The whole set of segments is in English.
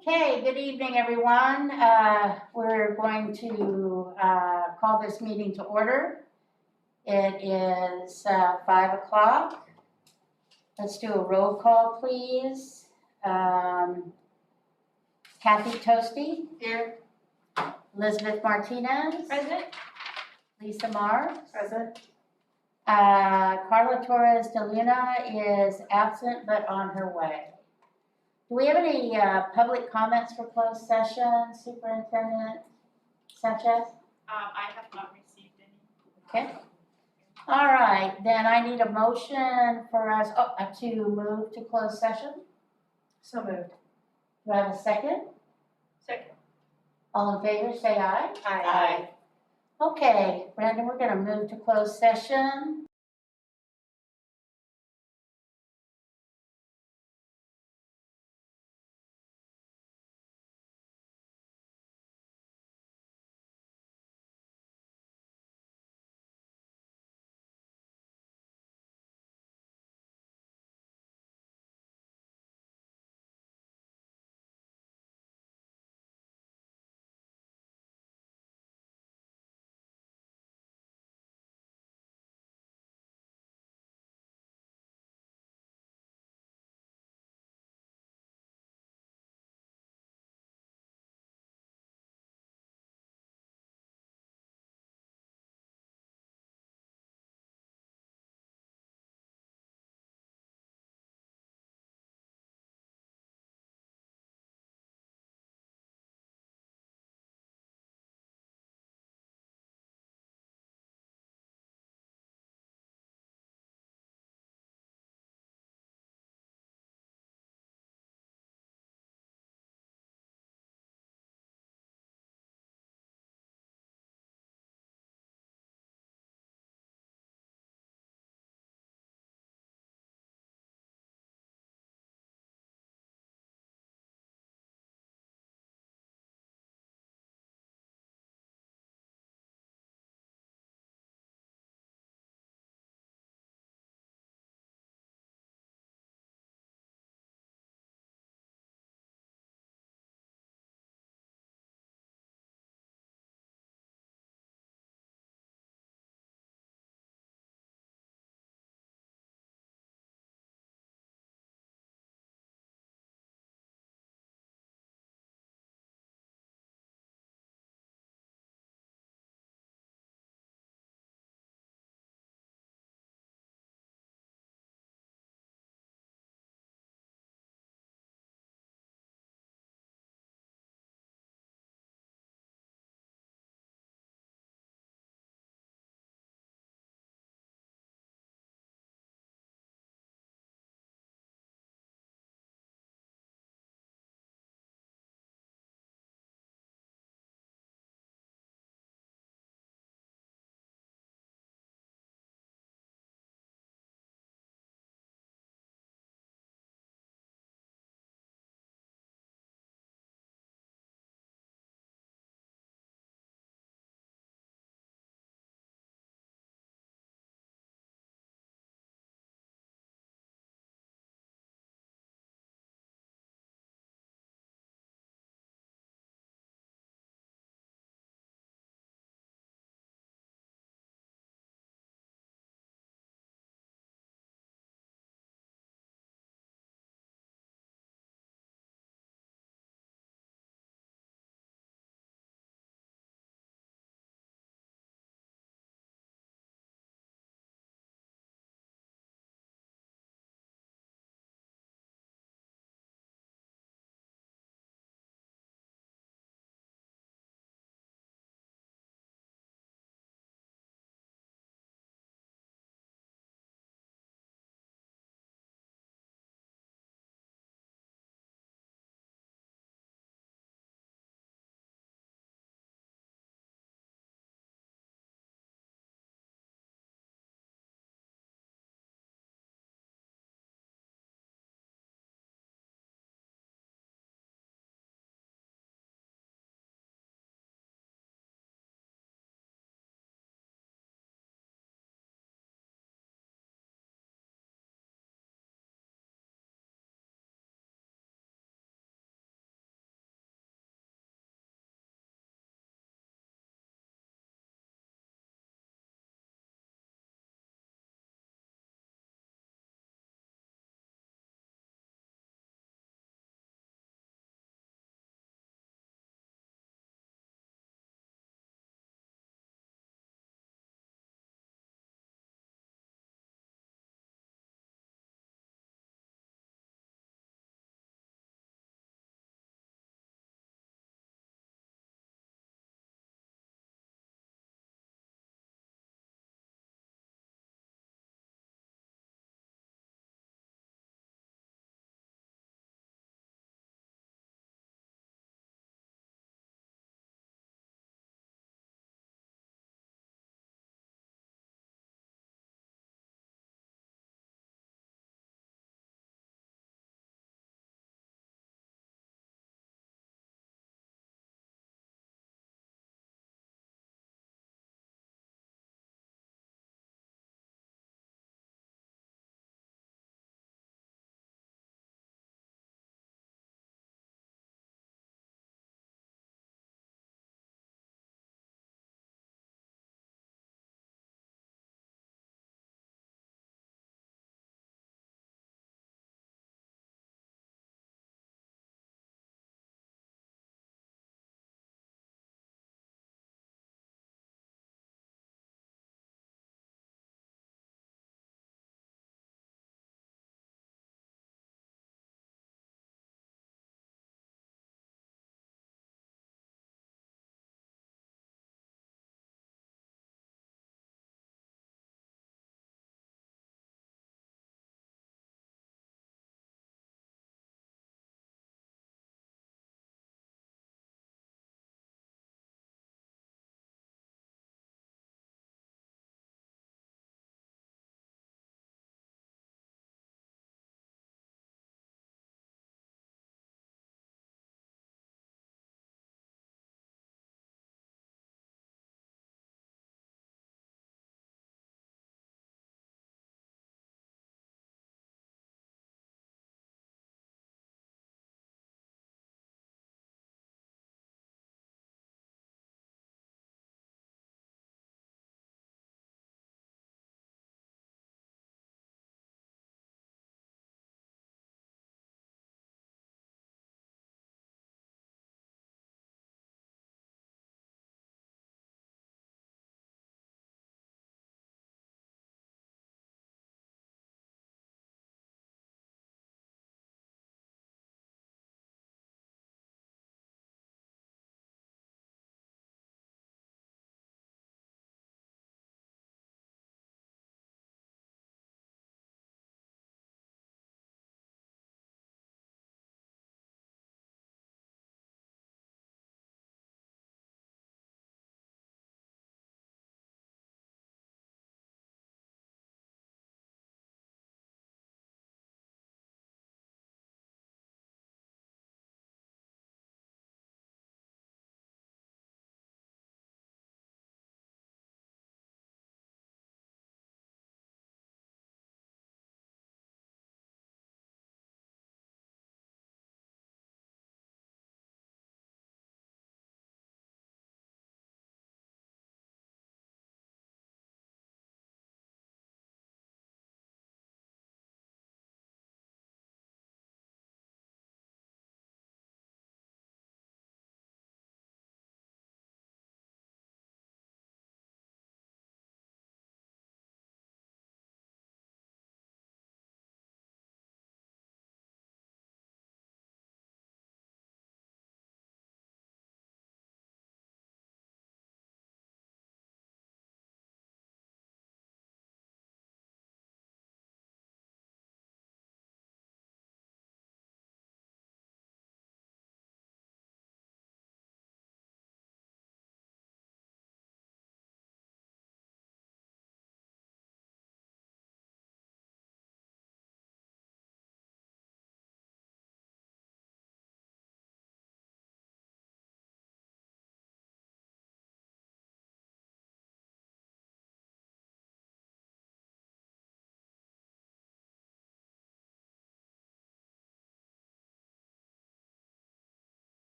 Okay, good evening, everyone. We're going to call this meeting to order. It is 5 o'clock. Let's do a roll call, please. Kathy Toasty. Here. Elizabeth Martinez. Present. Lisa Mars. Present. Carla Torres de Luna is absent but on her way. Do we have any public comments for closed session, Superintendent Sanchez? I have not received any. Okay. All right, then I need a motion for us to move to closed session. So moved. Do I have a second? Second. All in favor, say aye. Aye. Okay, Brandon, we're gonna move to closed session.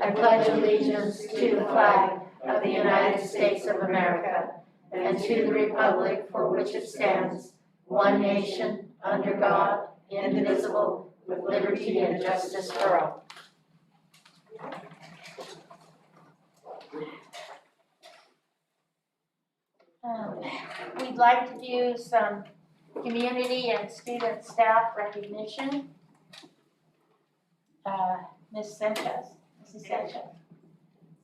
I pledge allegiance to the flag of the United States of America and to the republic for which it stands, one nation, under God, indivisible, with liberty and justice for all. We'd like to do some community and student staff recognition. Ms. Sanchez. Mrs. Sanchez.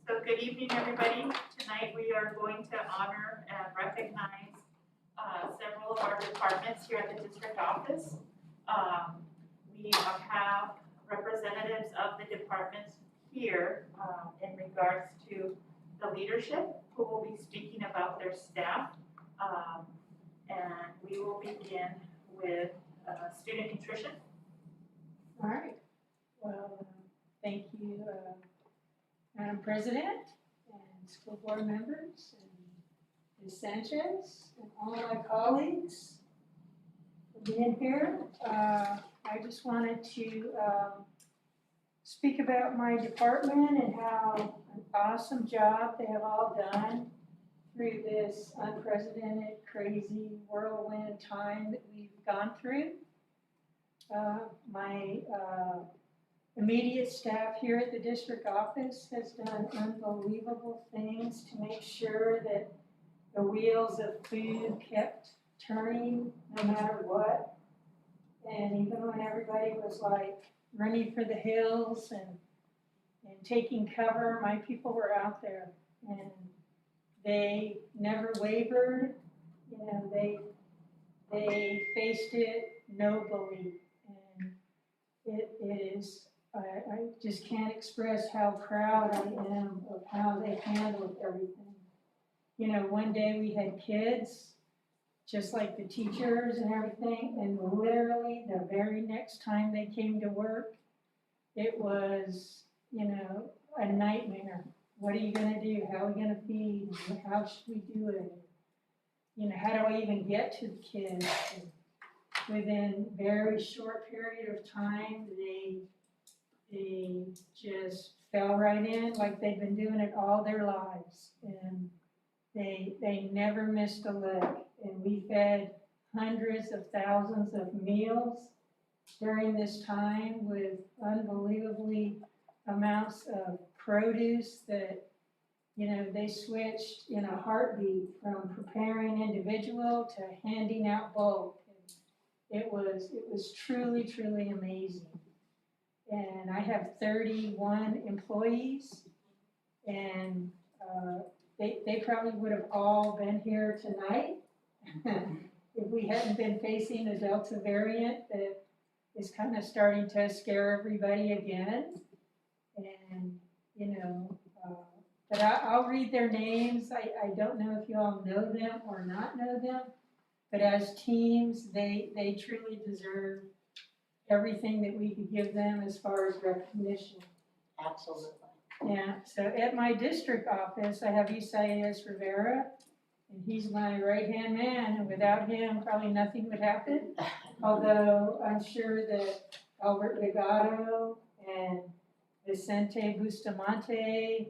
So good evening, everybody. Tonight we are going to honor and recognize several of our departments here at the district office. We have representatives of the departments here in regards to the leadership who will be speaking about their staff. And we will begin with student nutrition. All right. Well, thank you, Madam President and school board members and Ms. Sanchez and all my colleagues for being here. I just wanted to speak about my department and how an awesome job they have all done through this unprecedented, crazy whirlwind time that we've gone through. My immediate staff here at the district office has done unbelievable things to make sure that the wheels of food kept turning no matter what. And even when everybody was like running for the hills and taking cover, my people were out there and they never wavered. You know, they faced it nobly. And it is, I just can't express how proud I am of how they handled everything. You know, one day we had kids, just like the teachers and everything, and literally the very next time they came to work, it was, you know, a nightmare. What are you gonna do? How are we gonna feed? How should we do it? You know, how do I even get to the kids? And within a very short period of time, they just fell right in like they've been doing it all their lives. And they never missed a lick. And we fed hundreds of thousands of meals during this time with unbelievably amounts of produce that, you know, they switched in a heartbeat from preparing individual to handing out bulk. And it was truly, truly amazing. And I have 31 employees, and they probably would have all been here tonight if we hadn't been facing a Delta variant that is kind of starting to scare everybody again. And, you know, but I'll read their names. I don't know if you all know them or not know them, but as teams, they truly deserve everything that we could give them as far as recognition. Absolutely. Yeah, so at my district office, I have Isaias Rivera, and he's my right-hand man, and without him, probably nothing would happen. Although I'm sure that Albert Legato and Vicente Bustamante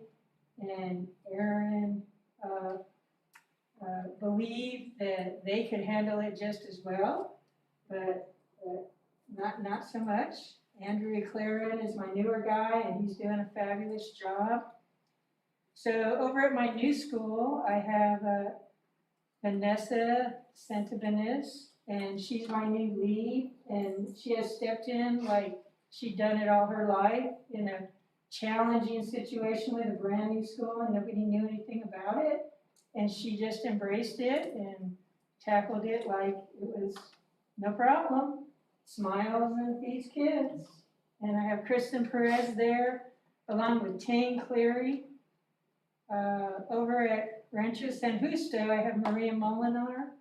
and Aaron believe that they could handle it just as well, but not so much. Andrew Claren is my newer guy, and he's doing a fabulous job. So over at my new school, I have Vanessa Santabanez, and she's my new lead, and she has stepped in like she'd done it all her life in a challenging situation with a brand new school, and nobody knew anything about it, and she just embraced it and tackled it like it was no problem. Smiles and feeds kids. And I have Kristen Perez there, along with Tane Cleary. Over at Rancho San Justo, I have Maria Molinar,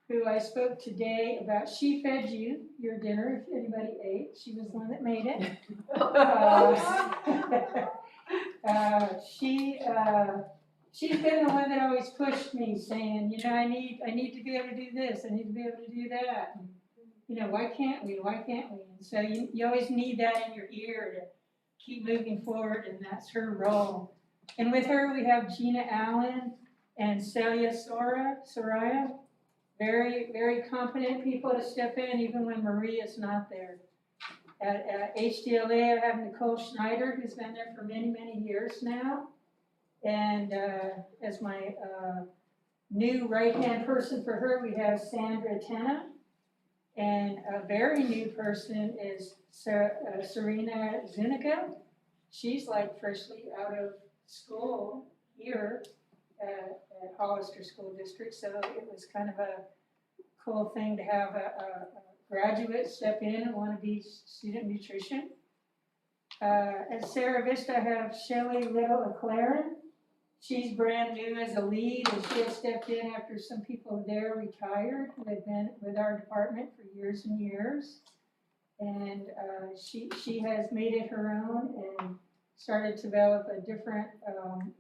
who I spoke today about. She fed you your dinner if anybody ate. She was the one that made it. She's been the one that always pushed me, saying, you know, I need to be able to do this. I need to be able to do that. And, you know, why can't we? Why can't we? And so you always need that in your ear keep moving forward, and that's her role. And with her, we have Gina Allen and Celia Soraya, very, very competent people to step in even when Maria's not there. At HDLA, I have Nicole Schneider, who's been there for many, many years now. And as my new right-hand person for her, we have Sandra Tenna. And a very new person is Serena Zuniga. She's like freshly out of school here at Hollister School District, so it was kind of a cool thing to have a graduate step in and want to be student nutrition. At Sarah Vista, I have Shelley Little McLaren. She's brand new as a lead, and she has stepped in after some people there retired who had been with our department for years and years. And she has made it her own and started to develop a different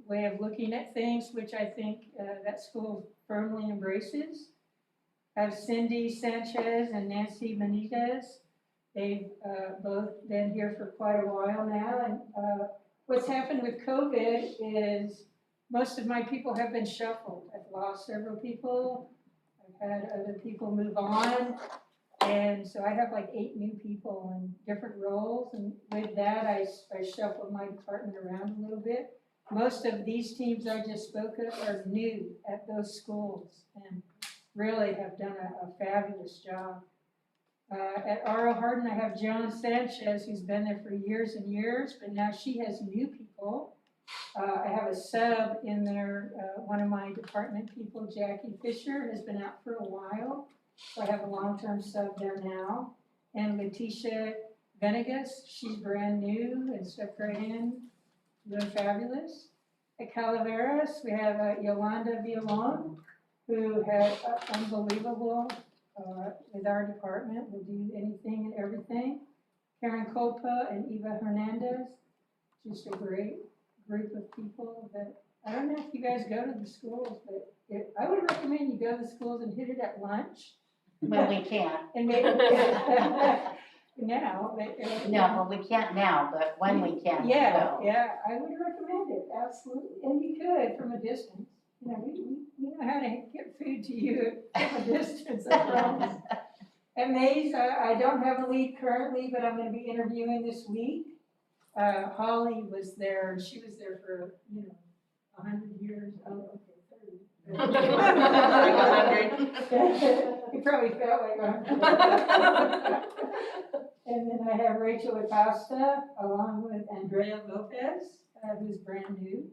way of looking at things, which I think that school firmly embraces. I have Cindy Sanchez and Nancy Benitez. They've both been here for quite a while now. And what's happened with COVID is most of my people have been shuffled. I've lost several people. I've had other people move on. And so I have like 8 new people in different roles. And with that, I shuffled my department around a little bit. Most of these teams I just spoke of are new at those schools and really have done a fabulous job. At R.O. Hardin, I have Joan Sanchez, who's been there for years and years, but now she has new people. I have a sub in there, one of my department people, Jackie Fisher, has been out for a while. So I have a long-term sub there now. And Letitia Venegas, she's brand new and stepped right in, doing fabulous. At Calaveras, we have Yolanda Villon, who had unbelievable with our department, will do anything and everything. Karen Copa and Eva Hernandez, just a great group of people that, I don't know if you guys go to the schools, but I would recommend you go to the schools and hit it at lunch. Well, we can't. And maybe, now, but. No, well, we can't now, but when we can, we Yeah, will. yeah, I would recommend it, absolutely, and you could from a distance. You know, we know how to get food to you from a distance, I promise. At Mays, I don't have a lead currently, but I'm gonna be interviewing this week. Holly was there, and she was there for, 100 years, oh, okay, 30. Like 100. You probably felt like 100. And then I have Rachel Acosta, along with Andrea Lopez, who's brand new.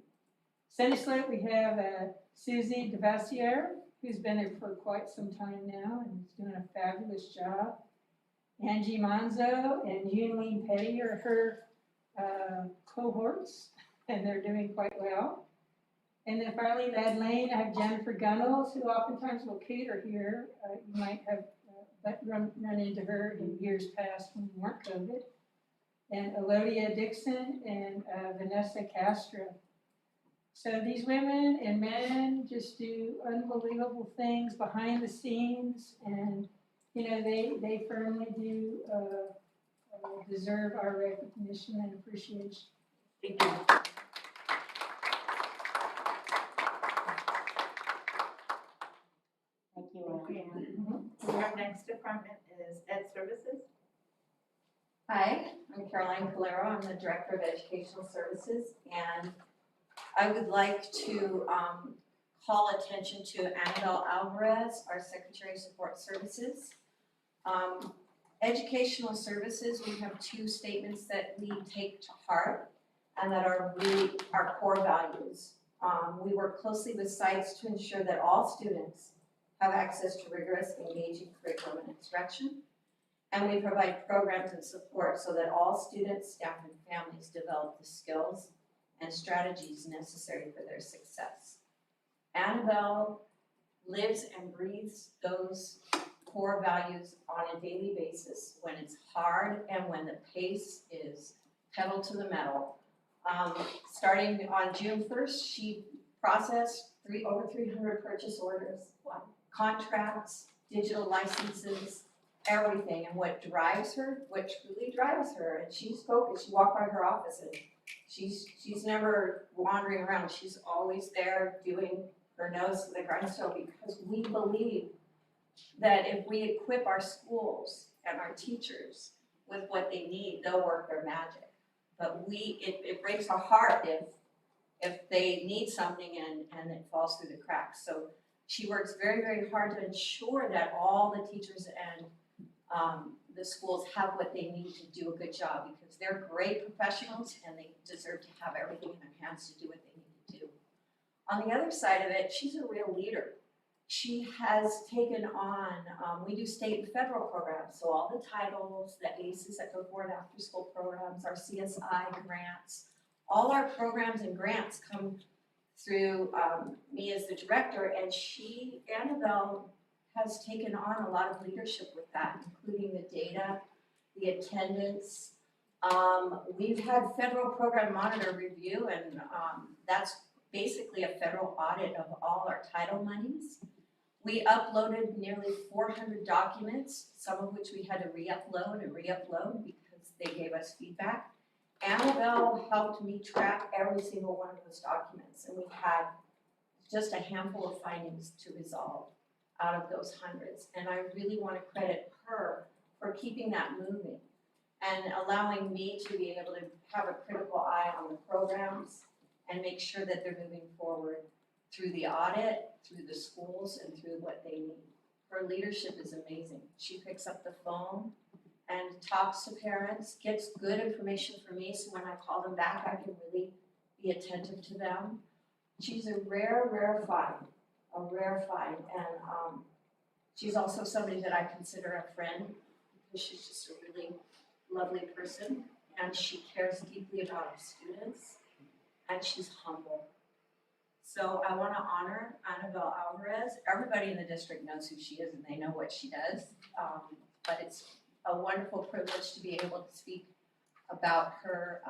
Sunday Slope, we have Susie Devassiere, who's been there for quite some time now and is doing a fabulous job. Angie Manzo and Yunlin Petty are her cohorts, and they're doing quite well. And then finally, Lad Lane, I have Jennifer Gunnels, who oftentimes will cater here. You might have run into her in years past when we weren't COVID. And Elodia Dixon and Vanessa Castro. So these women and men just do unbelievable things behind the scenes, and they firmly do deserve our recognition and appreciation. Thank you. Thank you, Ann. Our next department is Ed Services. Hi, I'm Caroline Calero. I'm the Director of Educational Services, and I would like to call attention to Annabelle Alvarez, our Secretary of Support Services. Educational Services, we have 2 statements that we take to heart and that are really our core values. We work closely with sites to ensure that all students have access to rigorous, engaging curriculum and instruction. And we provide programs and support so that all students, staff, and families develop the skills and strategies necessary for their success. Annabelle lives and breathes those core values on a daily basis when it's hard and when the pace is pedal to the metal. Starting on June 1st, she processed over 300 purchase orders, contracts, digital licenses, everything and what drives her, what truly drives her. And she's focused. You walk by her office and she's never wandering around. She's always there doing her nose to the grindstone, because we believe that if we equip our schools and our teachers with what they need, they'll work their magic. But it breaks our heart if they need something and it falls through the cracks. So she works very, very hard to ensure that all the teachers and the schools have what they need to do a good job, because they're great professionals and they deserve to have everything in their hands to do what they need to do. On the other side of it, she's a real leader. She has taken on, we do state and federal programs, so all the titles, the ACEs that go forward, after school programs, our CSI grants, all our programs and grants come through me as the director, and Annabelle has taken on a lot of leadership with that, including the data, the attendance. We've had federal program monitor review, and that's basically a federal audit of all our title monies. We uploaded nearly 400 documents, some of which we had to re-upload because they gave us feedback. Annabelle helped me track every single one of those documents, and we had just a handful of findings to resolve out of those hundreds. And I really want to credit her for keeping that moving and allowing me to be able to have a critical eye on the programs and make sure that they're moving forward through the audit, through the schools, and through what they need. Her leadership is amazing. She picks up the phone and talks to parents, gets good information from me, so when I call them back, I can really be attentive to them. She's a rare find, and she's also somebody that I consider a friend, because she's just a really lovely person, and she cares deeply about her students, and she's humble. So I want to honor Annabelle Alvarez. Everybody in the district knows who she is and they know what she does, but it's a wonderful privilege to be able to speak about her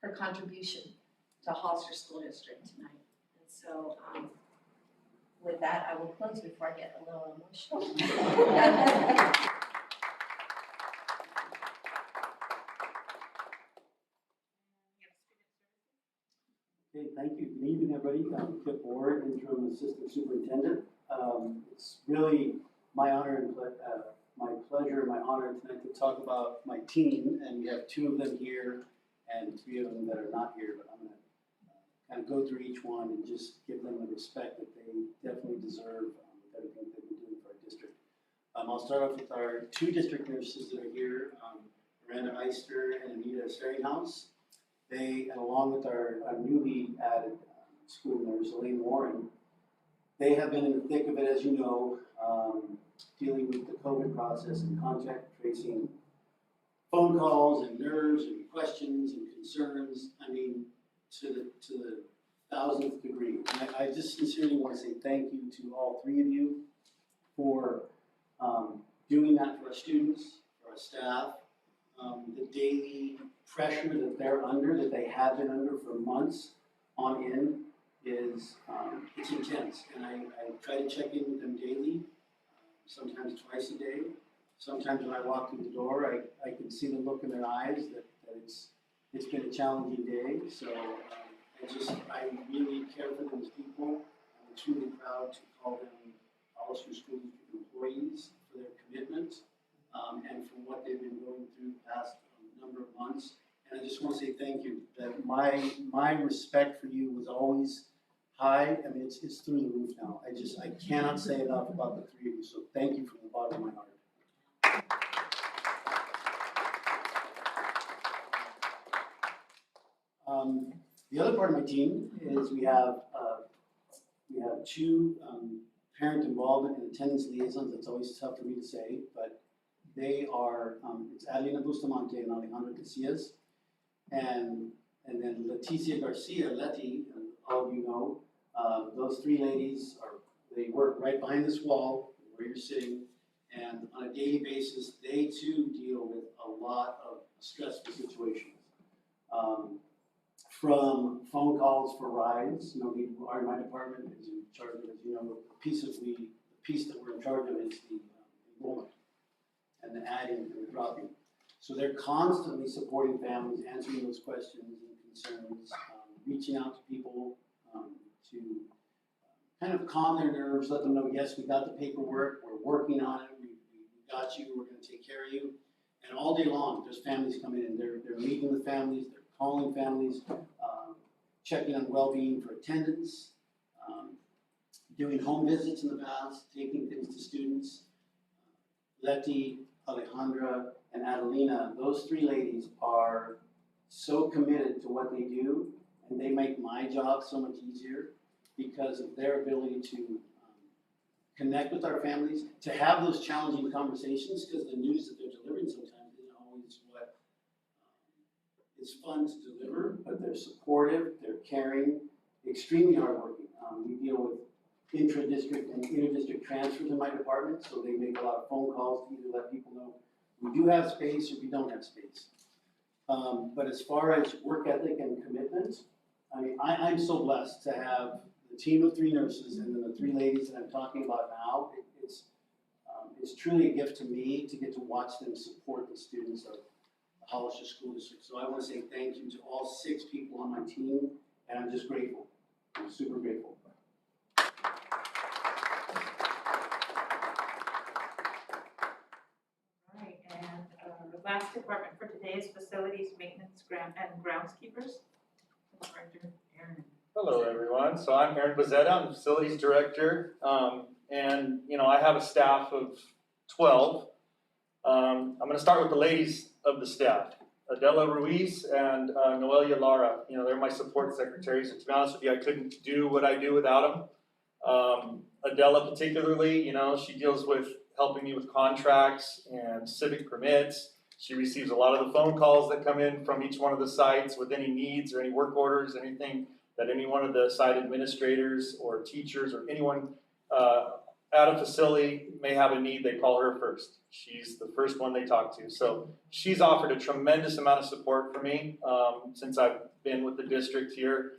her contribution to Hollister School District tonight. And so with that, I will close before I get a little emotional. Okay, thank you. Good evening, everybody. I'm Kip Ward, Interim Assistant Superintendent. It's really my honor and my pleasure and my honor tonight to talk about my team, and we have 2 of them here and 3 of them that are not here, but I'm going to kind of go through each one and just give them the respect that they definitely deserve with everything that they've been doing for our district. I'll start off with our 2 district nurses that are here, Miranda Eister and Anita Steringhouse. They, and along with our newly added school nurse, Elaine Warren, they have been in the thick of it, as you know, dealing with the COVID process and contact tracing, phone calls and nerves and questions and concerns. I mean, to the 1000th degree. And I just sincerely want to say thank you to all 3 of you for doing that for our students, for our staff. The daily pressure that they're under, that they have been under for months on end, is it's intense. And I try to check in with them daily, sometimes twice a day. Sometimes when I walk through the door, I can see the look in their eyes that it's been a challenging day. So I really care for them as people. I'm truly proud to call them Hollister School District employees for their commitment and for what they've been going through the past number of months. And I just want to say thank you. That my respect for you was always high. I mean, it's through the roof now. I cannot say enough about the 3 of you. So thank you from the bottom of my heart. The other part of my team is we have 2 parent involvement and attendance liaisons. That's always tough for me to say, but they are it's Adelina Bustamante and Alejandra Casillas, and then Leticia Garcia, Leti, all of you know. Those 3 ladies they work right behind this wall where you're sitting, and on a daily basis, they too deal with a lot of stressful situations. From phone calls for rides, my department is in charge of, as you know, the piece that we're in charge of is the enrollment. and the adding and the dropping. So they're constantly supporting families, answering those questions and concerns, reaching out to people to kind of calm their nerves, let them know, yes, we got the paperwork, we're working on it, we got you, we're gonna take care of you. And all day long, there's families coming in, they're meeting with families, they're calling families, checking on well-being for attendance, doing home visits in the past, taking things to students. Letty, Alejandra, and Adelina, those three ladies are so committed to what they do, and they make my job so much easier because of their ability to connect with our families, to have those challenging conversations, because the news that they're delivering sometimes isn't always what is fun to deliver, but they're supportive, they're caring, extremely hardworking. We deal with intra-district and inter-district transfers in my department, so they make a lot of phone calls to either let people know we do have space or we don't have space. But as far as work ethic and commitment, I mean, I'm so blessed to have the team of 3 nurses and then the 3 ladies that I'm talking about now. It's truly a gift to me to get to watch them support the students of the Hollister School District. So I want to say thank you to all 6 people on my team, and I'm just grateful. I'm super grateful. Right, and the last department for today is facilities, maintenance, and groundskeepers. Director Aaron. Hello, everyone. So I'm Aaron Bazetta. I'm the facilities director. And, you know, I have a staff of 12. I'm going to start with the ladies of the staff, Adela Ruiz and Noelia Lara. You know, they're my support secretaries. And to be honest with you, I couldn't do what I do without them. Adela particularly, you know, she deals with helping me with contracts and civic permits. She receives a lot of the phone calls that come in from each one of the sites with any needs or any work orders, anything that any one of the site administrators or teachers or anyone at a facility may have a need. They call her first. She's the first one they talk to. So she's offered a tremendous amount of support for me since I've been with the district here.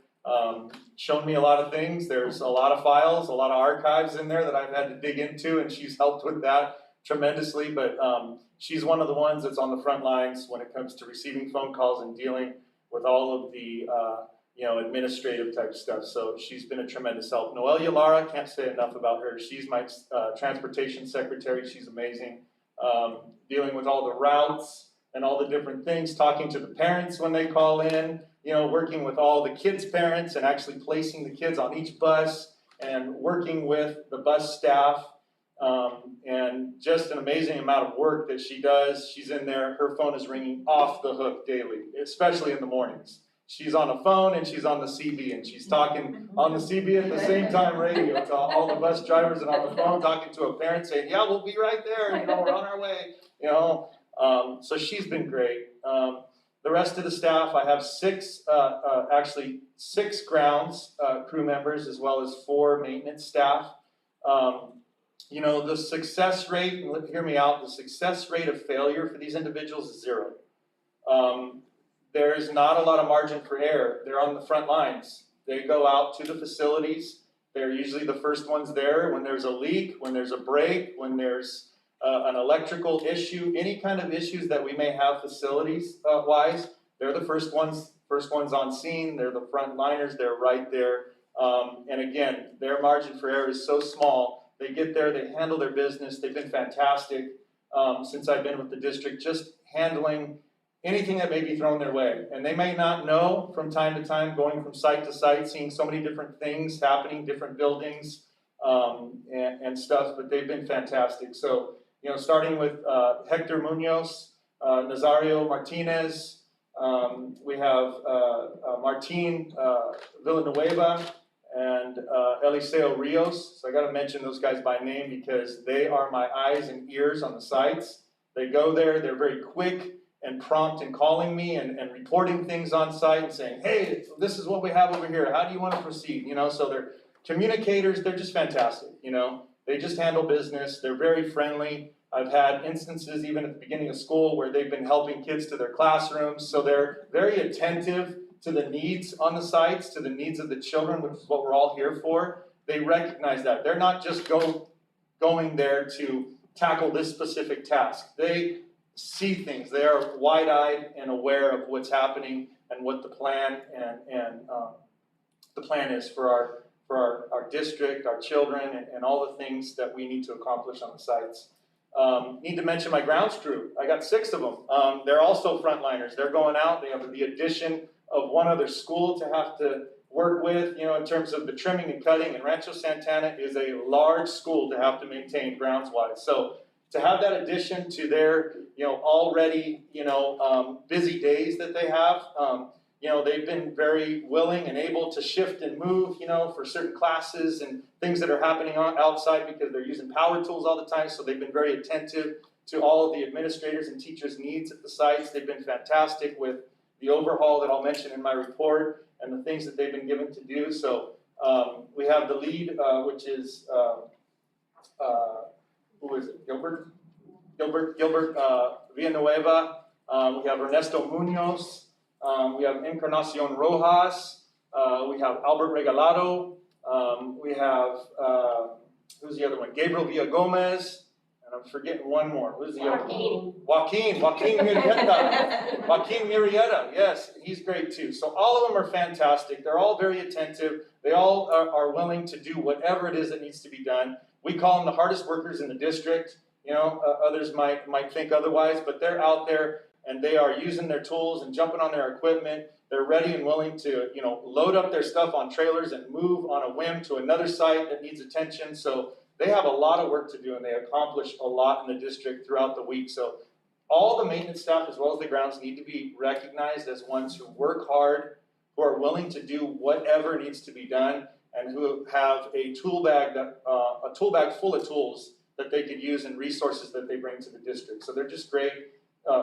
Shown me a lot of things. There's a lot of files, a lot of archives in there that I've had to dig into, and she's helped with that tremendously. But she's one of the ones that's on the front lines when it comes to receiving phone calls and dealing with all of the you know, administrative type stuff. So she's been a tremendous help. Noelia Lara, can't say enough about her. She's my transportation secretary. She's amazing. Dealing with all the routes and all the different things, talking to the parents when they call in, you know, working with all the kids' parents and actually placing the kids on each bus and working with the bus staff. And just an amazing amount of work that she does. She's in there, her phone is ringing off the hook daily, especially in the mornings. She's on the phone and she's on the CB, and she's talking on the CB at the same time radio to all the bus drivers, and on the phone talking to a parent saying, yeah, we'll be right there, you know, we're on our way, you know. So she's been great. The rest of the staff, I have actually six grounds crew members as well as 4 maintenance staff. You know, the success rate, and hear me out, the success rate of failure for these individuals is 0. There's not a lot of margin for error. They're on the front lines. They go out to the facilities. They're usually the first ones there when there's a leak, when there's a break, when there's an electrical issue, any kind of issues that we may have facilities wise. They're the first ones on scene. They're the front liners. They're right there. And again, their margin for error is so small. They get there, they handle their business. They've been fantastic since I've been with the district, just handling anything that may be thrown their way. And they may not know from time to time, going from site to site, seeing so many different things happening, different buildings and stuff, but they've been fantastic. So, you know, starting with Hector Munoz, Nazario Martinez, we have Martin Villanueva, and Eliseo Rios. So I got to mention those guys by name because they are my eyes and ears on the sites. They go there, they're very quick and prompt in calling me and reporting things on site and saying, hey, this is what we have over here. How do you want to proceed? You know, so they're communicators. They're just fantastic. You know, they just handle business. They're very friendly. I've had instances even at the beginning of school where they've been helping kids to their classrooms. So they're very attentive to the needs on the sites, to the needs of the children, which is what we're all here for. They recognize that. They're not just going there to tackle this specific task. They see things. They are wide-eyed and aware of what's happening and what the plan and the plan is for our district, our children, and all the things that we need to accomplish on the sites. Need to mention my grounds crew. I got 6 of them. They're also frontliners. They're going out. They have the addition of one other school to have to work with, in terms of the trimming and cutting. And Rancho Santana is a large school to have to maintain grounds-wise. So to have that addition to their, already, busy days that they have, they've been very willing and able to shift and move, for certain classes and things that are happening outside because they're using power tools all the time. So they've been very attentive to all of the administrators and teachers' needs at the sites. They've been fantastic with the overhaul that I'll mention in my report and the things that they've been given to do. So we have the lead, which is, who is it? Gilbert Villanueva. We have Ernesto Munoz. We have Encarnacion Rojas. We have Albert Regalado. We have, who's the other one? Gabriel Villagomez. And I'm forgetting one more. Who's the other one? Joaquin Murrieta. Joaquin Murrieta, yes, he's great too. So all of them are fantastic. They're all very attentive. They all are willing to do whatever it is that needs to be done. We call them the hardest workers in the district. Others might think otherwise, but they're out there and they are using their tools and jumping on their equipment. They're ready and willing to, load up their stuff on trailers and move on a whim to another site that needs attention. So they have a lot of work to do and they accomplish a lot in the district throughout the week. So all the maintenance staff as well as the grounds need to be recognized as ones who work hard, who are willing to do whatever needs to be done, and who have a tool bag full of tools that they could use and resources that they bring to the district. So they're just great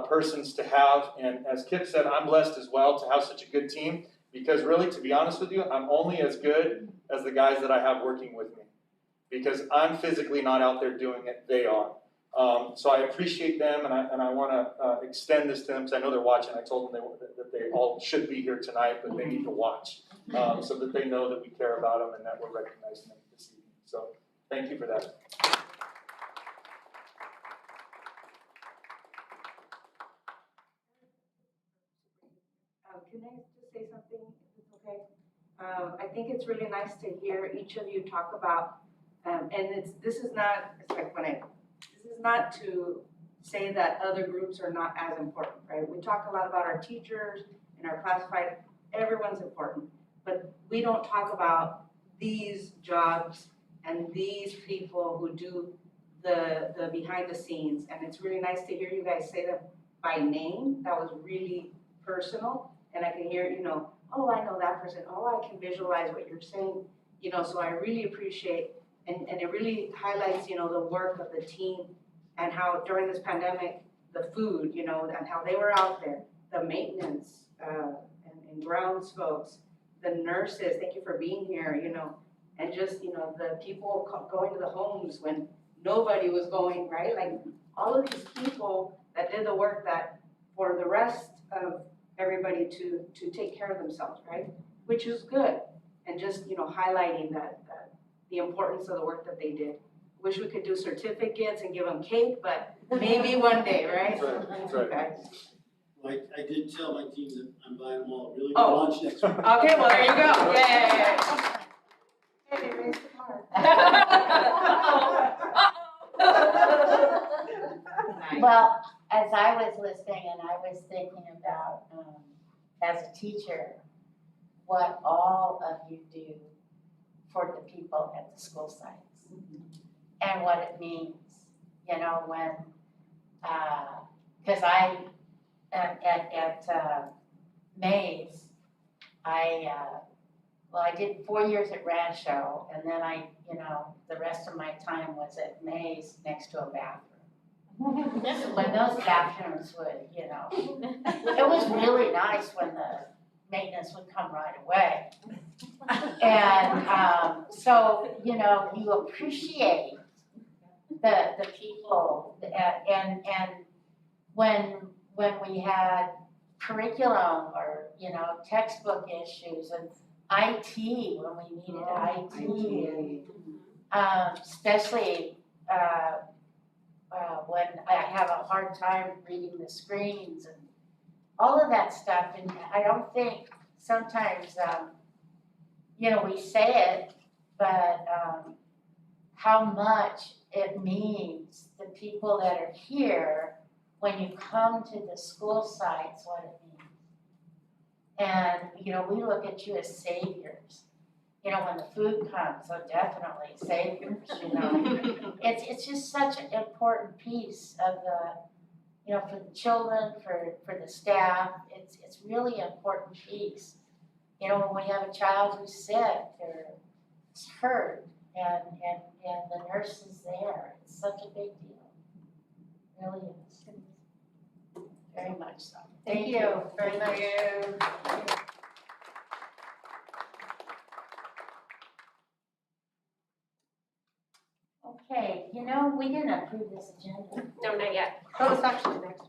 persons to have. And as Kip said, I'm blessed as well to have such a good team because really, to be honest with you, I'm only as good as the guys that I have working with me because I'm physically not out there doing it, they are. So I appreciate them and I want to extend this to them because I know they're watching. I told them that they all should be here tonight, but they need to watch so that they know that we care about them and that we're recognizing them this evening. So thank you for that. Can I just say something, if it's okay? I think it's really nice to hear each of you talk about, this is not to say that other groups are not as important, right? We talk a lot about our teachers and our classified, everyone's important, but we don't talk about these jobs and these people who do the behind the scenes, and it's really nice to hear you guys say them by name. That was really personal. And I can hear, oh, I know that person. Oh, I can visualize what you're saying. So I really appreciate, and it really highlights, the work of the team and how during this pandemic, the food, and how they were out there, the maintenance, and grounds folks, the nurses, thank you for being here, and just, the people going to the homes when nobody was going, right? Like all of these people that did the work that for the rest of everybody to take care of themselves, right? Which is good. And just, highlighting that the importance of the work that they did. Wish we could do certificates and give them cake, but maybe one day, right? That's right. Okay. Like, I did tell my team that I'm buying them all a really good Oh. lunch next week. Okay, well, there you go. Yay. Hey, they raised the bar. Nice. Well, as I was listening and I was thinking about, as a teacher, what all of you do for the people at the school sites and what it means, when, because I, at Mays, I did 4 years at Rancho and then the rest of my time was at Mays next to a bathroom. When those bathrooms would, it was really nice when the maintenance would come right away. And so, you appreciate the people and when we had curriculum or, textbook issues and IT, when we needed IT, especially when I have a hard time reading the screens and all of that stuff. And I don't think sometimes, we say it, but how much it means, the people that are here, when you come to the school sites, what it means. And, we look at you as saviors. When the food comes, so definitely saviors, It's just such an important piece of the, for the children, for the staff, it's really an important piece. When we have a child who's sick or is hurt and the nurse is there, it's such a big deal. It really is. Very much so. Thank you very much. Okay, we didn't approve this agenda. No, not yet. Closed session next.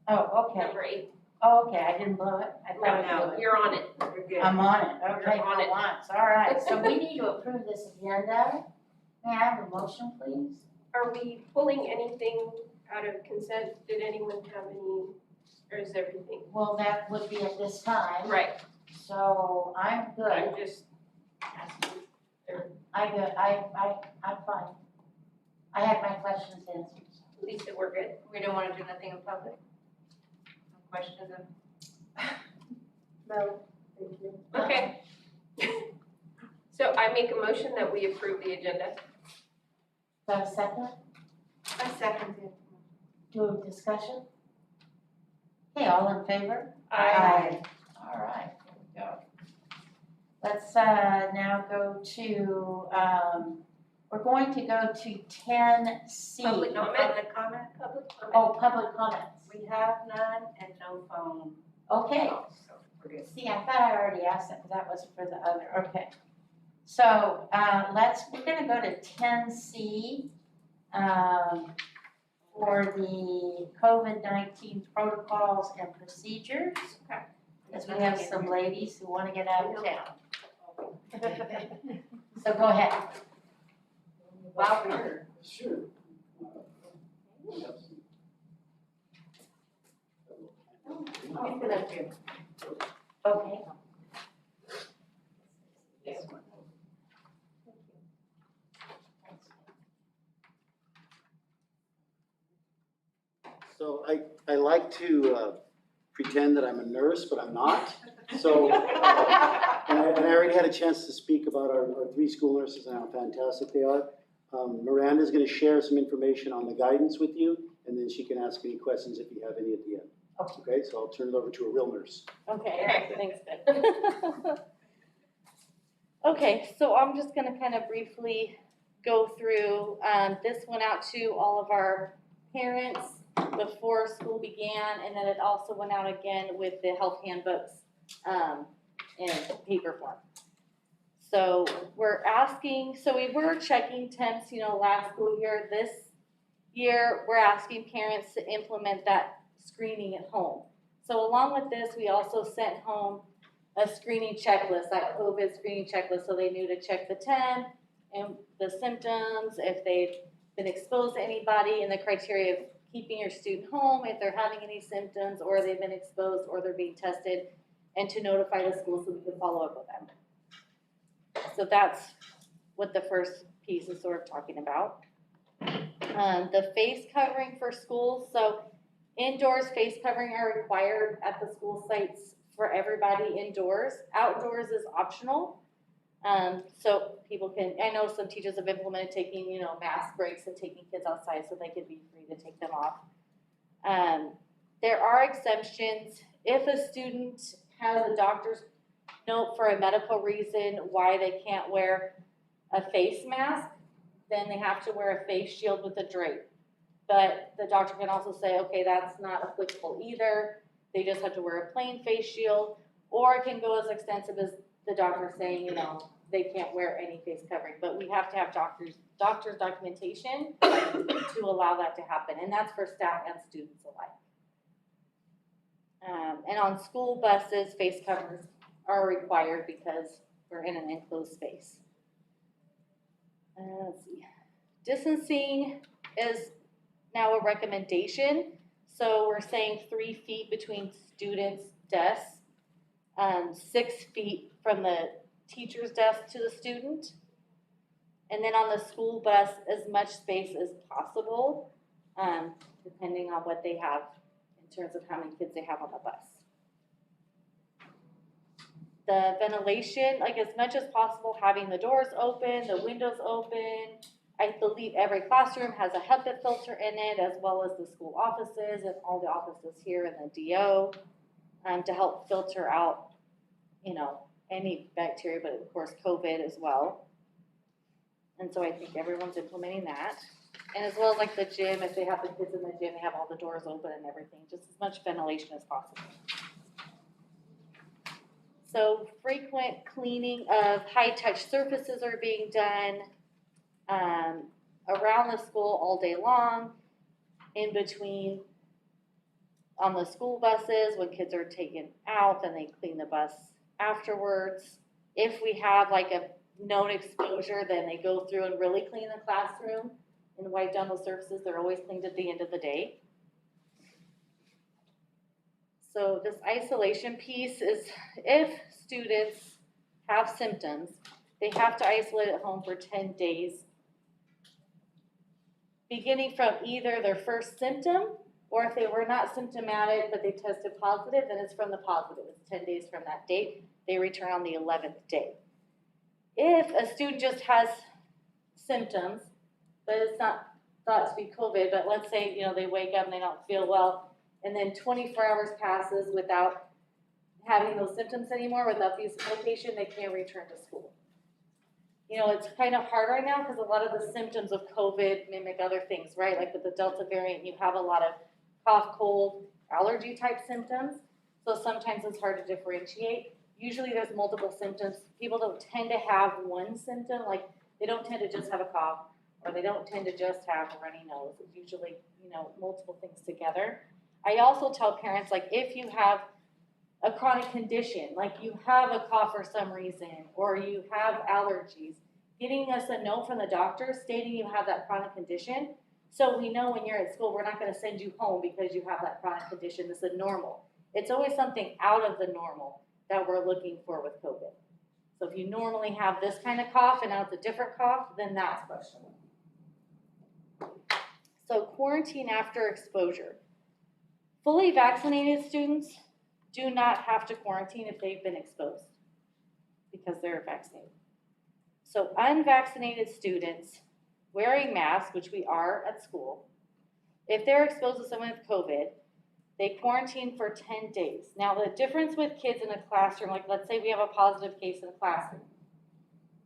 Oh, okay. Number 8. Oh, okay, I didn't blow it. I thought I blew it. You're on it. You're good. I'm on it, okay, You're on for it. once, all right. So we need to approve this agenda. May I have a motion, please? Are we pulling anything out of consent? Did anyone have any, or is everything? Well, that would be at this time. Right, So I'm good. I'm just asking. I'm fine. I had my questions answered. Lisa, we're good. We don't wanna do nothing in public? No questions of? No, thank you. Okay. So I make a motion that we approve the agenda. So a second, I second it. do a discussion? Okay, all in favor? All right, here we go. Let's now go to, we're going to go to 10C. Public comment? Public comment? Public comment. Oh, public comments. We have none and no phone. Okay, So we're good. see, I thought I already asked that, because that was for the other, okay. So, we're gonna go to 10C, for the COVID-19 protocols and procedures. Okay. Because we have some ladies who wanna get out of town. So go ahead. Wow, we're. Sure. We've been up here. Okay. So I like to pretend that I'm a nurse, but I'm not. So, and I already had a chance to speak about our 3 school nurses and how fantastic they are. Miranda's gonna share some information on the guidance with you, and then she can ask any questions if you have any at the end. Okay, so I'll turn it over to a real nurse. Okay, thanks, Ben. Okay, so I'm just gonna kind of briefly go through, this went out to all of our parents before school began, and then it also went out again with the health handbooks, in paper form. So we're asking, so we were checking temps, last school year. This year, we're asking parents to implement that screening at home. So along with this, we also sent home a screening checklist, that COVID screening checklist, so they knew to check the 10 and the symptoms, if they've been exposed to anybody, and the criteria of keeping your student home if they're having any symptoms, or they've been exposed, or they're being tested, and to notify the school so we can follow up with them. So that's what the first piece is sort of talking about. The face covering for schools, so indoors face covering are required at the school sites for everybody indoors. Outdoors is optional. So people can, I know some teachers have implemented taking, mask breaks and taking kids outside so they could be free to take them off. There are exemptions. If a student has a doctor's note for a medical reason why they can't wear a face mask, then they have to wear a face shield with a drape. But the doctor can also say, okay, that's not applicable either. They just have to wear a plain face shield, or it can go as extensive as the doctor saying, they can't wear any face covering. But we have to have doctor's documentation to allow that to happen, and that's for staff and students alike. And on school buses, face covers are required because we're in an enclosed space. Let's see. Distancing is now a recommendation, so we're saying 3 feet between students' desks, 6 feet from the teacher's desk to the student. And then on the school bus, as much space as possible, depending on what they have in terms of how many kids they have on the bus. The ventilation, like as much as possible, having the doors open, the windows open. I believe every classroom has a HEPA filter in it, as well as the school offices and all the offices here in the DO, to help filter out, any bacteria, but of course COVID as well. And so I think everyone's implementing that. And as well as like the gym, if they have the kids in the gym, they have all the doors open and everything, just as much ventilation as possible. So frequent cleaning of high-touch surfaces are being done around the school all day long, in between on the school buses when kids are taken out, then they clean the bus afterwards. If we have like a known exposure, then they go through and really clean the classroom and wipe down those surfaces. They're always cleaned at the end of the day. So this isolation piece is if students have symptoms, they have to isolate at home for 10 days, beginning from either their first symptom, or if they were not symptomatic but they tested positive, then it's from the positive. It's 10 days from that date. They return on the 11th day. If a student just has symptoms, but it's not thought to be COVID, but let's say, they wake up and they don't feel well, and then 24 hours passes without having those symptoms anymore, without the location, they can't return to school. It's kind of hard right now because a lot of the symptoms of COVID mimic other things, right? Like with the Delta variant, you have a lot of cough, cold, allergy type symptoms. So sometimes it's hard to differentiate. Usually there's multiple symptoms. People don't tend to have one symptom, like they don't tend to just have a cough, or they don't tend to just have a runny nose. It's usually, multiple things together. I also tell parents, like if you have a chronic condition, like you have a cough for some reason, or you have allergies, getting us a note from the doctor stating you have that chronic condition, so we know when you're at school, we're not gonna send you home because you have that chronic condition. This is normal. It's always something out of the normal that we're looking for with COVID. So if you normally have this kind of cough and now it's a different cough, then that's questionable. So quarantine after exposure. Fully vaccinated students do not have to quarantine if they've been exposed because they're vaccinated. So unvaccinated students wearing masks, which we are at school, if they're exposed to someone with COVID, they quarantine for 10 days. Now the difference with kids in a classroom, like let's say we have a positive case in a classroom,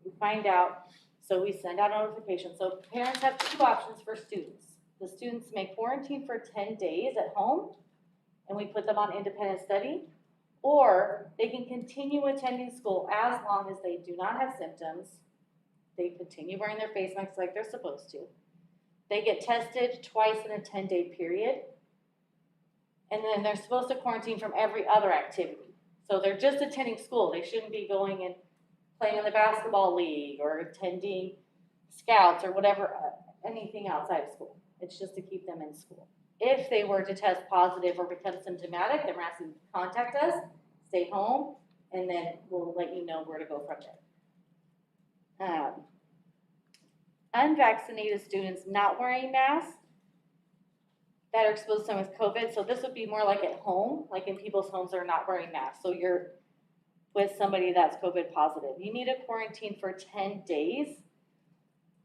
we find out, so we send out notifications. So parents have 2 options for students. The students may quarantine for 10 days at home, and we put them on independent study, or they can continue attending school as long as they do not have symptoms. They continue wearing their face masks like they're supposed to. They get tested twice in a 10-day period, and then they're supposed to quarantine from every other activity. So they're just attending school. They shouldn't be going and playing in the basketball league or attending scouts or whatever, anything outside of school. It's just to keep them in school. If they were to test positive or become symptomatic, then we're asking to contact us, stay home, and then we'll let you know where to go from there. Unvaccinated students not wearing masks that are exposed to someone with COVID, so this would be more like at home, like in people's homes that are not wearing masks. So you're with somebody that's COVID positive. You need a quarantine for 10 days,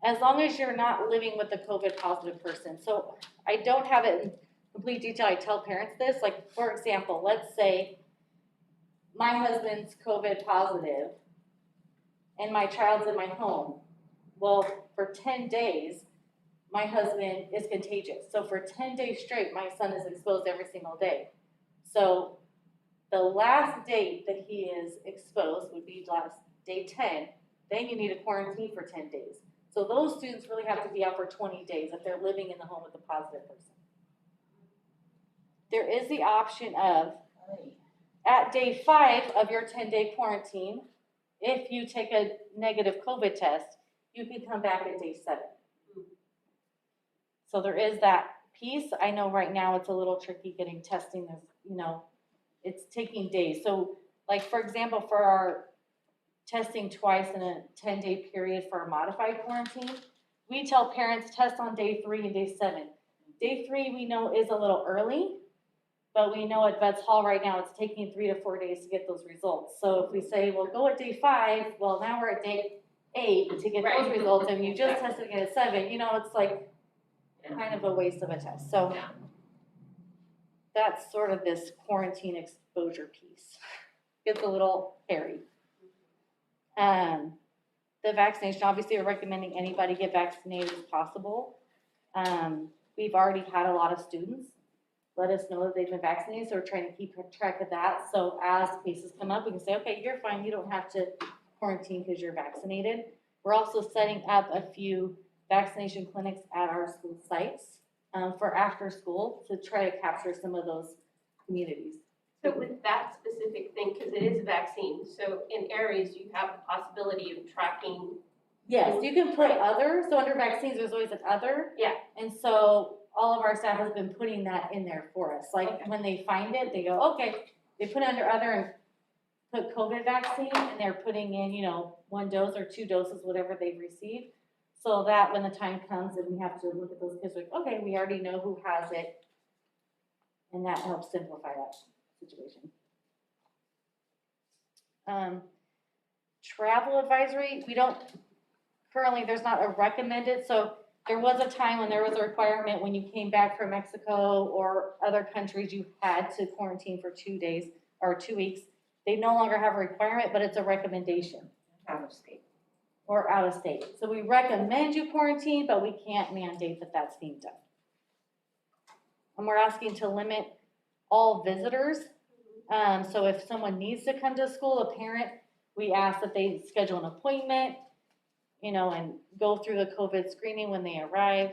as long as you're not living with a COVID positive person. So I don't have it in complete detail. I tell parents this, like for example, let's say my husband's COVID positive and my child's in my home. Well, for 10 days, my husband is contagious. So for 10 days straight, my son is exposed every single day. So the last date that he is exposed would be last day 10. Then you need a quarantine for 10 days. So those students really have to be out for 20 days if they're living in the home with a positive person. There is the option of, at day 5 of your 10-day quarantine, if you take a negative COVID test, you can come back at day 7. So there is that piece. I know right now it's a little tricky getting testing, there's, you know, it's taking days. So like, for example, for our testing twice in a 10-day period for a modified quarantine, we tell parents test on day 3 and day 7. Day 3 we know is a little early, but we know at Vets Hall right now it's taking 3 to 4 days to get those results. So if we say, well, go at day 5, well, now we're at day 8 to get those Right. results, and you just tested again at 7, you know, it's like kind of a waste of a test. So Yeah. that's sort of this quarantine exposure piece. Gets a little hairy. The vaccination, obviously we're recommending anybody get vaccinated as possible. We've already had a lot of students let us know that they've been vaccinated, so we're trying to keep track of that. So as cases come up, we can say, okay, you're fine, you don't have to quarantine because you're vaccinated. We're also setting up a few vaccination clinics at our school sites for after school to try to capture some of those communities. So with that specific thing, because it is a vaccine, so in areas you have the possibility of tracking. Yes, you can put other, so under vaccines, there's always an other. Yeah. And so all of our staff has been putting that in there for us. Like Okay. when they find it, they go, okay, they put it under other and put COVID vaccine, and they're putting in, you know, 1 dose or 2 doses, whatever they've received. So that when the time comes and we have to look at those kids, like, okay, we already know who has it. And that helps simplify that situation. Travel advisory, we don't, currently, there's not a recommended, so there was a time when there was a requirement when you came back from Mexico or other countries, you had to quarantine for 2 days or 2 weeks. They no longer have a requirement, but it's a recommendation. Out of state. Or out of state. So we recommend you quarantine, but we can't mandate that that's being done. And we're asking to limit all visitors. So if someone needs to come to school, a parent, we ask that they schedule an appointment, you know, and go through the COVID screening when they arrive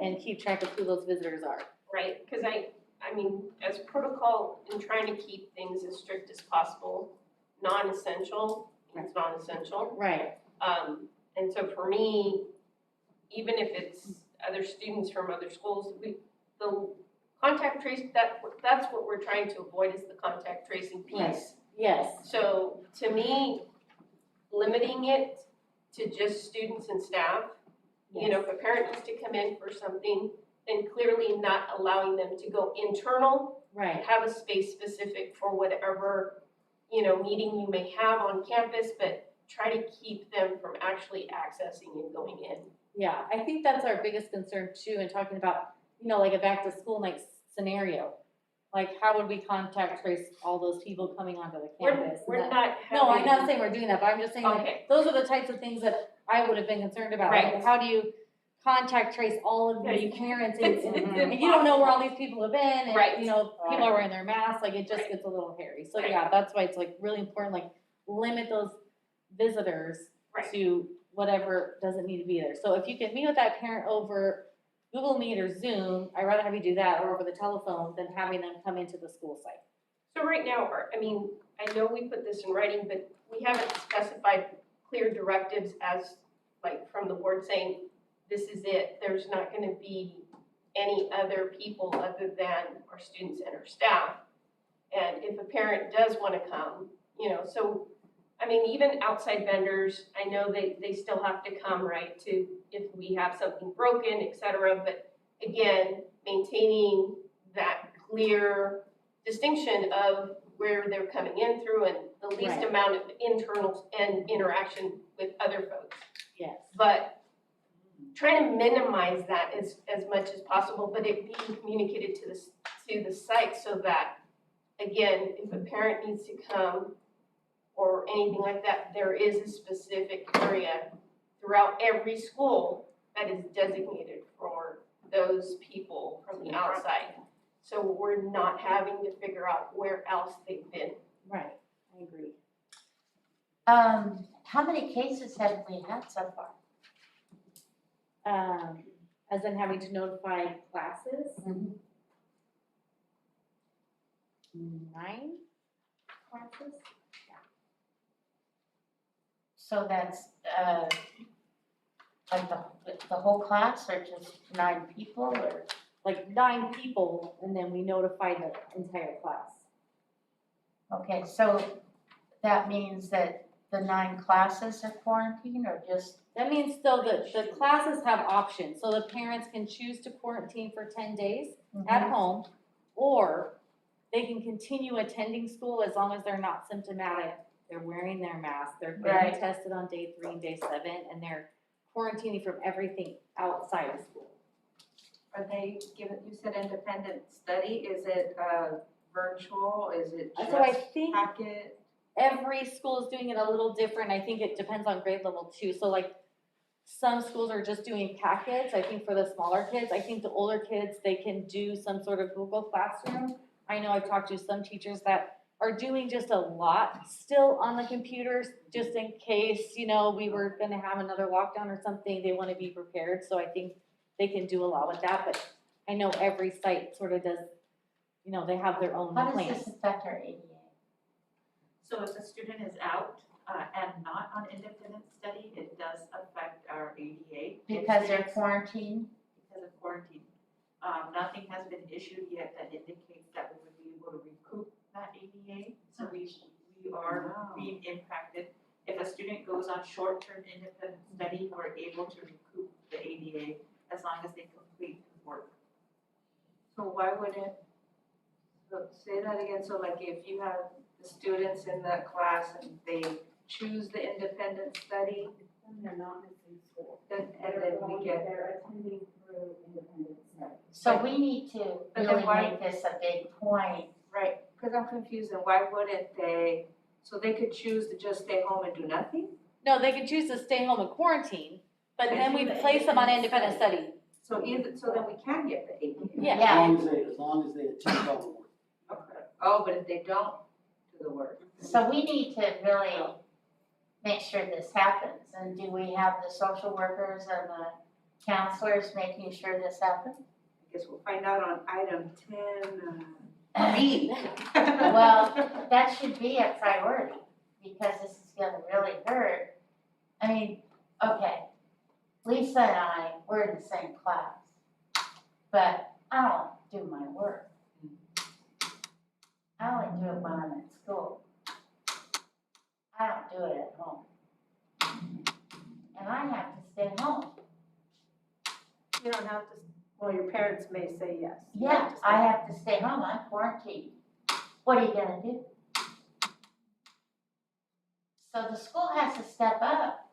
and keep track of who those visitors are. Right, because I mean, as protocol in trying to keep things as strict as possible, non-essential means non-essential. Right. And so for me, even if it's other students from other schools, the contact trace, that's what we're trying to avoid is the contact tracing piece. Yes. So to me, limiting it to just students and staff, you know, if a parent needs to come in for something, then clearly not allowing them to go internal, Right. have a space specific for whatever, you know, meeting you may have on campus, but try to keep them from actually accessing and going in. Yeah, I think that's our biggest concern too, in talking about, you know, like a back to school night scenario. Like, how would we contact trace all those people coming onto the campus? We're And that- not having. No, I'm not saying we're doing that, but I'm just saying, like, Okay. those are the types of things that I would have been concerned about. Right. Like, how do you contact trace all of Yeah, these you can't. parents? It's And you don't know where all these people have been, Right. and, you know, people are wearing their masks, like, it just Right. gets a little hairy. So, Right. yeah, that's why it's like really important, like, limit those visitors Right. to whatever doesn't need to be there. So if you can meet with that parent over Google Meet or Zoom, I'd rather have you do that, or over the telephone, than having them come into the school site. So right now, I mean, I know we put this in writing, but we haven't specified clear directives as, like, from the board saying, this is it, there's not gonna be any other people other than our students and our staff. And if a parent does wanna come, you know, so, I mean, even outside vendors, I know they still have to come, right, to, if we have something broken, et cetera, but again, maintaining that clear distinction of where they're coming in through and the least Right. amount of internal and interaction with other folks. Yes. But trying to minimize that as much as possible, but it being communicated to the site so that, again, if a parent needs to come or anything like that, there is a specific area throughout every school that is designated for those people from the outside. So we're not having to figure out where else they've been. Right, I agree. How many cases have we had so far? As in having to notify classes, 9 classes? So that's, Like the whole class or just 9 people or? Like 9 people, and then we notify the entire class. Okay, so that means that the 9 classes are quarantined or just? That means still the classes have options, so the parents can choose to quarantine for 10 days at home, or they can continue attending school as long as they're not symptomatic. They're wearing their mask, they're getting Right. tested on day 3 and day 7, and they're quarantining from everything outside of school. Are they given, you said independent study, is it virtual, is it So I just think packet? every school is doing it a little different. I think it depends on grade level too. So like some schools are just doing packets. I think for the smaller kids, I think the older kids, they can do some sort of Google Classroom. I know I've talked to some teachers that are doing just a lot still on the computers, just in case, you know, we were gonna have another lockdown or something, they wanna be prepared. So I think they can do a lot with that, but I know every site sort of does, you know, they have their own How does plans. this affect our ADA? So if a student is out and not on independent study, it does affect our ADA. Because they're quarantined? Because of quarantine. Nothing has been issued yet that indicates that we would be able to recoup that ADA. So we are being impacted. If a student goes on short-term independent study, we're able to recoup the ADA as long as they complete work. So why wouldn't, so say that again, so like if you have the students in that class and they choose the independent study, And they're not missing school. then, and then we get, They're attending through independent study. So we need to But then really why- make this a big point. right, because I'm confused, and why wouldn't they, so they could choose to just stay home and do nothing? No, they can choose to stay home and quarantine, but And then do we the place them on independent study. So either, so then we can get the ADA. Yeah. As long as they attend all the work. Okay. Oh, but if they don't do the work. So we need to really make sure this happens. And do we have the social workers and the counselors making sure this happens? I guess we'll find out on item 10B. Well, that should be a priority because this is gonna really hurt. I mean, okay, Lisa and I, we're in the same class, but I don't do my work. I only do it when I'm at school. I don't do it at home. And I have to stay home. You don't have to, well, your parents may say yes. Yeah, I have to stay home, I'm quarantined. What are you gonna do? So the school has to step up.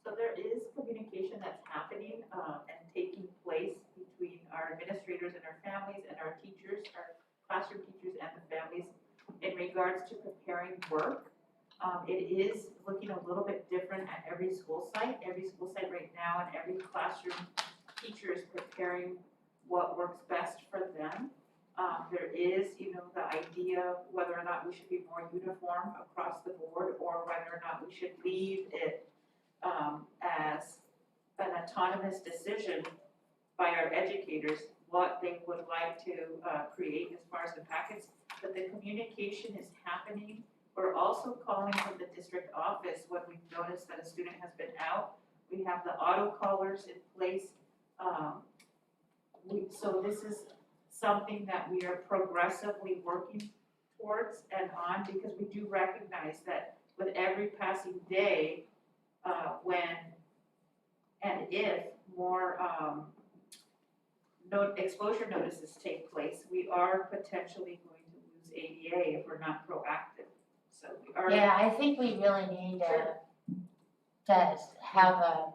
So there is communication that's happening and taking place between our administrators and our families and our teachers, our classroom teachers and the families in regards to preparing work. It is looking a little bit different at every school site. Every school site right now and every classroom teacher is preparing what works best for them. There is, the idea whether or not we should be more uniform across the board or whether or not we should leave it as an autonomous decision by our educators what they would like to create as far as the packets. But the communication is happening. We're also calling from the district office when we've noticed that a student has been out. We have the auto callers in place. So this is something that we are progressively working towards and on because we do recognize that with every passing day, when and if more exposure notices take place, we are potentially going to lose ADA if we're not proactive. So we are. Yeah, I think we really need to have a,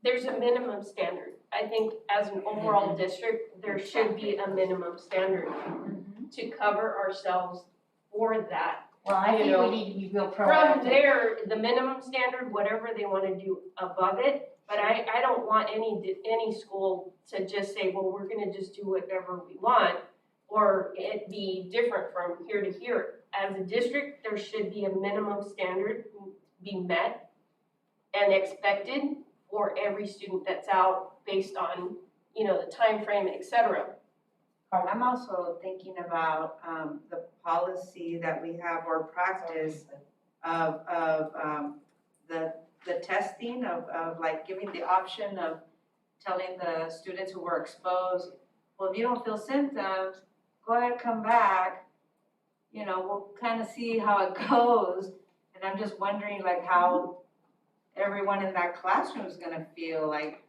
There's a minimum standard. I think as an overall district, there should be a minimum standard to cover ourselves for that. well, I You think know, we need to be real From proactive. there, the minimum standard, whatever they wanna do above it, but I don't want any school to just say, well, we're gonna just do whatever we want, or it be different from here to here. As a district, there should be a minimum standard be met and expected for every student that's out based on, the time frame, et cetera. I'm also thinking about the policy that we have or practice of the the testing of like giving the option of telling the students who were exposed, well, if you don't feel symptoms, go ahead, come back. You know, we'll kind of see how it goes. And I'm just wondering like how everyone in that classroom is gonna feel like,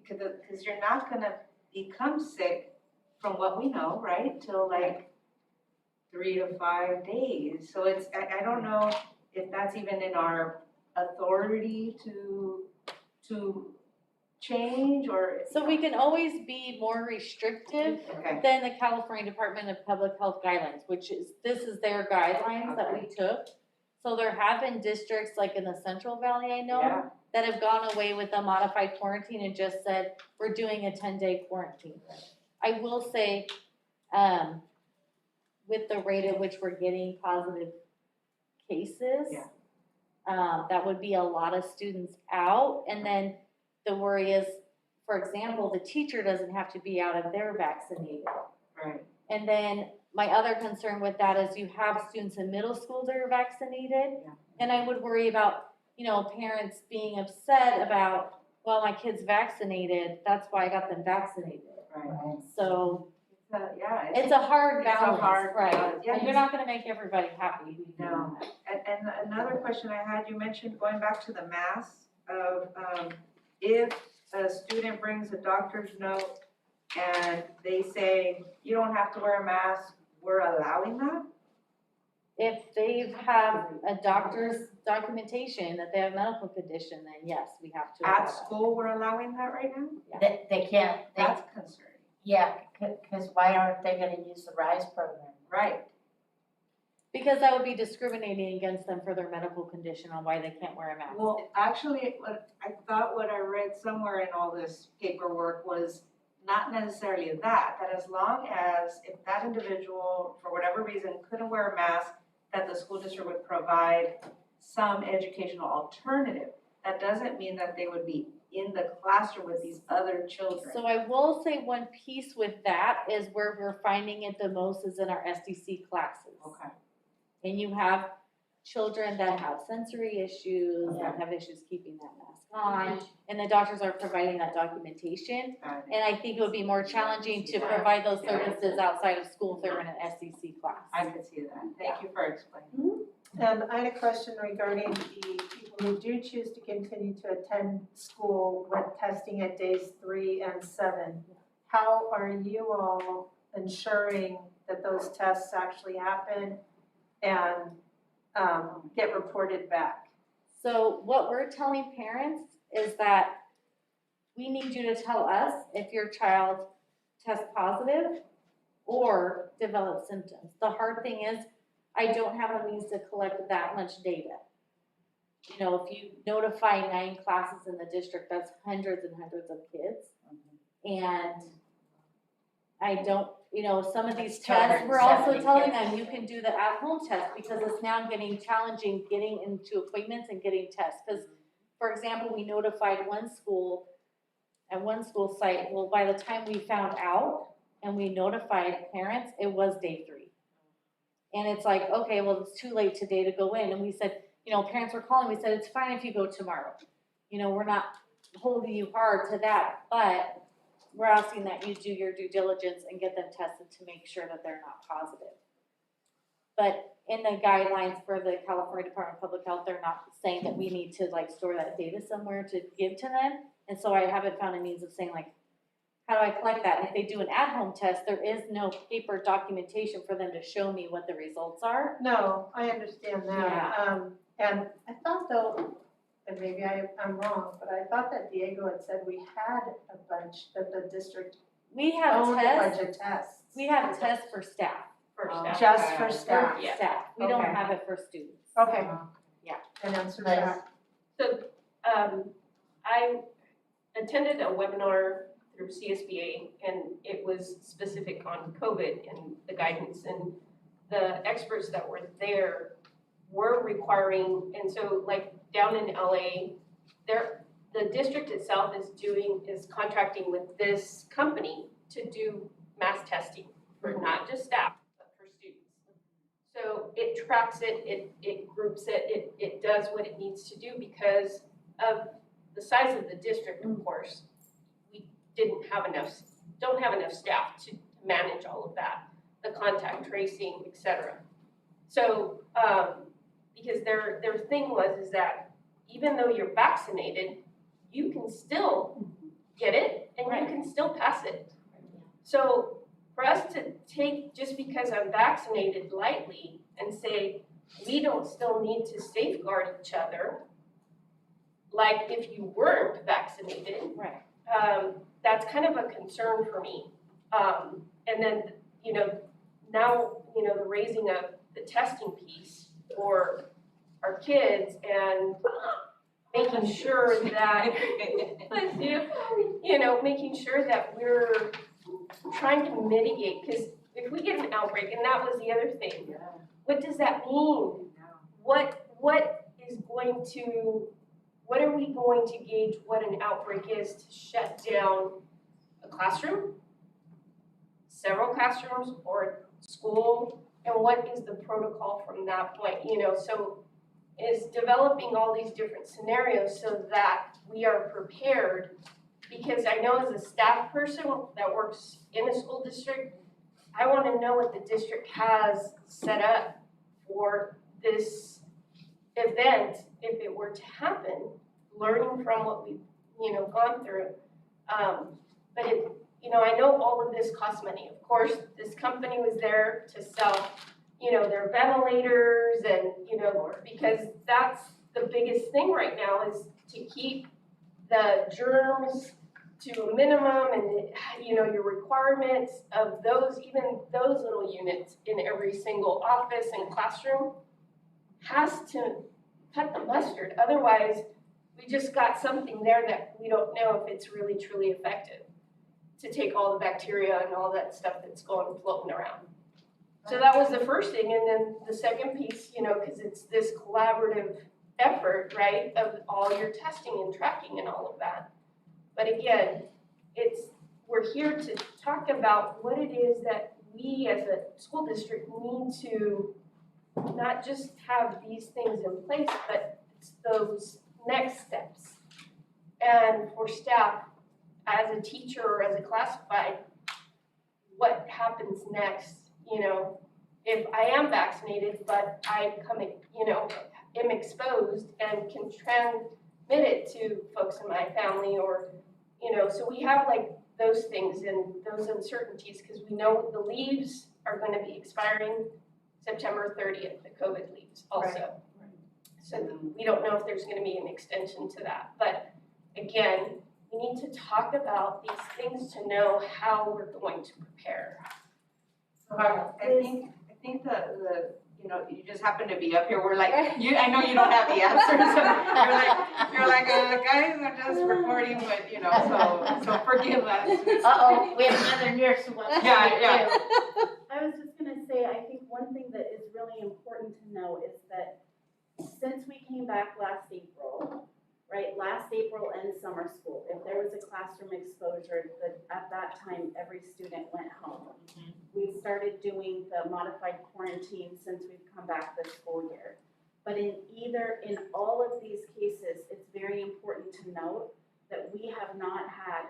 because you're not gonna become sick from what we know, right? Till like 3 to 5 days. So it's, I don't know if that's even in our authority to change or. So we can always be more restrictive Okay, than the California Department of Public Health guidelines, which is, this is their guidelines that we took. So there have been districts like in the Central Valley, I know, yeah, that have gone away with the modified quarantine and just said, we're doing a 10-day quarantine. I will say, with the rate at which we're getting positive cases, Yeah. that would be a lot of students out. And then the worry is, for example, the teacher doesn't have to be out if they're vaccinated. right, And then my other concern with that is you have students in middle school that are vaccinated. Yeah. And I would worry about, you know, parents being upset about, well, my kid's vaccinated, that's why I got them vaccinated. right. So Yeah, it's a hard It's a balance, hard right? balance. Yeah, And you're not gonna make everybody happy. No. And another question I had, you mentioned going back to the masks of, if a student brings a doctor's note and they say, you don't have to wear a mask, we're allowing that? If they have a doctor's documentation that they have a medical condition, then yes, we have to. allow At that. school, we're allowing that right now? They can't, That's concerning. yeah, because why aren't they gonna use the RISE program? Right. Because that would be discriminating against them for their medical condition on why they can't wear a mask. Well, actually, what I read somewhere in all this paperwork was not necessarily that as long as if that individual, for whatever reason, couldn't wear a mask, that the school district would provide some educational alternative. That doesn't mean that they would be in the classroom with these other children. So I will say one piece with that is where we're finding it the most is in our SDC classes. Okay. And you have children that have sensory issues, Yeah. that have issues keeping that mask on, and the doctors are providing that documentation. Got it. And I think it would be more challenging to Yeah. provide those Yeah. services outside of school if they're in an SDC class. I could see that. Thank you for explaining. And I had a question regarding the people who do choose to continue to attend school with testing at days 3 and 7. How are you all ensuring that those tests actually happen and get reported back? So what we're telling parents is that we need you to tell us if your child tests positive or develops symptoms. The hard thing is, I don't have a means to collect that much data. You know, if you notify 9 classes in the district, that's hundreds and hundreds of kids. And I don't, you know, some of these tests, we're also telling them you can do the at-home test because it's now getting challenging getting into appointments and getting tests. Because, for example, we notified one school, at one school site, well, by the time we found out and we notified parents, it was day 3. And it's like, okay, well, it's too late today to go in. And we said, you know, parents were calling, we said, it's fine if you go tomorrow. You know, we're not holding you hard to that, but we're asking that you do your due diligence and get them tested to make sure that they're not positive. But in the guidelines for the California Department of Public Health, they're not saying that we need to like store that data somewhere to give to them. And so I haven't found a means of saying like, how do I collect that? And if they do an at-home test, there is no paper documentation for them to show me what the results are. No, I understand that. And I thought though, and maybe I'm wrong, but I thought that Diego had said we had a bunch, that the district We have owned a tests, bunch of tests. we have tests for staff. For Oh. staff. Just for For staff? Yeah. staff, we don't Okay. have it for students. Okay. Yeah. And answer that. So, I attended a webinar through CSBA, and it was specific on COVID and the guidance, and the experts that were there were requiring, and so like down in LA, the district itself is contracting with this company to do mass testing for not just staff, but for students. So it tracks it, it groups it, it does what it needs to do because of the size of the district, of course, we don't have enough staff to manage all of that, the contact tracing, et cetera. So, because their thing is that even though you're vaccinated, you can still get it and you can still pass it. So for us to take, just because I'm vaccinated lightly and say, we don't still need to safeguard each other, like if you weren't vaccinated, Right. That's kind of a concern for me. And then, now, the raising of the testing piece for our kids and making sure that, making sure that we're trying to mitigate, because if we get an outbreak, and that was the other thing, what does that mean? What are we going to gauge what an outbreak is to shut down a classroom, several classrooms, or school, and what is the protocol from that point, so is developing all these different scenarios so that we are prepared, because I know as a staff person that works in a school district, I want to know what the district has set up for this event if it were to happen, learning from what we've, gone through. But I know all of this costs money. Of course, this company was there to sell, their ventilators and, because that's the biggest thing right now is to keep the germs to a minimum and, your requirements of those, even those little units in every single office and classroom has to cut the mustard. Otherwise, we just got something there that we don't know if it's really truly effective to take all the bacteria and all that stuff that's floating around. So that was the first thing, and then the second piece, because it's this collaborative effort, right, of all your testing and tracking and all of that. But again, we're here to talk about what it is that we as a school district need to not just have these things in place, but it's those next steps. And for staff, as a teacher or as a classified, what happens next? If I am vaccinated, but I am exposed and can transmit it to folks in my family or, so we have like those things and those uncertainties because we know the leaves are going to be expiring September 30th, the COVID leaves also. So we don't know if there's going to be an extension to that. But again, we need to talk about these things to know how we're going to prepare. I think the you just happen to be up here. We're like, I know you don't have the answers. You're like, guys, I'm just recording, but so forgive us. Uh-oh, we have another nurse who wants to speak Yeah. too. I was just gonna say, I think one thing that is really important to know is that since we came back last April and summer school, if there was a classroom exposure, at that time, every student went home. We started doing the modified quarantine since we've come back this school year. But in all of these cases, it's very important to note that we have not had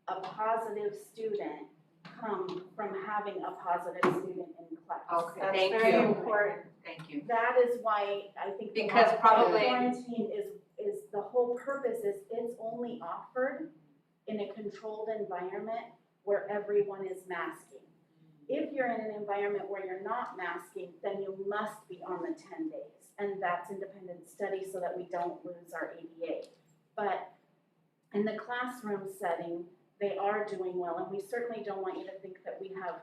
a positive student come from having a positive student in class. Okay, That's thank very you. important. Thank you. That is why I think the Because modified probably- quarantine is the whole purpose is it's only offered in a controlled environment where everyone is masking. If you're in an environment where you're not masking, then you must be on the 10 days. And that's independent study so that we don't lose our ADA. But in the classroom setting, they are doing well. And we certainly don't want you to think that we have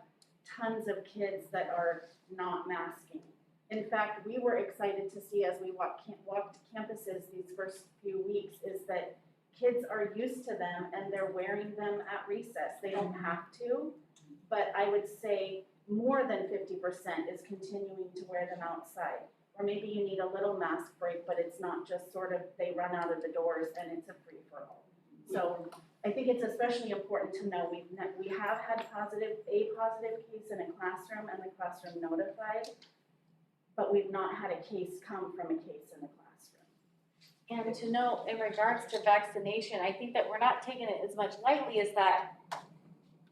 tons of kids that are not masking. In fact, we were excited to see as we walked campuses these first few weeks is that kids are used to them and they're wearing them at recess. They don't have to, but I would say more than 50% is continuing to wear them outside. Or maybe you need a little mask break, but it's not just sort of they run out of the doors and it's a free-for-all. So I think it's especially important to know we have had a positive case in a classroom and the classroom notified, but we've not had a case come from a case in the classroom. And to know in regards to vaccination, I think that we're not taking it as much lightly as that.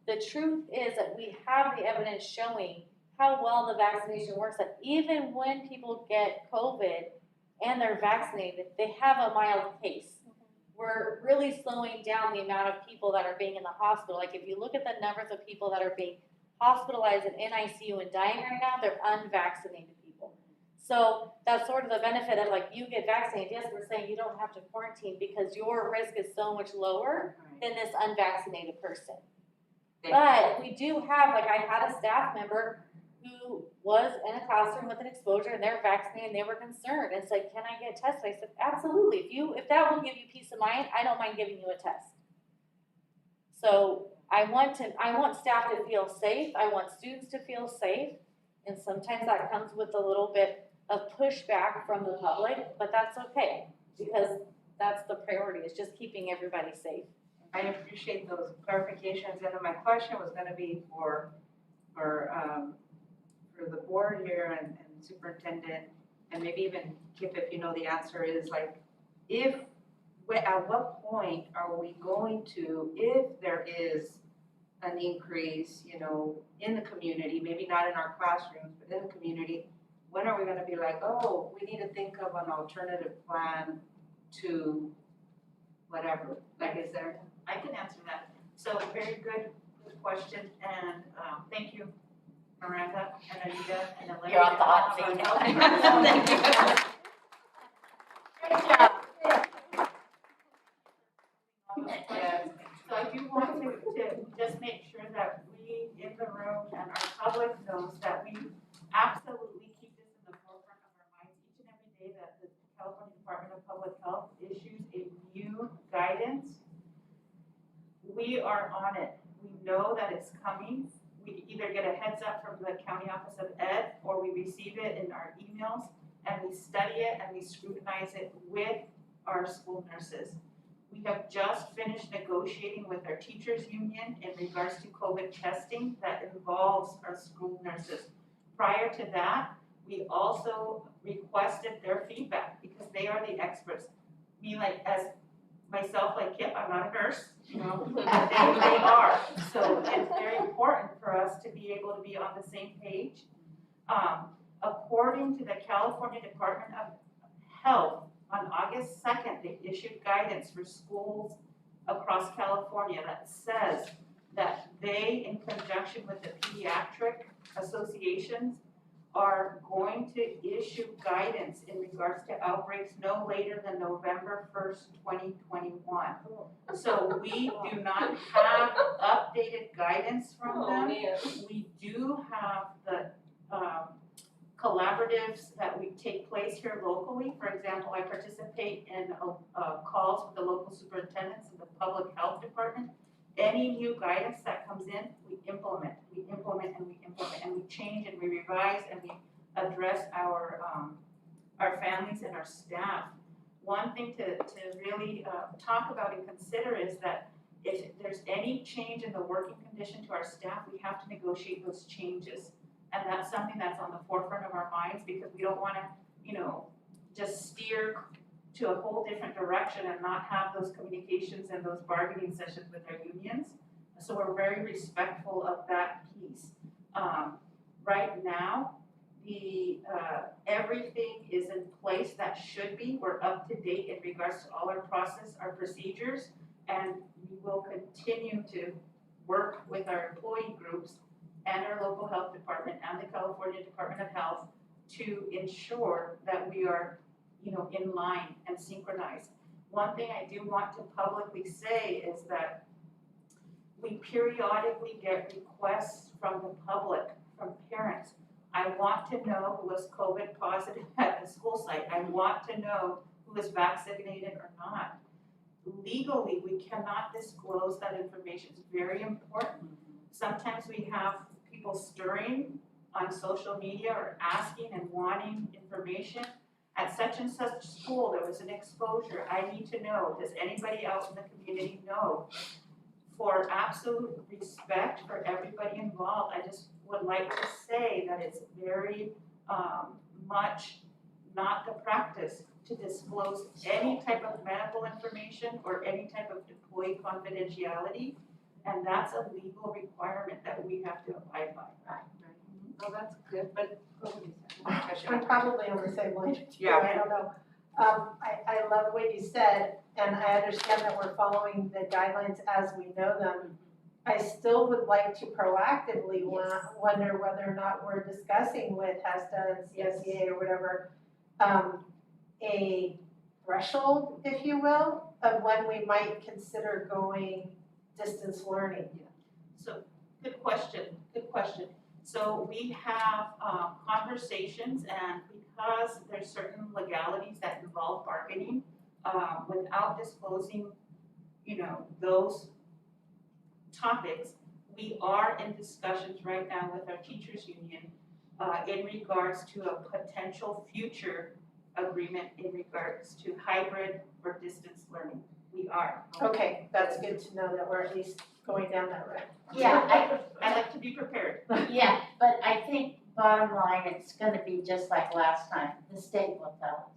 The truth is that we have the evidence showing how well the vaccination works, that even when people get COVID and they're vaccinated, they have a mild case. We're really slowing down the amount of people that are being in the hospital. Like if you look at the numbers of people that are being hospitalized in NICU and dying right now, they're unvaccinated people. So that's sort of the benefit of like, you get vaccinated, yes, we're saying you don't have to quarantine because your risk is so much lower than this unvaccinated person. But we do have, like I had a staff member who was in a classroom with an exposure and they're vaccinated and they were concerned. It's like, can I get tested? I said, absolutely. If that will give you peace of mind, I don't mind giving you a test. So I want staff to feel safe. I want students to feel safe. And sometimes that comes with a little bit of pushback from the public, but that's okay because that's the priority, is just keeping everybody safe. I appreciate those clarifications, and then my question was gonna be for the board here and superintendent, and maybe even Kip, if you know the answer, is like, at what point are we going to, if there is an increase, you know, in the community, maybe not in our classrooms, but in the community, when are we gonna be like, oh, we need to think of an alternative plan to whatever, like, is there? I can answer that. So very good question, and thank you, Miranda and Anita and Olivia. You're on the hot seat now. Great job. Yes, so I do want to just make sure that we in the room and our public knows that we absolutely keep this in the forefront of our minds each and every day that the California Department of Public Health issues a new guidance. We are on it. We know that it's coming. We either get a heads up from the County Office of Ed or we receive it in our emails and we study it and we scrutinize it with our school nurses. We have just finished negotiating with our teachers union in regards to COVID testing that involves our school nurses. Prior to that, we also requested their feedback because they are the experts. Me, like, as myself, like Kip, I'm not a nurse, you know, they are. So it's very important for us to be able to be on the same page. According to the California Department of Health, on August 2nd, they issued guidance for schools across California that says that they, in conjunction with the pediatric associations, are going to issue guidance in regards to outbreaks no later than November 1st, 2021. So we do not have updated guidance from them. We do have the collaboratives that we take place here locally. For example, I participate in calls with the local superintendents and the public health department. Any new guidance that comes in, we implement, and we change and we revise and we address our families and our staff. One thing to really talk about and consider is that if there's any change in the working condition to our staff, we have to negotiate those changes. And that's something that's on the forefront of our minds because we don't wanna, you know, just steer to a whole different direction and not have those communications and those bargaining sessions with our unions. So we're very respectful of that piece. Right now, everything is in place that should be. We're up to date in regards to all our process, our procedures, and we will continue to work with our employee groups and our local health department and the California Department of Health to ensure that we are, you know, in line and synchronized. One thing I do want to publicly say is that we periodically get requests from the public, from parents. I want to know who is COVID positive at the school site. I want to know who is vaccinated or not. Legally, we cannot disclose that information. It's very important. Sometimes we have people stirring on social media or asking and wanting information. At such and such school, there was an exposure. I need to know. Does anybody else in the community know? For absolute respect for everybody involved, I just would like to say that it's very much not the practice to disclose any type of medical information or any type of employee confidentiality. And that's a legal requirement that we have to abide by. Oh, that's good, but. I'm probably on the same line as you, Yeah. I don't know. I love what you said, and I understand that we're following the guidelines as we know them. I still would like to proactively wonder whether or not we're discussing with HESTA and CSEA or whatever, a threshold, if you will, of when we might consider going distance learning. So, good question. So we have conversations, and because there's certain legalities that involve bargaining, without disclosing, those topics, we are in discussions right now with our teachers union in regards to a potential future agreement in regards to hybrid or distance learning. We are. Okay, that's good to know that we're at least going down that road. Yeah, I like to be prepared. Yeah, but I think bottom line, it's gonna be just like last time, the state will tell us.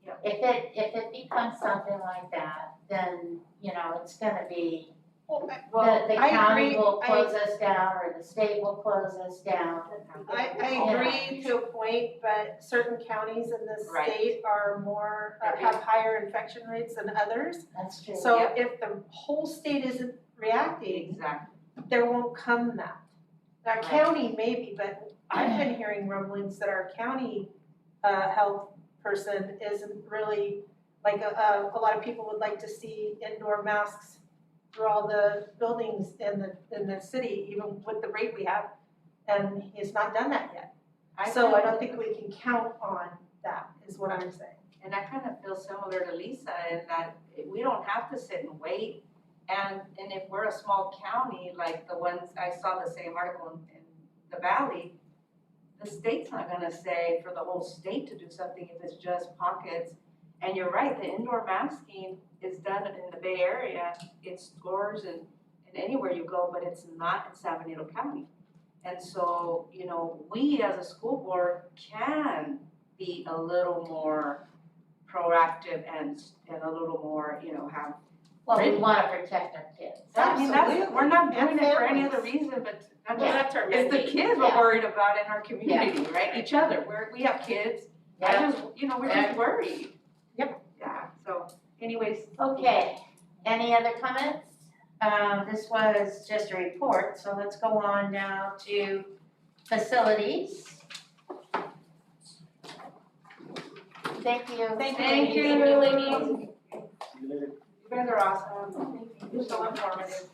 Yep. If it becomes something like that, then, it's gonna be, the I county agree. will close us down, or the state will close us down. I agree to a point, but certain counties in this Right. state are more, have higher infection rates than others. That's true. So Yep. if the whole state isn't reacting, Exactly. there won't come that. Now, Right. county maybe, but I've been hearing rumblings that our county health person isn't really, like, a lot of people would like to see indoor masks through all the buildings in the city, even with the rate we have, and he's not done that yet. So I don't think we can count on that, is what I'm saying. And I kind of feel similar to Lisa in that we don't have to sit and wait. And if we're a small county, like the ones, I saw the same article in the Valley, the state's not gonna say for the whole state to do something if it's just pockets. And you're right, the indoor masking is done in the Bay Area, it's stores and anywhere you go, but it's not in San Benito County. And so, we as a school board can be a little more proactive and a little more, have. Well, we wanna protect our kids. I mean, we're not doing And it for any families. other reason, but That's our it's the mandate. kids we're Yeah. worried about in our community, right? Each other, we have kids, I Yeah. just, we're just worried. Yep. Yeah, so anyways, Okay, any other comments? This was just a report, so let's go on now to facilities. Thank you. Thank you. Thank you, ladies. you guys are awesome. You're so informative.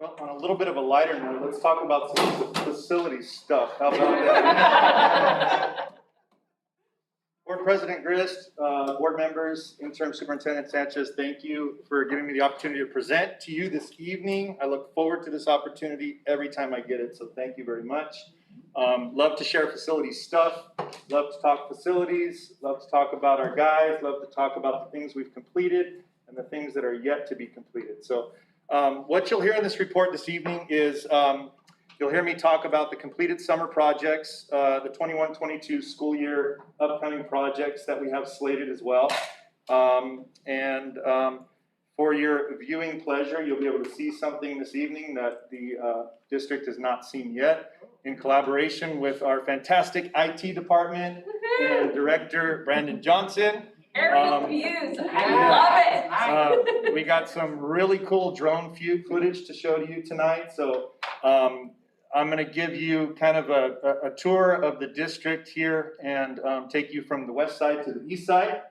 Well, on a little bit of a lighter note, let's talk about some of the facility stuff. How about that? Board President Grist, board members, Interim Superintendent Sanchez, thank you for giving me the opportunity to present to you this evening. I look forward to this opportunity every time I get it, so thank you very much. Love to share facility stuff, love to talk facilities, love to talk about our guys, love to talk about the things we've completed and the things that are yet to be completed. So what you'll hear in this report this evening is you'll hear me talk about the completed summer projects, the 21-22 school year upcoming projects that we have slated as well. For your viewing pleasure, you'll be able to see something this evening that the district has not seen yet, in collaboration with our fantastic IT department and Director Brandon Johnson. Aerial views, I love it. We got some really cool drone footage to show to you tonight, so I'm gonna give you kind of a tour of the district here and take you from the west side to the east side.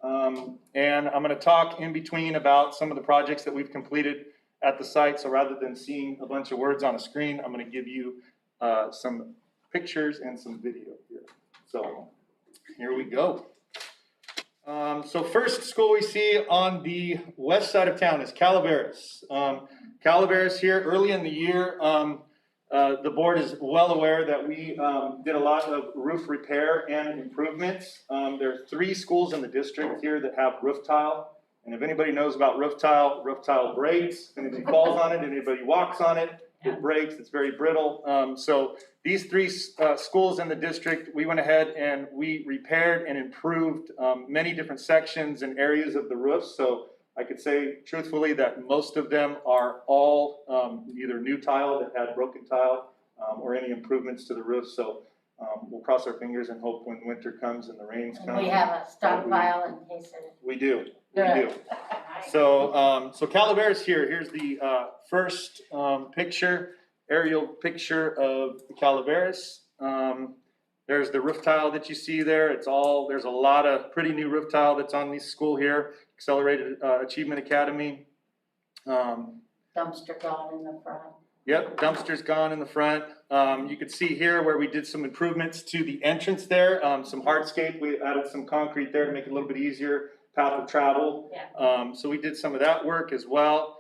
And I'm gonna talk in between about some of the projects that we've completed at the site, so rather than seeing a bunch of words on a screen, I'm gonna give you some pictures and some video here. So here we go. So first school we see on the west side of town is Calaveras. Calaveras here, early in the year, the board is well aware that we did a lot of roof repair and improvements. There are 3 schools in the district here that have roof tile And if anybody knows about roof tile breaks, and if he falls on it, and anybody walks on it, it breaks, it's very brittle. So these three schools in the district, we went ahead and we repaired and improved many different sections and areas of the roof. So I could say truthfully that most of them are all either new tile that had broken tile or any improvements to the roof. So we'll cross our fingers and hope when winter comes and the rains come. And we have a stockpile in case it. We do. Good. So, so Calaveras here, here's the first aerial picture of the Calaveras. There's the roof tile that you see there. There's a lot of pretty new roof tile that's on this school here, Accelerated Achievement Academy. Dumpster gone in the front. Yep, dumpster's gone in the front. You can see here where we did some improvements to the entrance there, some hardscape. We added some concrete there to make it a little bit easier path of travel. Yeah. So we did some of that work as well.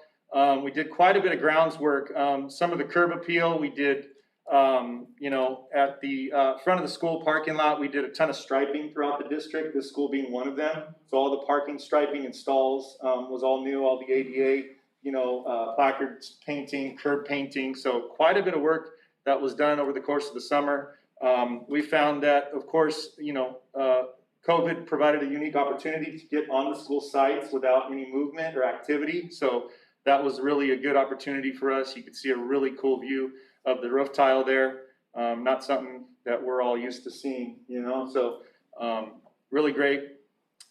We did quite a bit of grounds work. Some of the curb appeal we did, at the front of the school parking lot, we did a ton of striping throughout the district, this school being one of them. So all the parking striping and stalls was all new, all the ADA, placards painting, curb painting. So quite a bit of work that was done over the course of the summer. We found that, of course, COVID provided a unique opportunity to get on the school sites without any movement or activity. So that was really a good opportunity for us. You could see a really cool view of the roof tile there. Not something that we're all used to seeing, so really great.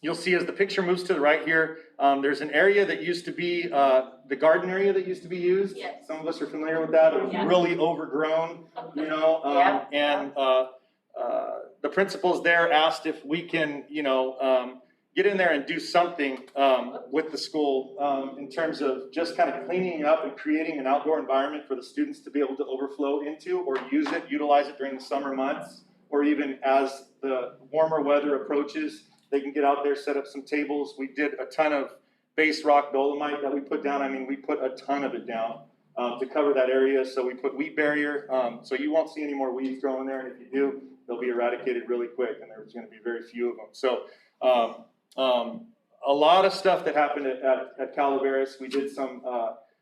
You'll see as the picture moves to the right here, there's an area that used to be the garden area that used to be used. Yes. Some of us are familiar with that. It was Yeah. really overgrown, Yeah. and the principals there asked if we can, get in there and do something with the school in terms of just kind of cleaning it up and creating an outdoor environment for the students to be able to overflow into or utilize it during the summer months, or even as the warmer weather approaches, they can get out there, set up some tables. We did a ton of base rock dolomite that we put down. I mean, we put a ton of it down to cover that area. So we put weed barrier, so you won't see any more weeds growing there. And if you do, they'll be eradicated really quick, and there's going to be very few of them. So a lot of stuff that happened at Calaveras. We did some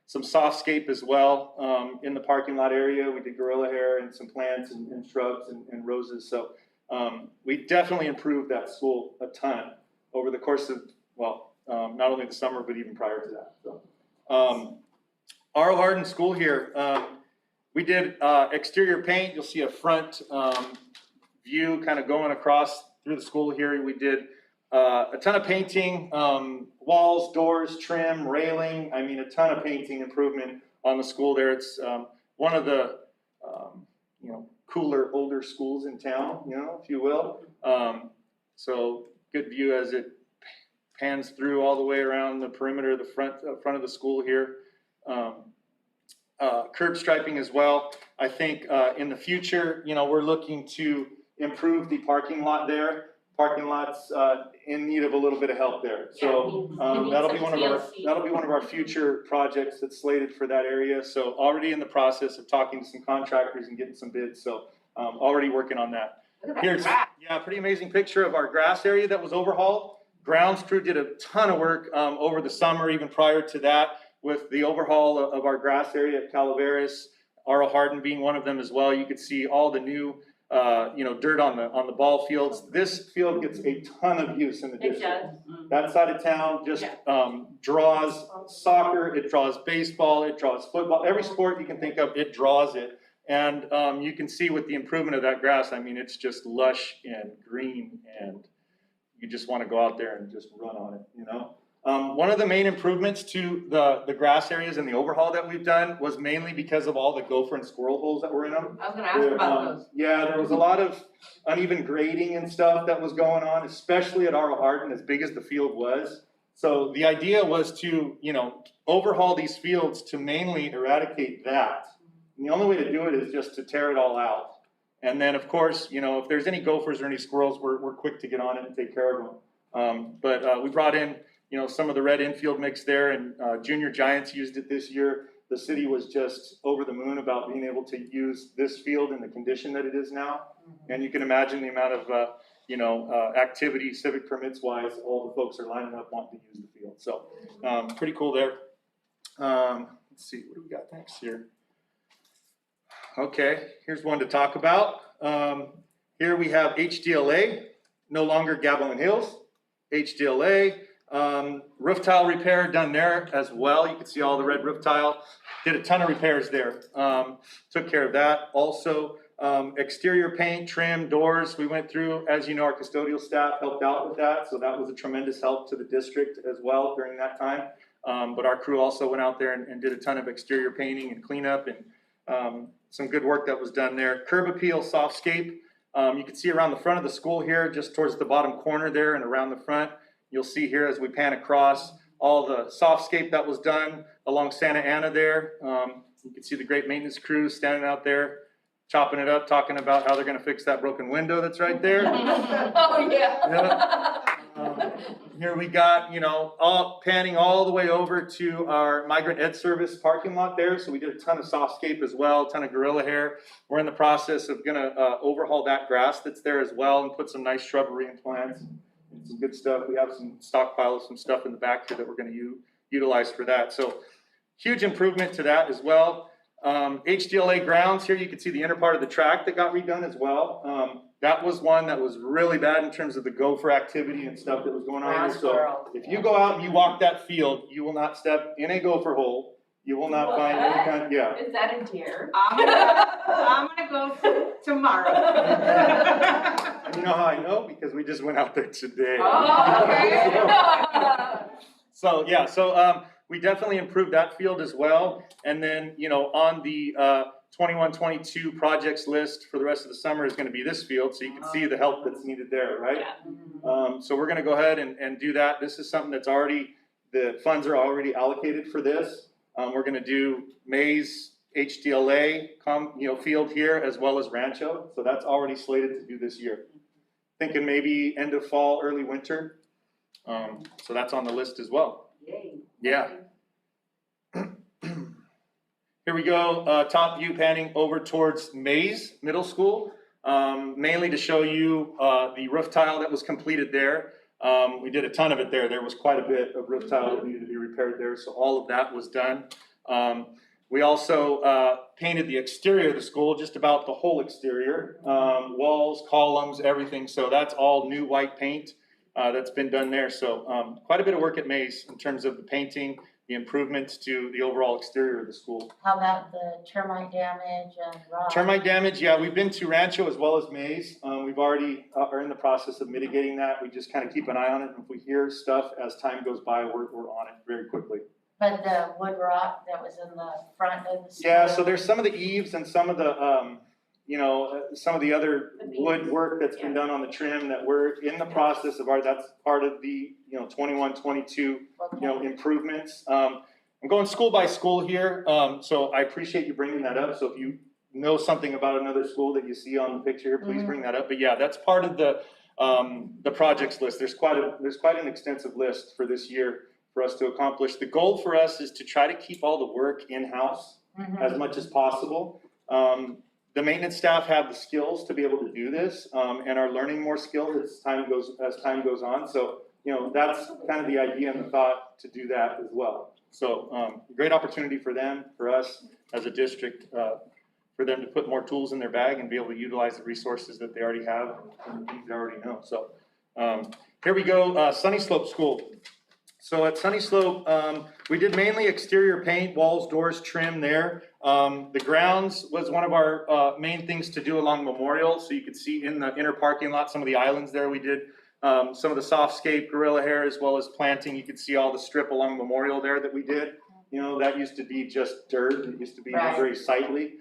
softscape as well in the parking lot area. We did gorilla hair and some plants and shrubs and roses. So we definitely improved that school a ton over the course of, not only the summer, but even prior to that. So, R.O. Hardin School here, we did exterior paint. You'll see a front view kind of going across through the school here. We did a ton of painting, walls, doors, trim, railing. I mean, a ton of painting improvement on the school there. It's one of the, cooler, older schools in town, if you will. So good view as it pans through all the way around the perimeter of the front of the school here. Curb striping as well. I think in the future, we're looking to improve the parking lot there. Parking lot's in need of a little bit of help there. So that'll be one of our future projects that's slated for that area. So already in the process of talking to some contractors and getting some bids. So already working on that. Here's pretty amazing picture of our grass area that was overhauled. Grounds crew did a ton of work over the summer, even prior to that, with the overhaul of our grass area at Calaveras. R.O. Hardin being one of them as well. You could see all the new dirt on the ball fields. This field gets a ton of use in the district. It does. That side of town just draws soccer, it draws baseball, it draws football. Every sport you can think of, it draws it. And you can see with the improvement of that grass, I mean, it's just lush and green, and you just want to go out there and just run on it, One of the main improvements to the grass areas and the overhaul that we've done was mainly because of all the gopher and squirrel holes that were in them. I was gonna ask about those. Yeah, there was a lot of uneven grading and stuff that was going on, especially at R.O. Hardin, as big as the field was. So the idea was to, overhaul these fields to mainly eradicate that. And the only way to do it is just to tear it all out. And then, of course, if there's any gophers or any squirrels, we're quick to get on it and take care of them. But we brought in, some of the red infield mix there, and Junior Giants used it this year. The city was just over the moon about being able to use this field in the condition that it is now. And you can imagine the amount of, activity, civic permits wise, all the folks are lining up wanting to use the field. So, pretty cool there. Let's see, what do we got next here? Okay, here's one to talk about. Here we have HDLA, no longer Gavilan Hills. HDLA, roof tile repair done there as well. You can see all the red roof tile. Did a ton of repairs there. Took care of that. Also, exterior paint, trim, doors, we went through. As you know, our custodial staff helped out with that, so that was a tremendous help to the district as well during that time. But our crew also went out there and did a ton of exterior painting and cleanup, and some good work that was done there. Curb appeal, softscape. You can see around the front of the school here, just towards the bottom corner there and around the front. You'll see here as we pan across all the softscape that was done along Santa Ana there. You can see the great maintenance crew standing out there, chopping it up, talking about how they're gonna fix that broken window that's right there. Oh, yeah. Here we got, all panning all the way over to our migrant ed service parking lot there. So we did a ton of softscape as well, a ton of gorilla hair. We're in the process of gonna overhaul that grass that's there as well and put some nice shrubbery and plants and some good stuff. We have some stockpile of some stuff in the back here that we're gonna utilize for that. So huge improvement to that as well. HDLA grounds here, you can see the inner part of the track that got redone as well. That was one that was really bad in terms of the gopher activity and stuff that was going on here. So if you go out and you walk that field, you will not step in a gopher hole. You will not find any kind, yeah. Is that a deer? I'm gonna go tomorrow. And you know how I know? Because we just went out there today. Oh, okay. So, yeah, we definitely improved that field as well. And then, on the 21-22 projects list for the rest of the summer is gonna be this field, so you can see the help that's needed there, right? So we're gonna go ahead and do that. This is something that's the funds are already allocated for this. We're gonna do Mays, HDLA, field here, as well as Rancho. So that's already slated to do this year. Thinking maybe end of fall, early winter. So that's on the list as well. Yay. Yeah. Here we go, top view panning over towards Mays Middle School, mainly to show you the roof tile that was completed there. We did a ton of it there. There was quite a bit of roof tile that needed to be repaired there, so all of that was done. We also painted the exterior of the school, just about the whole exterior, walls, columns, everything. So that's all new white paint that's been done there. So quite a bit of work at Mays in terms of the painting, the improvements to the overall exterior of the school. How about the termite damage and rot? Termite damage, yeah, we've been to Rancho as well as Mays. We've already are in the process of mitigating that. We just kind of keep an eye on it. If we hear stuff as time goes by, we're on it very quickly. But the wood rot that was in the front of the school? Yeah, so there's some of the eaves and some of the, some of the other wood work that's been done on the trim that we're in the process of that's part of the, 21-22, improvements. I'm going school by school here, so I appreciate you bringing that up. So if you know something about another school that you see on the picture, please bring that up. But yeah, that's part of the projects list. There's quite an extensive list for this year for us to accomplish. The goal for us is to try to keep all the work in-house as much as possible. The maintenance staff have the skills to be able to do this, and are learning more skills as time goes on. So, that's kind of the idea and the thought to do that as well. So, great opportunity for them, for us as a district, for them to put more tools in their bag and be able to utilize the resources that they already have and the things they already know. So, here we go, Sunny Slope School. So at Sunny Slope, we did mainly exterior paint, walls, doors, trim there. The grounds was one of our main things to do along Memorial. So you could see in the inner parking lot, some of the islands there, we did some of the softscape, gorilla hair, as well as planting. You could see all the strip along Memorial there that we did. That used to be just dirt. It used to be very sightly.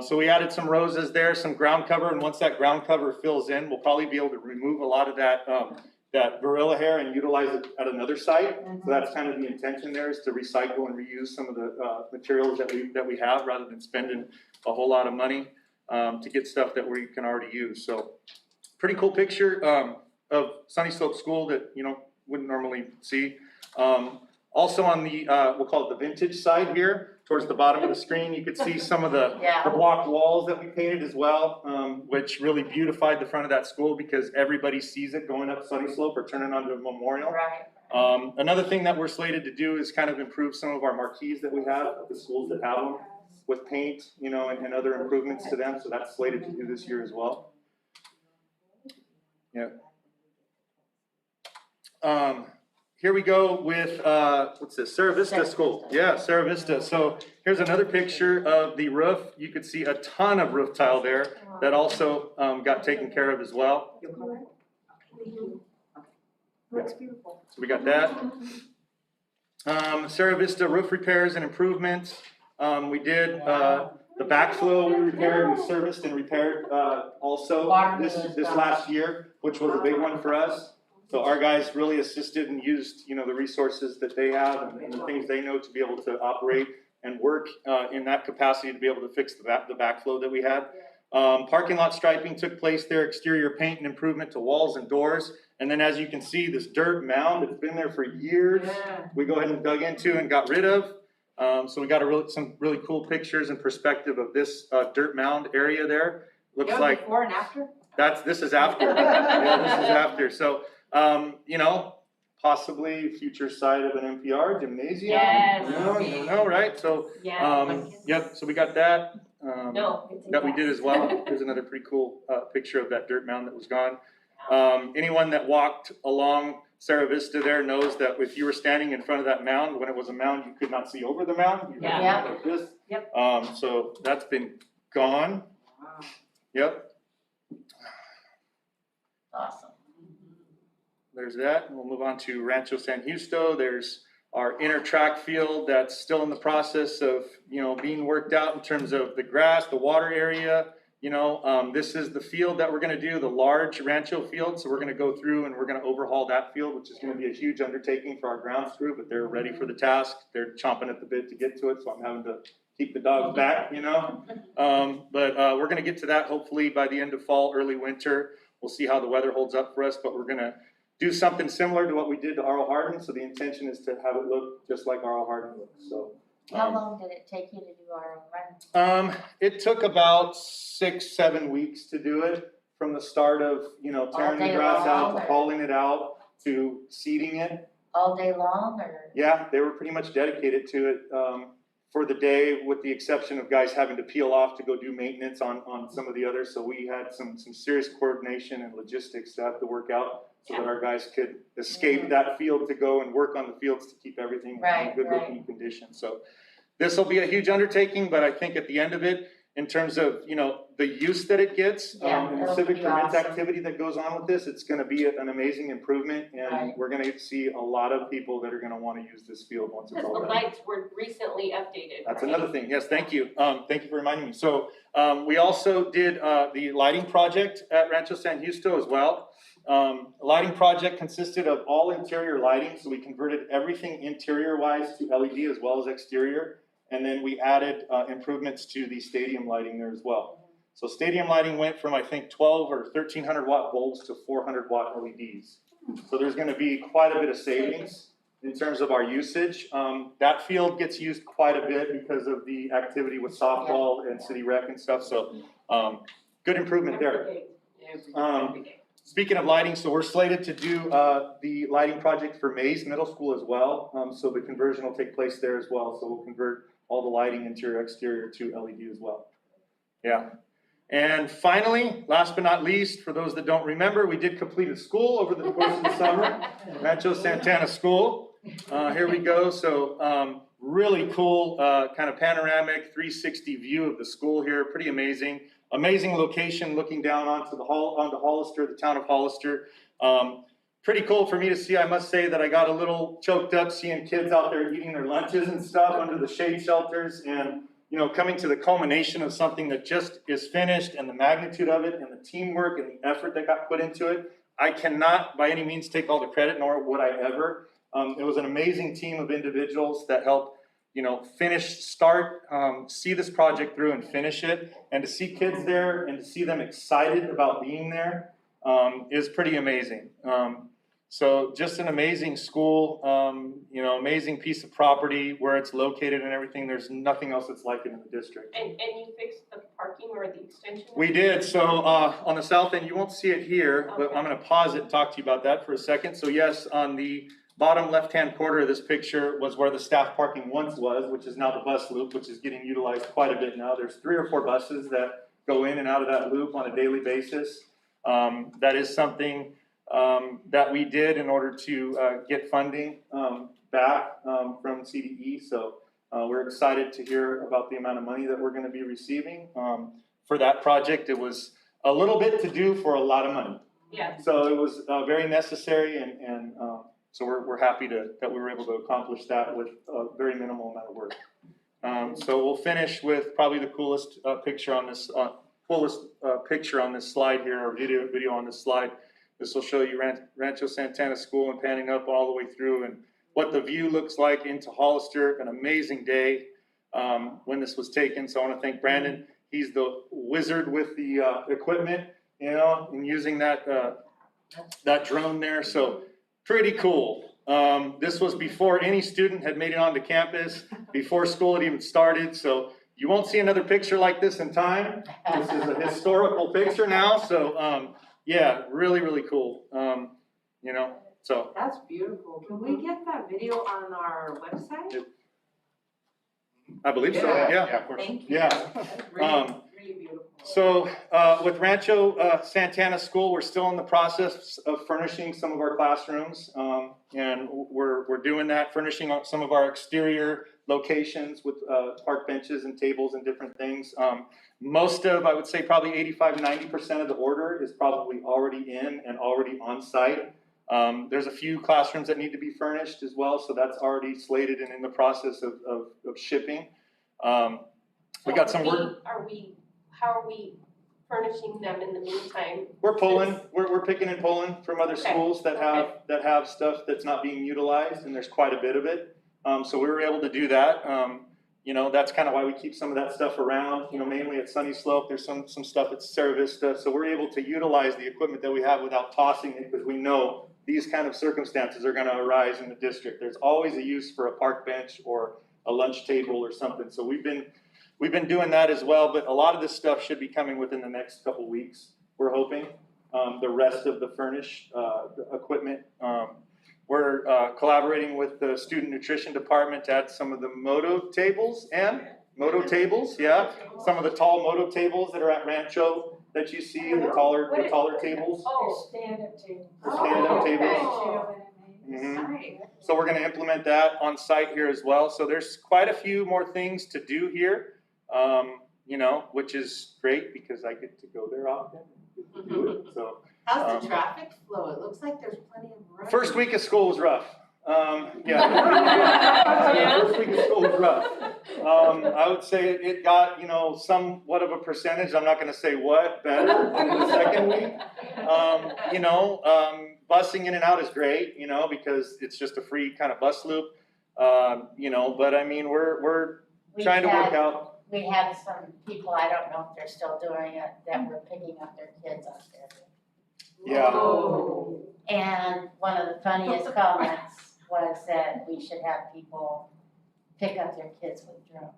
So we added some roses there, some ground cover. And once that ground cover fills in, we'll probably be able to remove a lot of that gorilla hair and utilize it at another site. So that's kind of the intention there, is to recycle and reuse some of the materials that we have, rather than spending a whole lot of money to get stuff that we can already use. So pretty cool picture of Sunny Slope School that wouldn't normally see. Also on the, we'll call it the vintage side here, towards the bottom of the screen, you could see some of the Yeah. block walls that we painted as well, which really beautified the front of that school because everybody sees it going up Sunny Slope or turning onto a memorial. Right. Another thing that we're slated to do is kind of improve some of our marquees that we have at the schools that have them with paint, you know, and other improvements to them, so that's slated to do this year as well. Yeah. Here we go with, what's this, Sarah Vista School. Yeah, Sarah Vista. So here's another picture of the roof. You could see a ton of roof tile there that also got taken care of as well. Looks beautiful. So we got that. Sarah Vista roof repairs and improvements. We did the backflow we repaired, we serviced and repaired also this last year, which was a big one for us. So our guys really assisted and used, you know, the resources that they have and the things they know to be able to operate and work in that capacity to be able to fix the backflow that we had. Parking lot striping took place there, exterior paint and improvement to walls and doors. And then as you can see, this dirt mound that's been there for years, we go ahead and dug into and got rid of. So we got some really cool pictures and perspective of this dirt mound area there. Looks like Before and after? this is after. Yeah, this is after. So, you know, possibly future site of an NPR gymnasium. Yes. You don't know, right? So, yep, so we got that. No, it's a That we yes. did as well. There's another pretty cool picture of that dirt mound that was gone. Anyone that walked along Sarah Vista there knows that if you were standing in front of that mound, when it was a mound, you could not see over the mound. You had to look like this. Yep. So that's been gone. Wow. Yep. Awesome. There's that. We'll move on to Rancho San Justo. There's our inner track field that's still in the process of, you know, being worked out in terms of the grass, the water area. You know, this is the field that we're going to do, the large Rancho field. So we're going to go through and we're going to overhaul that field, which is going to be a huge undertaking for our grounds crew, but they're ready for the task. They're chomping at the bit to get to it. So I'm having to keep the dogs back, you know. But we're going to get to that hopefully by the end of fall, early winter. We'll see how the weather holds up for us, but we're going to do something similar to what we did to Arl Hardin. So the intention is to have it look just like Arl Hardin looks. So. How long did it take you to do our run? It took about 6-7 weeks to do it, from the start of, you know, tearing the grass out, to hauling it out, to seeding it. All day long, or? Yeah, they were pretty much dedicated to it for the day, with the exception of guys having to peel off to go do maintenance on some of the others. So we had some serious coordination and logistics to have to work out so that our guys could escape that field to go and work on the fields to keep everything in good working condition. So this will be a huge undertaking, but I think at the end of it, in terms of, you know, the use that it gets, and the civic permit activity that goes on with this, it's gonna be an amazing improvement, and we're gonna see a lot of people that are gonna wanna use this field once it's Because all the done. lights were recently updated, That's right? another thing, yes, thank you. Thank you for reminding me. So, we also did, the lighting project at Rancho San Justo as well. The lighting project consisted of all interior lighting, so we converted everything interior-wise to LED as well as exterior. And then we added improvements to the stadium lighting there as well. So stadium lighting went from, I think, 12 or 1,300 watt bulbs to 400 watt LEDs. So there's gonna be quite a bit of savings in terms of our usage. That field gets used quite a bit because of the activity with softball and city rec and stuff, so good improvement there. Speaking of lighting, so we're slated to do the lighting project for Mays Middle School as well. So the conversion will take place there as well. So we'll convert all the lighting interior, exterior to LED as well. Yeah. And finally, last but not least, for those that don't remember, we did complete a school over the course of the summer, Rancho Santana School. Here we go. So really cool kind of panoramic 360 view of the school here. Pretty amazing. Amazing location looking down onto Hollister, the town of Hollister. Pretty cool for me to see. I must say that I got a little choked up seeing kids out there eating their lunches and stuff under the shade shelters, and, you know, coming to the culmination of something that just is finished, and the magnitude of it and the teamwork and the effort that got put into it. I cannot by any means take all the credit, nor would I ever. It was an amazing team of individuals that helped, you know, see this project through and finish it, and to see kids there and to see them excited about being there is pretty amazing. So just an amazing school, you know, amazing piece of property where it's located and everything. There's nothing else that's like it in the district. And you fixed the parking or the extension? We did. So on the south end, you won't see it here, but I'm going to pause it and talk to you about that for a second. So yes, on the bottom left-hand corner of this picture was where the staff parking once was, which is now the bus loop, which is getting utilized quite a bit now. There's 3 or 4 buses that go in and out of that loop on a daily basis. That is something that we did in order to get funding back from CDE. So we're excited to hear about the amount of money that we're going to be receiving for that project. It was a little bit to do for a lot of money. Yeah. So it was very necessary, and so we're happy that we were able to accomplish that with a very minimal amount of work. So we'll finish with probably the coolest picture on this picture on this slide here, or video on this slide. This will show you Rancho Santana School and panning up all the way through, and what the view looks like into Hollister. An amazing day when this was taken. So I want to thank Brandon. He's the wizard with the equipment, you know, and using that drone there. So pretty cool. This was before any student had made it onto campus, before school had even started. So you won't see another picture like this in time. This is a historical picture now. So yeah, really, really cool. You know, so. That's beautiful. Can we get that video on our website? I believe so, yeah. of course. Thank you. Yeah. That's really, really beautiful. So with Rancho Santana School, we're still in the process of furnishing some of our classrooms. And we're doing that, furnishing some of our exterior locations with park benches and tables and different things. Most of, I would say probably 85–90% of the order is probably already in and already on site. There's a few classrooms that need to be furnished as well, so that's already slated and in the process of shipping. We got some work. How are we furnishing them in the meantime? We're pulling, we're picking and pulling from other Okay. schools that have stuff that's not being utilized, and there's quite a bit of it. So we were able to do that. You know, that's kind of why we keep some of that stuff around, you know, mainly at Sunny Slope. There's some stuff at Cerro Vista. So we're able to utilize the equipment that we have without tossing it, because we know these kind of circumstances are going to arise in the district. There's always a use for a park bench or a lunch table or something. So we've been doing that as well, but a lot of this stuff should be coming within the next couple weeks, we're hoping. The rest of the furnished equipment. We're collaborating with the student nutrition department to add some of the Moto tables, yeah. Some of the tall Moto tables that are at Rancho that you see, the taller tables. Oh, Stand-up table. The stand-up okay. tables. Mhm. Mhm. Right. So we're gonna implement that on site here as well. So there's quite a few more things to do here, you know, which is great because I get to go there often and do it, so. How's the traffic flow? It looks like there's plenty of room. First week of school was rough. Yeah. First week of school was rough. I would say it got, you know, somewhat of a percentage, I'm not gonna say what, better in the second week. You know, busing in and out is great, you know, because it's just a free kind of bus loop. You know, but I mean, we're trying to work out. We had some people, I don't know if they're still doing it, that were picking up their kids out there. Yeah. Whoa. And one of the funniest comments was that we should have people pick up their kids with drones.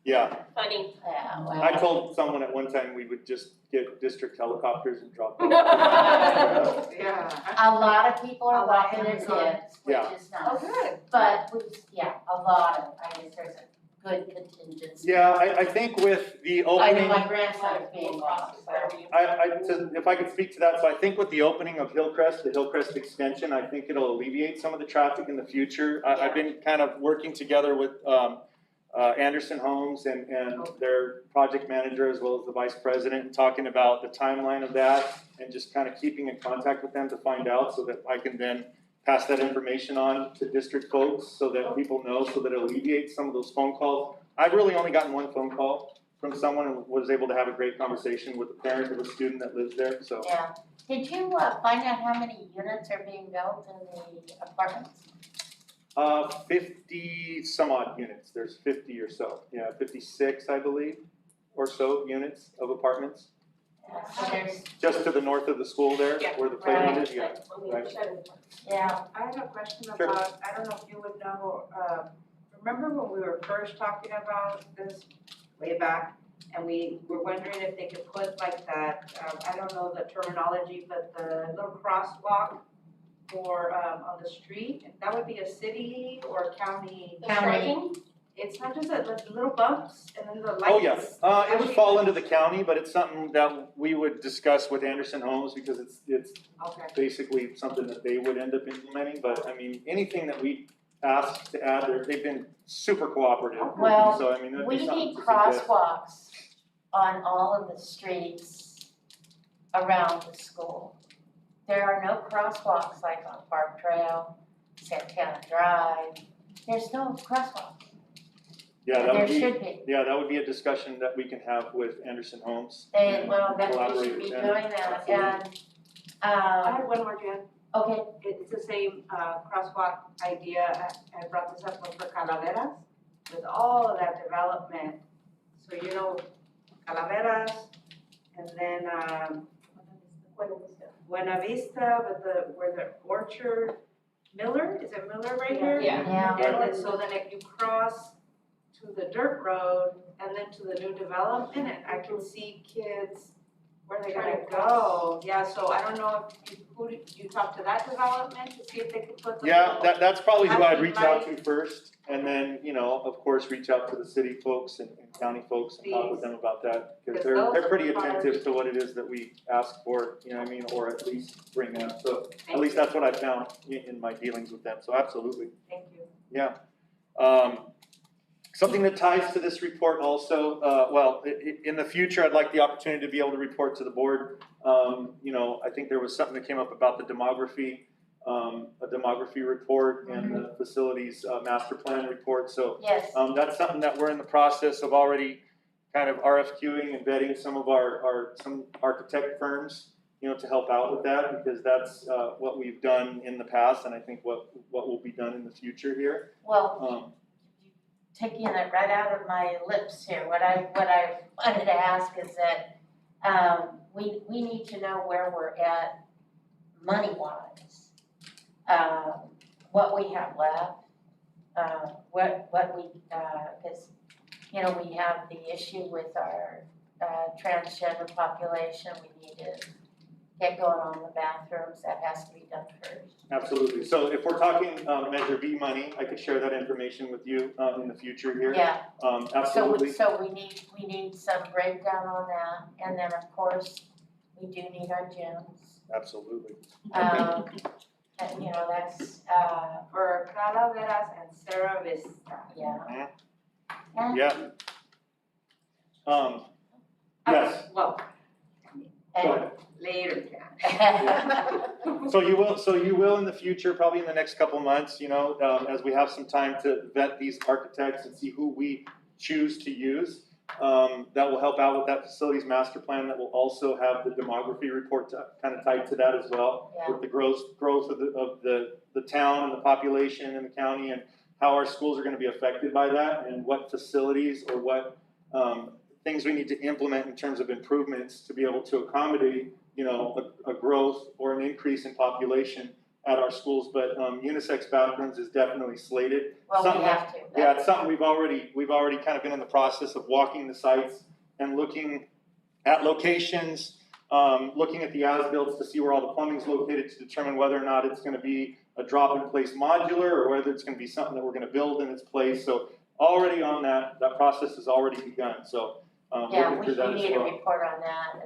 Yeah, funny. Yeah, well. I told someone at one time we would just get district helicopters and drop them. Yeah. A lot of people are A lot walking their Amazon. kids, which Yeah. is Oh, nice. good. But a lot of, I guess there's a good contingency. Yeah, I think with the I know opening, my grandson's being lost, so. if I could speak to that, so I think with the opening of Hillcrest, the Hillcrest extension, I think it'll alleviate some of the traffic in the future. I've been kind of working together with Anderson Homes and their project manager as well as the vice president, talking about the timeline of that and just kind of keeping in contact with them to find out so that I can then pass that information on to district folks so that people know, so that it alleviates some of those phone calls. I've really only gotten one phone call from someone and was able to have a great conversation with the parent of a student that lives there, so. Yeah. Did you find out how many units are being built in the apartments? 50 some odd units, there's 50 or so, yeah, 56 I believe, or so units of apartments. So there's, Just to the north of the school there, Yeah. where the playground is, yeah. On the other side of the park. yeah, I have a question Sure. about, I don't know if you would know, remember when we were first talking about this way back? And we were wondering if they could put like that, I don't know the terminology, but the little crosswalk for, on the street, that would be a city or county? The striking, It's not just like little bumps and then the lights. Oh, yeah, it would fall into the county, but it's something that we would discuss with Anderson Homes because it's Okay. basically something that they would end up implementing, but I mean, anything that we ask to add, they've been super cooperative. Well, So I mean, that'd be we something need to suggest. crosswalks on all of the streets around the school. There are no crosswalks like on Park Trail, Santana Drive, there's no crosswalk, Yeah, and that there would be, should be. yeah, that would be a discussion that we can have with Anderson Homes. They, well, that we Collaborate should be with them. doing that, and, I have one more, Jen. okay, It's the same crosswalk idea, I brought this up for Calaveras, with all of that development. So you know, Calaveras, and then Buena Vista, where the orchard, Miller, is it Miller right here? yeah. yeah, And then, so then if you cross to the dirt road and then to the new development, and I can see kids where they're Trying gonna to go. Yeah, so I don't know if you talked to that development to see if they could put the. Yeah, that's probably who I'd reach out to Light. first, and then, you know, of course, reach out to the city folks and county folks and talk with them about that. Because Because those they're are pretty fires. attentive to what it is that we ask for, you know what I mean, or at least bring up, so at least that's what I found in my dealings with them, so absolutely. Thank you. Yeah. Something that ties to this report also, well, in the future, I'd like the opportunity to be able to report to the board. You know, I think there was something that came up about the demography, a demography report and the facilities master plan report. So yes, that's something that we're in the process of already kind of RFQing and vetting some of some architect firms, you know, to help out with that, because that's what we've done in the past, and I think what will be done in the future here. well, taking it right out of my lips here, what I wanted to ask is that, we need to know where we're at money-wise. What we have left, what we, cause, you know, we have the issue with our, transgender population, we need to get going on the bathrooms, that has to be done first. Absolutely. So if we're talking Measure B money, I could share that information with you in the future here. Yeah, Absolutely. so we need some breakdown on that, and then of course, we do need our gyms. Absolutely. And you know, that's, For Calaveras and Cerro Vista. yeah. Yeah. Yes. Well, Go ahead. later, Jan. So you will in the future, probably in the next couple months, you know, as we have some time to vet these architects and see who we choose to use. That will help out with that facilities master plan. That will also have the demography report kind of tied to that as well, Yeah. with the growth of the town and the population in the county, and how our schools are going to be affected by that, and what facilities or what things we need to implement in terms of improvements to be able to accommodate, you know, a growth or an increase in population at our schools. But unisex bathrooms is definitely slated. Well, we Something have to. Yeah, it's something we've already kind of been in the process of walking the sites and looking at locations, looking at the as-builts to see where all the plumbing's located, to determine whether or not it's gonna be a drop-in-place modular or whether it's gonna be something that we're gonna build in its place. So already on that process has already begun, so Yeah, working through that we as need a well. report on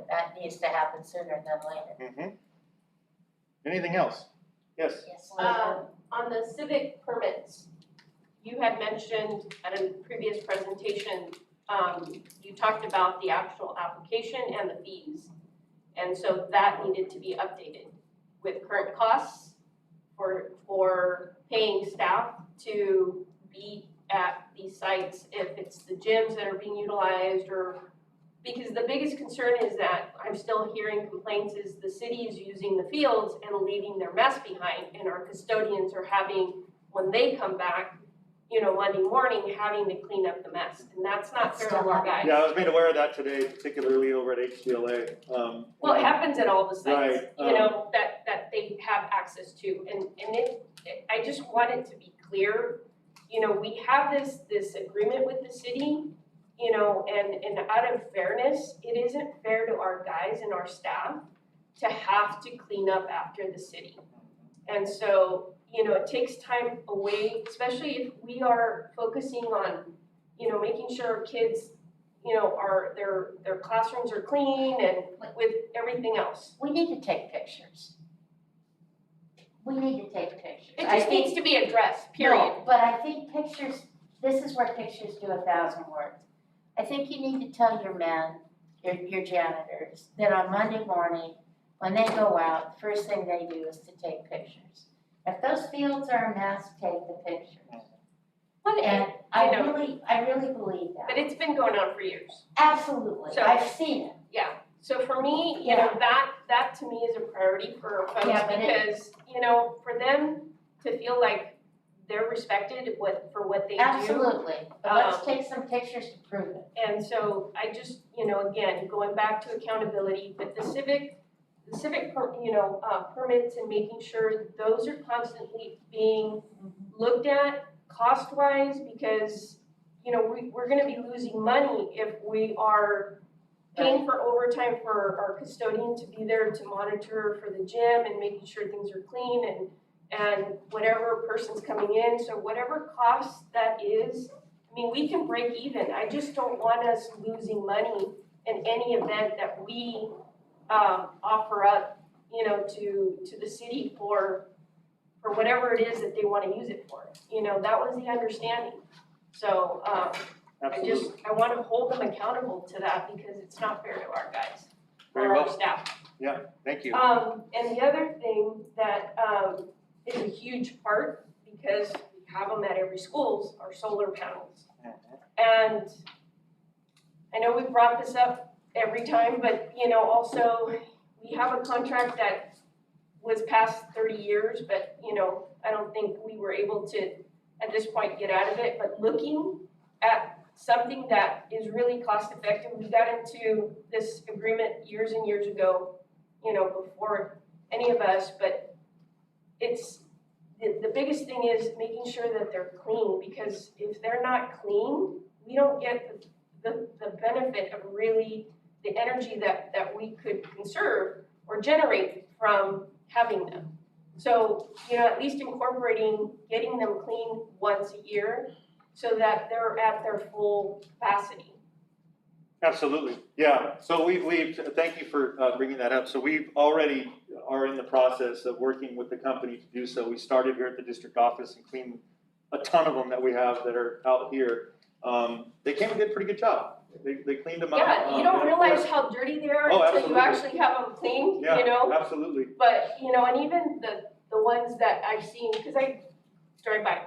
that needs to happen sooner than later. Mhm. Anything else? Yes? Yes, On the civic permits, you had mentioned at a previous presentation, you talked about the actual application and the fees. And so that needed to be updated with current costs for paying staff to be at these sites, if it's the gyms that are being utilized, or, because the biggest concern is that I'm still hearing complaints is the city is using the fields and leaving their mess behind, and our custodians are having, when they come back, Monday morning having to clean up the mess, and that's not fair to Still our guys. Yeah, I was made aware of that today, particularly over at HCLA. Well, it happens at all the sites, Right, that they have access to, and I just want it to be clear, we have this agreement with the city, and out of fairness, it isn't fair to our guys and our staff to have to clean up after the city. And so, it takes time away, especially if we are focusing on, making sure our kids, their classrooms are clean and with everything else. We need to take pictures. We need to take pictures. It I just think- needs to be addressed, period. No, but I think pictures, this is where pictures do 1,000 words. I think you need to tell your men, your janitors, that on Monday morning, when they go out, the first thing they do is to take pictures. If those fields are a mess, take the pictures. But And I really believe But that. it's been going on for years. Absolutely, So- I've seen it. So for me, that to me is a priority for folks Yeah, but because, for them to feel like they're respected for what they do. Absolutely, but let's take some pictures to prove it. And so I just, again, going back to accountability, but the civic permits and making sure that those are constantly being looked at cost-wise because, we're gonna be losing money if we are paying for overtime for our custodian to be there to monitor for the gym and making sure things are clean and whatever person's coming in, so whatever cost that is, we can break even. I just don't want us losing money in any event that we offer up, to the city for whatever it is that they wanna use it for. That was the understanding. So, absolutely. I wanna hold them accountable to that because it's not fair to our guys Very or our well. staff. Thank you. And the other thing that, is a huge part, because we have them at every schools, are solar panels. And I know we brought this up every time, but, also, we have a contract that was past 30 years, but, I don't think we were able to, at this point, get out of it. But looking at something that is really cost effective, we got into this agreement years and years ago, before any of us, but it's, the biggest thing is making sure that they're clean, because if they're not clean, we don't get the benefit of really the energy that we could conserve or generate from having them. So, at least incorporating, getting them clean once a year so that they're at their full capacity. Absolutely, yeah. So we thank you for bringing that up. So we've already are in the process of working with the company to do so. We started here at the district office and cleaned a ton of them that we have that are out here. They came and did a pretty good job. They cleaned them up. Yeah, you don't realize how dirty they are Oh, until you absolutely. actually have them cleaned, Yeah, absolutely. But, and even the ones that I've seen, because I drive by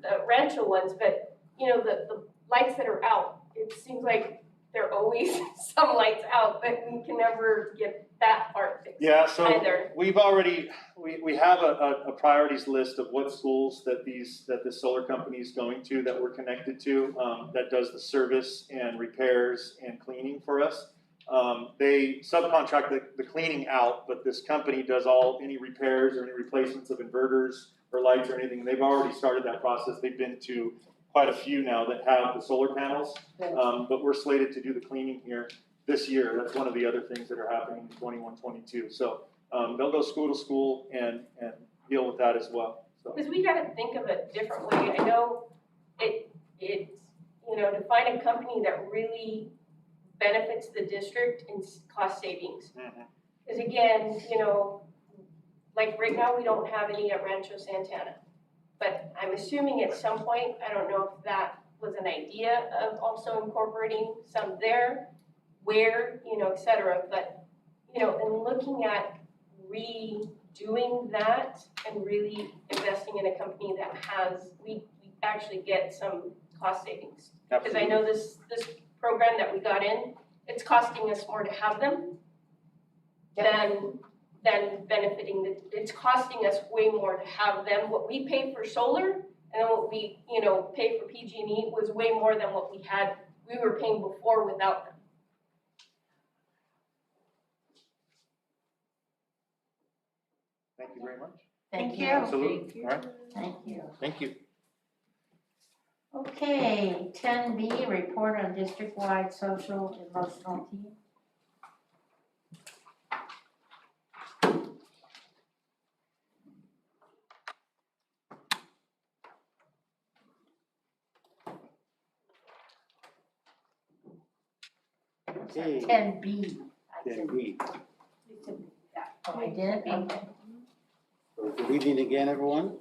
the Rancho ones, but, the lights that are out, it seems like there are always some lights out, but we can never get that part fixed Yeah, so either. we've already, we have a priorities list of what schools that the solar company is going to, that we're connected to, that does the service and repairs and cleaning for us. They subcontract the cleaning out, but this company does any repairs or any replacements of inverters or lights or anything. They've already started that process. They've been to quite a few now that have the solar panels. But we're slated to do the cleaning here this year. That's one of the other things that are happening in 21-22. So they'll go school to school and deal with that as well. So Because we gotta think of it a different way. I know it's, to find a company that really benefits the district in cost savings. Because again, like right now, we don't have any at Rancho Santana. But I'm assuming at some point, I don't know if that was an idea of also incorporating some there, where, et cetera. But, in looking at redoing that and really investing in a company that we actually get some cost savings. Because I know this program that we got in, it's costing us more to have them than benefiting it's costing us way more to have them. What we pay for solar And then what we, pay for PG&E was way more than what we were paying before without them. Thank you very much. Thank you. Absolutely. All right, Thank you. thank you. Okay, 10B, report on district-wide social emotional team. Okay, 10B. I said, then we, oh, I did, okay. so good evening again, everyone.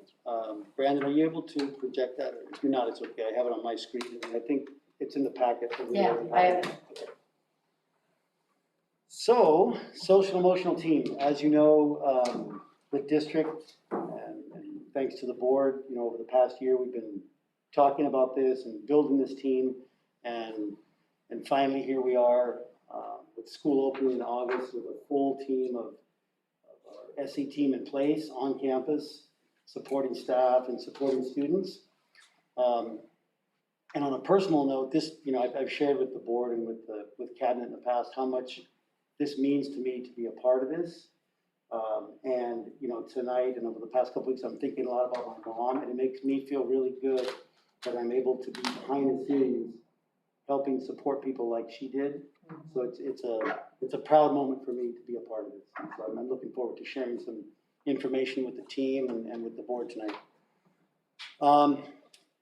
Brandon, are you able to project that? Or if you're not, it's okay. I have it on my screen, and I think it's in the packet. Yeah, I have it. So, social emotional team, as you know, the district, and thanks to the board, over the past year, we've been talking about this and building this team, and finally, here we are, with school opening in August with a full team of our SE team in place on campus, supporting staff and supporting students. And on a personal note, this, I've shared with the board and with cabinet in the past how much this means to me to be a part of this. And, tonight and over the past couple weeks, I'm thinking a lot about my mom, and it makes me feel really good that I'm able to be behind the scenes, helping support people like she did. So it's a proud moment for me to be a part of this. And so I'm looking forward to sharing some information with the team and with the board tonight.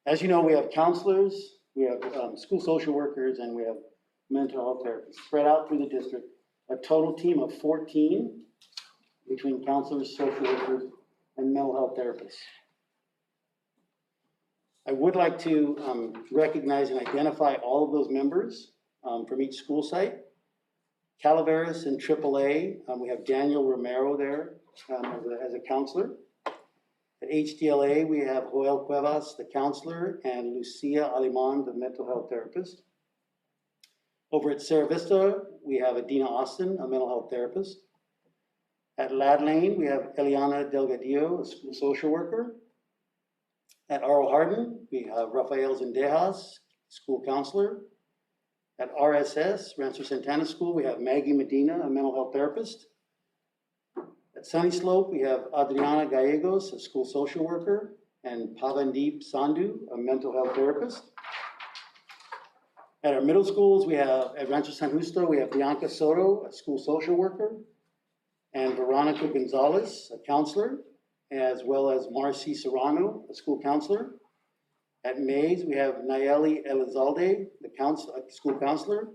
As you know, we have counselors, we have school social workers, and we have mental health therapists spread out through the district. A total team of 14 between counselors, social workers, and mental health therapists. I would like to recognize and identify all of those members from each school site. Calaveras and AAA, we have Daniel Romero there as a counselor. At HDLA, we have Joel Cuevas, the counselor, and Lucia Aliman, the mental health therapist. Over at Sierra Vista, we have Adina Austin, a mental health therapist. At Lad Lane, we have Eliana Delgadillo, a school social worker. At Aro Hardin, we have Rafael Zendejas, school counselor. At RSS, Rancho Santana School, we have Maggie Medina, a mental health therapist. At Sunny Slope, we have Adriana Gallegos, a school social worker, and Pavandeep Sandhu, a mental health therapist. At our middle schools, we have, at Rancho San Justo, we have Bianca Soto, a school social worker, and Veronica Gonzalez, a counselor, as well as Marcy Serrano, a school counselor. At Mays, we have Nayeli Elizalde, a school counselor,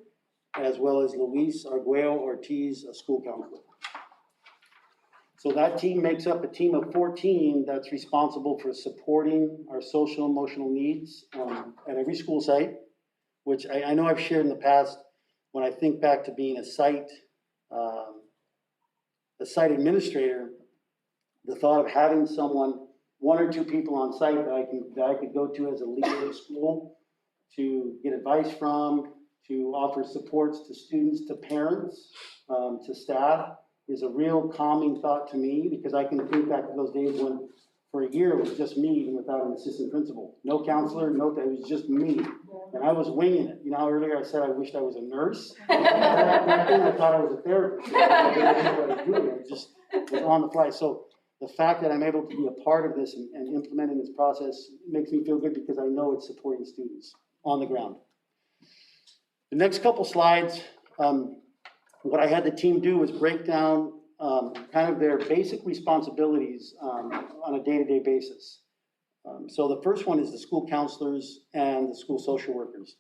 as well as Luis Arguello Ortiz, a school counselor. So that team makes up a team of 14 that's responsible for supporting our social emotional needs at every school site, which I know I've shared in the past. When I think back to being a site administrator, the thought of having someone, one or two people on site that I could go to as a leader of school to get advice from, to offer supports to students, to parents, to staff, is a real calming thought to me, because I can think back to those days when for a year it was just me, even without an assistant principal. No counselor, it was just me. And I was winging it. You know, earlier I said I wished I was a nurse. Back then I thought I was a therapist. I didn't know what I was doing. It just was on the fly. So the fact that I'm able to be a part of this and implementing this process makes me feel good, because I know it's supporting students on the ground. The next couple slides, what I had the team do was break down kind of their basic responsibilities on a day-to-day basis. So the first one is the school counselors and the school social workers.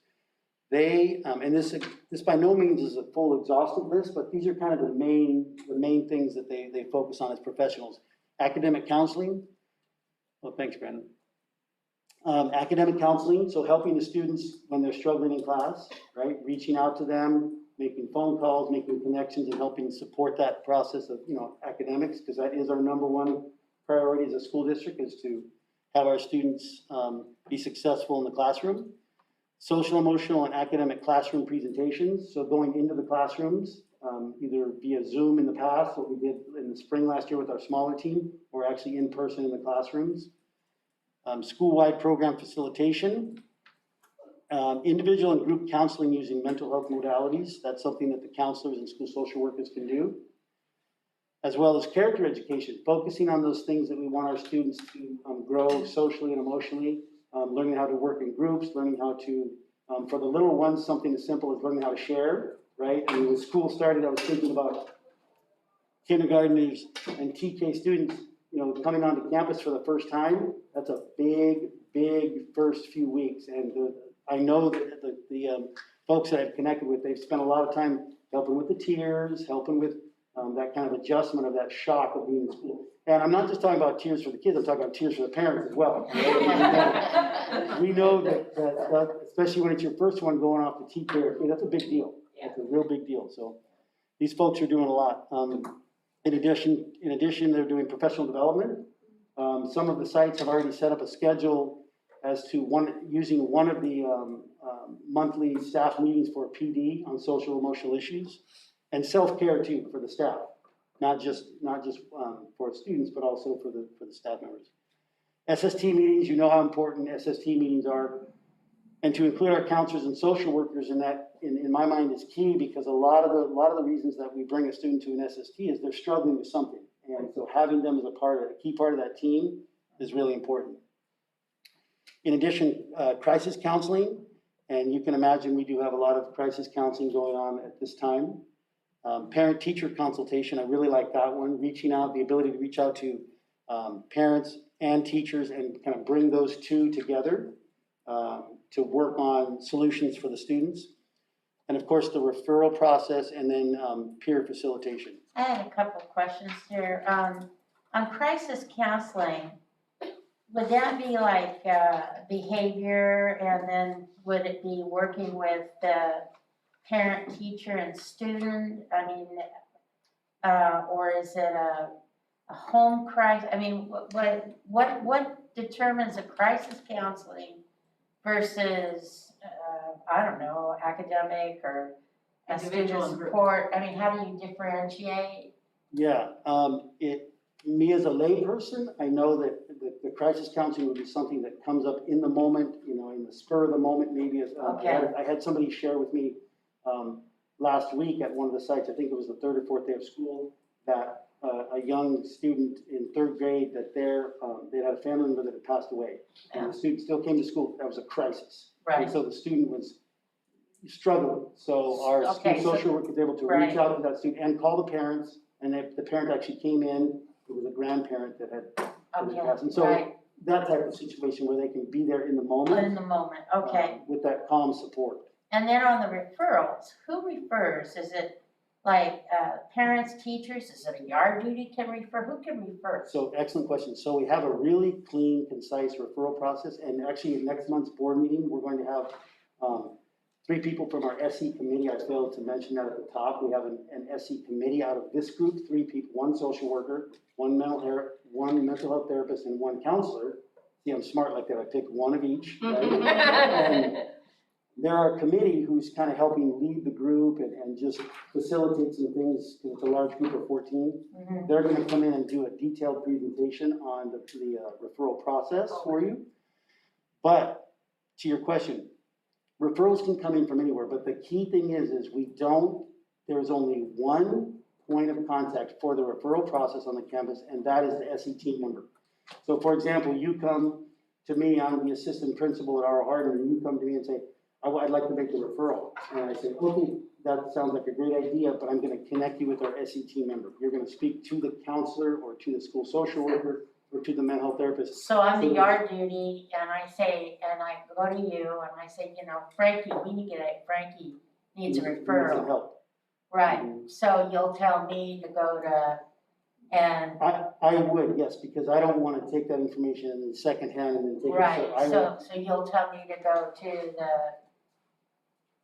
They, and this by no means is a full exhaustive list, but these are kind of the main things that they focus on as professionals. Academic counseling. Well, thanks, Brandon. Academic counseling, so helping the students when they're struggling in class, right? Reaching out to them, making phone calls, making connections, and helping support that process of, academics, because that is our #1 priority as a school district, is to have our students be successful in the classroom. Social, emotional, and academic classroom presentations, so going into the classrooms, either via Zoom in the past, what we did in the spring last year with our smaller team, or actually in person in the classrooms. School-wide program facilitation. Individual and group counseling using mental health modalities. That's something that the counselors and school social workers can do. As well as character education, focusing on those things that we want our students to grow socially and emotionally, learning how to work in groups, learning how to, for the little ones, something as simple as learning how to share, right? I mean, when school started, I was thinking about kindergartners and TK students, coming onto campus for the first time. That's a big, big first few weeks. And I know that the folks that I've connected with, they've spent a lot of time helping with the tears, helping with that kind of adjustment of that shock of being in school. And I'm not just talking about tears for the kids, I'm talking about tears for the parents as well. We know that especially when it's your first one going off to TK, that's a big deal. It's a real big deal. So these folks are doing a lot. In addition, they're doing professional development. Some of the sites have already set up a schedule as to using one of the monthly staff meetings for PD on social emotional issues, and self-care too for the staff, not just for students, but also for the staff members. SST meetings, you know how important SST meetings are, and to include our counselors and social workers in that, in my mind, is key, because a lot of the reasons that we bring a student to an SST is they're struggling with something, and so having them as a key part of that team is really important. In addition, crisis counseling, and you can imagine we do have a lot of crisis counseling going on at this time. Parent-teacher consultation, I really like that one, the ability to reach out to parents and teachers and kind of bring those two together to work on solutions for the students. And of course, the referral process, and then peer facilitation. I had a couple of questions here. On crisis counseling, would that be like behavior, and then would it be working with the parent, teacher, and student? I mean, or is it a home crisis? I mean, what determines a crisis counseling versus, I don't know, academic or a Individual student and group. support? I mean, how do you differentiate? Yeah, me as a layperson, I know that the crisis counseling would be something that comes up in the moment, in the spur of the moment, maybe. As I had somebody share with me last week at one of the sites, I think it was the third or fourth day of school, that a young student in third grade, that they had a family member that had passed away. And the student still came to school. That was a crisis. Right. And so the student was struggling. So our school social worker was able to reach out to that student and call the parents, and the parent actually came in. It was a grandparent that had passed. And so that type of situation where they can be there in the moment. In the moment, okay. With that calm support. And then on the referrals, who refers? Is it like parents, teachers? Is it a yard duty can refer? Who can refer? So excellent question. So we have a really clean, concise referral process, and actually in next month's board meeting, we're going to have 3 people from our SE committee. I failed to mention that at the top. We have an SE committee out of this group, 3 people, 1 social worker, 1 mental health therapist, and 1 counselor. See, I'm smart like that. I picked 1 of each, right? And there are a committee who's kind of helping lead the group and just facilitate some things, because it's a large group of 14. Mm-hmm. They're going to come in and do a detailed presentation on the referral process for you. But to your question, referrals can come in from anywhere, but the key thing is there's only 1 point of contact for the referral process on the campus, and that is the SE team member. So for example, you come to me, I'm the assistant principal at R.O. Hardin, and you come to me and say, I'd like to make the referral. And I say, okay, that sounds like a great idea, but I'm going to connect you with our SE team member. You're going to speak to the counselor or to the school social worker or to the mental health therapist. So I'm the yard duty, and I go to you, and I say, Frankie, Frankie needs a referral. Some help. Right, so you'll tell me to go to, and. I would, yes, because I don't want to take that information in secondhand and then take it. Right, so you'll tell me to go to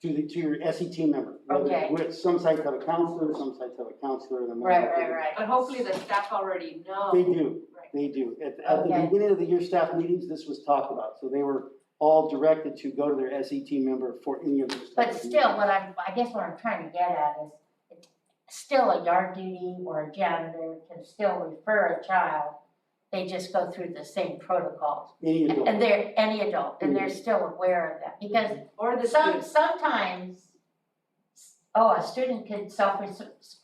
to your SE team member. Okay. Some sites have a counselor, some sites have a counselor and a mental health therapist. Right. But hopefully the staff already know. They do, Right. they do. At the Okay. beginning of the year staff meetings, this was talked about, so they were all directed to go to their SE team member for any of those. But still, I guess what I'm trying to get at is, it's still a yard duty or a janitor can still refer a child they just go through the same protocols. Any adult. And they're, any adult, and they're still aware of that, because Or the sometimes, a student can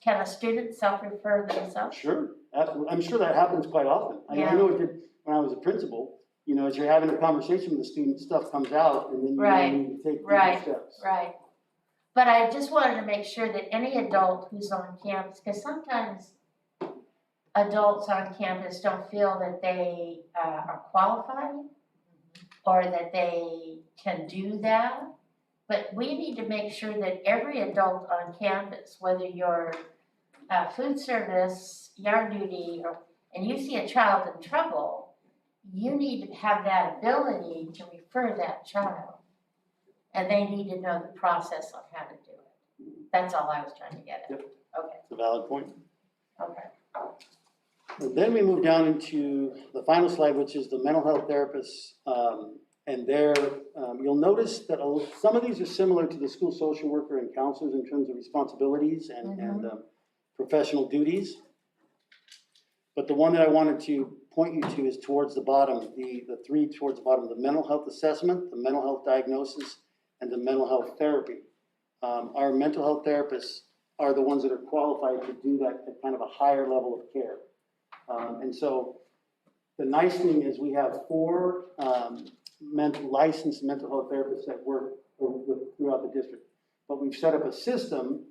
can a student self-refer themselves? Sure, absolutely. I'm sure that happens quite often. I Yeah. know it did when I was a principal. You know, as you're having a conversation with the student, stuff comes out and then you Right, need to take deeper right, steps. Right. But I just wanted to make sure that any adult who's on campus, because sometimes adults on campus don't feel that they are qualified or that they can do that. But we need to make sure that every adult on campus, whether you're food service, yard duty, and you see a child in trouble, you need to have that ability to refer that child. And they need to know the process on how to do it. That's all I was trying to get at. Yep. Okay, It's a valid point. okay. And then we move down into the final slide, which is the mental health therapists. And there, you'll notice that some of these are similar to the school social worker and counselors in terms of responsibilities and professional duties. But the one that I wanted to point you to is towards the bottom, the three towards the bottom, the mental health assessment, the mental health diagnosis, and the mental health therapy. Our mental health therapists are the ones that are qualified to do that at kind of a higher level of care. And so the nice thing is we have 4 licensed mental health therapists that work throughout the district. But we've set up a system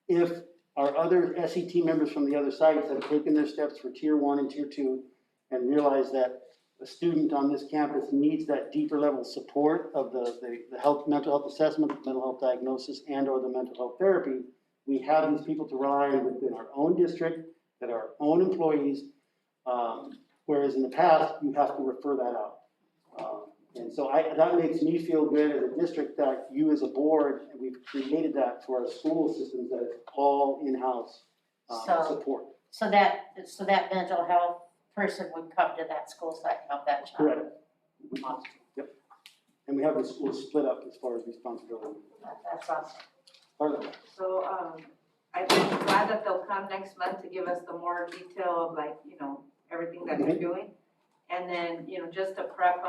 if our other SET members from the other sites have taken their steps for Tier 1 and Tier 2 and realize that a student on this campus needs that deeper level support of the mental health assessment, the mental health diagnosis, and or the mental health therapy, we have these people to rely on within our own district, that are our own employees, whereas in the past, you have to refer that out. And so that makes me feel good as a district that you as a board, and we've created that for our school systems, that it's all in-house support. So that mental health person would come to that school site and help that child? Correct. Awesome. Yep. And we have the schools split up as far as responsibility. That's awesome. Part of it. So, I'm glad that they'll come next month to give us the more detail of everything that they're doing. And then, just to prep,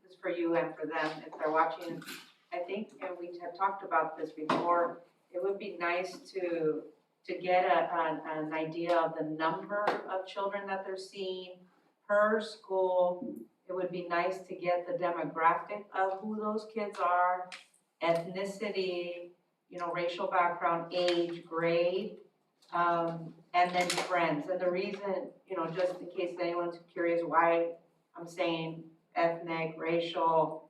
this for you and for them, if they're watching, I think, and we had talked about this before, it would be nice to get an idea of the number of children that they're seeing per school. It would be nice to get the demographic of who those kids are, ethnicity, racial background, age, grade, and then friends. And the reason, just in case anyone's curious why I'm saying ethnic, racial,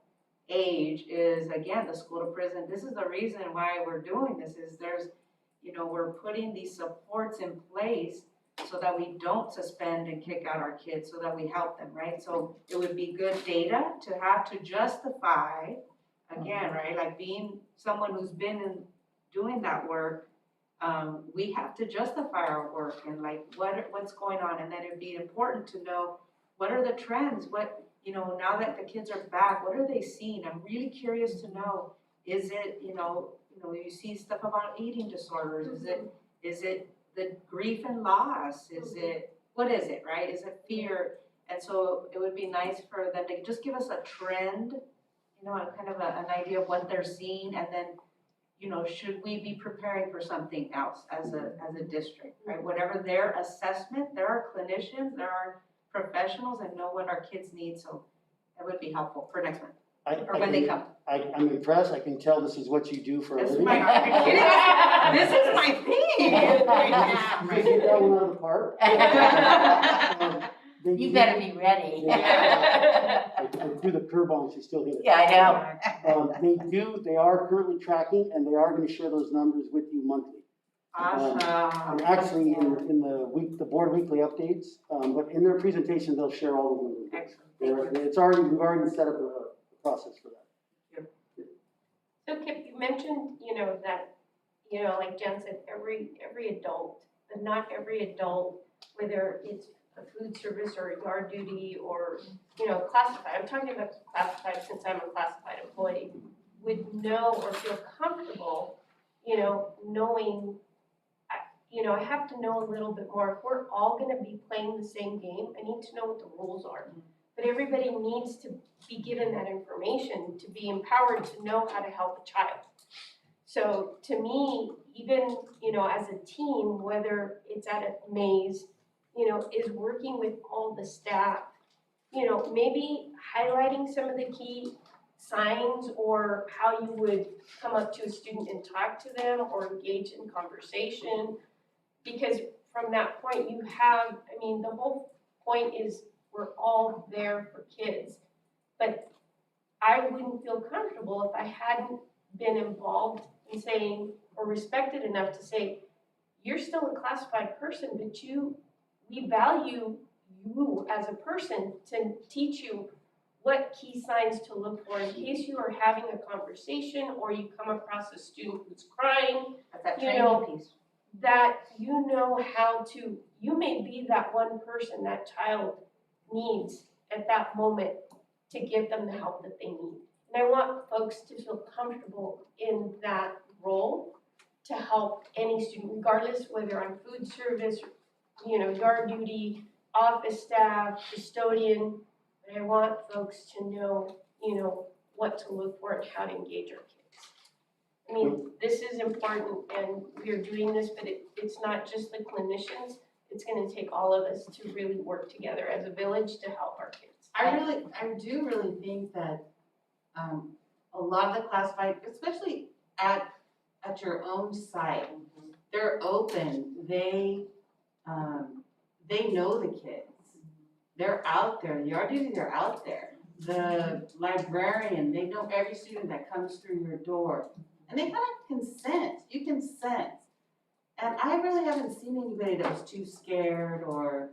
age is, again, the school to prison. This is the reason why we're doing this is we're putting these supports in place so that we don't suspend and kick out our kids, so that we help them, right? So it would be good data to have to justify, again, right, like being someone who's been in doing that work, we have to justify our work and what's going on, and then it'd be important to know what are the trends, now that the kids are back, what are they seeing? I'm really curious to know, is it, you see stuff about eating disorders, is it the grief and loss, what is it, right? Is it fear? And so it would be nice for them to just give us a trend, kind of an idea of what they're seeing, and then, should we be preparing for something else as a district, right? Whatever their assessment, there are clinicians, there are professionals and know what our kids need, so that would be helpful for next month, or when they come. I'm impressed. I can tell this is what you do for a This is living. this is my thing. You hit that one out of the park. You better be ready. I threw the curveball and she still hit it. Yeah, I know. They are currently tracking, and they are gonna share those numbers with you monthly. Awesome. And actually, in the board weekly updates, but in their presentation, they'll share all of them. Excellent. We've already set up a process for that. So Kip, you mentioned, that, like Jen said, every adult, but not every adult, whether it's a food service or a yard duty or, classified, I'm talking about classified since I'm a classified employee, would know or feel comfortable, knowing, I have to know a little bit more. If we're all gonna be playing the same game, I need to know what the rules are. But everybody needs to be given that information, to be empowered to know how to help a child. So to me, even, as a team, whether it's at a maze, is working with all the staff, maybe highlighting some of the key signs or how you would come up to a student and talk to them or engage in conversation. Because from that point the whole point is we're all there for kids. But I wouldn't feel comfortable if I hadn't been involved in saying, or respected enough to say, you're still a classified person, but we value you as a person to teach you what key signs to look for in case you are having a conversation or you come across a student who's crying, That's that You know, training piece. that you may be that one person that child needs at that moment to give them the help that they need. And I want folks to feel comfortable in that role to help any student, regardless whether I'm food service, yard duty, office staff, custodian. But I want folks to know, what to look for and how to engage our kids. I mean, this is important and we're doing this, but it's not just the clinicians. It's gonna take all of us to really work together as a village to help our kids. I do really think that, a lot of the classified, especially at your own site, they're open, they know the kids. They're out there, the yard duty, they're out there. The librarian, they know every student that comes through your door. And they kind of can sense, you can sense. And I really haven't seen anybody that was too scared or,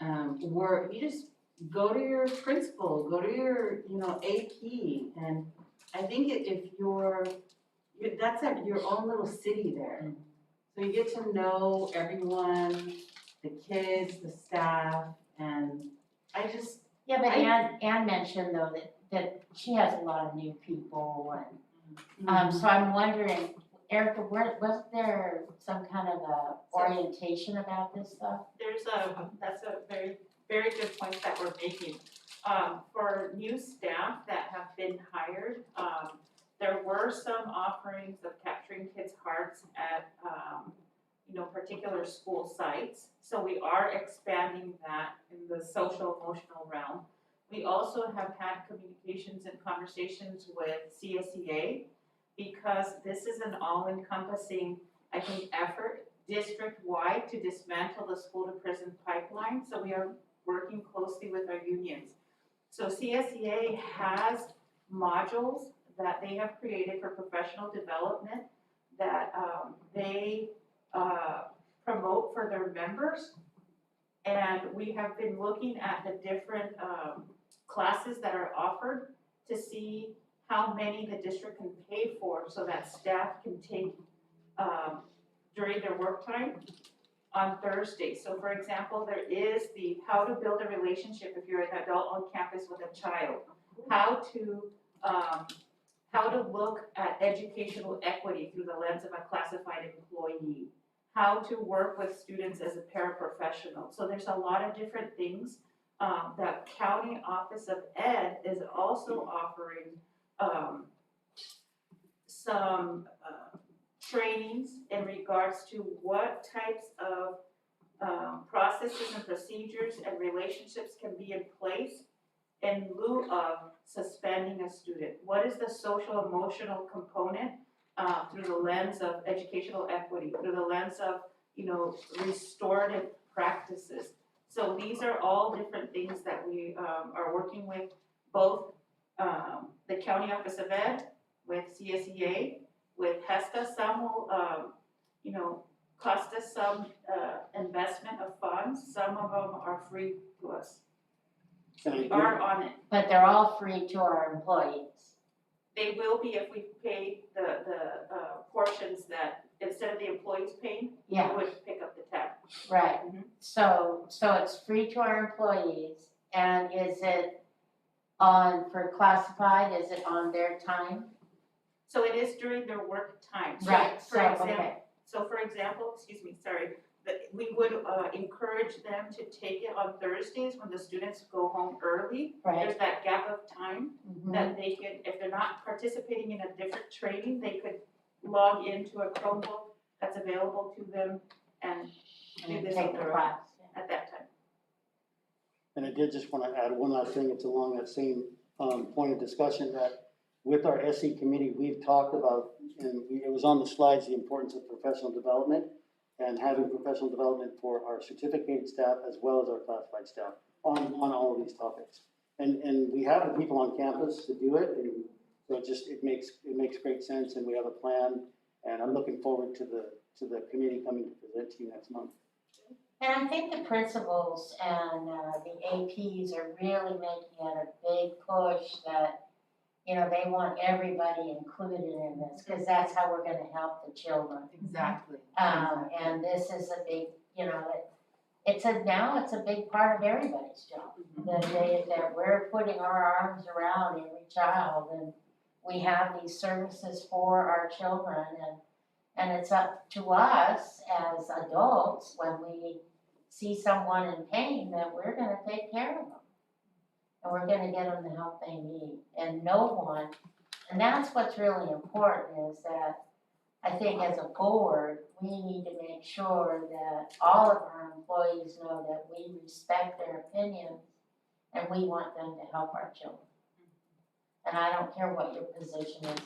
you just go to your principal, go to your, AP. And I think that's at your own little city there. So you get to know everyone, the kids, the staff, and I just, Yeah, but Ann mentioned though that she has a lot of new people and, so I'm wondering, Erica, was there some kind of a orientation about this stuff? That's a very, very good point that we're making. For new staff that have been hired, there were some offerings of capturing kids' hearts at, particular school sites. So we are expanding that in the social emotional realm. We also have had communications and conversations with CSEA because this is an all-encompassing, I think, effort district-wide to dismantle the school-to-prison pipeline. So we are working closely with our unions. So CSEA has modules that they have created for professional development that they promote for their members. And we have been looking at the different classes that are offered to see how many the district can pay for so that staff can take during their work time on Thursday. So for example, there is the how to build a relationship if you're an adult on campus with a child, how to look at educational equity through the lens of a classified employee, how to work with students as a paraprofessional. So there's a lot of different things that County Office of Ed is also offering some trainings in regards to what types of processes and procedures and relationships can be in place in lieu of suspending a student. What is the social emotional component through the lens of educational equity, through the lens of, restorative practices. So these are all different things that we are working with both the County Office of Ed, with CSEA, with HESTA. Some will, cost us some investment of funds. Some of them are free to us. Can I We give- are on it. But they're all free to our employees. They will be if we pay the portions that, instead of the employees paying, we Yeah, would pick up the tab. right. Mhm. So it's free to our employees, and is it on, for classified, is it on their time? So it is during their work time. So, Right, for so, example, okay, So for example, excuse me, sorry, that we would encourage them to take it on Thursdays when the students go home early. Right. There's that gap of time Mhm. that they could, if they're not participating in a different training, they could log into a Chromebook that's available to them and do And this take on the their own class. at that time. And I did just want to add one last thing, it's along that same point of discussion that with our SE committee, we've talked about, and it was on the slides, the importance of professional development and having professional development for our certificated staff as well as our classified staff on all of these topics. And we have the people on campus to do it, and so it makes great sense, and we have a plan, and I'm looking forward to the committee coming to present to you next month. And I think the principals and the APs are really making it a big push that, you know, they want everybody included in this, because that's how we're gonna help the children. Exactly. And this is a big, you know, it's a big part of everybody's job. That we're putting our arms around every child, and we have these services for our children, and it's up to us as adults when we see someone in pain that we're gonna take care of them. And we're gonna get them the help they need, and no one, and that's what's really important is that I think as a board, we need to make sure that all of our employees know that we respect their opinions and we want them to help our children. And I don't care what your position is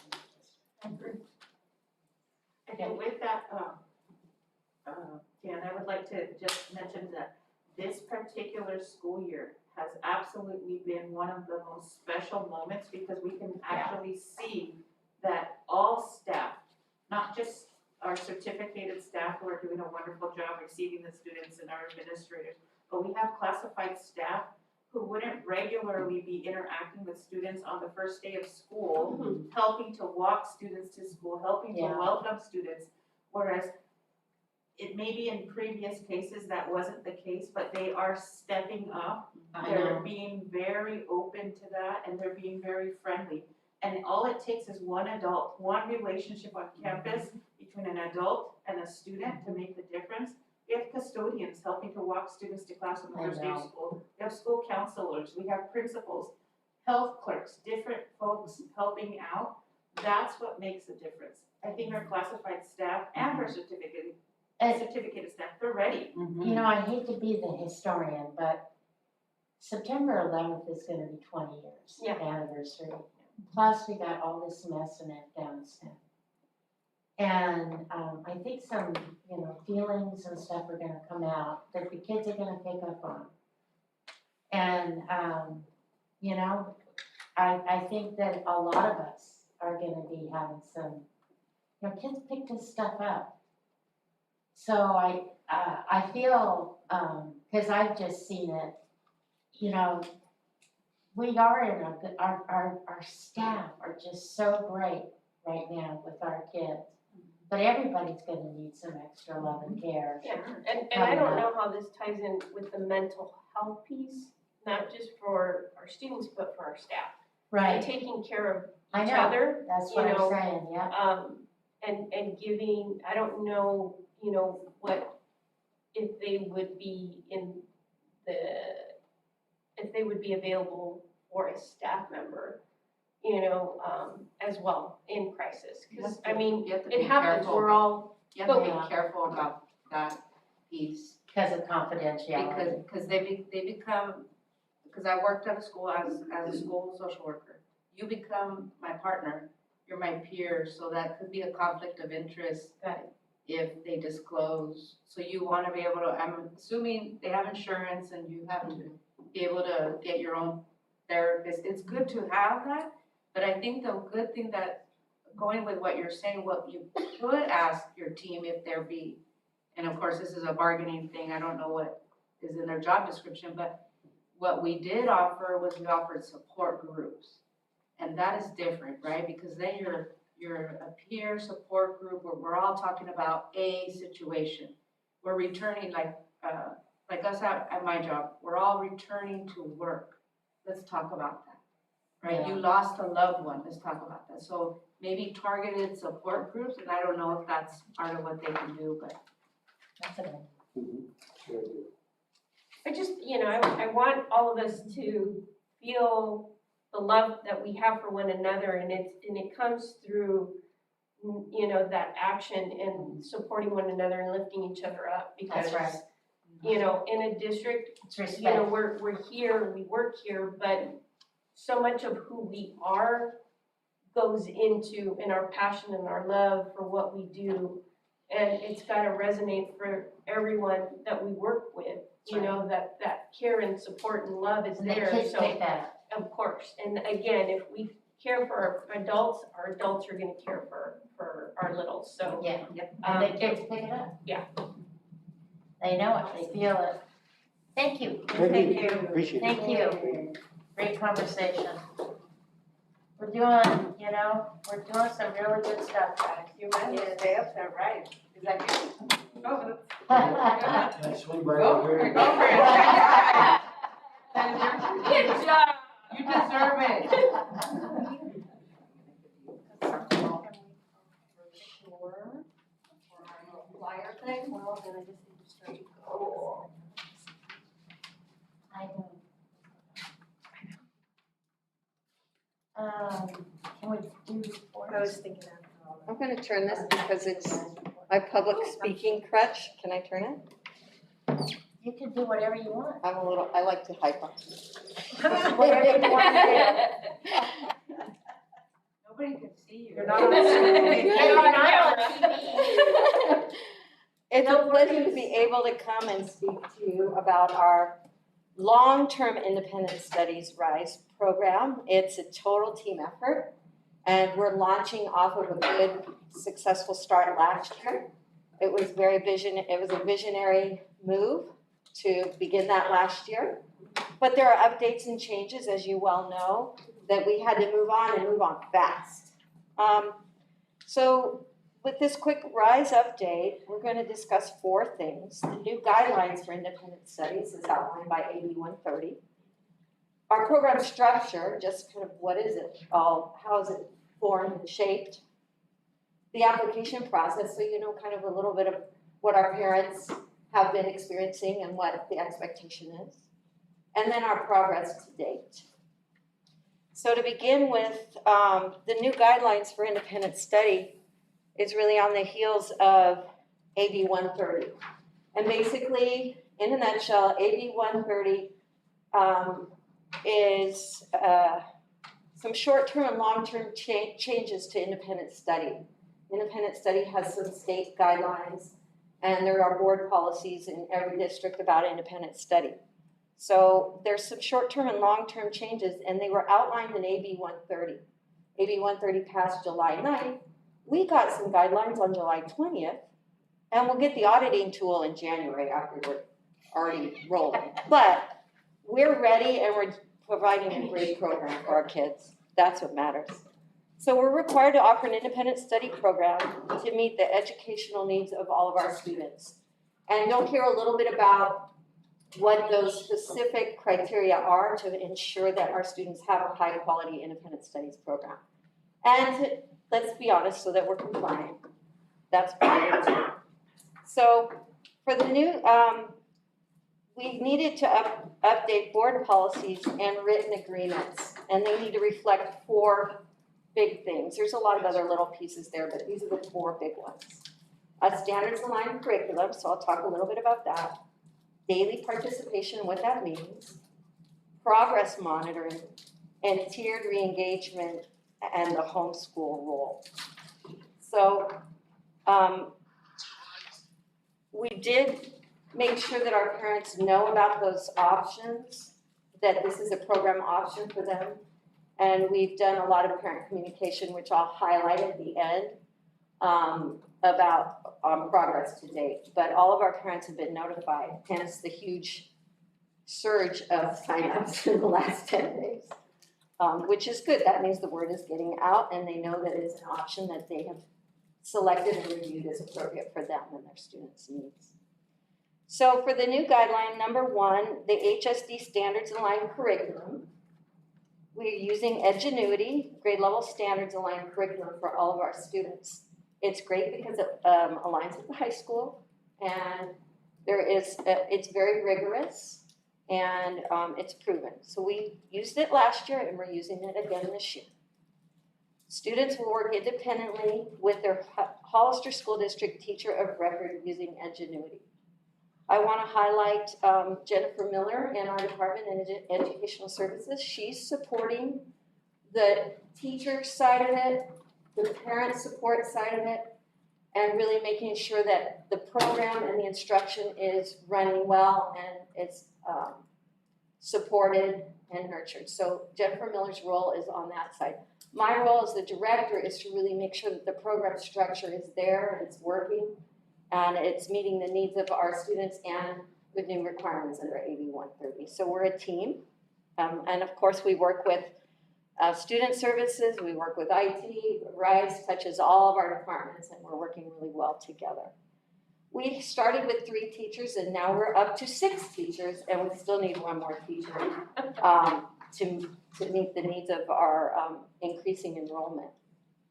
in the district. And with that, Dan, I would like to just mention that this particular school year has absolutely been one of the most special moments because we can actually see that all staff, not just our certificated staff who are doing a wonderful job receiving the students and our administrators, but we have classified staff who wouldn't regularly be interacting with students on the first day of school, helping to walk students to school, helping to Yeah. welcome students, whereas it may be in previous cases that wasn't the case, but they are stepping up. I They're know, being very open to that and they're being very friendly. And all it takes is one adult, one relationship on campus between an adult and a student to make the difference. We have custodians helping to walk students to class on the I first day of know. school. We have school counselors, we have principals, health clerks, different folks helping out. That's what makes a difference. I think our classified staff and our certificated staff, they're ready. you know, I hate to be the historian, but September 11th is gonna be 20 years Yeah. anniversary. Plus, we got all this mess in Afghanistan. And I think some, you know, feelings and stuff are gonna come out that the kids are gonna pick up on. And, you know, I think that a lot of us are gonna be having some, you know, kids pick this stuff up. So I feel, cause I've just seen it, you know, we are in a good, our staff are just so great right now with our kids. But everybody's gonna need some extra love and care. Yeah, and I don't know how this ties in with the mental health piece, not just for our students, but for our staff. And Right, taking care of I each know, other, that's you what I'm know, saying, yeah. and giving, I don't know, you know, if they would be if they would be available for a staff member, you know, as well in crisis. Cause I mean, You have to be it happens, careful. we're all, You have to Yeah. be careful about that piece, Because of confidentiality. because they become, because I worked at a school as a school social worker. You become my partner, you're my peer, so that could be a conflict of interest if they disclose. So you wanna be able to, I'm assuming they have insurance and you have to be able to get your own therapist. It's good to have that, but I think the good thing that, going with what you're saying, what you could ask your team if there be, and of course, this is a bargaining thing, I don't know what is in their job description, but what we did offer was we offered support groups. And that is different, right? Because then you're a peer support group where we're all talking about a situation. We're returning like us at my job, we're all returning to work. Let's talk about that. right? You lost a loved one, let's talk about that. So maybe targeted support groups, and I don't know if that's part of what they can do, but. That's it. Sure. I just, I want all of us to feel the love that we have for one another, and it comes through, that action and supporting one another and lifting each other up, because, That's right. In a district, It's respect. we're here, we work here, but so much of who we are goes into, in our passion and our love for what we do, and it's gotta resonate for everyone that we work with, that care and support and love is And the there, kids so. pick that up. Of course, and again, if we care for our adults are gonna care for our littles, so. Yeah, and the kids pick it up. Yeah. They know it, they feel it. Thank you. Thank you, appreciate it. Thank you. Great conversation. We're doing, we're doing some really good stuff, guys. You might just stay up there, right? Is that good? Go, Can I swing by Go over for here? it, go for it. Good job. You deserve it. Flyer thing, well, then I just need to start. I know. Can we do sports? I was thinking that. I'm gonna turn this because it's my public speaking crutch. Can I turn it? You can do whatever you want. I like to hype up. Whatever you want to Nobody can see you. You're not on TV. You're not on TV. It's No a pleasure to worries. be able to come and speak to you about our long-term independent studies RISE program. It's a total team effort, and we're launching off of a good, successful start last year. It was a visionary move to begin that last year. But there are updates and changes, as you well know, that we had to move on fast. So with this quick RISE update, we're going to discuss 4 things. The new guidelines for independent studies is outlined by AB 130. Our program structure, just kind of what is it all, how is it formed and shaped? The application process, so you know kind of a little bit of what our parents have been experiencing and what the expectation is. And then our progress to date. So to begin with, the new guidelines for independent study is really on the heels of AB 130. And basically, in a nutshell, AB 130 is some short-term and long-term changes to independent study. Independent study has some state guidelines, and there are board policies in every district about independent study. So there's some short-term and long-term changes, and they were outlined in AB 130. AB 130 passed July 9th. We got some guidelines on July 20th, and we'll get the auditing tool in January after we're already rolling. But we're ready, and we're providing a great program for our kids. That's what matters. So we're required to offer an independent study program to meet the educational needs of all of our students. And you'll hear a little bit about what those specific criteria are to ensure that our students have a high-quality independent studies program. And let's be honest, so that we're compliant. That's part of it too. So for the new, we needed to update board policies and written agreements, and they need to reflect 4 big things. There's a lot of other little pieces there, but these are the 4 big ones. A standards-aligned curriculum, so I'll talk a little bit about that. Daily participation, what that means. Progress monitoring, and tiered re-engagement, and the homeschool role. So we did make sure that our parents know about those options, that this is a program option for them. And we've done a lot of parent communication, which I'll highlight at the end, about progress to date. But all of our parents have been notified, hence the huge surge of signups in the last 10 days. Which is good. That means the word is getting out, and they know that it is an option that they have selected and reviewed as appropriate for them and their students' needs. So for the new guideline, number 1, the HSD standards aligned curriculum. We're using Edgenuity, grade level standards aligned curriculum for all of our students. It's great because it aligns with the high school, and it's very rigorous, and it's proven. So we used it last year and we're using it again this year. Students will work independently with their Hollister School District teacher of record using Edgenuity. I want to highlight Jennifer Miller in our Department of Educational Services. She's supporting the teacher side of it, the parent support side of it, and really making sure that the program and the instruction is running well and it's supported and nurtured. So Jennifer Miller's role is on that side. My role as the director is to really make sure that the program structure is there and it's working and it's meeting the needs of our students and with new requirements under AB 130. So we're a team. And of course we work with student services, we work with IT, RISE touches all of our departments and we're working really well together. We started with 3 teachers and now we're up to 6 teachers and we still need 1 more teacher to meet the needs of our increasing enrollment.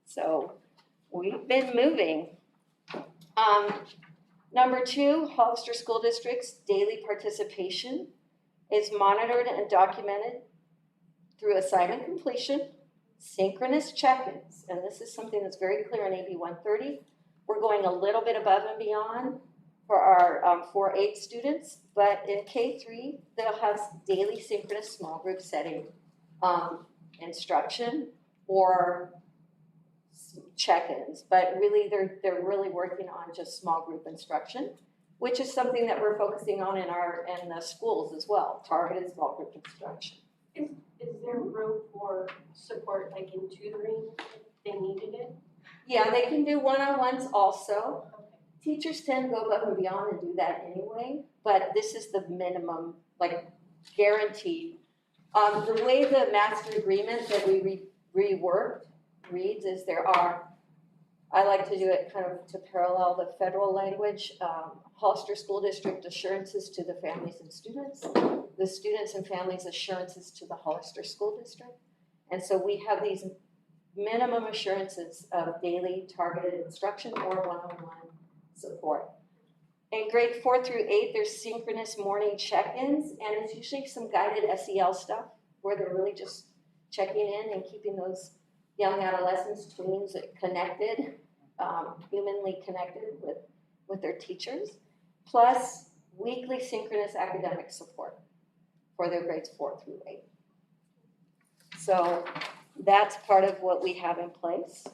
So we've been moving. Number 2, Hollister School District's daily participation is monitored and documented through assignment completion, synchronous check-ins, and this is something that's very clear in AB 130. We're going a little bit above and beyond for our 4-8 students, but in K3, they'll have daily synchronous small group setting instruction or check-ins, but really they're really working on just small group instruction, which is something that we're focusing on in the schools as well, targeted small group instruction. Is there room for support like in tutoring if they needed it? Yeah, they can do one-on-ones also. Teachers tend to go above and beyond and do that anyway, but this is the minimum, like guaranteed. The way the master agreement that we reworked reads is I like to do it kind of to parallel the federal language, Hollister School District assurances to the families and students, the students and families assurances to the Hollister School District. And so we have these minimum assurances of daily targeted instruction or one-on-one support. In grade 4 through 8, there's synchronous morning check-ins, and it's usually some guided SEL stuff where they're really just checking in and keeping those young adolescents, tweens connected, humanly connected with their teachers, plus weekly synchronous academic support for their grades 4 through 8. So that's part of what we have in place.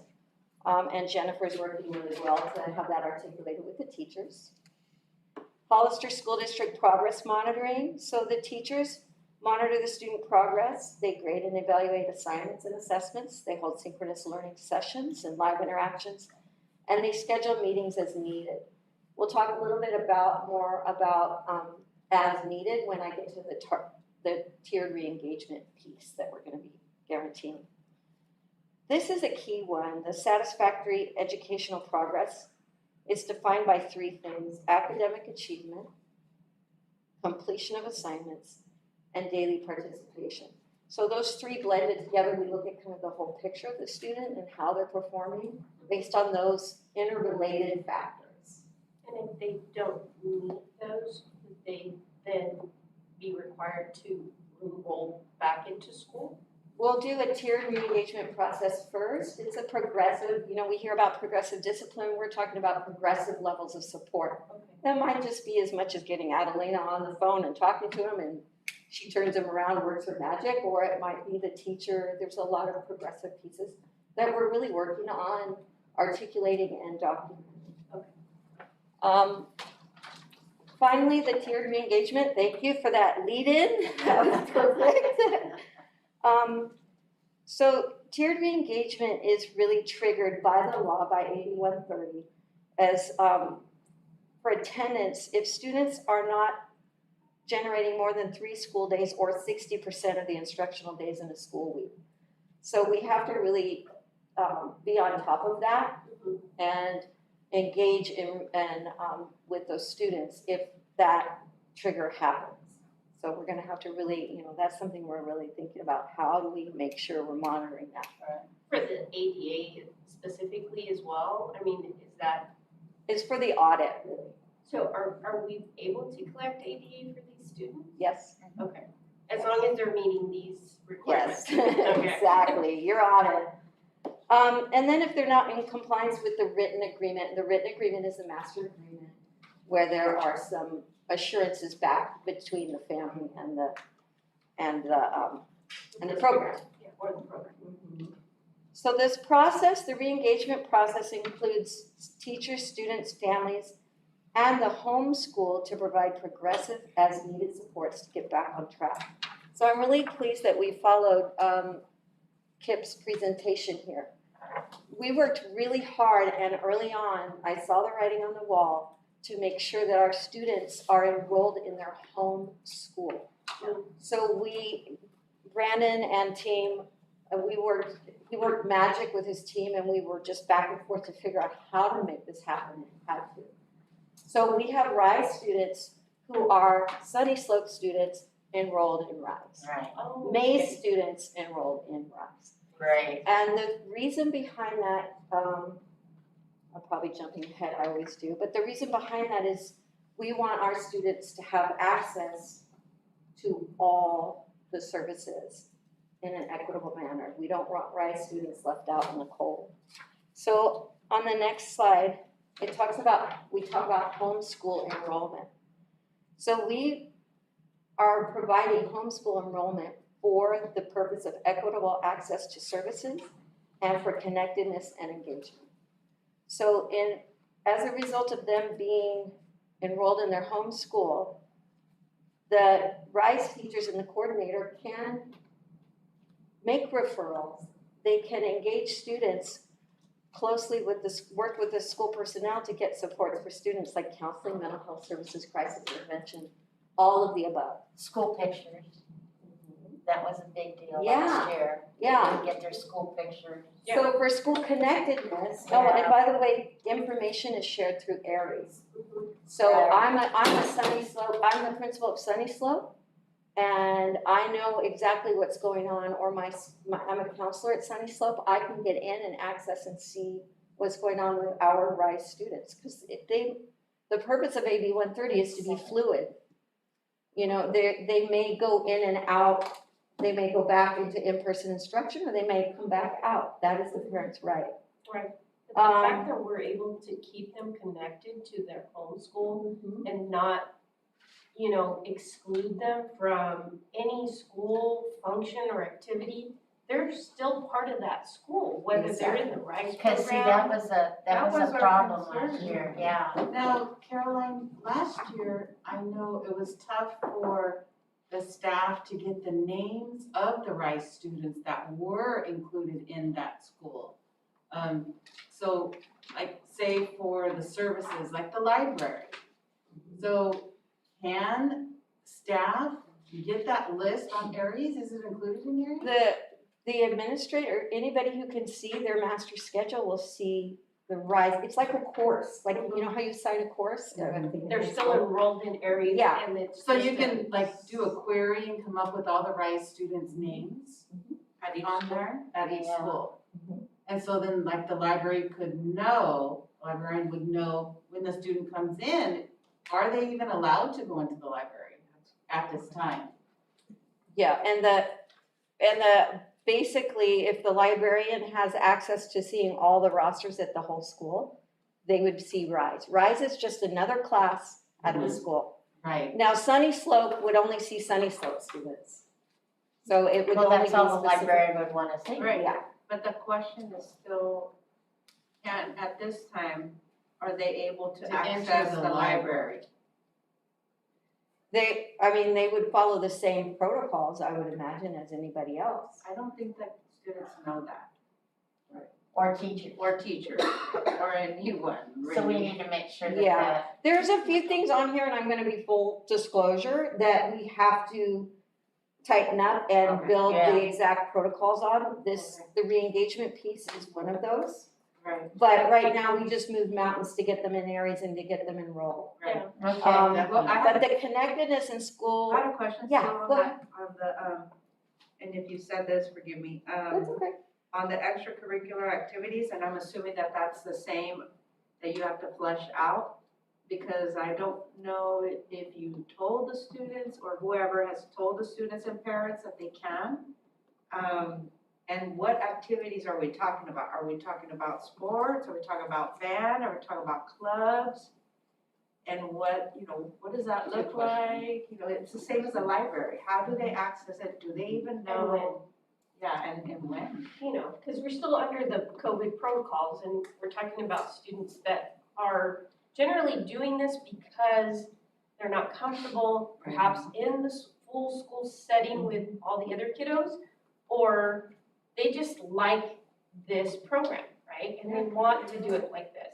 And Jennifer's working really well to have that articulated with the teachers. Hollister School District progress monitoring. So the teachers monitor the student progress. They grade and evaluate assignments and assessments. They hold synchronous learning sessions and live interactions. And they schedule meetings as needed. We'll talk a little bit more about as needed when I get to the tiered re-engagement piece that we're going to be guaranteeing. This is a key one. The satisfactory educational progress is defined by 3 things: academic achievement, completion of assignments, and daily participation. So those 3 blended together, we look at kind of the whole picture of the student and how they're performing based on those interrelated factors. And if they don't meet those, would they then be required to enroll back into school? We'll do a tiered re-engagement process first. It's a progressive, we hear about progressive discipline. We're talking about progressive levels of support. Okay. That might just be as much as getting Adelina on the phone and talking to him and she turns him around, works her magic, or it might be the teacher. There's a lot of progressive pieces that we're really working on articulating and documenting. Okay. Finally, the tiered re-engagement. Thank you for that lead-in. That was perfect. So tiered re-engagement is really triggered by the law, by AB 130, as for attendance, if students are not generating more than 3 school days or 60% of the instructional days in a school week. So we have to really be on top of that and engage in with those students if that trigger happens. So we're gonna have to really, that's something we're really thinking about. How do we make sure we're monitoring that? For the ADA specifically as well, I mean, is that, It's for the audit, really. so are we able to collect ADA for these students? Yes. Okay, as long as they're meeting these requirements. Yes, Okay. exactly, you're on it. And then if they're not in compliance with the written agreement is a master agreement where there are some assurances back between the family and the program. Yeah, or the program. So this process, the re-engagement process includes teachers, students, families, and the homeschool to provide progressive as needed supports to get back on track. So I'm really pleased that we followed Kip's presentation here. We worked really hard and early on, I saw the writing on the wall to make sure that our students are enrolled in their home school. So Brandon and team, he worked magic with his team and we were just back and forth to figure out how to make this happen and how to. So we have RISE students who are Sunny Slope students enrolled in RISE. Right, Oh, Maze students enrolled in RISE. great. And the reason behind that, I'm probably jumping ahead, I always do, but the reason behind that is we want our students to have access to all the services in an equitable manner. We don't want RISE students left out in the cold. So on the next slide, we talk about homeschool enrollment. So we are providing homeschool enrollment for the purpose of equitable access to services and for connectedness and engagement. So as a result of them being enrolled in their home school, the RISE teachers and the coordinator can make referrals. They can engage students closely work with the school personnel to get supports for students like counseling, mental health services, crisis intervention, all of the above. School pictures, that was a big deal Yeah. last year. Yeah. They get their school pictures. So for school connectedness, oh, and by the way, information is shared through Aries. So I'm a Sunny Slope, I'm the principal of Sunny Slope, and I know exactly what's going on, or I'm a counselor at Sunny Slope, I can get in and access and see what's going on with our RISE students, because the purpose of AB 130 is to be fluid. They may go in and out, they may go back into in-person instruction, or they may come back out, that is the parent's right. Right. The fact that we're able to keep them connected to their homeschool and not, exclude them from any school function or activity, they're still part of that school, whether they're in the RISE program. Because see, that was a our problem concern. last year, yeah. Now, Caroline, last year, I know it was tough for the staff to get the names of the RISE students that were included in that school. So, like, say for the services, like the library. So, can staff get that list on Aries? Is it included in Aries? The administrator, anybody who can see their master schedule will see the RISE, it's like a course, like, how you sign a course? They're still enrolled in areas Yeah. and it's So just you can like do a query and come up with all the RISE students' names At each on school. there at each Yeah. school. And so then like the librarian would know when the student comes in, are they even allowed to go into the library at this time? Yeah, and basically, if the librarian has access to seeing all the rosters at the whole school, they would see RISE. RISE is just another class at the school. Right. Now, Sunny Slope would only see Sunny Slope students. So it would Well, only be that's all the specific. librarian would wanna see. Right. Yeah, But the question is still, at this time, are they able to access the library? they would follow the same protocols, I would imagine, as anybody else. I don't think that students know that, Or teachers. or teachers, or anyone, So we really. need to make sure that Yeah. There's a few things on here, and I'm gonna be full disclosure, that we have to tighten up and Okay. build Yeah. the exact protocols on. The re-engagement piece is one of those. Right, But right now, we just move mountains to get them in areas and to get them enrolled. right. Okay, Well, I But have, the connectedness in school, I have a question Yeah, still on go that, on the, and if you said this, forgive me. that's okay. On the extracurricular activities, and I'm assuming that that's the same, that you have to flesh out, because I don't know if you told the students or whoever has told the students and parents that they can. And what activities are we talking about? Are we talking about sports? Are we talking about band? Are we talking about clubs? And what, what does that look like? It's the same as the library. How do they access it? Do they even know? Yeah, and when? You know, because we're still under the COVID protocols and we're talking about students that are generally doing this because they're not comfortable, perhaps in the full school setting with all the other kiddos, or they just like this program, right? And they want to do it like this.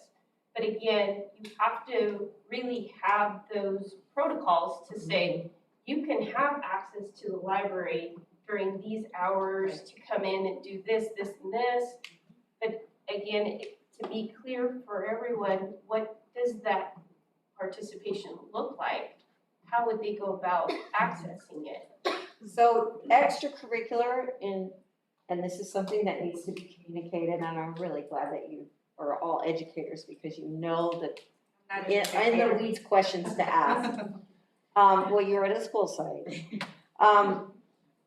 But again, you have to really have those protocols to say, you can have access to the library during these hours to come in and do this, this, and this. But again, to be clear for everyone, what does that participation look like? How would they go about accessing it? So extracurricular and this is something that needs to be communicated, and I'm really glad that you are all educators because you know that Not in the weeds questions to ask. Well, you're at a school site.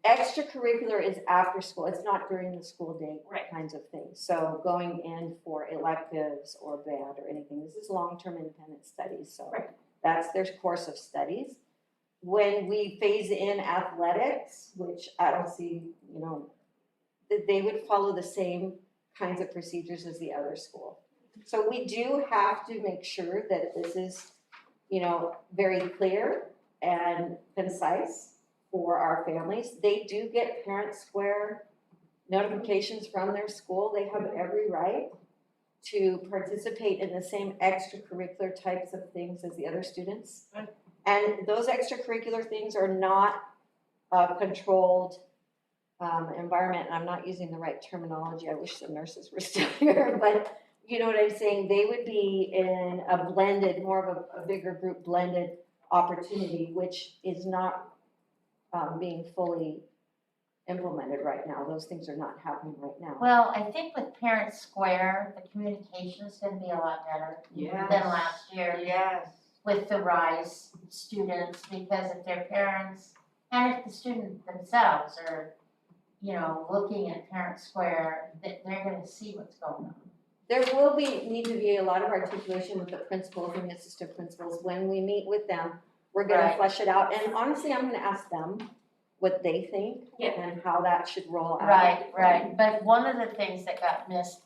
Extracurricular is after school, it's not during the school day Right. kinds of things. So going in for electives or band or anything, this is long-term independent studies, so Right. that's their course of studies. When we phase in athletics, which I don't see, that they would follow the same kinds of procedures as the other school. So we do have to make sure that this is, very clear and concise for our families. They do get Parent Square notifications from their school. They have every right to participate in the same extracurricular types of things as the other students. And those extracurricular things are not a controlled environment. I'm not using the right terminology. I wish the nurses were still here, but you know what I'm saying? They would be in a blended, more of a bigger group blended opportunity, which is not being fully implemented right now. Those things are not happening right now. well, I think with Parent Square, the communication is gonna be a lot better Yes. than last year Yes. with the RISE students, because if their parents, and if the student themselves are, looking at Parent Square, they're gonna see what's going on. There will need to be a lot of articulation with the principals and assistant principals. When we meet with them, we're gonna Right. flesh it out. And honestly, I'm gonna ask them what they think Yeah. and how that should roll out. Right, but one of the things that got missed,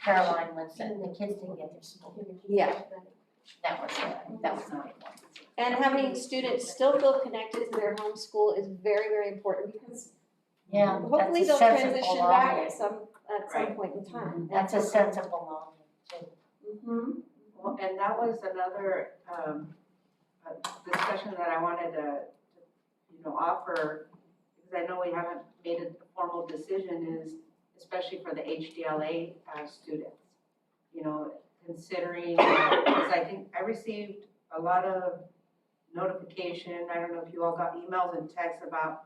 Caroline, was that the kids didn't get their school. Yeah. That was not important. And having students still feel connected to their home school is very, very important because Yeah, hopefully that's a they'll sensible transition back longing. at some Right. point in time. That's a sensible longing too. Mhm. Well, and that was another, discussion that I wanted to, offer, because I know we haven't made a formal decision, is especially for the HDLA students. Considering, because I think I received a lot of notification, I don't know if you all got emails and texts about,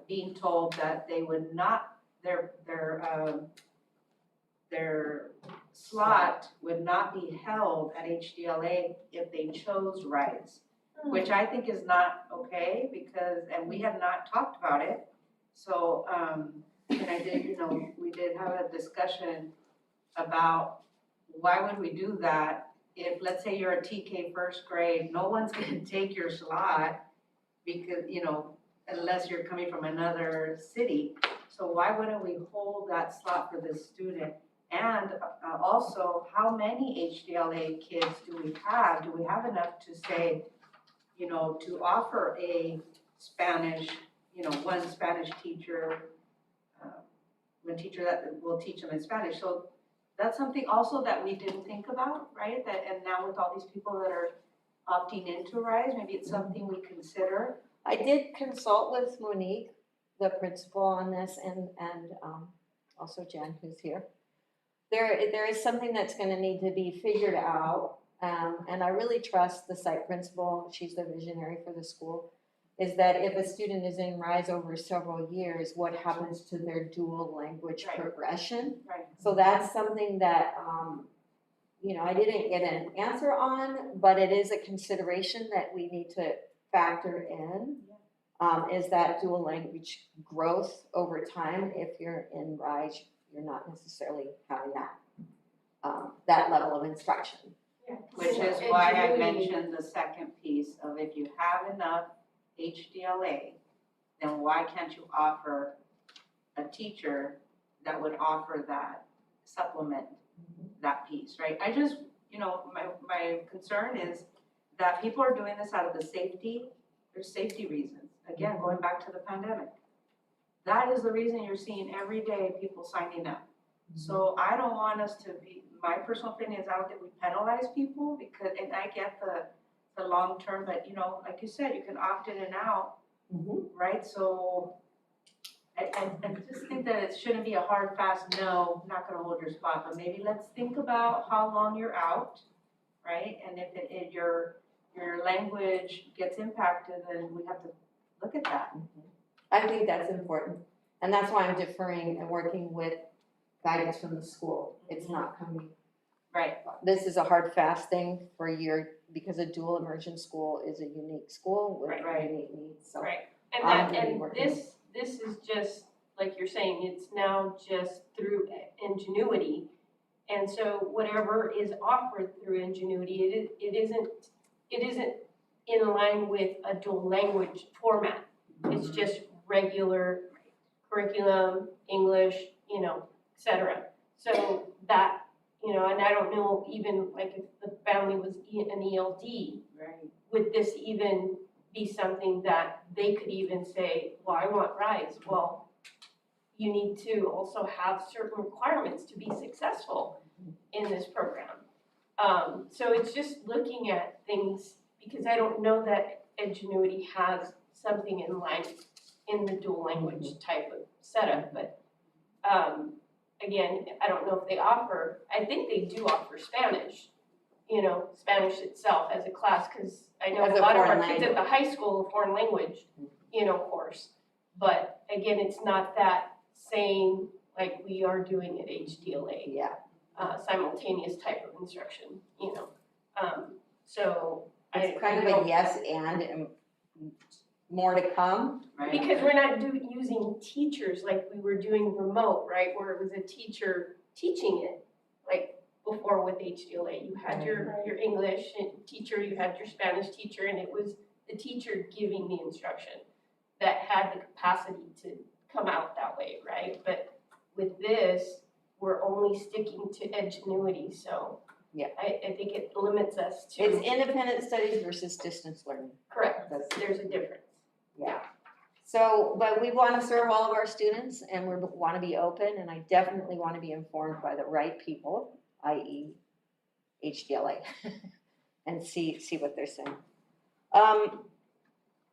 being told that they would not, their slot would not be held at HDLA if they chose RISE, which I think is not okay and we have not talked about it. So, and I did, we did have a discussion about why would we do that if, let's say you're a TK first grade, no one's gonna take your slot because, unless you're coming from another city. So why wouldn't we hold that slot for this student? And also, how many HDLA kids do we have? Do we have enough to say, to offer a Spanish, one Spanish teacher, one teacher that will teach them in Spanish? So that's something also that we didn't think about, right? And now with all these people that are opting into RISE, maybe it's something we consider. I did consult with Monique, the principal, on this, and also Jen, who's here. there is something that's gonna need to be figured out. And I really trust the site principal, she's the visionary for the school, is that if a student is in RISE over several years, what happens to their dual language Right. progression? Right. So that's something that, I didn't get an answer on, but it is a consideration that we need to factor in. Is that dual language growth over time? If you're in RISE, you're not necessarily having that level of instruction. Which is why I mentioned the second piece of if you have enough HDLA, then why can't you offer a teacher that would offer that supplement, that piece, right? I just, my concern is that people are doing this out of the there's safety reasons. Again, going back to the pandemic. That is the reason you're seeing every day people signing up. So I don't want us to be, my personal opinion is I don't think we penalize people because, and I get the long term, but like you said, you can opt in and out, right? So I just think that it shouldn't be a hard, fast, no, not gonna hold your spot, but maybe let's think about how long you're out, right? And if your language gets impacted, then we have to look at that. I think that's important, and that's why I'm deferring and working with guidance from the school. It's not coming. Right. This is a hard, fast thing for because a dual immersion school is a unique school with Right. unique needs, so. Right, I'm gonna be and working. this is just, like you're saying, it's now just through Ingenuity. And so whatever is offered through Ingenuity, it isn't in line with a dual language format. It's just regular curriculum, English, et cetera. So that, and I don't know even like if the family was an ELD, Right. would this even be something that they could even say, well, I want RISE? Well, you need to also have certain requirements to be successful in this program. So it's just looking at things, because I don't know that Ingenuity has something in line in the dual language type of setup, but again, I don't know if they offer, I think they do offer Spanish, Spanish itself as a class, because I know As a a lot of our foreign kids at the high school, a foreign language, course. But again, it's not that same, like we are doing at HDLA, Yeah, simultaneous type of instruction, so. it's kind of a yes and more to come. Right. Because we're not using teachers like we were doing remote, right, where it was a teacher teaching it, like before with HDLA. You had your English teacher, you had your Spanish teacher, and it was the teacher giving the instruction that had the capacity to come out that way, right? But with this, we're only sticking to Ingenuity, so Yeah. I think it limits us to. It's independent studies versus distance learning. Correct, That's- there's a difference. Yeah. So, but we want to serve all of our students and we want to be open, and I definitely want to be informed by the right people, i.e. HDLA, and see what they're saying.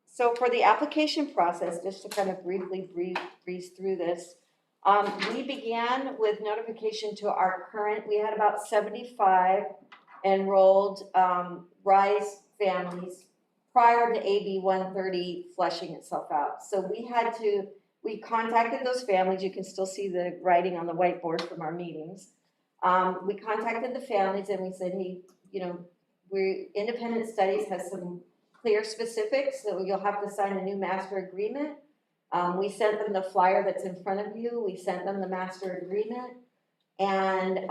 So for the application process, just to kind of briefly breeze through this, we began with notification to our current, we had about 75 enrolled RISE families prior to AB 130 fleshing itself out. So we contacted those families. You can still see the writing on the whiteboard from our meetings. We contacted the families and we said, hey, Independent Studies has some clear specifics, so you'll have to sign a new master agreement. We sent them the flyer that's in front of you. We sent them the master agreement. And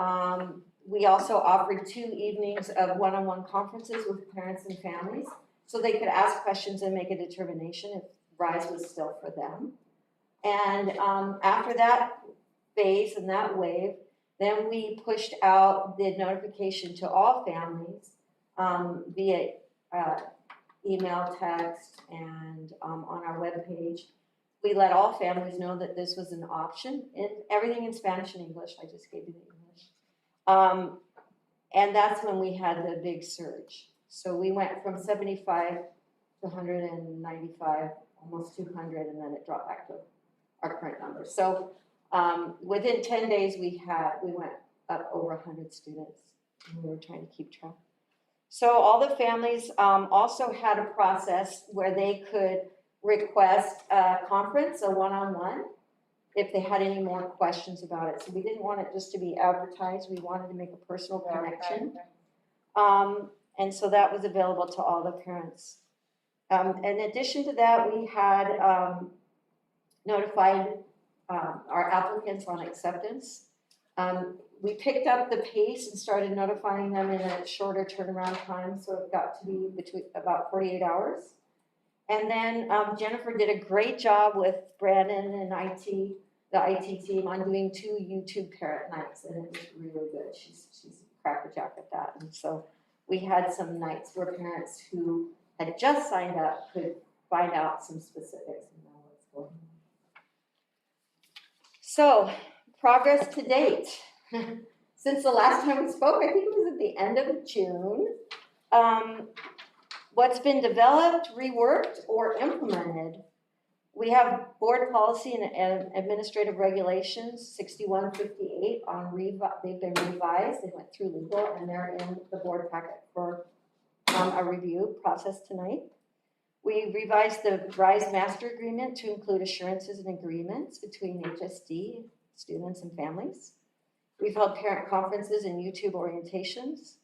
we also offered 2 evenings of one-on-one conferences with parents and families, so they could ask questions and make a determination if RISE was still for them. And after that phase and that wave, then we pushed out the notification to all families via email, text, and on our webpage. We let all families know that this was an option, and everything in Spanish and English. I just gave you the English. And that's when we had the big surge. So we went from 75 to 195, almost 200, and then it dropped back to our current numbers. So within 10 days, we went up over 100 students. And we were trying to keep track. So all the families also had a process where they could request a conference, a one-on-one, if they had any more questions about it. So we didn't want it just to be advertised. We wanted to make a personal connection. And so that was available to all the parents. In addition to that, we had notified our applicants on acceptance. We picked up the pace and started notifying them in a shorter turnaround time, so it got to be between about 48 hours. And then Jennifer did a great job with Brandon and the IT team on doing 2 YouTube parent nights, and it was really good. She's crackerjack at that. And so we had some nights where parents who had just signed up could find out some specifics and know what's going on. So, progress to date. Since the last time we spoke, I think it was at the end of June. What's been developed, reworked, or implemented? We have board policy and administrative regulations, 6158 they've been revised, they went through legal, and they're in the board packet for a review process tonight. We revised the RISE master agreement to include assurances and agreements between HSD, students, and families. We've held parent conferences and YouTube orientations.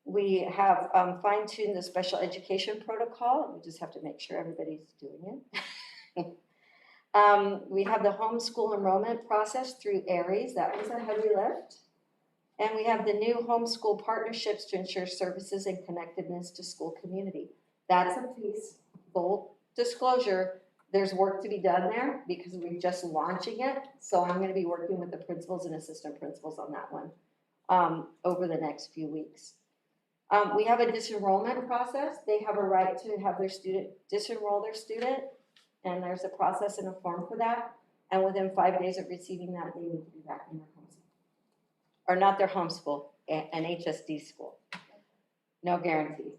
We have fine-tuned the special education protocol. We just have to make sure everybody's doing it. We have the homeschool enrollment process through ARIES. That was a heavy lift. And we have the new homeschool partnerships to ensure services and connectedness to school community. That's a piece, full disclosure, there's work to be done there because we're just launching it. So I'm going to be working with the principals and assistant principals on that one over the next few weeks. We have a disenrollment process. They have a right to have their student disenroll their student, and there's a process and a form for that. And within 5 days of receiving that, they need to be back in their homeschool. Or not their homeschool, an HSD school. No guarantees.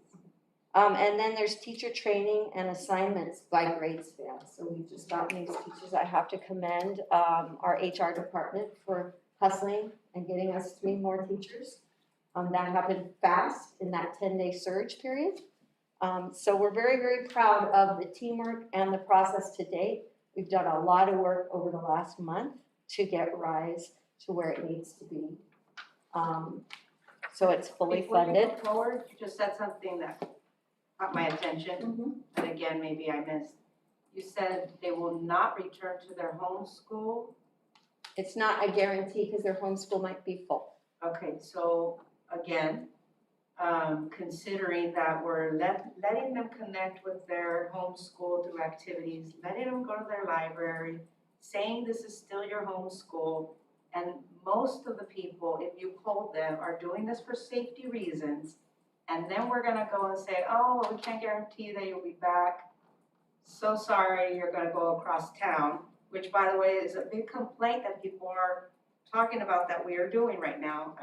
And then there's teacher training and assignments by grade span. So we've just gotten these teachers. I have to commend our HR department for hustling and getting us 3 more teachers. That happened fast in that 10-day surge period. So we're very, very proud of the teamwork and the process to date. We've done a lot of work over the last month to get RISE to where it needs to be. So it's fully funded. Before you go forward, you just said something that caught my attention, and again, maybe I missed. You said they will not return to their home school. It's not a guarantee because their homeschool might be full. Okay, so again, considering that we're letting them connect with their homeschool through activities, letting them go to their library, saying this is still your homeschool, and most of the people, if you poll them, are doing this for safety reasons, and then we're gonna go and say, oh, well, we can't guarantee that you'll be back. So sorry, you're gonna go across town, which by the way is a big complaint that people are talking about that we are doing right now.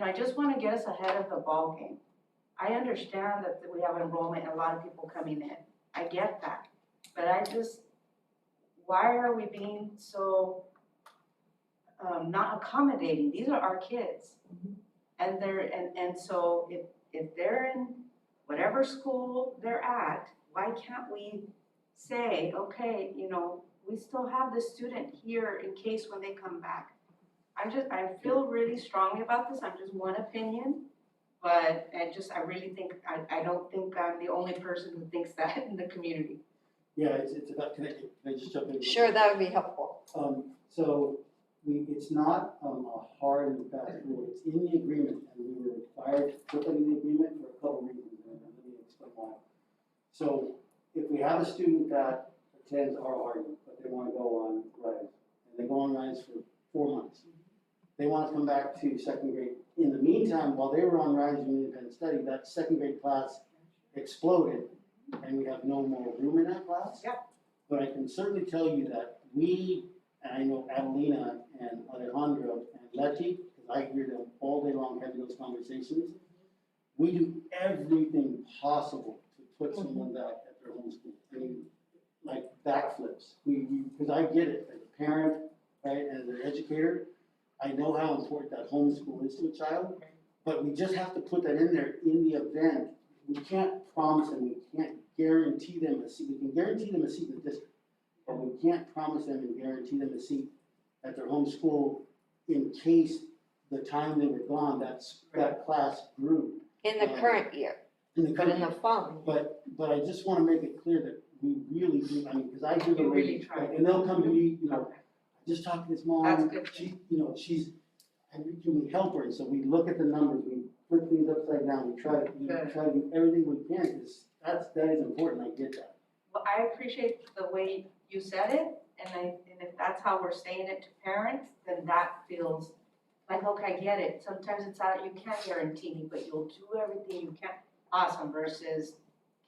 I just wanna get us ahead of the ball game. I understand that we have enrollment and a lot of people coming in. I get that. But why are we being so not accommodating? These are our kids. And so if they're in whatever school they're at, why can't we say, okay, we still have the student here in case when they come back. I feel really strongly about this. I'm just one opinion, but I really think, I don't think I'm the only person who thinks that in the community. Yeah, it's about connecting. Can I just jump in? Sure, that would be helpful. So it's not a hard and fast rule. It's in the agreement, and we were required to put it in the agreement for a couple reasons, and let me explain why. So if we have a student that attends RRU, but they want to go on RISE, and they go on RISE for 4 months, they want to come back to second grade. In the meantime, while they were on RISE and independent study, that second grade class exploded, and we have no more room in that class. Yeah. But I can certainly tell you that and I know Adelina and Alejandro and Letty, because I hear them all day long having those conversations, we do everything possible to put someone back at their home school. I mean, like backflips. Because I get it, as a parent, right, as an educator, I know how important that homeschool is to a child, but we just have to put that in there in the event. We can't promise them, we can't guarantee them a seat, we can guarantee them a seat in the district, but we can't promise them and guarantee them a seat at their home school in case the time they were gone, that class grew. In the current year, In the but in country. the following. But I just wanna make it clear that we really do, I mean, cause I hear the You really ladies, try. and they'll come to me, you know, I just talked to this mom. That's good. She, you know, and can we help her? And so we look at the numbers, we flip things upside down, we try to do everything we can, cause that is important, I get that. Well, I appreciate the way you said it, and if that's how we're saying it to parents, then that feels like, okay, I get it. Sometimes it's out, you can't guarantee me, but you'll do everything you can. Awesome, versus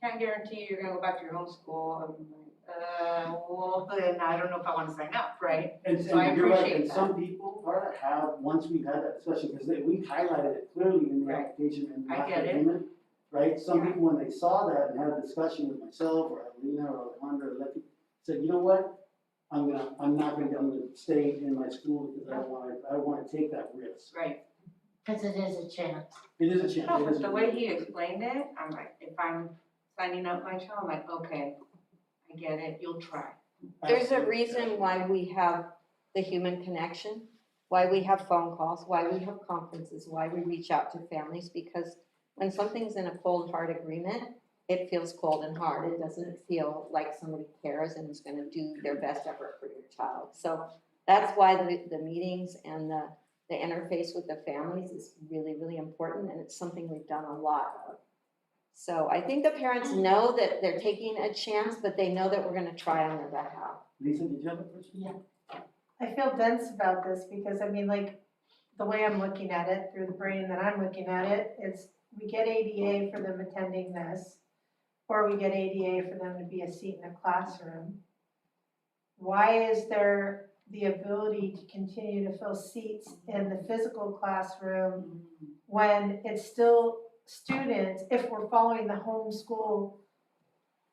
can't guarantee you're gonna go back to your own school. I'm like, well, then I don't know if I wanna sign up, right? And So I you're right, appreciate and that. some people, Carla, have, once we've had that discussion, because we highlighted it clearly in the Right. application and I not get the it. agreement, right? Some Yeah. people, when they saw that and had a discussion with myself or Alina or Alejandra or Leti, said, you know what? I'm not gonna stay in my school because I don't wanna take that risk. Right. Cause it is a chance. It is a chance. No, it but is a the way risk. he explained it, I'm like, if I'm signing up my child, I'm like, okay, I get it, you'll try. There's a Absolutely. reason why we have the human connection, why we have phone calls, why we have conferences, why we reach out to families, because when something's in a cold, hard agreement, it feels cold and hard. It doesn't feel like somebody cares and is gonna do their best effort for your child. So that's why the meetings and the interface with the families is really, really important, and it's something we've done a lot of. So I think the parents know that they're taking a chance, but they know that we're gonna try on their behalf. Lisa, did you have a question? Yeah. I feel dense about this because I mean, like, the way I'm looking at it, through the brain that I'm looking at it, is we get ADA for them attending this, or we get ADA for them to be a seat in a classroom. Why is there the ability to continue to fill seats in the physical classroom when it's still students, if we're following the homeschool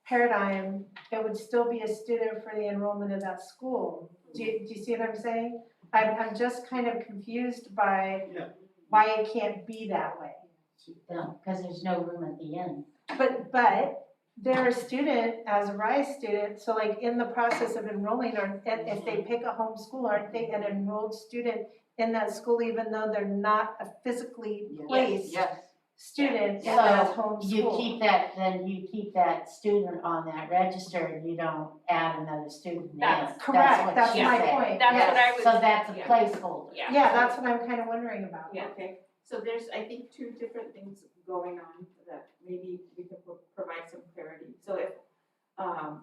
paradigm, it would still be a student for the enrollment of that school? Do you see what I'm saying? I'm just kind of confused by Yeah. why it can't be that way. No, cause there's no room at the end. But they're a student, as a RISE student, so like in the process of enrolling, or and if they pick a homeschool, aren't they an enrolled student in that school even though they're not a physically placed Yes, student in that So homeschool? you keep that student on that register and you don't add another student in. That's Correct, that's she my said. point. That's what I was. So that's a yeah. placeholder. Yeah. Yeah, that's what I'm kind of wondering about. Yeah. Okay, so there's, I think, two different things going on that maybe we can provide some clarity. So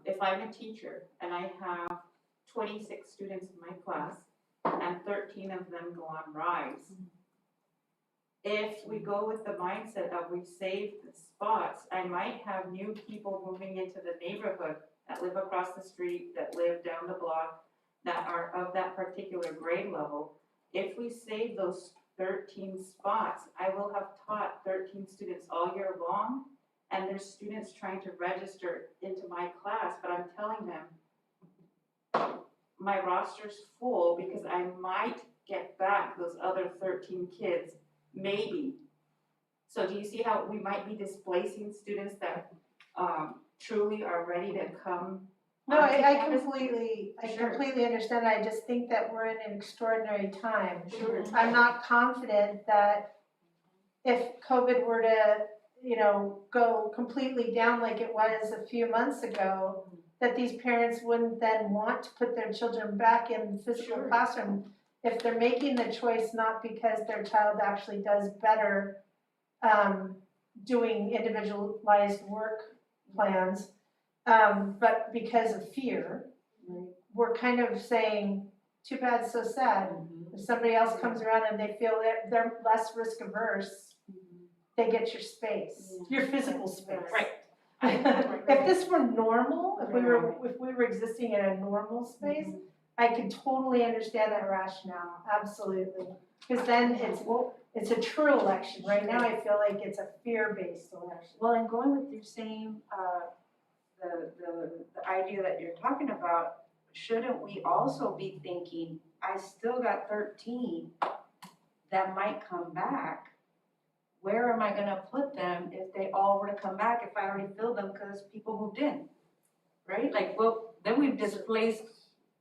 if I'm a teacher and I have 26 students in my class and 13 of them go on RISE, if we go with the mindset of we save the spots, I might have new people moving into the neighborhood that live across the street, that live down the block, that are of that particular grade level. If we save those 13 spots, I will have taught 13 students all year long, and there's students trying to register into my class, but I'm telling them, my roster's full because I might get back those other 13 kids, maybe. So do you see how we might be displacing students that truly are ready to come? No, onto I campus? Sure. completely understand. I just think that we're in an extraordinary time. Sure. I'm not confident that if COVID were to, go completely down like it was a few months ago, that these parents wouldn't then want to put their children back in the physical Sure. classroom if they're making the choice not because their child actually does better doing individualized work plans, but because of fear. We're kind of saying, too bad, so sad. If somebody else comes around and they feel that they're less risk averse, they get your space, your physical space. Right. If this were normal, if we were existing in a normal space, I could totally understand that rationale, absolutely. Because then it's a true election. Right now, I feel like it's a fear-based election. well, and going with your same, the idea that you're talking about, shouldn't we also be thinking I still got 13 that might come back. Where am I gonna put them if they all were to come back, if I already filled them because people moved in? Right? Like, well, then we've displaced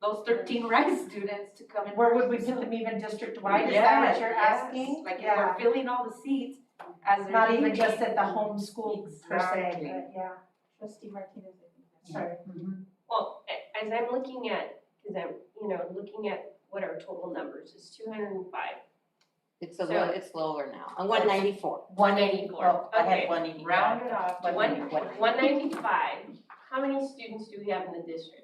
those 13 Rice students to come in. Where would we put them even district-wide, is that what you're Yes, asking? like, if Yeah. we're filling all the seats as they're Not even leaving. just at the home school per se, Exactly. but yeah. Trustee Martinez, I think that's. Sorry. Well, as I'm looking at, because I'm, looking at what our total numbers is 205. It's So- it's lower now, 194. 184, I Okay, had 185. Round it off, to 194. 195. How many students do we have in the district?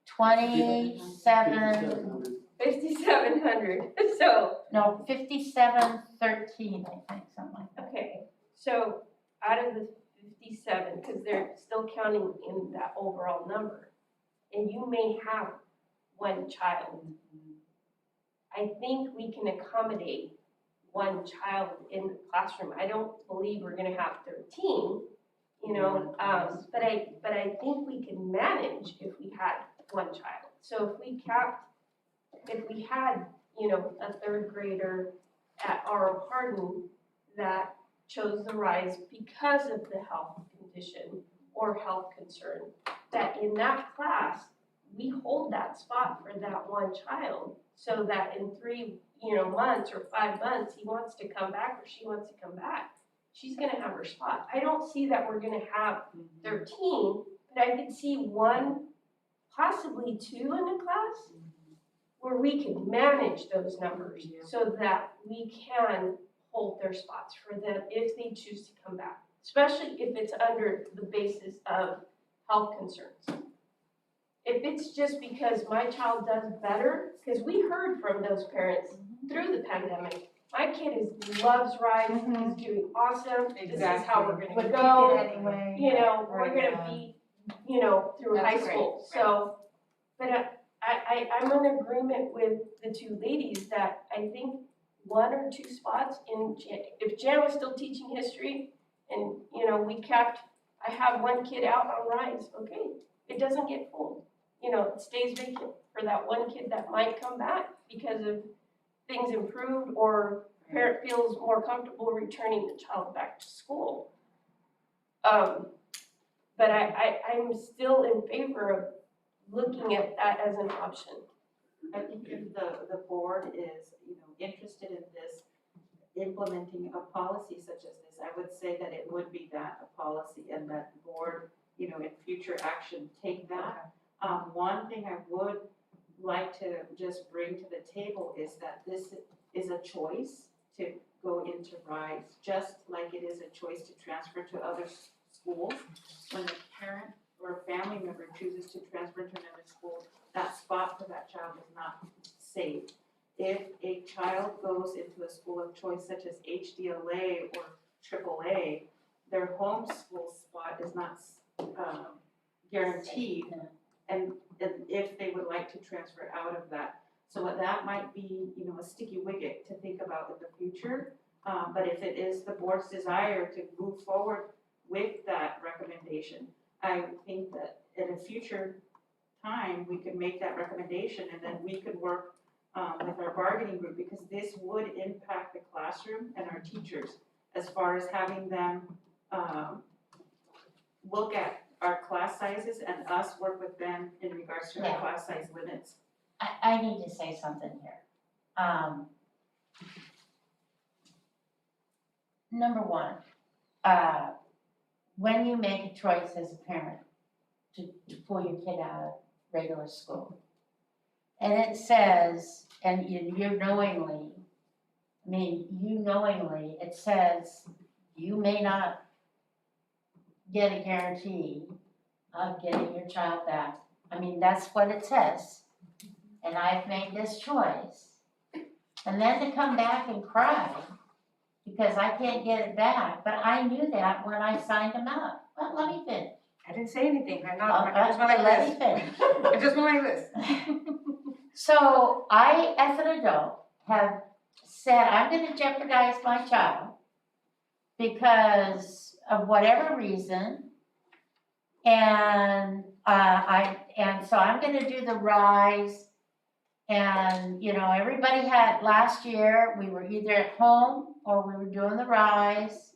27, 5,700. So, no, 5713, I think, something like that. okay, so out of the 57, because they're still counting in that overall number, and you may have one child, I think we can accommodate one child in the classroom. I don't believe we're gonna have 13, but I think we can manage if we had one child. So if we had, a third grader at R.O. Hardin that chose the RISE because of the health condition or health concern, that in that class, we hold that spot for that one child, so that in 3, months or 5 months, he wants to come back or she wants to come back, she's gonna have her spot. I don't see that we're gonna have 13, but I could see 1, possibly 2 in a class where we can manage those numbers so that we can hold their spots for them if they choose to come back, especially if it's under the basis of health concerns. If it's just because my child does better, because we heard from those parents through the pandemic, my kid loves RISE, he's doing awesome, this is how we're Would gonna pick go, it anyway. we're gonna be, through high That's school, great. so. But I'm in agreement with the 2 ladies that I think 1 or 2 spots if Jan was still teaching history and, I have 1 kid out on RISE, okay, it doesn't get full. It stays vacant for that 1 kid that might come back because of things improved or parent feels more comfortable returning the child back to school. But I'm still in favor of looking at that as an option. I think if the board is, interested in this, implementing a policy such as this, I would say that it would be that, a policy, and that the board, in future action, take that. One thing I would like to just bring to the table is that this is a choice to go into RISE, just like it is a choice to transfer to other schools. When the parent or family member chooses to transfer to another school, that spot for that child is not saved. If a child goes into a school of choice such as HDLA or AAA, their home school spot is not guaranteed. And if they would like to transfer out of that. So that might be, a sticky wicket to think about in the future. But if it is the board's desire to move forward with that recommendation, I think that at a future time, we could make that recommendation and then we could work with our bargaining group, because this would impact the classroom and our teachers as far as having them look at our class sizes and us work with them in regards to our Yeah. class size limits. I need to say something here. Number 1, when you make a choice as a parent to pull your kid out of regular school, and it says, and you knowingly, it says you may not get a guarantee of getting your child back. That's what it says. And I've made this choice. And then to come back and cry because I can't get it back, but I knew that when I signed them up. Well, let me finish. I didn't say anything, I Let me finish. I just went like this. So I, as an adult, have said I'm gonna jeopardize my child because of whatever reason. And so I'm gonna do the RISE And, you know, everybody had, last year, we were either at home or we were doing the Rise.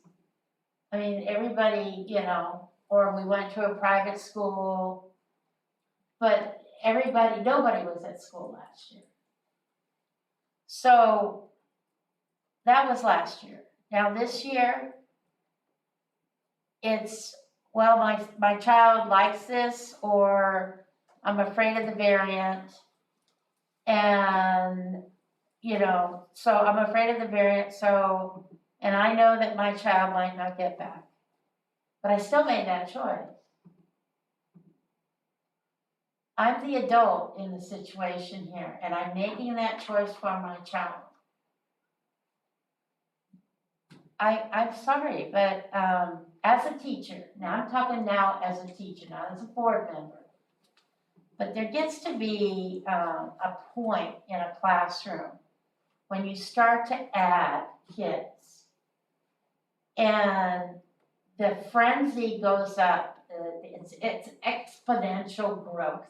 I mean, everybody, you know, or we went to a private school. But everybody, nobody was at school last year. So that was last year. Now this year, it's, well, my child likes this, or I'm afraid of the variant. And, you know, so I'm afraid of the variant, so, and I know that my child might not get back. But I still made that choice. I'm the adult in the situation here, and I'm making that choice for my child. I'm sorry, but as a teacher, now I'm talking now as a teacher, not as a board member. But there gets to be a point in a classroom when you start to add kids. And the frenzy goes up, it's exponential growth.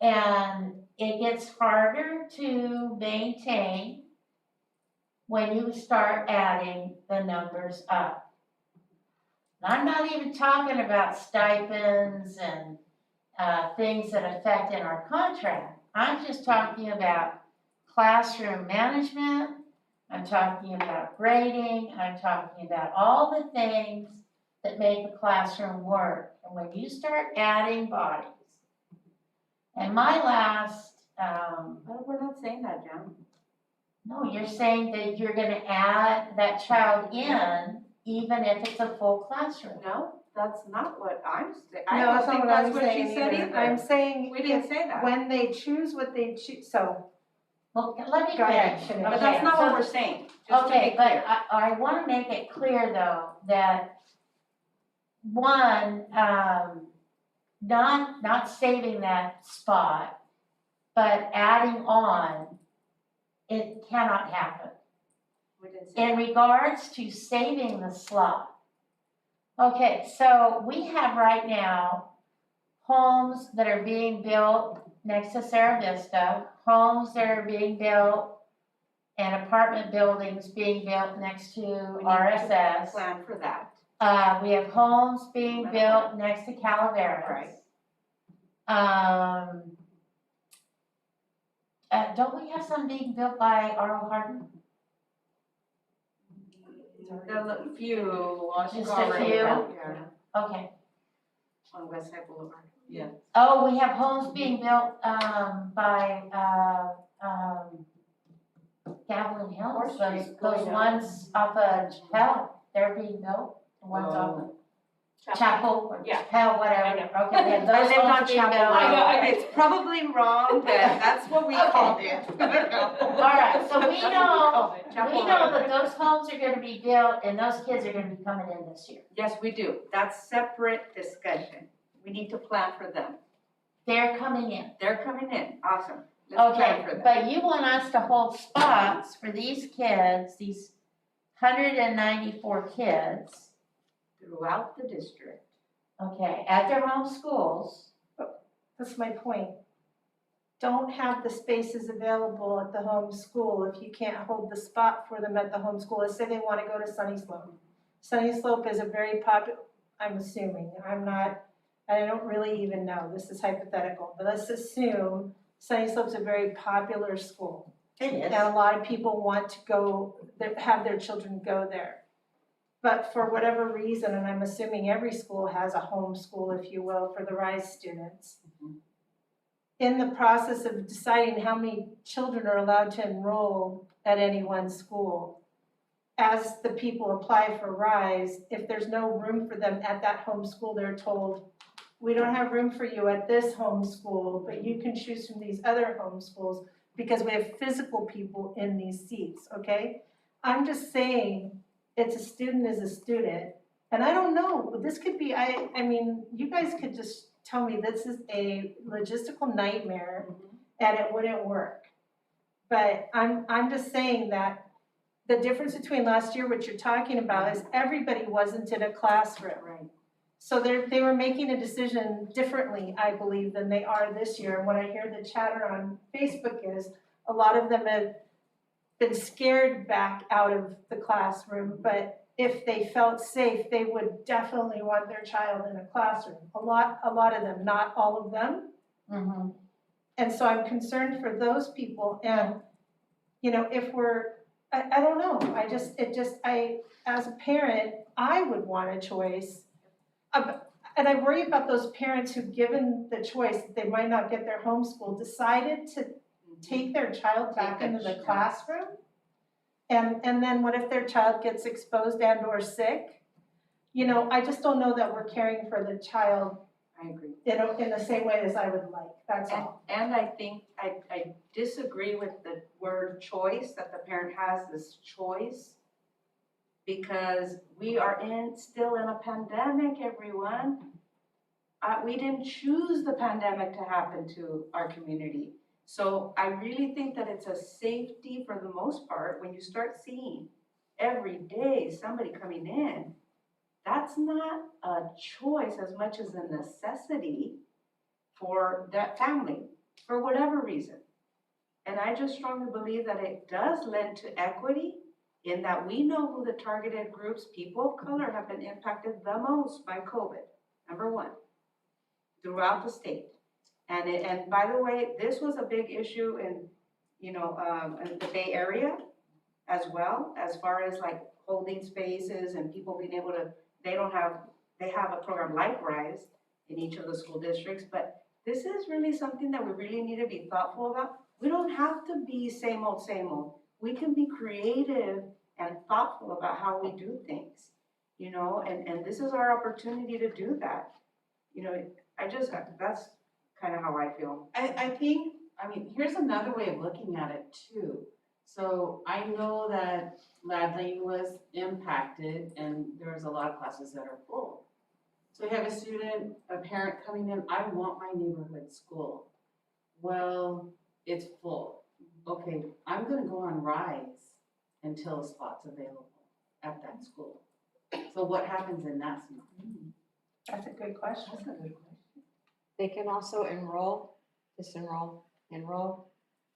And it gets harder to maintain when you start adding the numbers up. And I'm not even talking about stipends and things that affect in our contract. I'm just talking about classroom management, I'm talking about grading, I'm talking about all the things that make a classroom work. And when you start adding bodies, and my last, We're not saying that, Jen. no, you're saying that you're gonna add that child in, even if it's a full classroom. No, that's not what I'm saying. No, I don't that's not think what I'm that's what she saying said either. either. I'm saying We didn't if- say that. when they choose what they choose, so, Well, let me Go ahead, finish. finish. But Okay, that's not so- what we're saying, just to be Okay, but clear. I wanna make it clear though, that one, not saving that spot, but adding on, it cannot happen. We didn't say In that. regards to saving the slot, okay, so we have right now homes that are being built next to Sarah Vista, homes that are being built, and apartment buildings being built next to We need RSS. Plan for that. We have homes being Right. built next to Calaveras. Right. Don't we have some being built by R.L. Hardin? The few, Just a few? Yeah, Okay. on West Side Boulevard. Yeah. Oh, we have homes being built, by, Gavilan Hills, Fourth Street those going ones off of Chappell, they're being built, the ones off of Chapel, or Yeah. Chappell, whatever, okay, yeah, I those lived on homes being Chapel built. Road. It's probably wrong, but that's what we Okay. called it. Alright, so we That's what know, called it, Chapel we know Road. that those homes are gonna be built and those kids are gonna be coming in this year. Yes, we do. That's separate discussion. We need to plan for them. They're coming in. They're coming in. Awesome. Let's plan for Okay, them. but you want us to hold spots for these kids, these 194 kids, Throughout the district. okay, at their home schools. that's my point. Don't have the spaces available at the home school if you can't hold the spot for them at the home school. Let's say they wanna go to Sunny Slope. Sunny Slope is a very popular, I'm assuming, I don't really even know, this is hypothetical, but let's assume Sunny Slope's a very popular school. It And a lot of people want to go, have their children go there. But for whatever reason, and I'm assuming every school has a home school, if you will, for the RISE students. In the process of deciding how many children are allowed to enroll at any one school, as the people apply for RISE, if there's no room for them at that home school, they're told, we don't have room for you at this home school, but you can choose from these other home schools because we have physical people in these seats, okay? I'm just saying, it's a student is a student, and I don't know, this could be, I mean, you guys could just tell me this is a logistical nightmare and it wouldn't work. But I'm just saying that the difference between last year, what you're talking about, is everybody wasn't in a classroom. Right. So they were making a decision differently, I believe, than they are this year. And what I hear the chatter on Facebook is, a lot of them have been scared back out of the classroom, but if they felt safe, they would definitely want their child in a classroom. A lot of them, not all of them. Mm-hmm. And so I'm concerned for those people, and, you know, if I don't know, as a parent, I would want a choice. And I worry about those parents who've given the choice, they might not get their homeschool, decided to take their child back into the classroom. And then what if their child gets exposed and or sick? You know, I just don't know that we're caring for the child I agree. in the same way as I would like, that's all. And I think, I disagree with the word choice, that the parent has this choice. Because we are still in a pandemic, everyone. We didn't choose the pandemic to happen to our community. So I really think that it's a safety for the most part. When you start seeing every day somebody coming in, that's not a choice as much as a necessity for that family, for whatever reason. And I just strongly believe that it does lend to equity, in that we know who the targeted groups, people of color, have been impacted the most by COVID, number one, throughout the state. And by the way, this was a big issue in the Bay Area as well, as far as like holding spaces and people being able to, they have a program like RISE in each of the school districts, but this is really something that we really need to be thoughtful about. We don't have to be same old, same old. We can be creative and thoughtful about how we do things, you know, and this is our opportunity to do that. You know, that's kind of how I feel. I think, here's another way of looking at it too. So I know that Lad Lane was impacted and there's a lot of classes that are full. So you have a parent coming in, I want my neighborhood school. Well, it's full. Okay, I'm gonna go on RISE until a spot's available at that school. So what happens in that scenario? That's a good question. That's a good question. They can also enroll.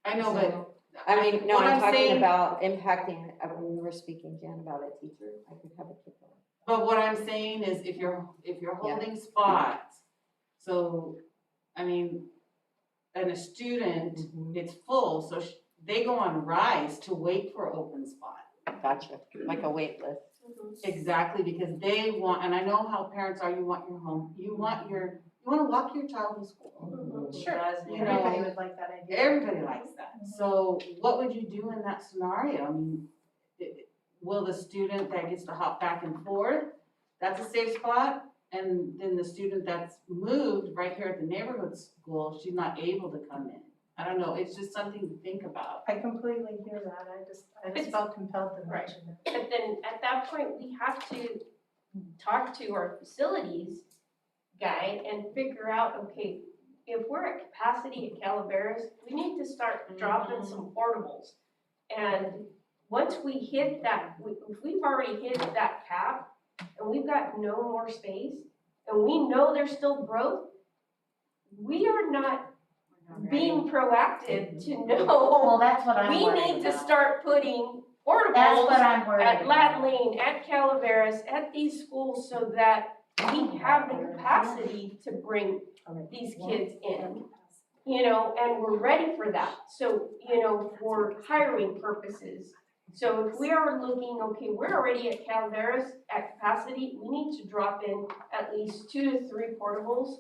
I know, but. I mean, no, what I'm talking saying- about impacting, when you were speaking, Jan, about a teacher, I could have a kid. But what I'm saying is if you're holding spots, so, and a student, it's full, so they go on RISE to wait for an open spot. Gotcha, like a wait list. Exactly, because they want, and I know how parents are, you want your home, you want to walk your child to school. Sure, You everybody know, would like that idea. everybody likes that. So what would you do in that scenario? Will the student that gets to hop back and forth, that's a safe spot? And then the student that's moved right here at the neighborhood school, she's not able to come in. I don't know, it's just something to think about. I completely hear that, I just felt compelled to mention it. But then at that point, we have to talk to our facilities guy and figure out, okay, if we're at capacity at Calaveras, we need to start dropping some portables. And once we hit that, if we've already hit that cap and we've got no more space and we know there's still growth, we are not being proactive to Well, know. that's what I'm We worried need to about. start putting That's what portables I'm worried at about. Lad Lane, at Calaveras, at these schools so that we have the capacity to bring these kids in. You know, and we're ready for that. So, you know, for hiring purposes. So if we are looking, okay, we're already at Calaveras at capacity, we need to drop in at least 2 to 3 portables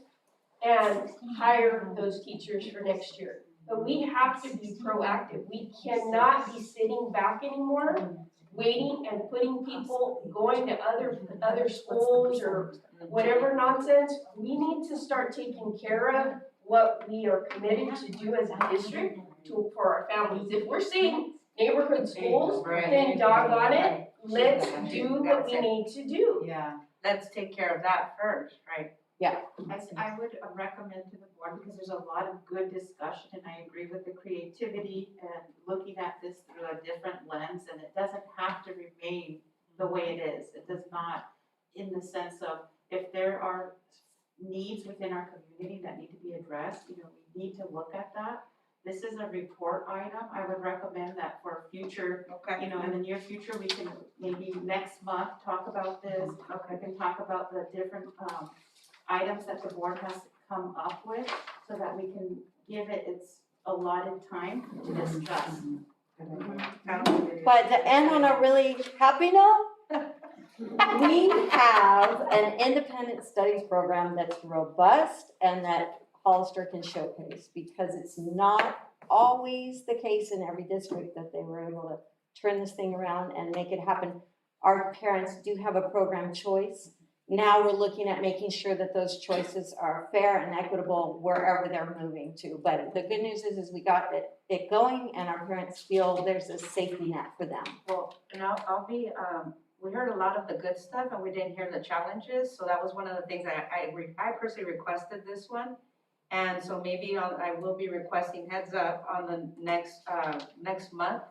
and hire those teachers for next year. But we have to be proactive. We cannot be sitting back anymore, waiting and putting people, going to other schools or whatever nonsense. We need to start taking care of what we are committed to do as a district for our families. If we're saying neighborhood schools, then doggone it, let's do what we need to do. Yeah, let's take care of that first, right? I would recommend to the board, because there's a lot of good discussion, and I agree with the creativity and looking at this through a different lens, and it doesn't have to remain the way it is. It does not, in the sense of, if there are needs within our community that need to be addressed, we need to look at that. This is a report item. I would recommend that for future, Okay. in the near future, we can maybe next month talk about this. We can talk about the different, items that the board has come up with so that we can give it its allotted time to discuss. But to end on a really happy note, we have an independent studies program that's robust and that Hollister can showcase, because it's not always the case in every district that they were able to turn this thing around and make it happen. Our parents do have a program choice. Now we're looking at making sure that those choices are fair and equitable wherever they're moving to. But the good news is we got it going, and our parents feel there's a safety net for them. Well, I'll be, we heard a lot of the good stuff and we didn't hear the challenges, so that was one of the things that I personally requested this one. And so maybe I will be requesting heads up on the next month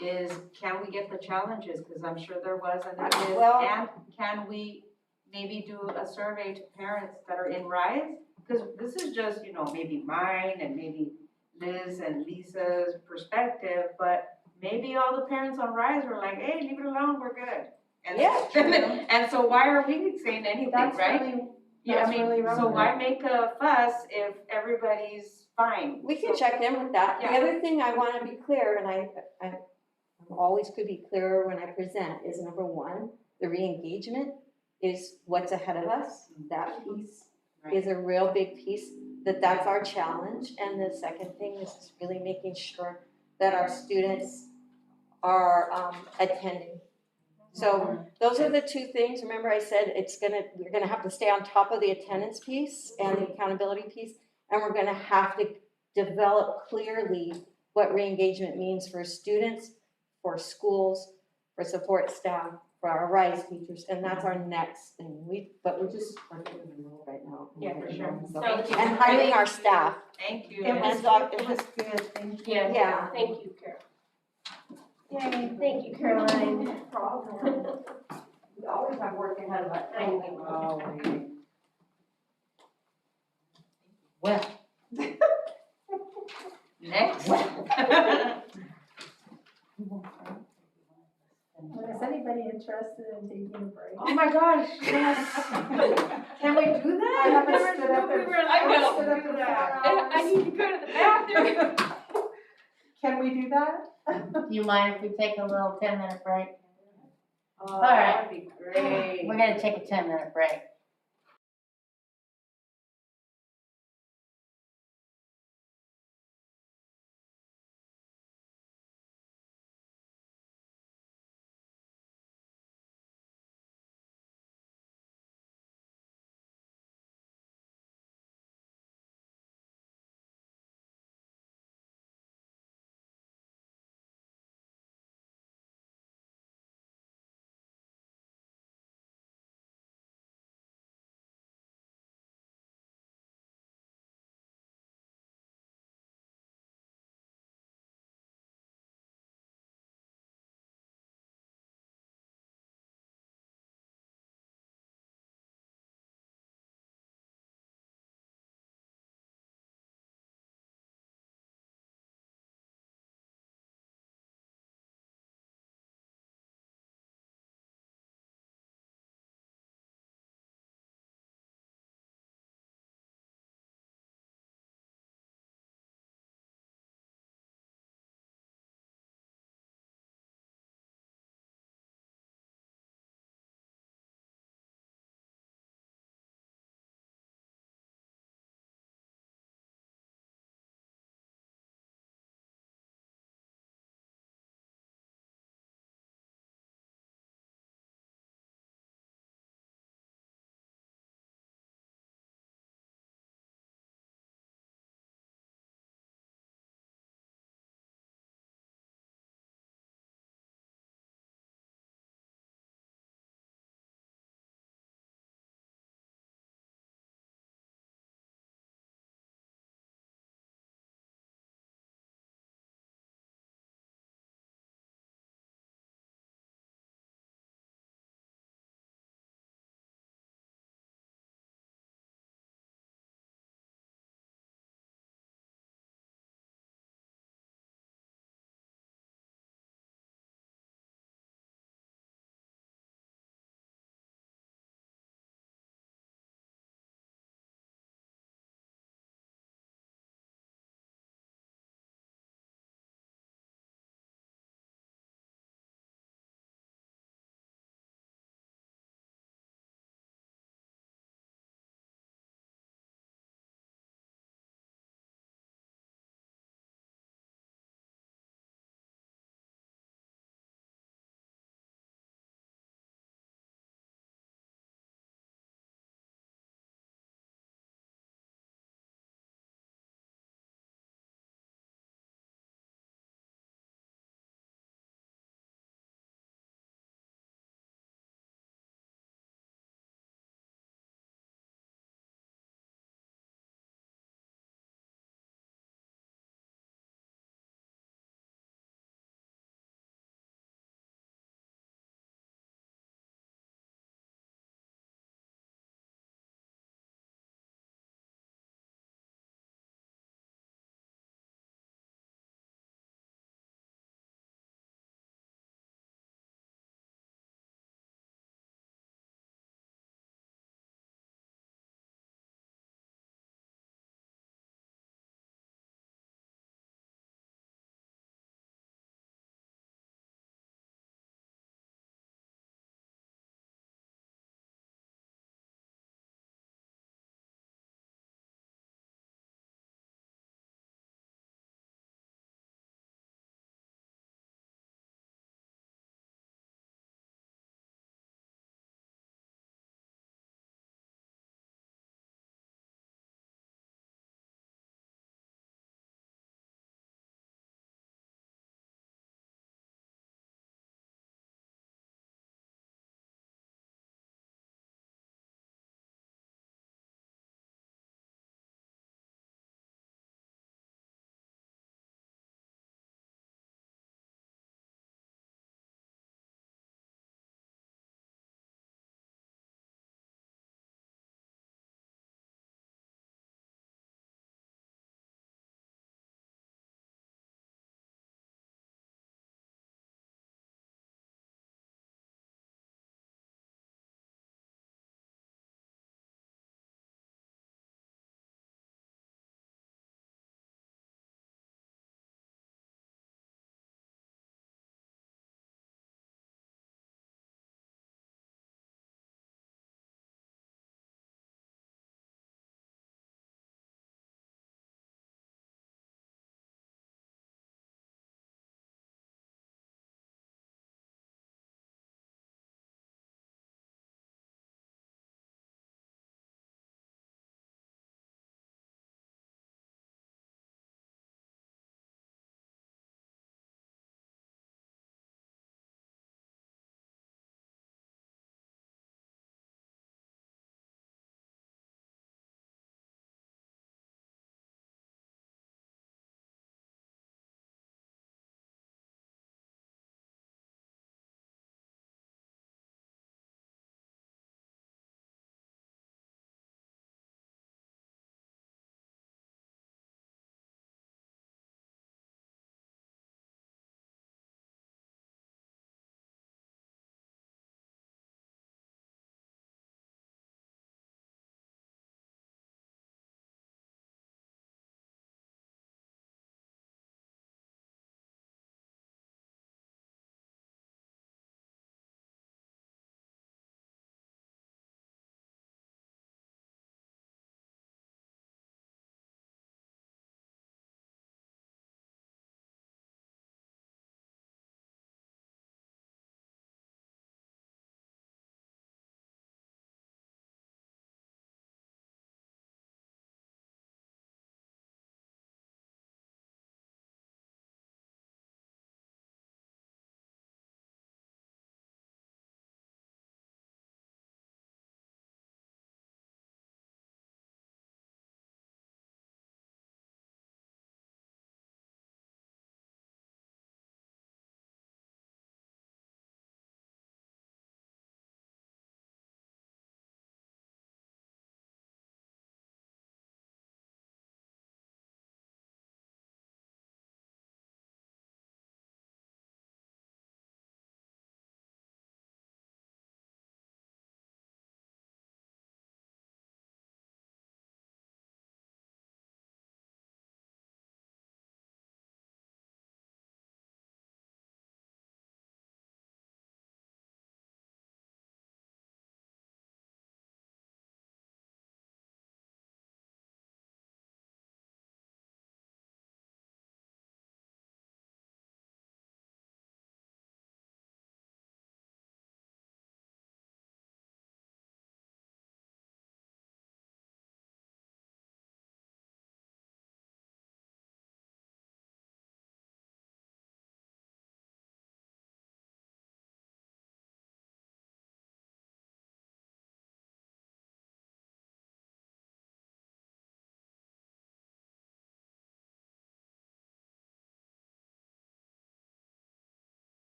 is, can we get the challenges? Because I'm sure there was and there is. Well- And can we maybe do a survey to parents that are in RISE? Because this is just, maybe mine and maybe Liz and Lisa's perspective, but maybe all the parents on RISE were like, hey, leave it alone, we're good. And Yeah. and so why are we saying anything, That's right? really, Yeah, that's I mean, really so relevant. why make a fuss if everybody's fine? We can check in with that. The Yeah. other thing I want to be clear, and I always could be clearer when I present, is number one, the re-engagement is what's ahead of us. That piece is a real big piece, that's our challenge. And the second thing is really making sure that our students are attending. So those are the two things. Remember I said we're gonna have to stay on top of the attendance piece and the accountability piece, and we're gonna have to develop clearly what re-engagement means for students, for schools, for support staff, for our RISE teachers, and that's our next thing. We're just working in the middle right now. Yeah, for sure. So- Thank you. And hiring our staff. Thank you. It was, And Doc- it was good, thank you. Yeah. Thank you, Carol. Yay. Thank you, Caroline. We always have work ahead of us. Anyway. Well. Next. Is anybody interested in taking a break? Oh my gosh, yes. Can we do that? I haven't Never stood knew up we in- were I allowed haven't to stood up do in that. 4 hours. I need to go to the bathroom. Can we do that? Do you mind if we take a little 10-minute break? Oh, right. that'd be great. We're gonna take a 10-minute break.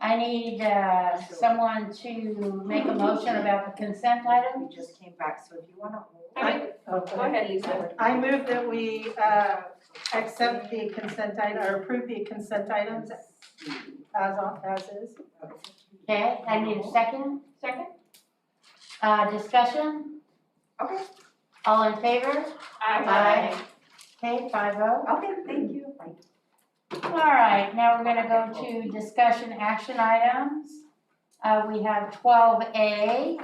I need, someone to make a motion about the consent item. We just came back, so if you wanna hold. Go ahead, Lisa. I move that we accept the consent item, or approve the consent items as is. Okay, I need a second. Second? Discussion? Okay. All in favor? Aye. Okay, 5-0. Okay, thank you. All right, now we're gonna go to discussion action items. We have 12A,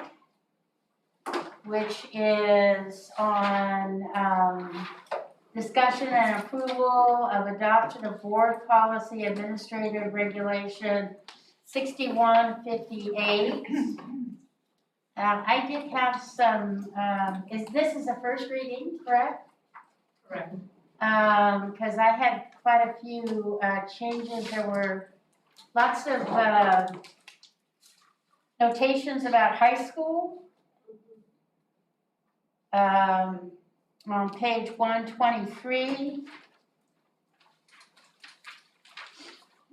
which is on, discussion and approval of adoption of board policy administrative regulation 6158. I did have some, this is a first reading, correct? Correct. Because I had quite a few changes. There were lots of notations about high school. On page 123,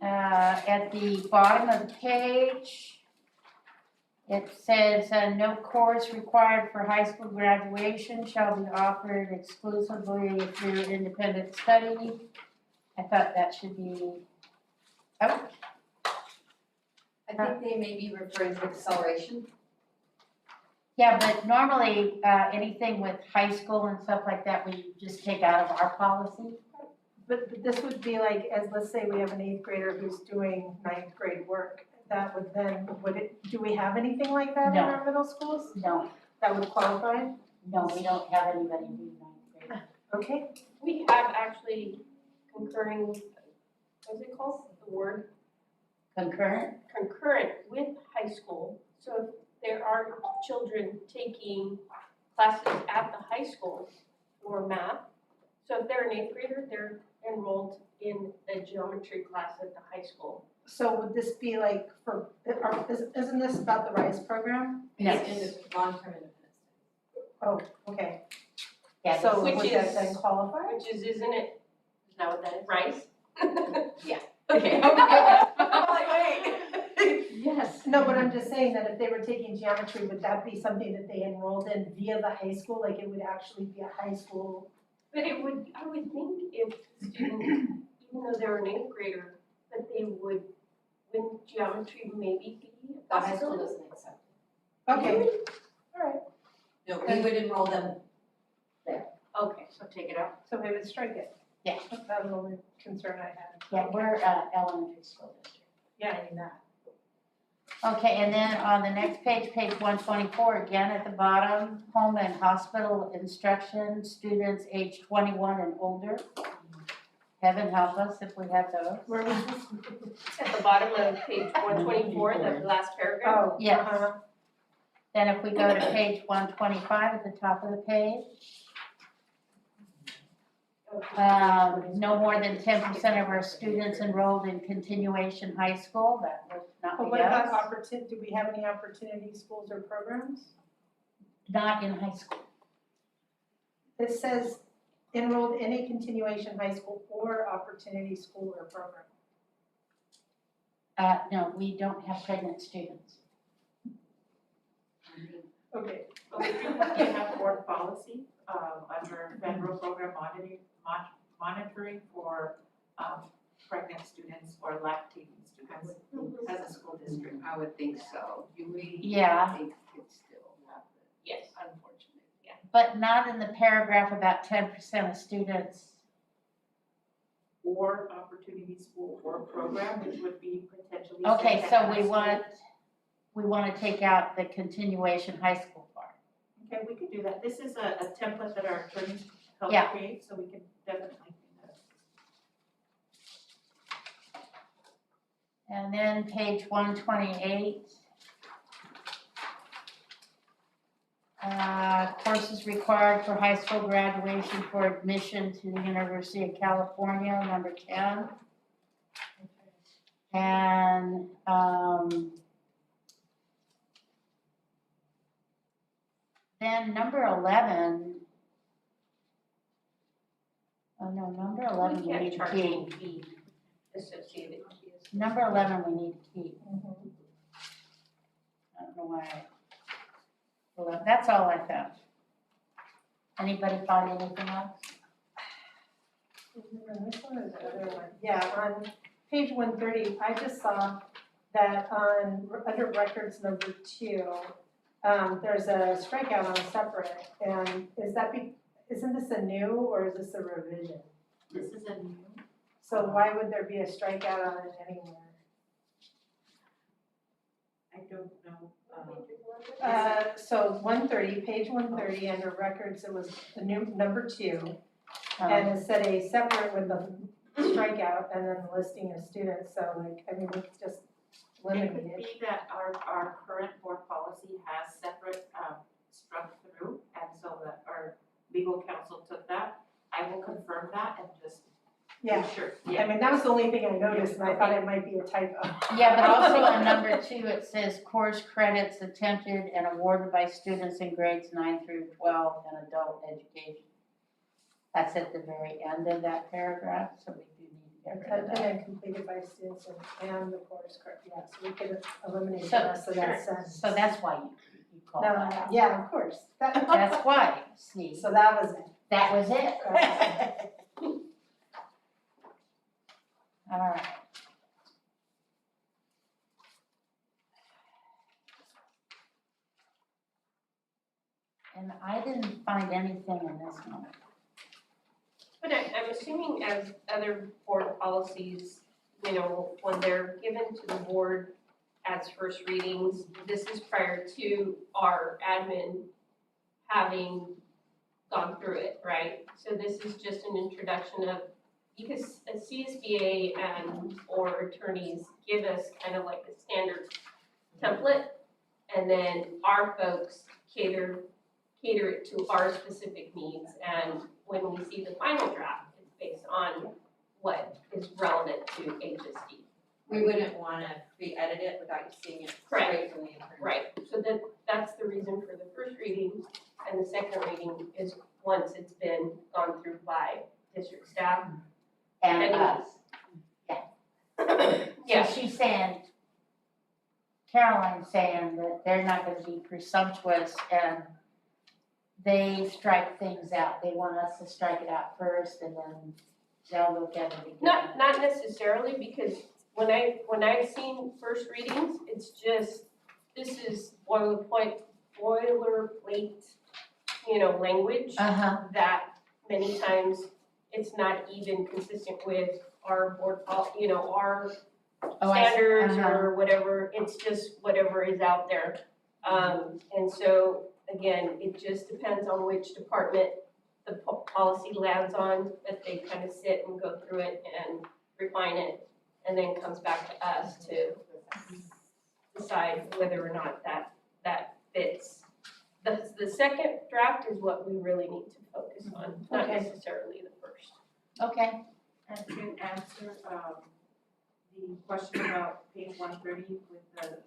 at the bottom of the page, it says, no course required for high school graduation shall be offered exclusively through independent study. I thought that should be, oh, I think they may be referring to acceleration. yeah, but normally, anything with high school and stuff like that, we just take out of our policy. But this would be like, as let's say we have an 8th grader who's doing 9th grade work, that would then, do we have anything like that in No. our middle schools? No, That would qualify? no, we don't have anybody do ninth grade. Okay, We have actually concurring, what's it called, the word? Concurrent? Concurrent with high school. So if there are children taking classes at the high school for math, so if they're an 8th grader, they're enrolled in the geometry class at the high school. so would this be like for, isn't this about the RISE program? It's in the long-term independence. Oh, okay. Yeah, So Which would that is- then qualify? Which is, isn't it, is that what that is? Rice? Yeah. Okay. Yes. No, but I'm just saying that if they were taking geometry, would that be something that they enrolled in via the high school? Like it would actually be a high school? But it would, I would think if students, even though they're an 8th grader, that they would, when geometry maybe be The a high school possibility. doesn't accept Okay, all right. it. No, we would enroll them. Okay, So take it out. So we would strike it. Yeah. That was the only concern I had. Yeah, we're elementary school district. Yeah, I mean that. Okay, and then on the next page, page 124, again at the bottom, home and hospital instruction, students age 21 and older. Heaven help us if we have those. Where was at the bottom of page 124, the last paragraph. Oh. Yes. uh-huh. Then if we go to page 125 at the top of the page, no more than 10% of our students enrolled in continuation high school, that would not But be what about us. opportunity, do we have any opportunity schools or programs? Not in high school. It says enrolled in a continuation high school or opportunity school or program. No, we don't have pregnant students. Okay, But we do have to have board policy, under federal program monitoring for, pregnant students or lactating students as a school district. I would think so. Yeah. They could still have it, Yes. unfortunately. But not in the paragraph about 10% of students. Or opportunity school or program, which would be potentially. Okay, safe so at high we school. want to take out the continuation high school part. Okay, we could do that. This is a template that our attorneys helped Yeah. create, so we can definitely do that. And then page 128. Courses required for high school graduation for admission to the University of California, number 10. And, then number 11. Oh no, number 11 We we can't need to charge keep. any fee associated with this. Number 11 we need to keep. I don't know why. Well, that's all I found. Anybody find anything else? This one or the other one? Yeah, on page 130, I just saw that under records number 2, there's a strikeout on separate, and isn't this a new or is this a revision? This is a new. So why would there be a strikeout on it anywhere? I don't know. So 130, page 130, under records, it was a new number 2, and it said a separate with the strikeout and then listing of students, so like, I mean, it's just It limiting could it. be that our current board policy has separate, struck through, and so that our legal counsel took that. I will confirm that and just Yeah, be sure. I mean, that was the only thing I noticed, and I thought it might be a typo. Yeah, but also on number 2, it says course credits attempted and awarded by students in grades 9 through 12 in adult education. That's at the very end of that paragraph, so we do need to get rid of Attempted that. and completed by students and the course correct, yeah, so we could eliminate the So, rest of that sentence. So that's why you call No, that out. yeah, of course. That's why, see, So that was it. that was it. All right. And I didn't find anything in this one. But I'm assuming as other board policies, you know, when they're given to the board as first readings, this is prior to our admin having gone through it, right? So this is just an introduction of, because a CSBA and or attorneys give us kind of like a standard template, and then our folks cater it to our specific needs, and when we see the final draft, it's based on what is relevant to HSD. We wouldn't wanna re-edit it without you seeing it Correct. straight from the attorney. Right, so that's the reason for the first reading, and the second reading is once it's been gone through by district staff. And And us. Yeah, So she's saying, Caroline's saying that they're not gonna be presumptuous and they strike things out. They want us to strike it out first and then they'll look at it again. not necessarily, because when I've seen first readings, it's just, this is boilerplate, you know, language Uh-huh, that many times it's not even consistent with our board you know, our Oh, I see. standards Uh-huh. or whatever, it's just whatever is out there. And so, again, it just depends on which department the policy lands on, that they kind of sit and go through it and refine it, and then comes back to us to decide whether or not that fits. The second draft is what we really need to focus on, not Okay. necessarily the first. okay. And to answer, the question about page 130 with the,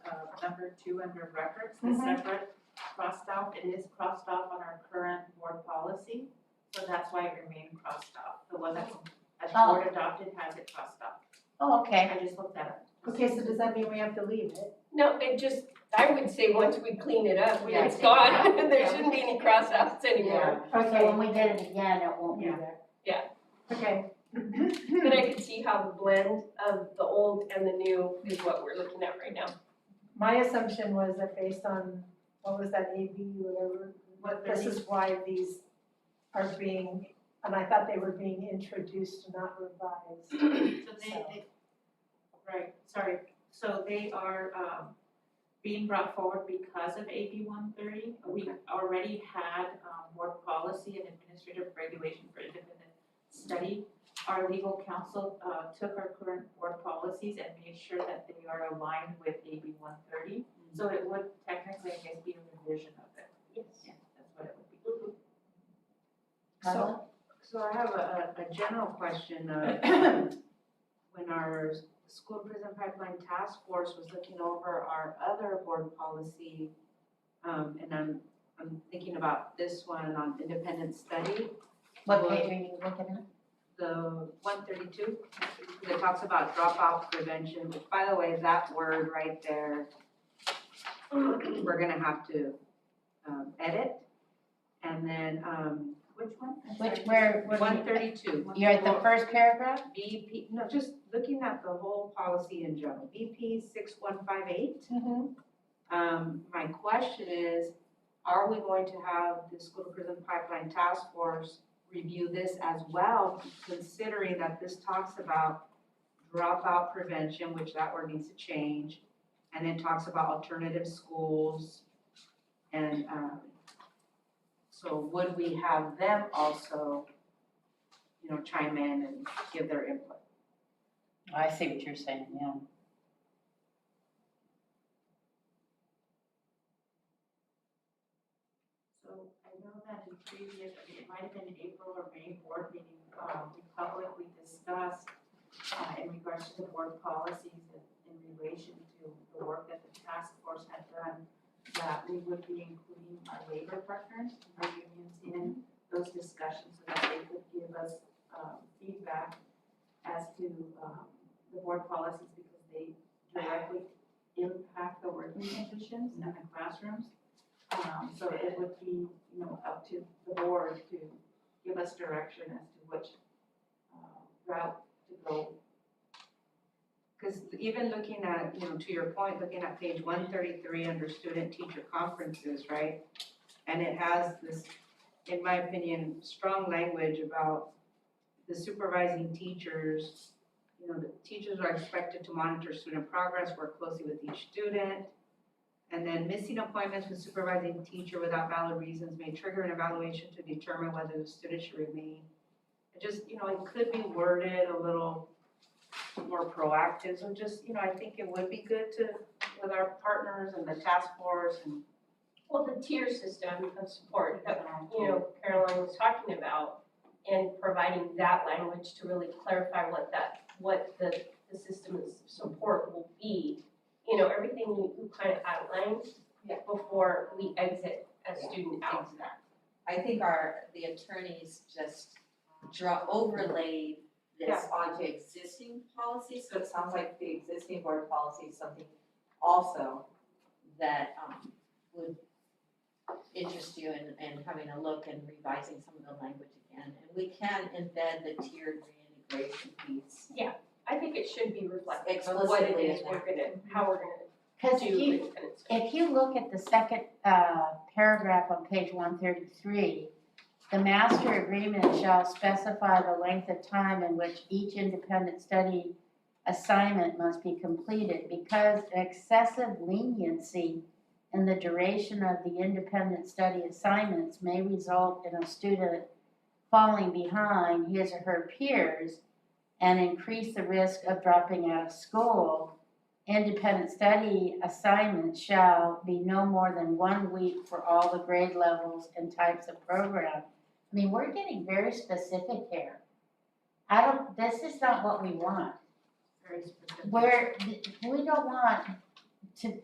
number 2 under records, the separate crossed out, it is crossed off on our current board policy, so that's why it remained crossed off. The one that's, as Oh. board adopted has it crossed off. Oh, okay. I just looked at it. Okay, so does that mean we have to leave it? No, it just, I would say once we clean it up, Yeah, it's take it gone, out. there shouldn't be any cross-outs anymore. So Okay, when we get it again, it won't be Yeah. there. okay. But I could see how the blend of the old and the new is what we're looking at right now. My assumption was that based on, what was that, AB, whatever, this is why these are being, and I thought they were being introduced, not revised. So right, sorry, so they are, being brought forward because of AB 130. We already had, board policy and administrative regulation for independent study. Our legal counsel, took our current board policies and made sure that they are aligned with AB 130. So it would technically, I guess, be a revision of it. Yes. Yeah, that's what it would be. Carla? So I have a general question. When our school prison pipeline task force was looking over our other board policy, and I'm thinking about this one on independent study. What page are you looking at? the 132, that talks about dropout prevention, which, by the way, that word right there, we're gonna have to edit. And then, which one? I'm Which, sorry. where, 132. you're at the first paragraph? BP, no, just looking at the whole policy in general, BP 6158. My question is, are we going to have the School to Prison Pipeline Task Force review this as well, considering that this talks about dropout prevention, which that word needs to change, and then talks about alternative schools. And so would we have them also, chime in and give their input? I see what you're saying, yeah. So I know that in previous, it might have been in April or May board meeting, we publicly discussed in regards to the board policies in relation to the work that the task force had done, that we would be including our labor partners, our unions in those discussions so that they could give us feedback as to the board policies because they directly impact the working conditions and the classrooms. So it would be, up to the board to give us direction as to which route to go. Because even looking at, to your point, looking at page 133 under student teacher conferences, right? And it has this, in my opinion, strong language about the supervising teachers. The teachers are expected to monitor student progress, work closely with each student. And then missing appointments with supervising teacher without valid reasons may trigger an evaluation to determine whether the student should remain. It just, it could be worded a little more proactive, so just, I think it would be good to, with our partners and the task force and. Well, the tier system of support that, Caroline was talking about, and providing that language to really clarify what the system of support will be. Everything you kind of outlined before we exit a student out. I think the attorneys just overlaid this onto existing policies, so it sounds like the existing board policy is something also that would interest you in having a look and revising some of the language again. And we can embed the tiered reintegration piece. I think it should be reflective of what it is how we're gonna Because do independence. if you look at the second paragraph on page 133, the master agreement shall specify the length of time in which each independent study assignment must be completed. Because excessive leniency in the duration of the independent study assignments may result in a student falling behind his or her peers and increase the risk of dropping out of school, independent study assignments shall be no more than 1 week for all the grade levels and types of program. I mean, we're getting very specific here. This is not what we want. Very specific. We don't want to,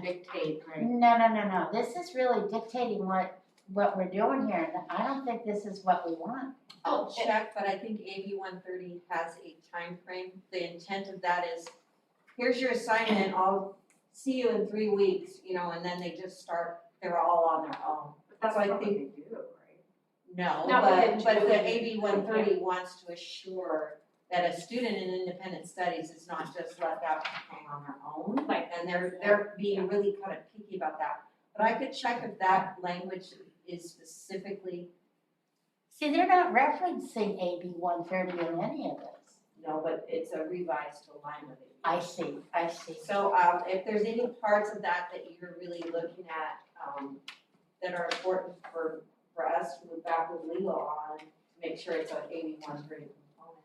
Dictate, right? no. This is really dictating what we're doing here. I don't think this is what we want. I'll check, but I think AB 130 has a time frame. The intent of that is, here's your assignment, I'll see you in 3 weeks, and then they just start, they're all on their own. But that's So I not what think- they do, right? No, Not within but 2 the weeks. AB 130 wants to assure that a student in independent studies is not just left out to hang on their own. Right. And they're being really kind of picky about that. But I could check if that language is specifically, See, they're not referencing AB 130 in any of this. no, but it's a revised to align with it. I see. So if there's any parts of that you're really looking at that are important for us to move back with legal on, to make sure it's an AB 130 component.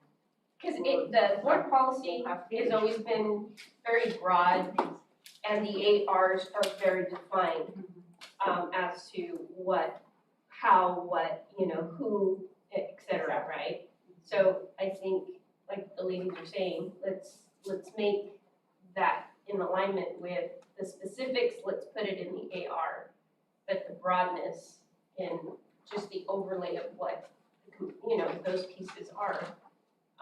Because the board policy has always been very broad, and the ARs are very defined as to what, how, what, who, et cetera, right? So I think, like the ladies are saying, let's make that in alignment with the specifics, let's put it in the AR, but the broadness and just the overlay of what, the those pieces are.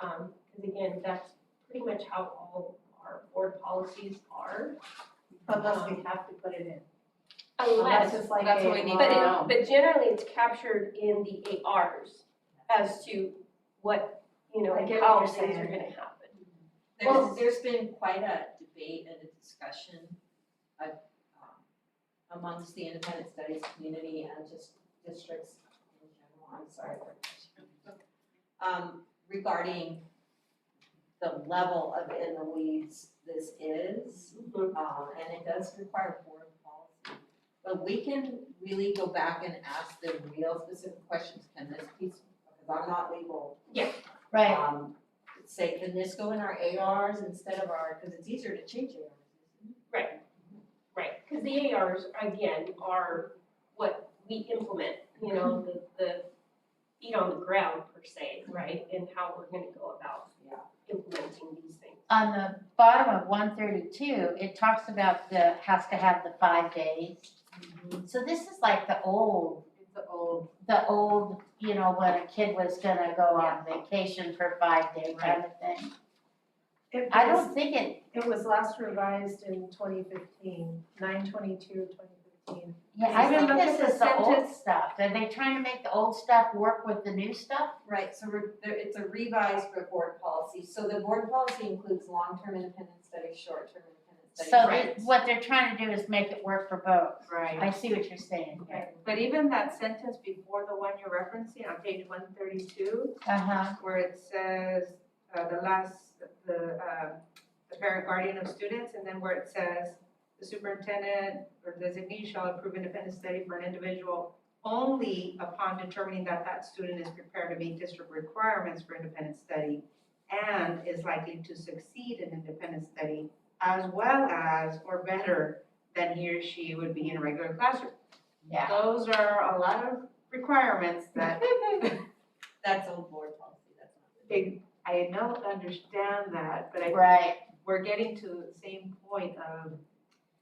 Because again, that's pretty much how all our board policies are. Unless we have to put it in. Unless, it's like That's what we need to know. but generally it's captured in the ARs as to what, you know, I get what how you're things are saying. gonna happen. There's been quite a debate and a discussion amongst the independent studies community and just districts in general, I'm sorry for regarding the level of in the weeds this is, and it does require board policy. But we can really go back and ask the real specific questions, can this piece, because I'm not legal. Right, Say, can this go in our ARs instead of our, because it's easier to change ARs. Right, because the ARs, again, are what we implement, you know, the feet on the ground per se, right? And how we're gonna go about implementing these things. on the bottom of 132, it talks about has to have the 5 days. So this is like the old, you know, when a kid was gonna go on vacation for 5 days kind of thing. I don't think It was last revised in 2015, 9/22/2015. yeah, I Is think that- this is the old stuff. Are they trying to make the old stuff work with the new stuff? Right, so it's a revised for board policy, so the board policy includes long-term independent studies, short-term independent studies. So Right. what they're trying to do is make it work for both. Right. I see what you're saying. But even that sentence before the one you're referencing on page 132, Uh-huh, where it says, the parent guardian of students, and then where it says, the superintendent or designee shall approve independent study for an individual only upon determining that that student is prepared to meet district requirements for independent study and is likely to succeed in independent study as well as or better than he or she would be in a regular classroom. yeah. Those are a lot of requirements that That's old board policy, that's not. I don't understand that, but Right, we're getting to the same point of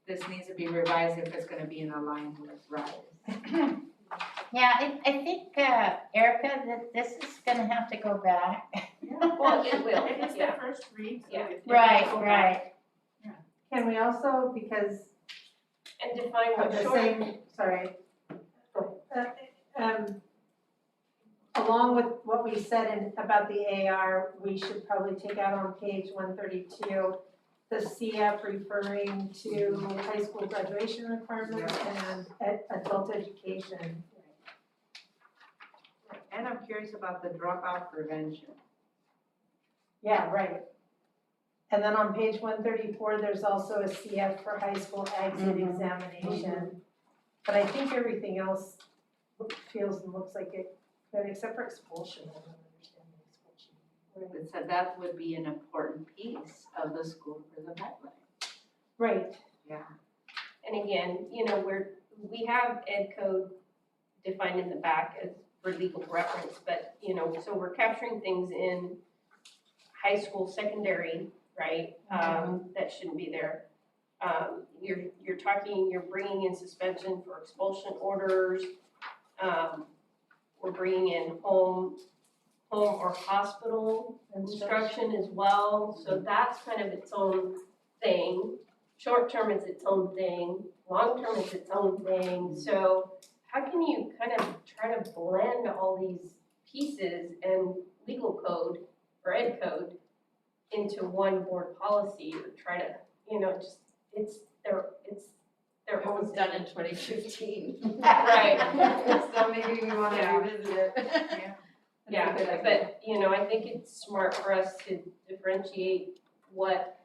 this needs to be revised if it's gonna be in line with RISE. yeah, I think, Erica, that this is gonna have to go back. Well, it will, It is the yeah. first read, so Yeah. it Right, will go right. Can we also, because And define of what the short, same, sorry. Along with what we said about the AR, we should probably take out on page 132, the CF referring to high school graduation requirements and adult education. And I'm curious about the dropout prevention. Yeah, right. And then on page 134, there's also a CF for high school exit examination. But I think everything else feels and looks like it, but except for expulsion, I don't understand the expulsion. It said that would be an important piece of the school improvement pipeline. Right, Yeah. and again, you know, we have ed code defined in the back as for legal reference, but, you know, so we're capturing things in high school, secondary, right? That shouldn't be there. You're bringing in suspension for expulsion orders. We're bringing in home or hospital instruction as well, so that's kind of its own thing. Short term is its own thing, long term is its own thing, so how can you kind of try to blend all these pieces and legal code or ed code into one board policy or try to, you know, just, it's their It was done in 2015. Right. So maybe we wanna Yeah. revisit it. Yeah, That's a good idea. but, you know, I think it's smart for us to differentiate what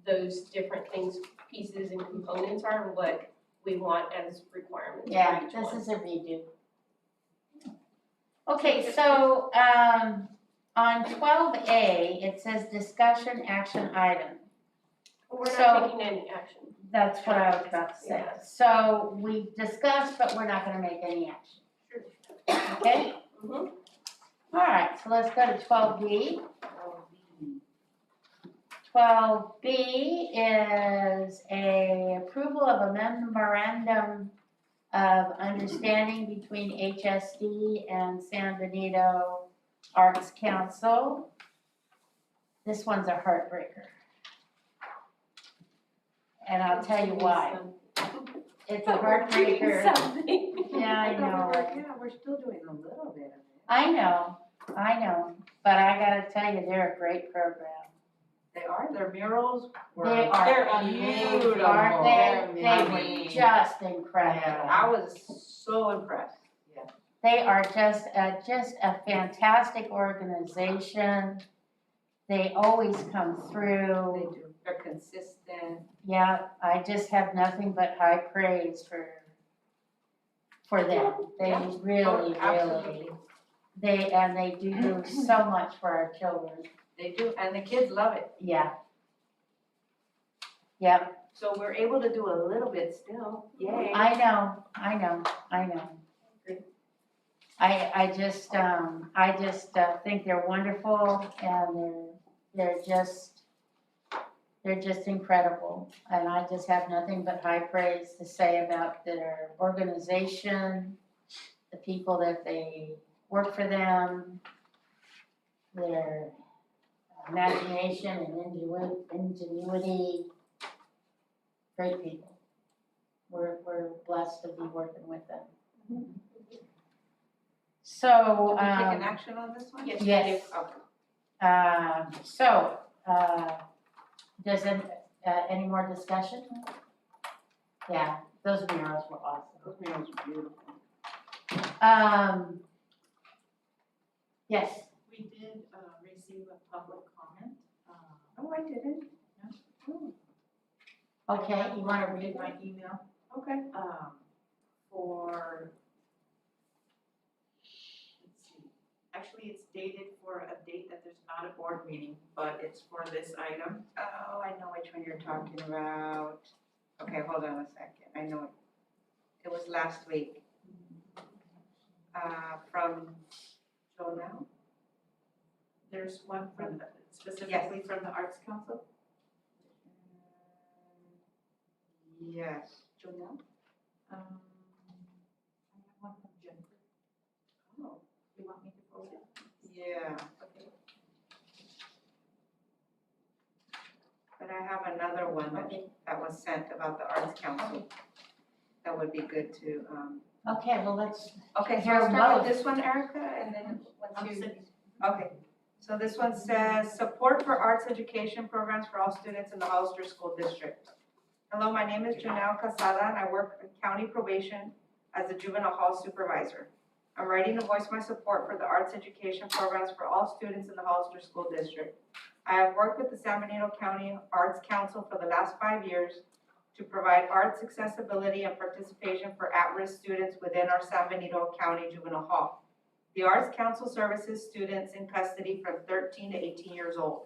those different things, pieces and components are, and what we want as requirements for Yeah, each this one. is a redo. Okay, so, on 12A, it says discussion action item. We're so- not taking any action. That's what I was about to say. Yeah. So we discussed, but we're not gonna make any action. Okay? Mhm. All right, so let's go to 12B. 12B is a approval of a memorandum of understanding between HSD and San Benito Arts Council. This one's a heartbreaker. And I'll tell you why. It's a heartbreaker. Yeah, I know. We're still doing a little bit of it. I know, but I gotta tell you, they're a great program. They are, their murals were. They are They're beautiful, beautiful. aren't they? They're They were amazing. just Yeah, incredible. I was so impressed. They are just a fantastic organization. They always come They through. do, they're consistent. Yeah, I just have nothing but high praise for them. They Yeah, really, Absolutely. they do so much for our children. They do, and the kids love it. Yeah. Yep, So we're able to do a little bit still. Yay. I know. I just think they're wonderful and they're just incredible. And I just have nothing but high praise to say about their organization, the people that they work for them, their imagination and ingenuity. Great people. We're blessed to be working with them. So, Can we take an action on this one? Yes, yes. Okay. Does any more discussion? Yeah, those murals were awesome. Those murals are beautiful. Yes, We did receive a public comment. Oh, I didn't. okay, you wanna read my my, email? Okay. For, let's see, actually it's dated for a date that there's not a board meeting, but it's for this item. Oh, I know which one you're talking about. Okay, hold on a second. I know it. It was last week. From Jonelle? There's one from, specifically from the Arts Council. Yes. Jonelle? I have one from Jennifer. Oh, You want me to post it? yeah. Okay. But I have another one that was sent about the Arts Council. That would be good to, okay, well, let's, Okay, so Here I'll start both. with this one, Erica, and then I'm once you, sending- okay. So this one says, support for arts education programs for all students in the Hollister School District. Hello, my name is Janelle Casada, and I work in county probation as a juvenile hall supervisor. I'm writing to voice my support for the arts education programs for all students in the Hollister School District. I have worked with the San Benito County Arts Council for the last 5 years to provide arts accessibility and participation for at-risk students within our San Benito County Juvenile Hall. The Arts Council services students in custody from 13 to 18 years old,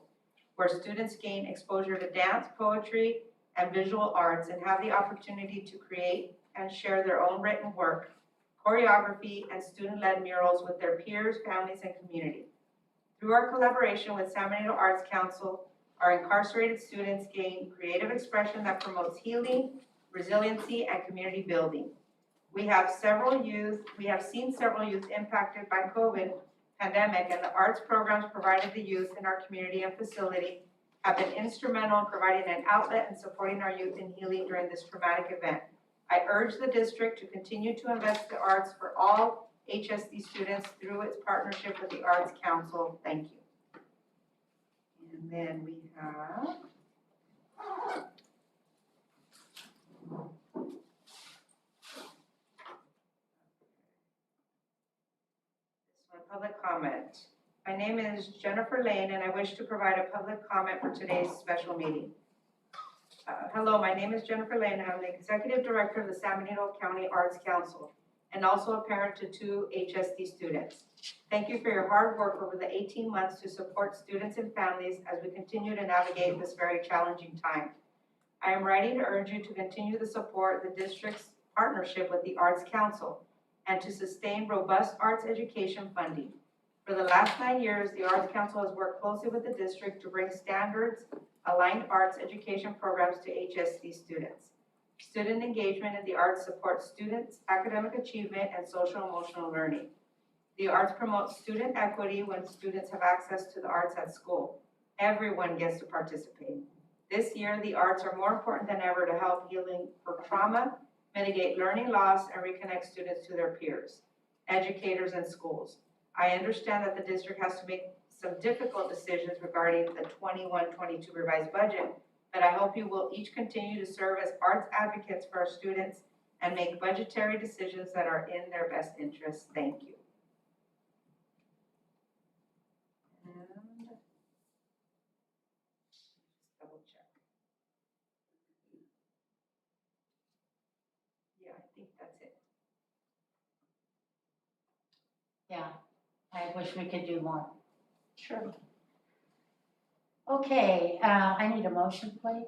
where students gain exposure to dance, poetry, and visual arts and have the opportunity to create and share their own written work, choreography, and student-led murals with their peers, families, and community. Through our collaboration with San Benito Arts Council, our incarcerated students gain creative expression that promotes healing, resiliency, and community building. We have seen several youth impacted by COVID pandemic, and the arts programs provided the youth in our community and facility have been instrumental in providing an outlet and supporting our youth in healing during this traumatic event. I urge the district to continue to invest in the arts for all HSD students through its partnership with the Arts Council. Thank you. And then we have public comment. My name is Jennifer Lane, and I wish to provide a public comment for today's special meeting. Hello, my name is Jennifer Lane, and I'm the Executive Director of the San Benito County Arts Council, and also a parent to 2 HSD students. Thank you for your hard work over the 18 months to support students and families as we continue to navigate this very challenging time. I am writing to urge you to continue to support the district's partnership with the Arts Council and to sustain robust arts education funding. For the last 9 years, the Arts Council has worked closely with the district to bring standards-aligned arts education programs to HSD students. Student engagement in the arts supports students' academic achievement and social-emotional learning. The arts promote student equity when students have access to the arts at school. Everyone gets to participate. This year, the arts are more important than ever to help healing for trauma, mitigate learning loss, and reconnect students to their peers, educators, and schools. I understand that the district has to make some difficult decisions regarding the 21-22 revised budget, but I hope you will each continue to serve as arts advocates for our students and make budgetary decisions that are in their best interests. Thank you. And double check. Yeah, I think that's it. Yeah, I wish we could do more. Sure. Okay, I need a motion, please.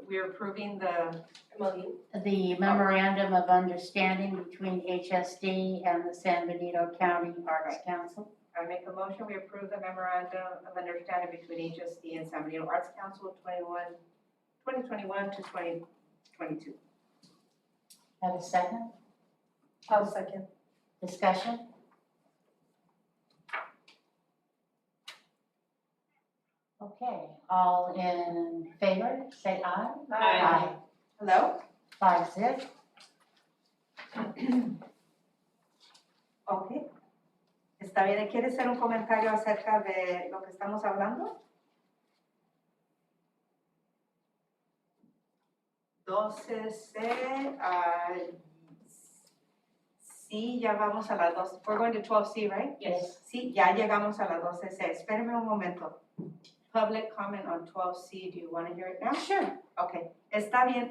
We're approving the MOU. The memorandum of understanding between HSD and the San Benito County Arts Council. I make a motion, we approve the memorandum of understanding between HSD and San Benito Arts Council 2021 to 2022. Have a second? I'll second. Discussion? Okay, all in favor, say aye. Aye. Hello? 5-0. Ok. ¿Está bien? ¿Quiere hacer un comentario acerca de lo que estamos hablando? 12C, sí, ya vamos a la 12. We're going to 12C, right? Yes. Sí, ya llegamos a la 12C. Espéreme un momento. Public comment on 12C. Do you want to hear it now? Sure. Okay, está bien.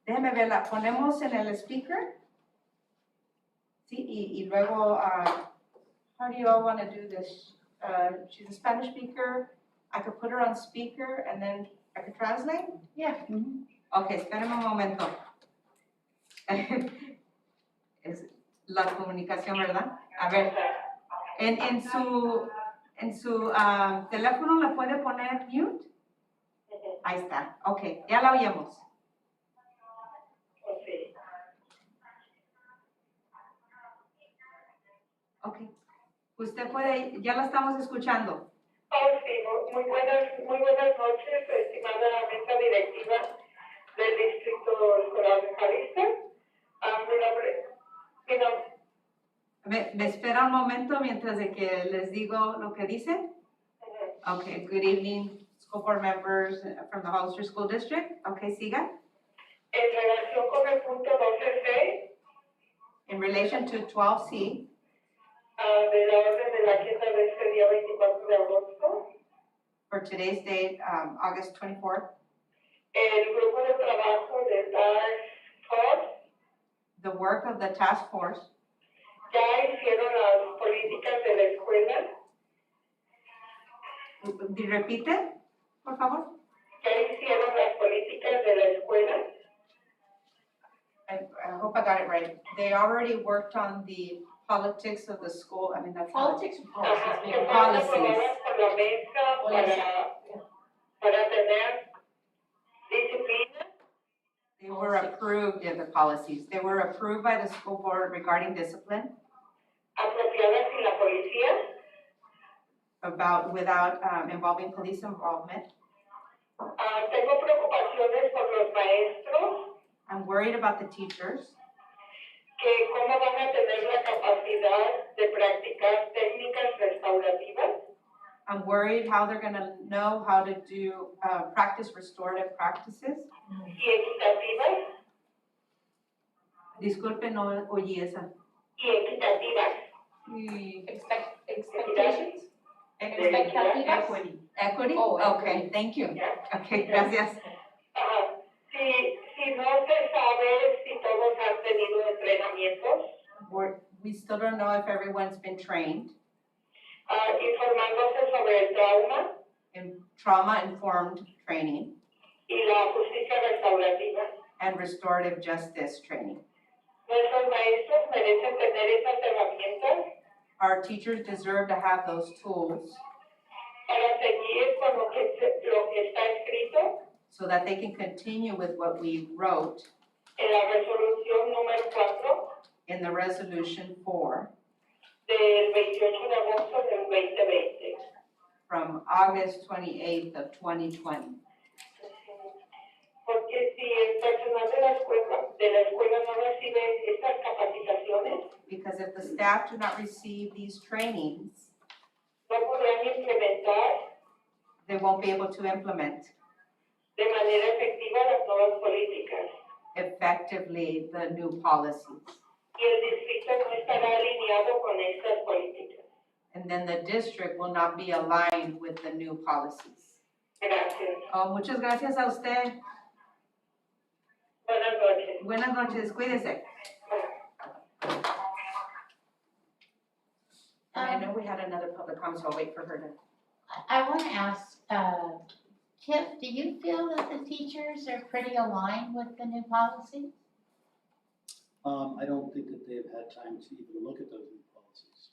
Déjeme verla. Ponemos en el speaker. Sí, y luego, how do you all want to do this? She's a Spanish speaker. I could put her on speaker and then I could translate? Yeah. Okay, espérame un momento. Es la comunicación, ¿verdad? A ver, en su teléfono la puede poner mute. Ahí está, ok, ya la oímos. Ok, usted puede, ya la estamos escuchando. Oh, sí, muy buenas noches, estimada mesa directiva del Distrito Escolar de Jalisco. Mi nombre, ¿Me espera un momento mientras de que les digo lo que dice? Okay, good evening, school board members from the Hollister School District. Okay, siga. en relación con el punto 12C In relation to 12C, de la orden de la agenda de este día 24 de agosto, for today's date, August 24th, el grupo de trabajo de Task Force the work of the task force ya hicieron las políticas de la escuela, repite, por favor. ya hicieron las políticas de la escuela. I hope I got it right. They already worked on the politics of the school. I mean, that's how Politics and Ajá, policies, que maybe. fueron Policies. aprobadas por la mesa para tener disciplina. They were approved in the policies. They were approved by the school board regarding discipline Apropiadas sin la policía, without involving police involvement. tengo preocupaciones por los maestros, I'm worried about the teachers, que cómo van a tener la capacidad de practicar técnicas restaurativas, I'm worried how they're gonna know how to do, practice restorative practices. y equitativas, Disculpe, no oí esa. y equitativas. Expectations? Expectativas? Equity. Equity? Oh, Okay, equity. thank you. Ya. Okay, gracias. Ajá. Si no se sabe si todos han tenido entrenamientos, We still don't know if everyone's been trained informándose sobre el trauma in trauma-informed training y la justicia restaurativa. and restorative justice training. Nuestros maestros merecen tener esas herramientas Our teachers deserve to have those tools para seguir con lo que está escrito so that they can continue with what we wrote en la resolución número 4 in the resolution for del 28 de agosto del 2020. from August 28th of 2020. Porque si el personal de la escuela no recibe estas capacitaciones, Because if the staff do not receive these trainings, no podrán implementar they won't be able to implement de manera efectiva las nuevas políticas. effectively the new policies. Y el distrito no estará alineado con estas políticas. And then the district will not be aligned with the new policies. Gracias. Oh, muchas gracias a usted. Buenas noches. Buenas noches, cuídese. And I know we had another public comment, so I'll wait for her to. I wanna ask, Kip, do you feel that the teachers are pretty aligned with the new policy? I don't think that they've had time to even look at those new policies.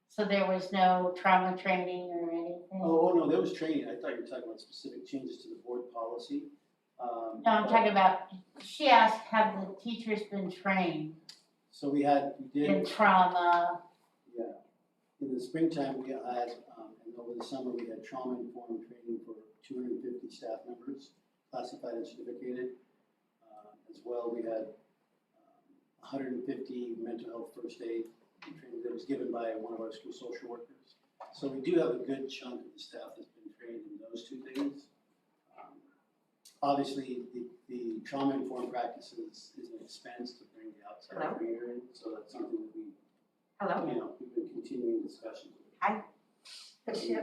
So there was no trauma training or anything? Oh, no, there was training. I thought you were talking about specific changes to the board policy. No, I'm talking about, she asked, have the teachers been trained So we did. in trauma? Yeah, in the springtime, we had, and over the summer, we had trauma-informed training for 250 staff members, classified and certificated. As well, we had 150 mental health first aid training that was given by one of our school social workers. So we do have a good chunk of the staff that's been trained in those two things. Obviously, the trauma-informed practices is an expense to bring the outside Hello? trainer in, so that's something that we Hello? we've been continuing discussions with. But she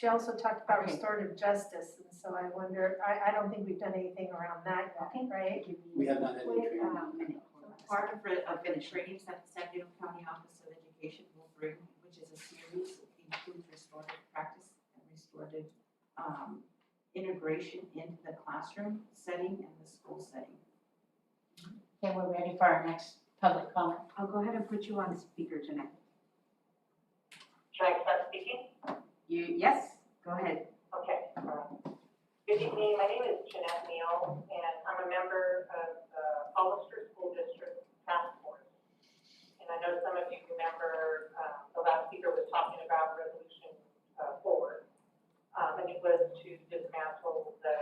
also talked about restorative justice, and so I wonder, I don't think we've done anything around that yet, right? We have not had any training. Part of the trainings that the San Diego County Office of Education will bring, which is a series, includes restorative practice and restorative integration into the classroom setting and the school setting. Okay, we're ready for our next public comment. I'll go ahead and put you on speaker tonight. Should I start speaking? Yes, go ahead. Okay. Good evening, my name is Jeanette Neal, and I'm a member of the Hollister School District Task Force. And I know some of you remember, the last speaker was talking about Resolution 4, and it was to dismantle the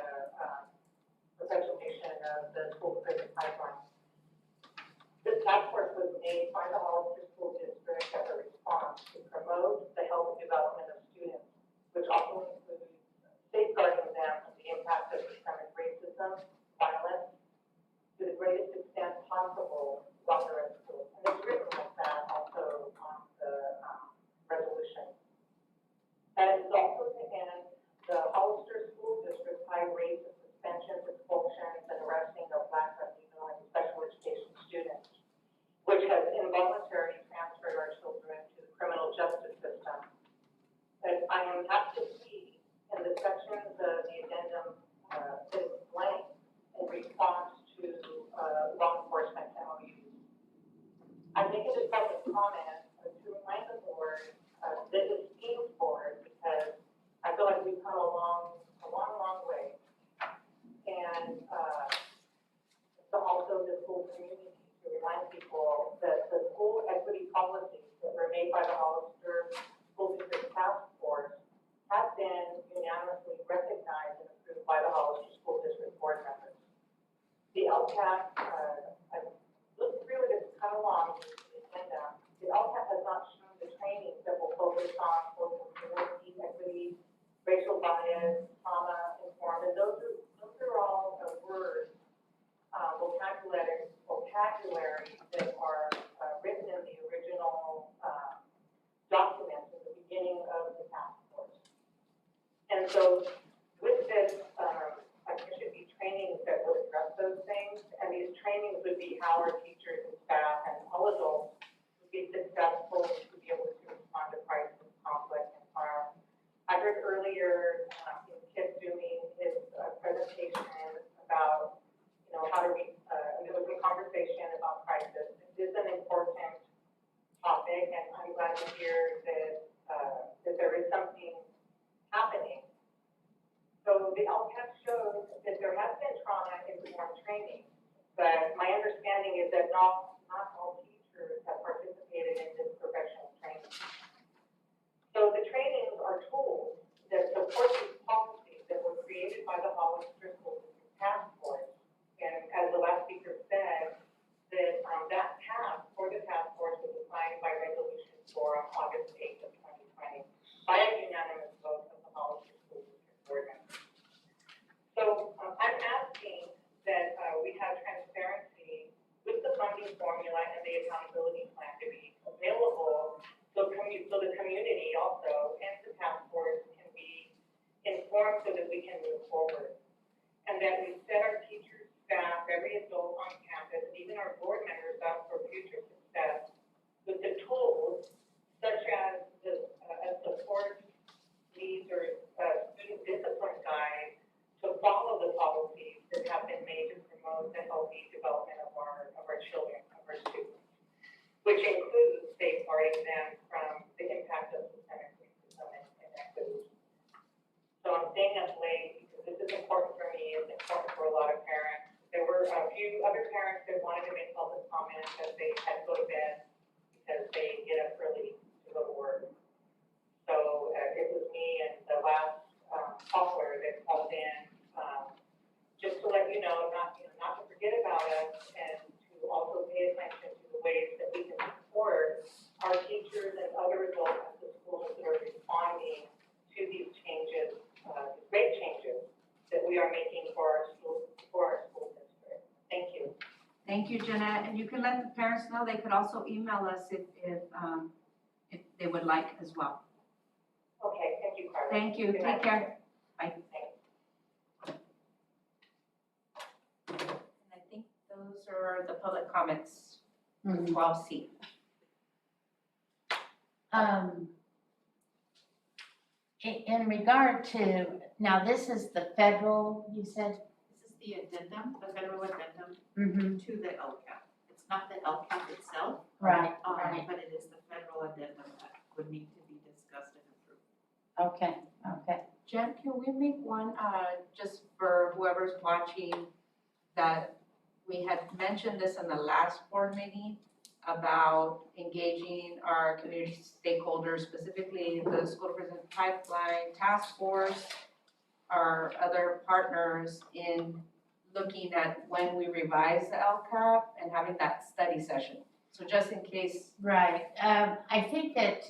perpetuation of the school credit pipeline. This task force was made by the Hollister School District as a response to promote the health and development of students, which also includes safeguarding them from the impact of systemic racism, violence, to the greatest extent possible while they're at school. And it's written like that also on the resolution. And it's also to end the Hollister School District's high rates of suspensions, expulsions, and arresting of Black, Latino, and special education students, which has involuntarily transferred our children to the criminal justice system. And I am happy to see in the sections of the addendum that is blank in response to law enforcement MOUs. I make it a public comment to remind the board, this esteemed board, because I feel like we've come a long way. And also the school community to remind people that the school equity policies that were made by the Hollister School District Task Force have been unanimously recognized and approved by the Hollister School District board members. The LCAP, I looked through it, it's come along the agenda. The LCAP has not shown the training that will includes safeguarding them from the impact of systemic racism and inequity. So I'm staying up late because this is important for me, it's important for a lot of parents. There were a few other parents that wanted to make public comments that they had to go to bed because they get up early to go to work. So it was me and the last caller that called in, just to let you know, not to forget about us and to also pay attention to the ways that we can support our teachers and other adults at the schools that are responding to these changes, great changes that we are making for our school district. Thank you. Thank you, Jeanette, and you can let the parents know, they could also email us if they would like as well. Okay, thank you, Carla. Thank you, Good take night. care. Bye. Thanks. And I think those are the public comments for Mhm. 12C. In regard to, now this is the federal, you said? This is the addendum, the federal addendum Mm-hmm. to the LCAP. It's not the LCAP itself, Right, right, but it is the federal addendum that would need to be discussed and approved. okay, okay. Jen, can we make one, just for whoever's watching, that we had mentioned this in the last board meeting about engaging our community stakeholders, specifically the School to Prison Pipeline Task Force, our other partners in looking at when we revise the LCAP and having that study session. So just in case. Right, I think that,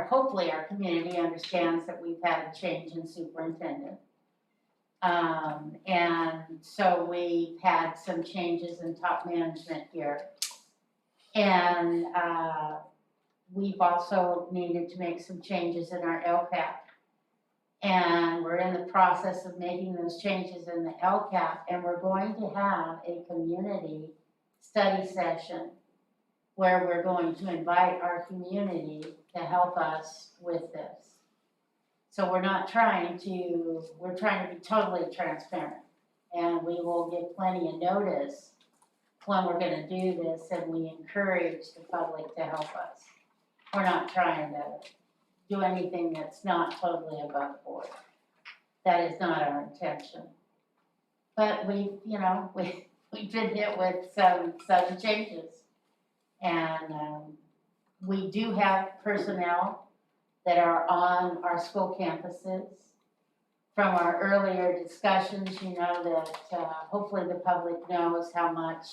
hopefully our community understands that we've had a change in superintendent. And so we've had some changes in top management here. And, we've also needed to make some changes in our LCAP. And we're in the process of making those changes in the LCAP, and we're going to have a community study session where we're going to invite our community to help us with this. So we're trying to be totally transparent, and we will give plenty of notice when we're gonna do this, and we encourage the public to help us. We're not trying to do anything that's not totally above board. That is not our intention. But we've been hit with some sudden changes. And we do have personnel that are on our school campuses. From our earlier discussions, you know that hopefully the public knows how much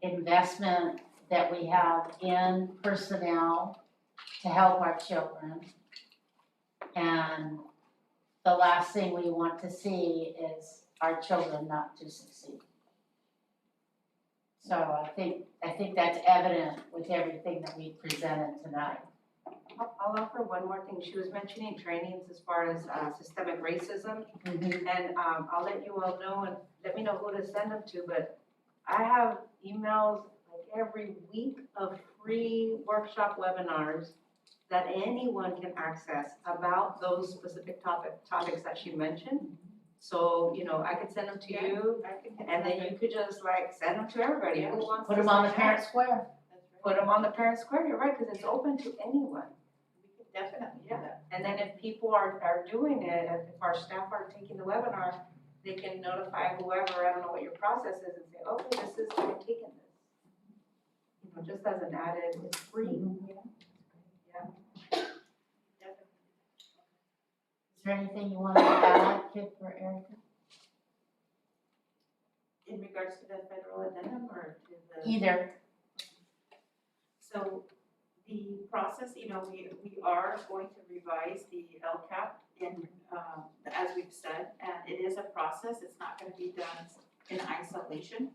investment that we have in personnel to help our children. And the last thing we want to see is our children not to succeed. So I think that's evident with everything that we presented tonight. I'll offer one more thing. She was mentioning trainings as far as systemic racism. Mm-hmm. And I'll let you all know and let me know who to send them to, but I have emails like every week of free workshop webinars that anyone can access about those specific topics that she mentioned. So, I could send them to you, and then you could just like send them to everybody who wants to. Put them on the sign up. parent square. Put them on the parent square, you're right, because it's open to anyone. We could definitely do that. And then if people are doing it, if our staff are taking the webinar, they can notify whoever, I don't know what your process is, and say, okay, I'm taking this. Just as an added, it's free. Yeah. Is there anything you want to add, Kip or Erica? In regards to the federal addendum or to the? Either. So the process, we are going to revise the LCAP in, as we've said, and it is a process. It's not gonna be done in isolation.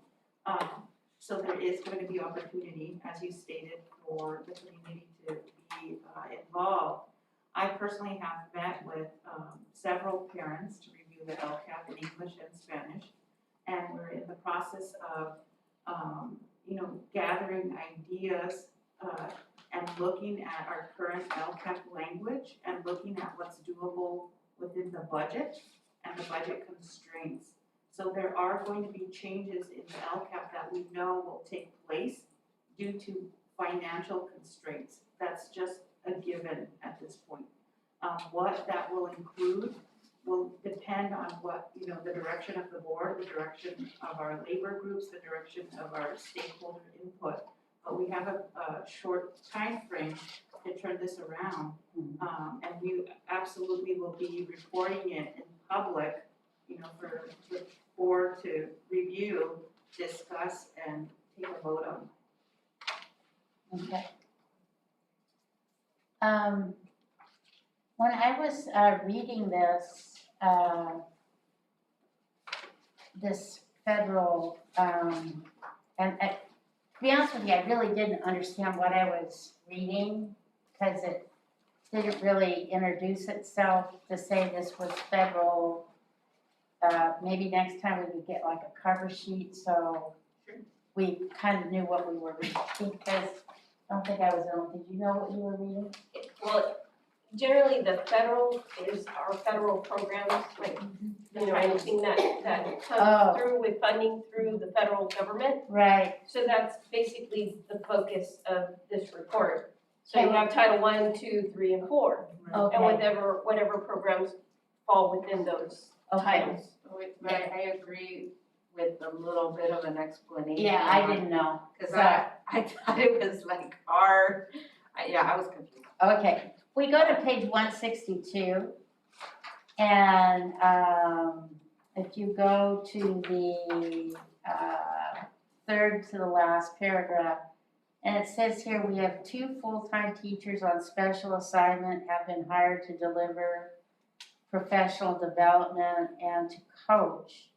So there is going to be opportunity, as you stated, for the community to be involved. I personally have met with several parents to review the LCAP in English and Spanish. And we're in the process of, gathering ideas and looking at our current LCAP language and looking at what's doable within the budget and the budget constraints. So there are going to be changes in the LCAP that we know will take place due to financial constraints. That's just a given at this point. What that will include will depend on what, the direction of the board, the direction of our labor groups, the direction of our stakeholder input. But we have a short time frame to turn this around. And we absolutely will be reporting it in public, for the board to review, discuss, and take a vote on. Okay. When I was reading this federal, and to be honest with you, I really didn't understand what I was reading, because it didn't really introduce itself to say this was federal. Maybe next time we could get like a cover sheet, so we kind of knew what we were reading, because I don't think I was the only, did you know what you were reading? Well, generally, the federal is our federal programs, like, anything that comes through with funding through the federal government. Right. So that's basically the focus of this report. So you have Title I, II, III, and IV, Okay. and whatever programs fall within those titles. But I agree with a little bit of an explanation. Yeah, I didn't know. Cause So- I thought it was like hard, I was confused. Okay, we go to page 162, and if you go to the third to the last paragraph, and it says here, we have 2 full-time teachers on special assignment have been hired to deliver professional development and to coach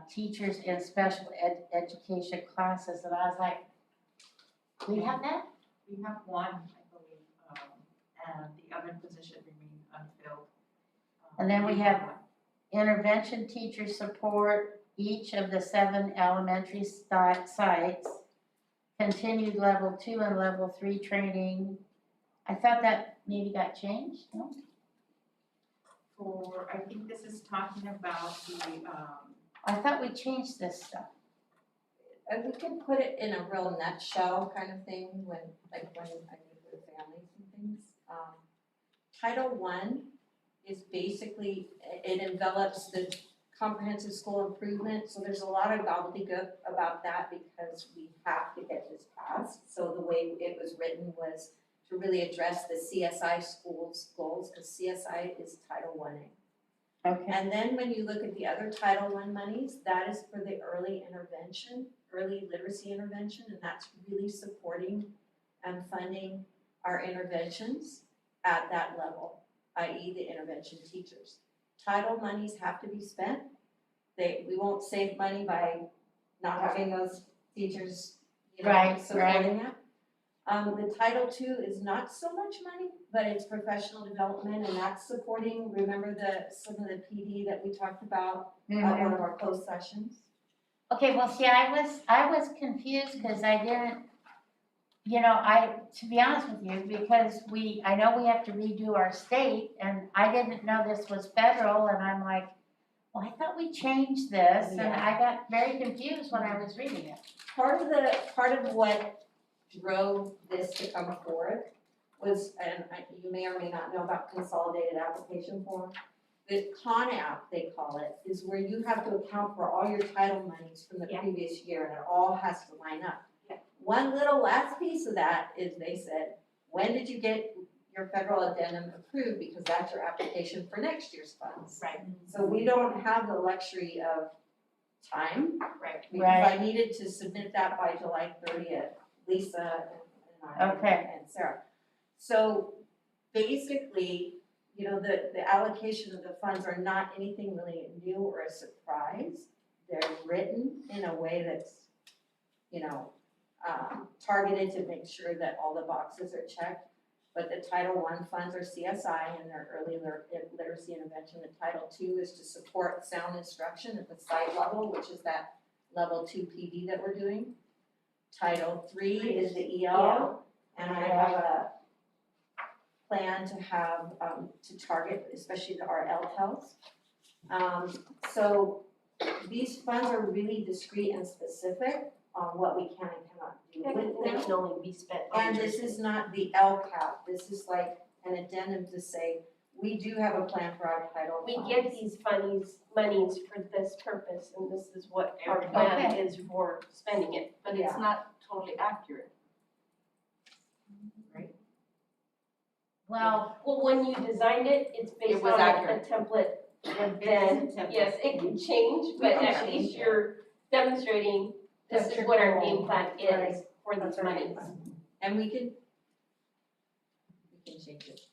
teachers in special education classes, and I was like, we have that? We have one, I believe, and the other position remains unfilled. And then we have intervention teacher support each of the 7 elementary sites, continued level 2 and level 3 training. I thought that maybe got changed, no? I think this is talking about the, I thought we changed this stuff. And we can put it in a real nutshell kind of thing when I meet with families and things. Title I is basically, it envelops the comprehensive school improvement, so there's a lot of gobbledygook about that because we have to get this passed. So the way it was written was to really address the CSI schools goals, because CSI is Title I. Okay. And then when you look at the other Title I monies, that is for the early literacy intervention, and that's really supporting and funding our interventions at that level, i.e. the intervention teachers. Title monies have to be spent. We won't save money by not having those teachers, Right, supporting that. The Title II is not so much money, but it's professional development, and that's supporting, remember some of the PD that we talked about at one of our closed sessions? Okay, well, see, I was confused because I didn't, to be honest with you, because I know we have to redo our state, and I didn't know this was federal, and I'm like, well, I thought we changed this, and I got very confused when I was reading it. Part of what drove this to come forth was, and you may or may not know about consolidated application form. The CONAP, they call it, is where you have to account for all your title monies from the previous year, and it all has to line up. One little last piece of that is they said, when did you get your federal addendum approved? Because that's your application for next year's funds. Right. So we don't have the luxury of time. Right. Because I needed to submit that by July 30th, Lisa and I and Sarah. So basically, the allocation of the funds are not anything really new or a surprise. They're written in a way that's, targeted to make sure that all the boxes are checked. But the Title I funds are CSI and their early literacy intervention. The Title II is to support sound instruction at the site level, which is that level 2 PD that we're doing. Title III is the EL, and I have a plan to have, to target, especially our LTELs. So these funds are really discrete and specific on what we can and cannot do with They them. can only be spent on. And this is not the LCAP, this is like an addendum to say, we do have a plan for our title We funds. get these monies for this purpose, and this is what our plan Okay. is for spending it. But it's not totally accurate. Well, Well, when you designed it, it's based It was on a accurate. template, and then, template. yes, it can change, but at Okay. least you're demonstrating this That's is your what our goal. game plan is for That's these our game monies. And we can change it.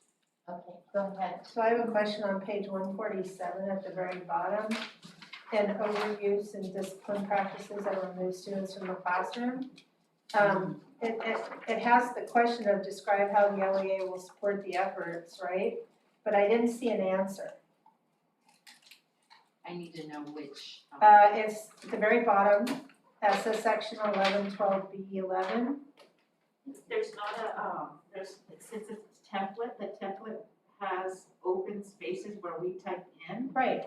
okay, go ahead. So I have a question on page 147 at the very bottom. And overuse and discipline practices that remove students from the classroom. It has the question of describe how the LEA will support the efforts, right? But I didn't see an answer. I need to know which. It's at the very bottom, says section 1112B11. There's not a, since it's a template, the template has open spaces where we type in. Right,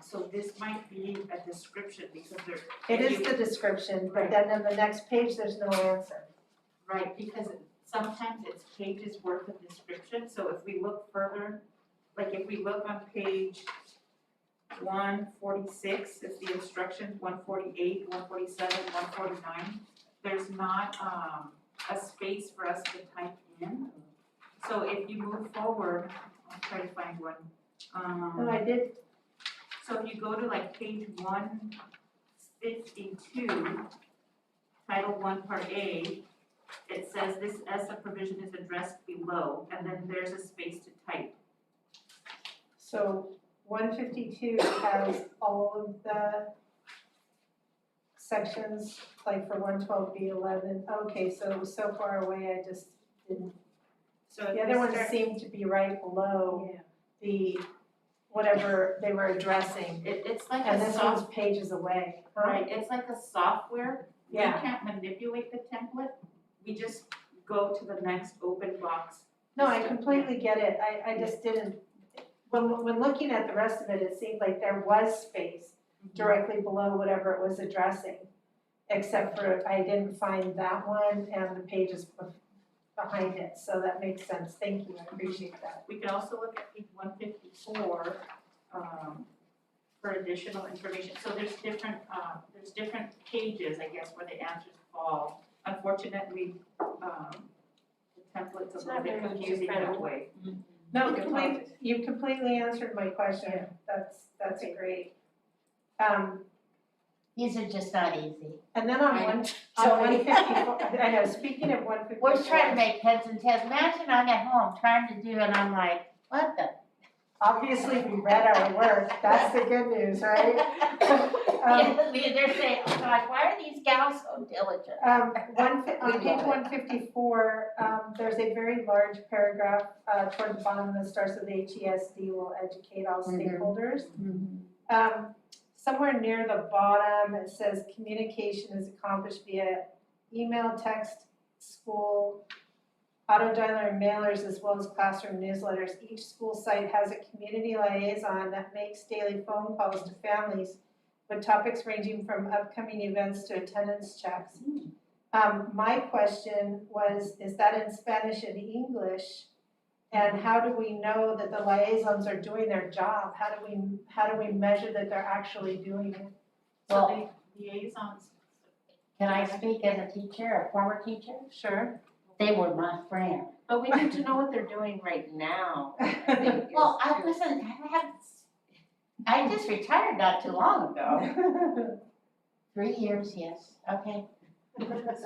So this might be a description because there. it is the description, but then on the next page, there's no answer. Right, because sometimes it's pages worth of description, so if we look further, like if we look on page 146, it's the instructions, 148, 147, 149, there's not a space for us to type in. So if you move forward, I'll try to find one. No, I did, So if you go to like page 152, Title 1, Part A, it says this ESSA provision is addressed below, and then there's a space to type. so 152 has all of the sections, like for 112B11. Okay, so it was so far away, I just didn't. So if The we other ones start- seem to be right below the, whatever they were addressing. It's like And a this soft, one's pages away, huh? right, it's like a software. We Yeah. can't manipulate the template, we just go to the next open box. No, I completely get it, I just didn't, when looking at the rest of it, it seemed like there was space directly below whatever it was addressing. Except for, I didn't find that one and the pages behind it, so that makes sense, thank you, I appreciate that. We can also look at page 154, for additional information. So there's different pages, I guess, where the answers fall. Unfortunately, the template's a It's little not bit very confusing that user-friendly. way. No, you completely answered my question, that's great. These are just not easy. And then on on 154, I know, speaking of 154. We're trying to make heads and tails. Imagine I'm at home trying to do, and I'm like, what the? Obviously, we read our work, that's the good news, right? They're saying, oh gosh, why are these gals so diligent? On page 154, there's a very large paragraph toward the bottom that starts with HESD will educate all stakeholders. Somewhere near the bottom, it says communication is accomplished via email, text, school, auto dialer and mailers, as well as classroom newsletters. Each school site has a community liaison that makes daily phone calls to families with topics ranging from upcoming events to attendance checks. My question was, is that in Spanish and English? And how do we know that the liaisons are doing their job? How do we measure that they're actually doing it? So the liaisons, Can I speak as a teacher, a former teacher? Sure. They were my friend. But we need to know what they're doing right now. Well, I just retired not too long ago. 3 years, yes, okay.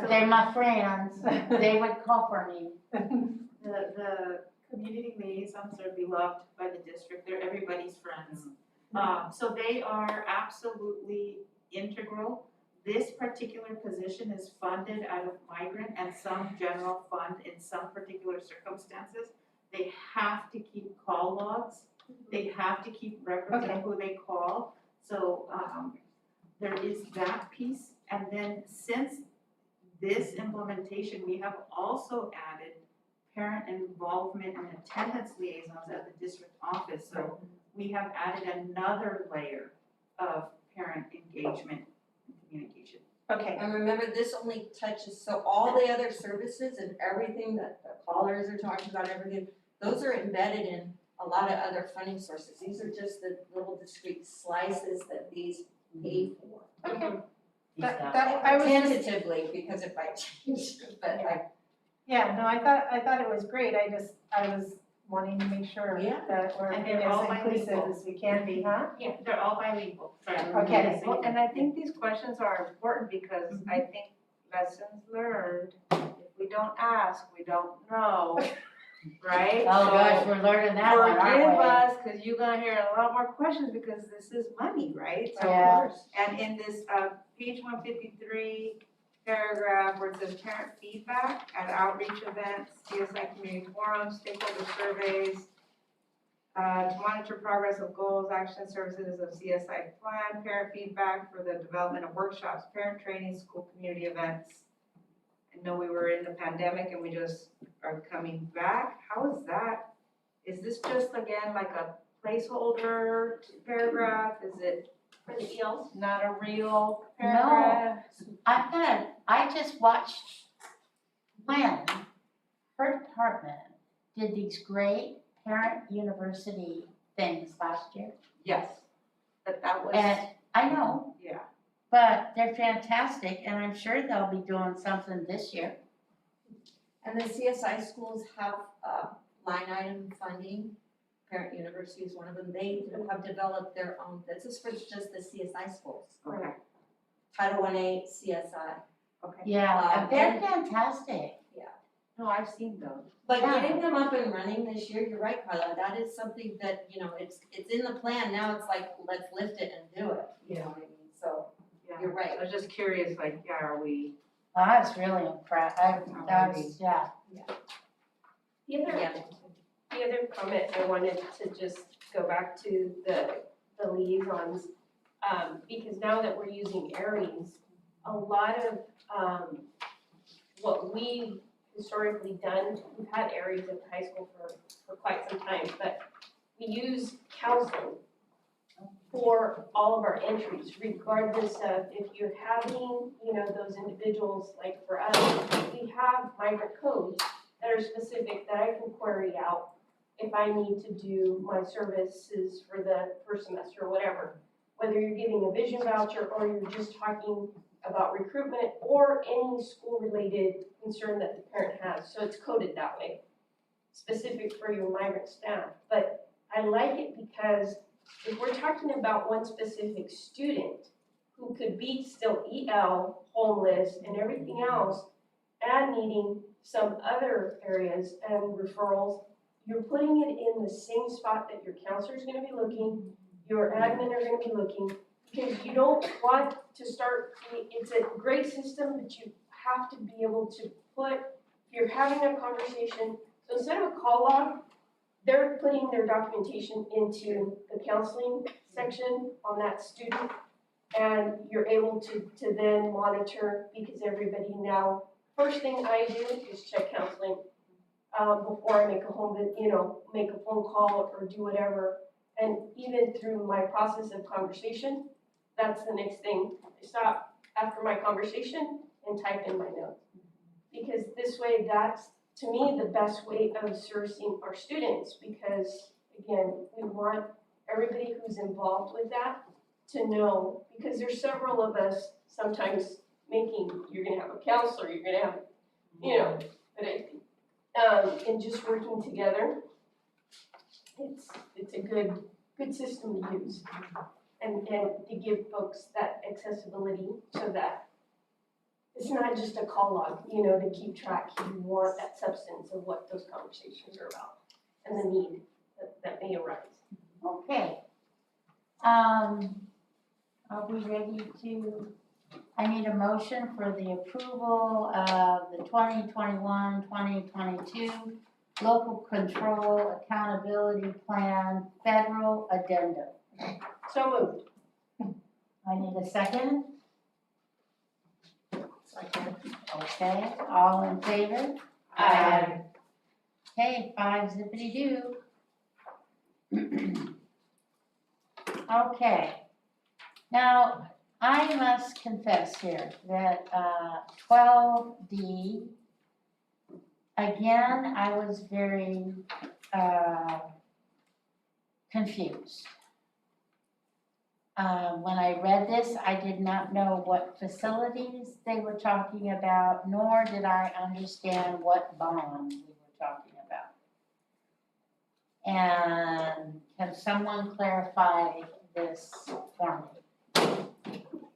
They're my friends. They would call for me. the community liaisons are beloved by the district, they're everybody's friends. So they are absolutely integral. This particular position is funded out of migrant and some general fund in some particular circumstances. They have to keep call logs, they have to keep records of who they call. So there is that piece, and then since this implementation, we have also added parent involvement and attendance liaisons at the district office. So we have added another layer of parent engagement and communication. Okay, And remember, this only touches, so all the other services and everything that the callers are talking about, everything, those are embedded in a lot of other funding sources. These are just the little discrete slices that these pay for. okay. These guys. That, I was just, Tentatively, because it might change, but I, yeah, no, I thought it was great, I was wanting to make sure Yeah. that we're And being they're all as inclusive bilingual. as we can be, huh? Yeah, they're all bilingual, sorry. Okay. Well, and I think these questions are important because I think lessons learned, if we don't ask, we don't know, right? Oh gosh, So we're learning that one, forgive aren't we? us, cause you're gonna hear a lot more questions because this is money, right? So, Yeah. and in this, page 153, paragraph where it says parent feedback at outreach events, CSI community forums, stakeholder surveys, to monitor progress of goals, action services of CSI plan, parent feedback for the development of workshops, parent training, school community events. I know we were in the pandemic and we just are coming back. How is that? Is this just again like a placeholder paragraph? Is it For the ELs, not a real paragraph? I just watched when her department did these great parent university things last year. Yes, but that was, And I know, yeah. but they're fantastic and I'm sure they'll be doing something this year. and the CSI schools have, line item funding. Parent University is one of them. They have developed their own, this is for just the CSI schools. Okay, Title I-8, CSI. okay. Yeah, and- they're fantastic. No, I've seen those. But Yeah. getting them up and running this year, you're right, Carla, that is something that, you know, it's in the plan, now it's like, let's lift it and do it, you know what I mean? So, Yeah. you're right. I was just curious, like, yeah, are we? I was really impressed. I was, yeah. the other, Yeah. the other comment I wanted to just go back to the liaisons, because now that we're using Aries, a lot of, what we've historically done, we've had Aries at the high school for quite some time, but we use counseling for all of our entries, regardless of if you're having, you know, those individuals, like for us, we have migrant codes that are specific that I can query out if I need to do my services for the first semester or whatever. Whether you're giving a vision voucher or you're just talking about recruitment or any school-related concern that the parent has, so it's coded that way, specific for your migrant staff. But I like it because if we're talking about one specific student who could be still EL, homeless, and everything else, and needing some other areas and referrals, you're putting it in the same spot that your counselor's gonna be looking, your admin are gonna be looking, because you don't want to start, it's a great system, but you have to be able to put, if you're having a conversation, so instead of a call log, they're putting their documentation into the counseling section on that student. And you're able to then monitor, because everybody now, first thing I do is check counseling. Before I make a make a phone call or do whatever. And even through my process of conversation, that's the next thing. I stop after my conversation and type in my notes. Because this way, that's, to me, the best way of servicing our students, because again, we want everybody who's involved with that to know, because there's several of us sometimes you're gonna have a counselor, you're gonna have, but and just working together, it's a good system to use. And to give folks that accessibility so that it's not just a call log, to keep track. You want that substance of what those conversations are about and the need that may arise. Okay. Are we ready to, I need a motion for the approval of the 2021-2022 Local Control Accountability Plan Federal Addendum. So moved. I need a second. Okay, all in favor? Aye. Okay, 5 zippity doo. Okay. Now, I must confess here that 12D, again, I was very confused. When I read this, I did not know what facilities they were talking about, nor did I understand what bonds we were talking about. And can someone clarify this for me?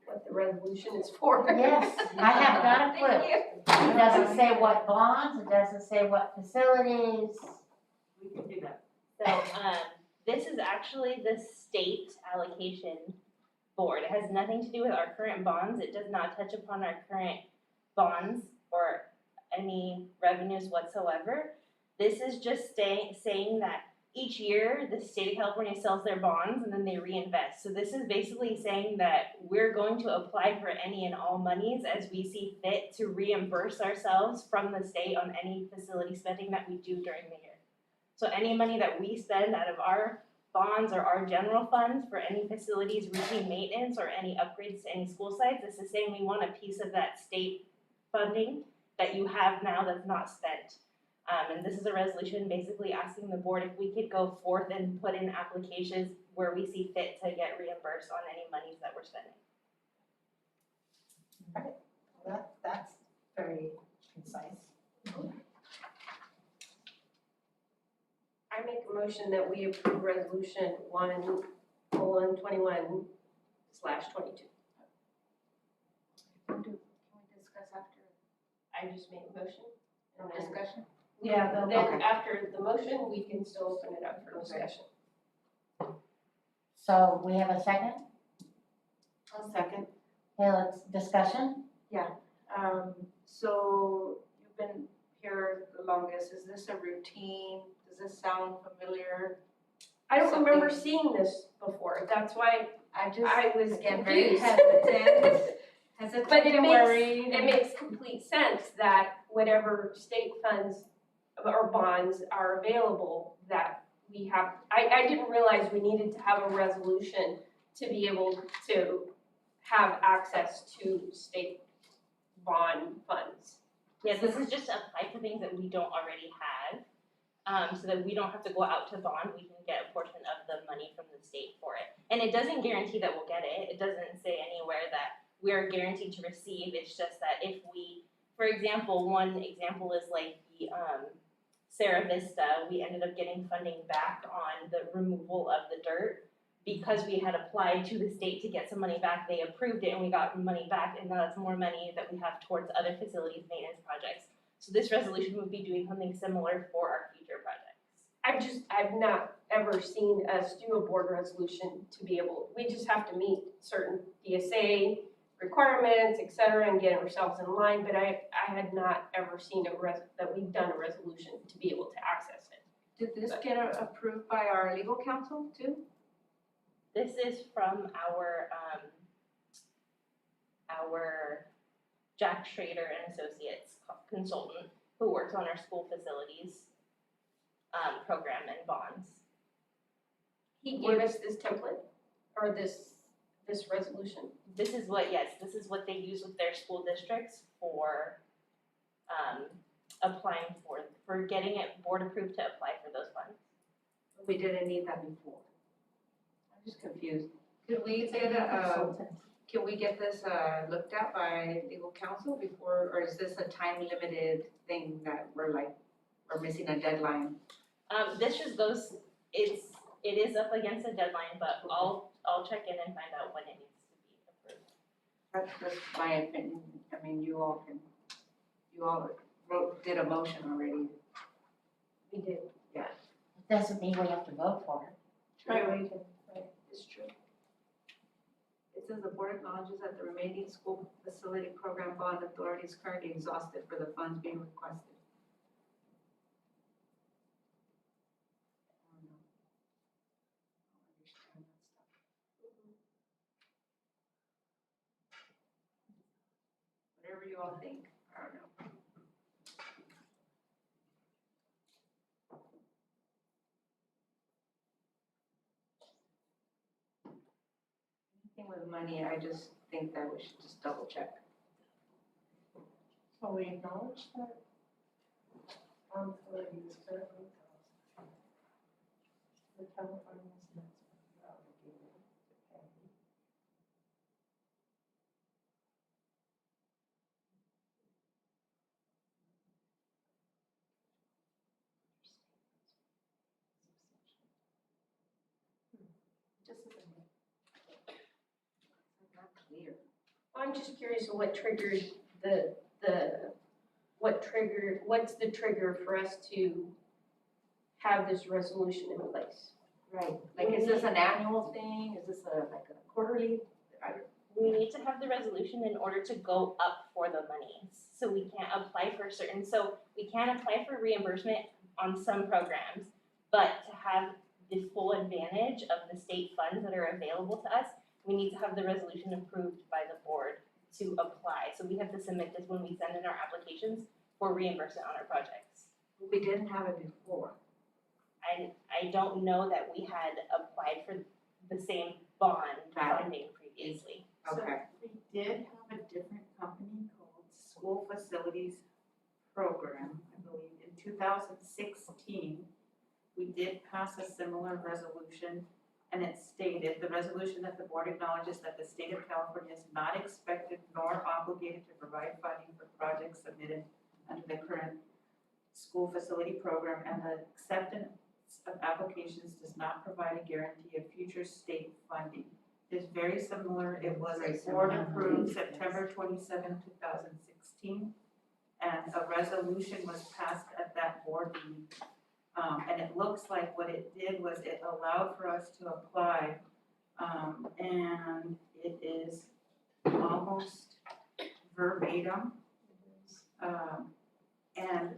What the resolution is for. Yes, I have not a clue. Thank you. It doesn't say what bonds, it doesn't say what facilities. We can do that. So, this is actually the state allocation board. It has nothing to do with our current bonds. It does not touch upon our current bonds or any revenues whatsoever. This is just saying that each year, the state of California sells their bonds and then they reinvest. So this is basically saying that we're going to apply for any and all monies as we see fit to reimburse ourselves from the state on any facility spending that we do during the year. So any money that we spend out of our bonds or our general funds for any facilities routine maintenance or any upgrades to any school sites, this is saying we want a piece of that state funding that you have now that's not spent. And this is a resolution basically asking the board if we could go forth and put in applications where we see fit to get reimbursed on any monies that we're spending. That's very concise. I make a motion that we approve resolution 1:21/22. Can we discuss after I just made a motion. And then, discussion? Yeah, then after the motion, we can still open it up for discussion. So we have a second? I'll second. Okay, let's discussion. So you've been here the longest, is this a routine, does this sound familiar? I don't remember seeing this before. That's why I I was get very confused. hesitant But it and makes, worried. it makes complete sense that whatever state funds or bonds are available, that we have, I didn't realize we needed to have a resolution to be able to have access to state bond funds. Yeah, this is just to apply for things that we don't already have, so that we don't have to go out to bond, we can get a portion of the money from the state for it. And it doesn't guarantee that we'll get it, it doesn't say anywhere that we're guaranteed to receive, it's just that if we, for example, one example is like the, Sarah Vista, we ended up getting funding back on the removal of the dirt. Because we had applied to the state to get some money back, they approved it and we got money back, and that's more money that we have towards other facilities maintenance projects. So this resolution would be doing something similar for our future projects. I've not ever seen us do a board resolution to be able, we just have to meet certain DSA requirements, et cetera, and get ourselves in line, but I had not ever seen that we've done a resolution to be able to access it. Did this get approved by our legal counsel too? This is from our Jack Schrader and Associates consultant who works on our school facilities program and bonds. He gave us this template, or this resolution. This is what they use with their school districts for applying for getting it board approved to apply for those funds. We didn't need that before. I'm just confused. Could we get this looked at by legal counsel before, or is this a time limited thing that we're missing a deadline? This just goes, it is up against a deadline, but I'll check in and find out when it needs to be approved. That's just my opinion. I mean, you all did a motion already. We did. Doesn't mean we have to vote for it. Right, it's true. It says the board acknowledges that the remaining school facility program bond authority is currently exhausted for the funds being requested. I don't know. I don't understand that stuff. Whatever you all think, I don't know. money, I just think that we should just double check. So we acknowledge that. For use currently costs. The California is not obligated to pay. Just as not clear. I'm just curious of what triggered what's the trigger for us to have this resolution in place? Right, like, is this an annual thing, is this like a quarterly? We need to have the resolution in order to go up for the money. So we can't apply for certain, so we can apply for reimbursement on some programs, but to have the full advantage of the state funds that are available to us, we need to have the resolution approved by the board to apply. So we have to submit this when we send in our applications for reimbursement on our projects. We didn't have it before. I don't know that we had applied for the same bond Got it. funding previously. Okay. So we did have a different company called School Facilities Program, I believe, in 2016. We did pass a similar resolution, and it stated, the resolution that the board acknowledges that the state of California is not expected nor obligated to provide funding for projects submitted under the current school facility program, and the acceptance of applications does not provide a guarantee of future state funding. It's very similar, it was a board approved September 27, 2016, and a resolution was passed at that board meeting. And it looks like what it did was it allowed for us to apply, and it is almost verbatim. And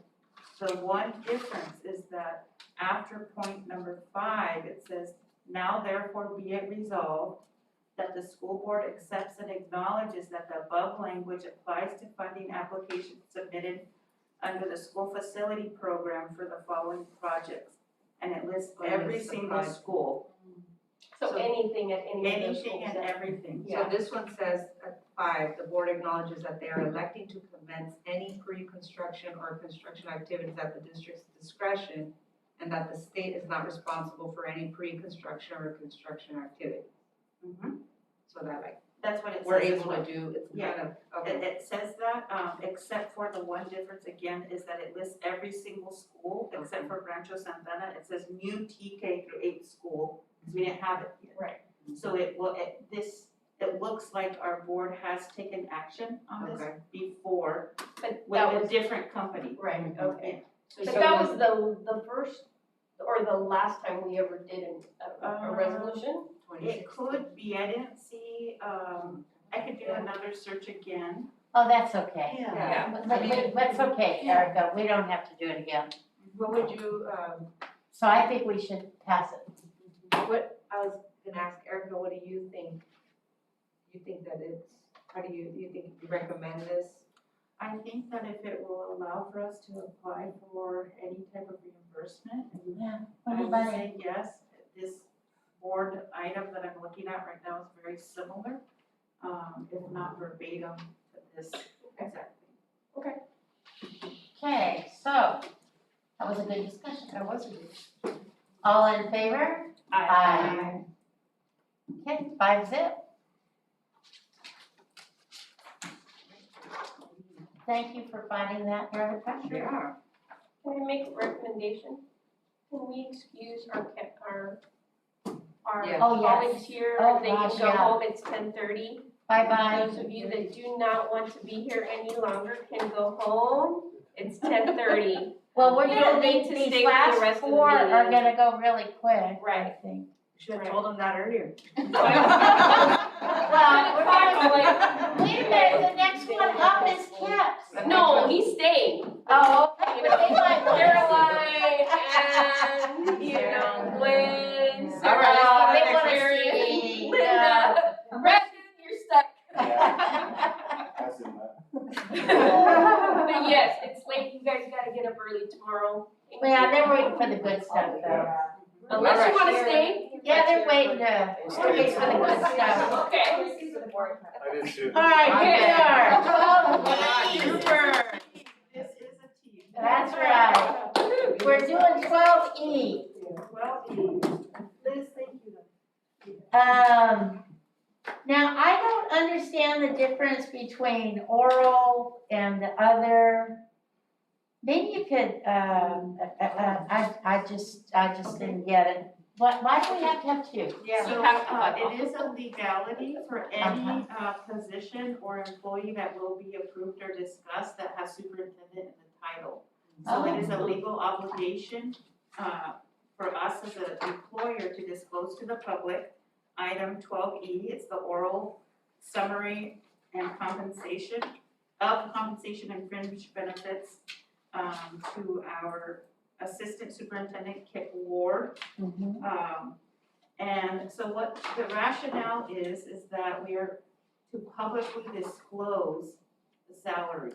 the one difference is that after point number 5, it says, now therefore be it resolved that the school board accepts and acknowledges that the above language applies to funding applications submitted under the school facility program for the following projects. And it lists every single school. So anything at any of those Anything schools. and everything. So this one says at 5, the board acknowledges that they are electing to commence any pre-construction or construction activities at the district's discretion, and that the state is not responsible for any pre-construction or construction activity. Mhm. So that like, That's what it says. we're as able well. to do, it's Yeah. kind of, It, okay. it says that, except for the one difference again is that it lists every single school except for Rancho Santana. It says new TK through 8th school, because we didn't have it yet. Right. So it looks like our board has taken action on this Okay. before But with that a was, different company. right, okay. So But so that was the first, or the last time we ever did a resolution? It could be, I didn't see, I could do another search again. Oh, that's okay. Yeah. That's okay, Erica, we don't have to do it again. What would you, So I think we should pass it. what, I was gonna ask Erica, what do you think? You think that it's, how do you think you recommend this? I think that if it will allow for us to apply for any type of reimbursement, and Yeah. I would say yes, this board item that I'm looking at right now is very similar, if not verbatim to this exact thing. Okay, so, that was a good discussion. That was good. All in favor? Aye. Okay, 5-0. Thank you for finding that, Erica. Yeah. Can I make a recommendation? Can we excuse our Yes. Oh, yes. volunteer, Oh, they can gosh, go yeah. home, it's 10:30. Bye-bye. Those of you that do not want to be here any longer can go home, it's 10:30. Well, we're You gonna don't need need, to these stay for the last rest of the 4 are meeting. gonna go really quick, I Right. think. Should have told them that earlier. Well, we're gonna, wait a minute, the next one up is Caps. No, he's staying. Oh, okay, well, they might want to- Caroline and, you know, Gwen, All Sarah, right, they wanna Mary, see, Linda, Brandon, you're stuck. But yes, it's late, you guys gotta get up early tomorrow. Well, they're waiting for the good stuff though. Unless you wanna stay. Yeah, they're waiting to, we're waiting for the good stuff. Okay. I did too. All right, here we are, 12E. Super. This is a team. That's right. We're doing 12E. Well, Liz, thank you. Now, I don't understand the difference between oral and the other. Maybe you could, I just didn't get it. Why do we have to have two? So, it is a legality for any, position or employee that will be approved or discussed that has superintendent in the title. So it is a legal obligation, for us as an employer to disclose to the public. Item 12E, it's the oral summary and compensation and fringe benefits, to our Assistant Superintendent Kip Ward. And so what the rationale is that we are to publicly disclose the salary.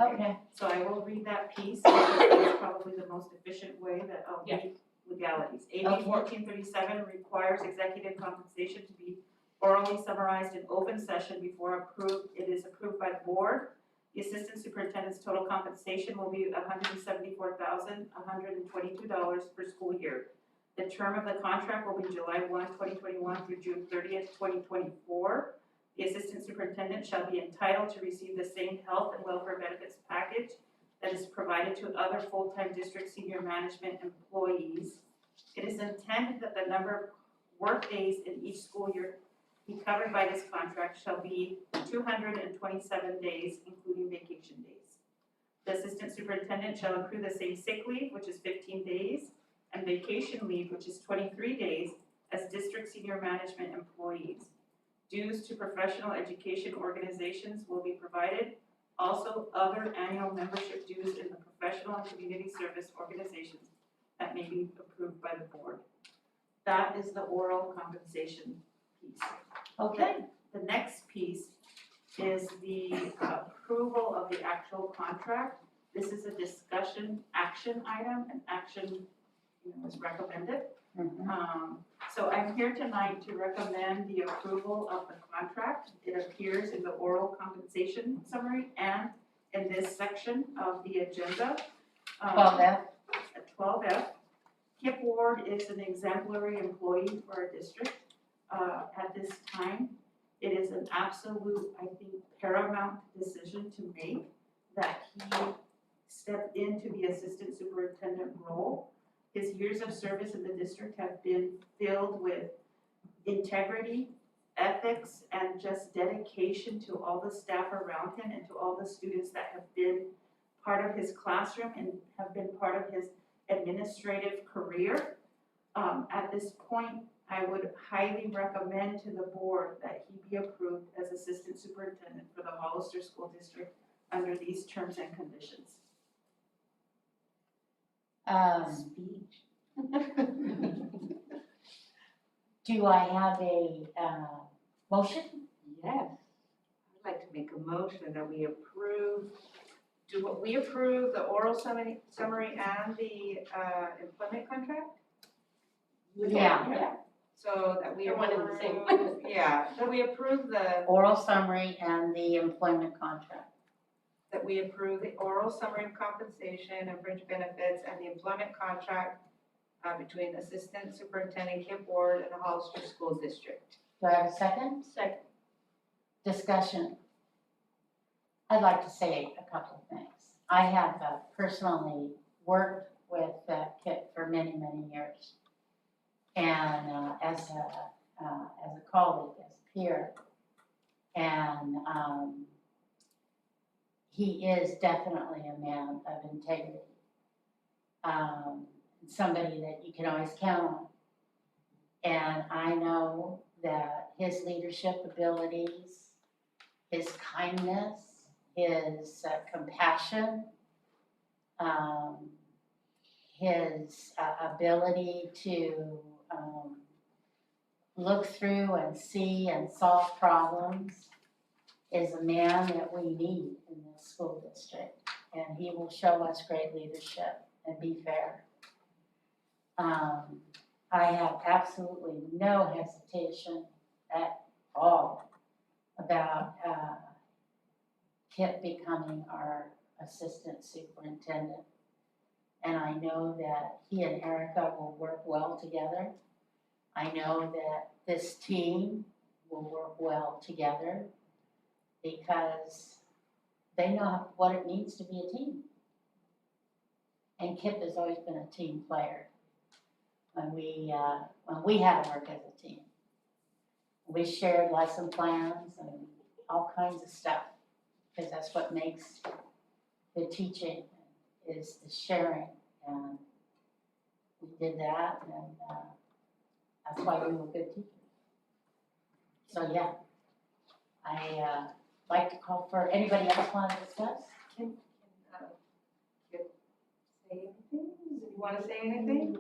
Okay. So I will read that piece, because it's probably the most efficient way that I'll read legalities. AB Okay. 1437 requires executive compensation to be orally summarized in open session before it is approved by the board. The assistant superintendent's total compensation will be $174,122 per school year. The term of the contract will be July 1, 2021 through June 30th, 2024. The assistant superintendent shall be entitled to receive the same health and welfare benefits package that is provided to other full-time district senior management employees. It is intended that the number of work days in each school year be covered by this contract shall be 227 days, including vacation days. The assistant superintendent shall accrue the same sick leave, which is 15 days, and vacation leave, which is 23 days, as district senior management employees. Dues to professional education organizations will be provided. Also, other annual membership dues in the professional and community service organizations that may be approved by the board. That is the oral compensation piece. Okay. The next piece is the approval of the actual contract. This is a discussion action item, and action is recommended. So I'm here tonight to recommend the approval of the contract. It appears in the oral compensation summary and in this section of the agenda. 12F. 12F. Kip Ward is an exemplary employee for our district. At this time, it is an absolute, I think, paramount decision to make that he step into the assistant superintendent role. His years of service in the district have been filled with integrity, ethics, and just dedication to all the staff around him and to all the students that have been part of his classroom and have been part of his administrative career. At this point, I would highly recommend to the board that he be approved as assistant superintendent for the Hollister School District under these terms and conditions. Do I have a motion? Yes. I'd like to make a motion that we approve, we approve the oral summary and the employment contract? Yeah. So that we They're one and the approve, same. yeah, that we approve Oral summary and the employment contract. that we approve the oral summary of compensation and fringe benefits and the employment contract between Assistant Superintendent Kip Ward and the Hollister School District. Do I have a second? Second. Discussion. I'd like to say a couple of things. I have personally worked with Kip for many, many years. And as a colleague, as a peer. And he is definitely a man of integrity. Somebody that you can always count on. And I know that his leadership abilities, his kindness, his compassion, his ability to look through and see and solve problems is a man that we need in this school district. And he will show us great leadership and be fair. I have absolutely no hesitation at all about Kip becoming our assistant superintendent. And I know that he and Erica will work well together. I know that this team will work well together because they know what it means to be a team. And Kip has always been a team player. When we had to work as a team. We shared lesson plans and all kinds of stuff, because that's what makes good teaching, is the sharing. And we did that, and that's why we were good teachers. So yeah, I like to call for, anybody else want to discuss? Kip say anything? Do you wanna say anything?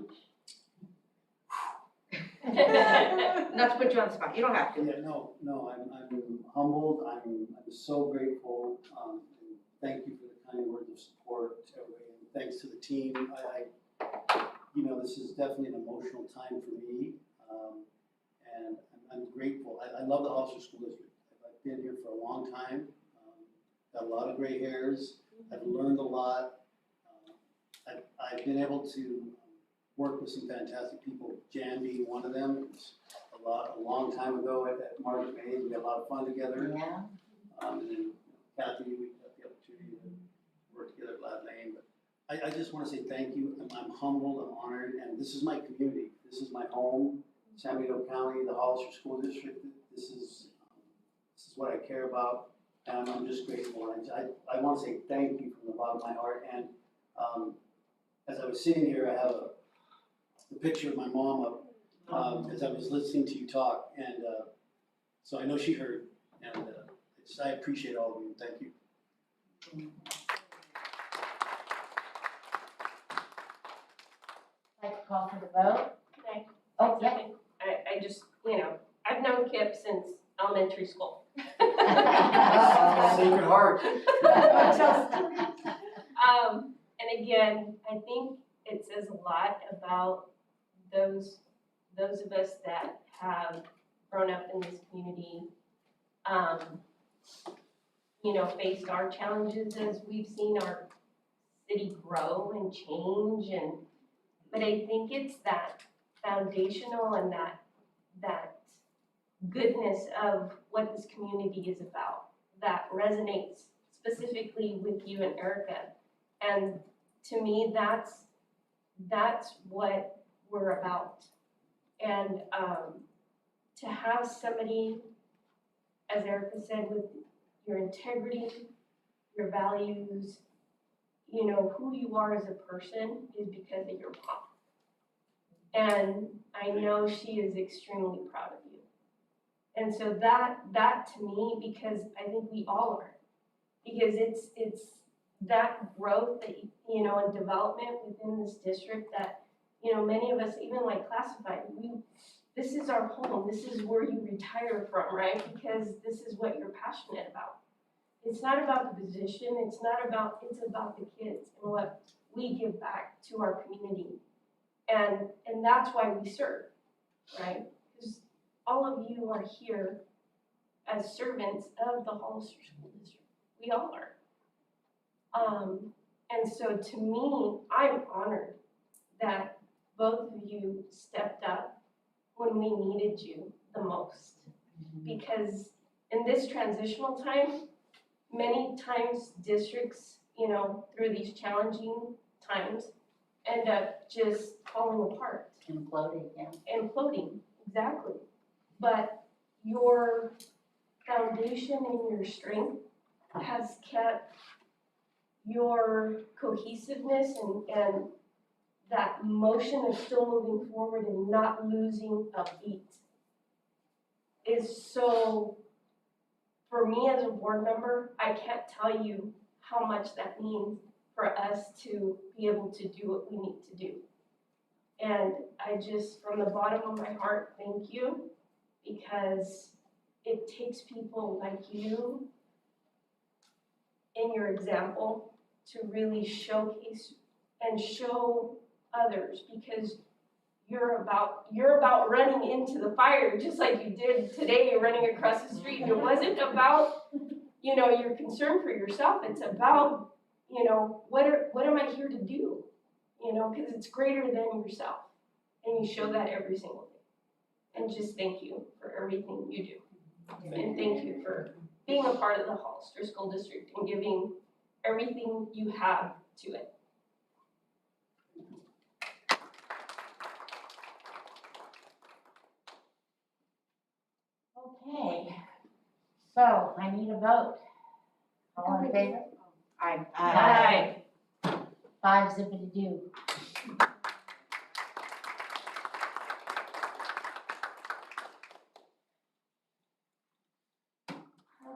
Not to put you on the spot, you don't have to. Yeah, no, I'm humbled, I'm so grateful, and thank you for the kind words of support to everybody, and thanks to the team. This is definitely an emotional time for me, and I'm grateful. I love the Hollister School District. I've been here for a long time, got a lot of gray hairs, I've learned a lot. I've been able to work with some fantastic people, Jan being one of them. It was a long time ago at Margaret Mays. We had a lot of fun together. Yeah. And then Kathy, we got the opportunity to work together at Lad Lane. But I just want to say thank you. I'm humbled, I'm honored, and this is my community. This is my home, San Benito County, the Hollister School District. This is what I care about, and I'm just grateful. I want to say thank you from the bottom of my heart. And as I was sitting here, I have the picture of my mom up as I was listening to you talk, and so I know she heard, and I appreciate all of you. Thank you. Like to call for the vote? Okay. Oh, yeah. I just, I've known Kip since elementary school. Sacred Heart. And again, I think it says a lot about those of us that have grown up in this community, faced our challenges as we've seen our city grow and change, but I think it's that foundational and that goodness of what this community is about that resonates specifically with you and Erica. And to me, that's what we're about. And to have somebody, as Erica said, with your integrity, your values, who you are as a person is because of your mom. And I know she is extremely proud of you. And so that to me, because I think we all are, because it's that growth that, and development within this district that, many of us, even like classified, this is our home, this is where you retire from, right? Because this is what you're passionate about. It's not about the position, it's about the kids and what we give back to our community. And that's why we serve, right? Because all of you are here as servants of the Hollister School District. We all are. And so to me, I'm honored that both of you stepped up when we needed you the most. Because in this transitional time, many times districts, through these challenging times, end up just falling apart. Imploding, yeah. Imploding, exactly. But your foundation and your strength has kept your cohesiveness and that motion of still moving forward and not losing a beat is so, for me as a board member, I can't tell you how much that means for us to be able to do what we need to do. And I just, from the bottom of my heart, thank you, because it takes people like you in your example to really showcase and show others, because you're about running into the fire, just like you did today, running across the street. And it wasn't about, your concern for yourself. It's about, what am I here to do? Because it's greater than yourself. And you show that every single day. And just thank you for everything you do. And thank you for being a part of the Hollister School District and giving everything you have to it. Okay, so I need a vote. All in favor? Aye. Aye. 5 zippity-doo.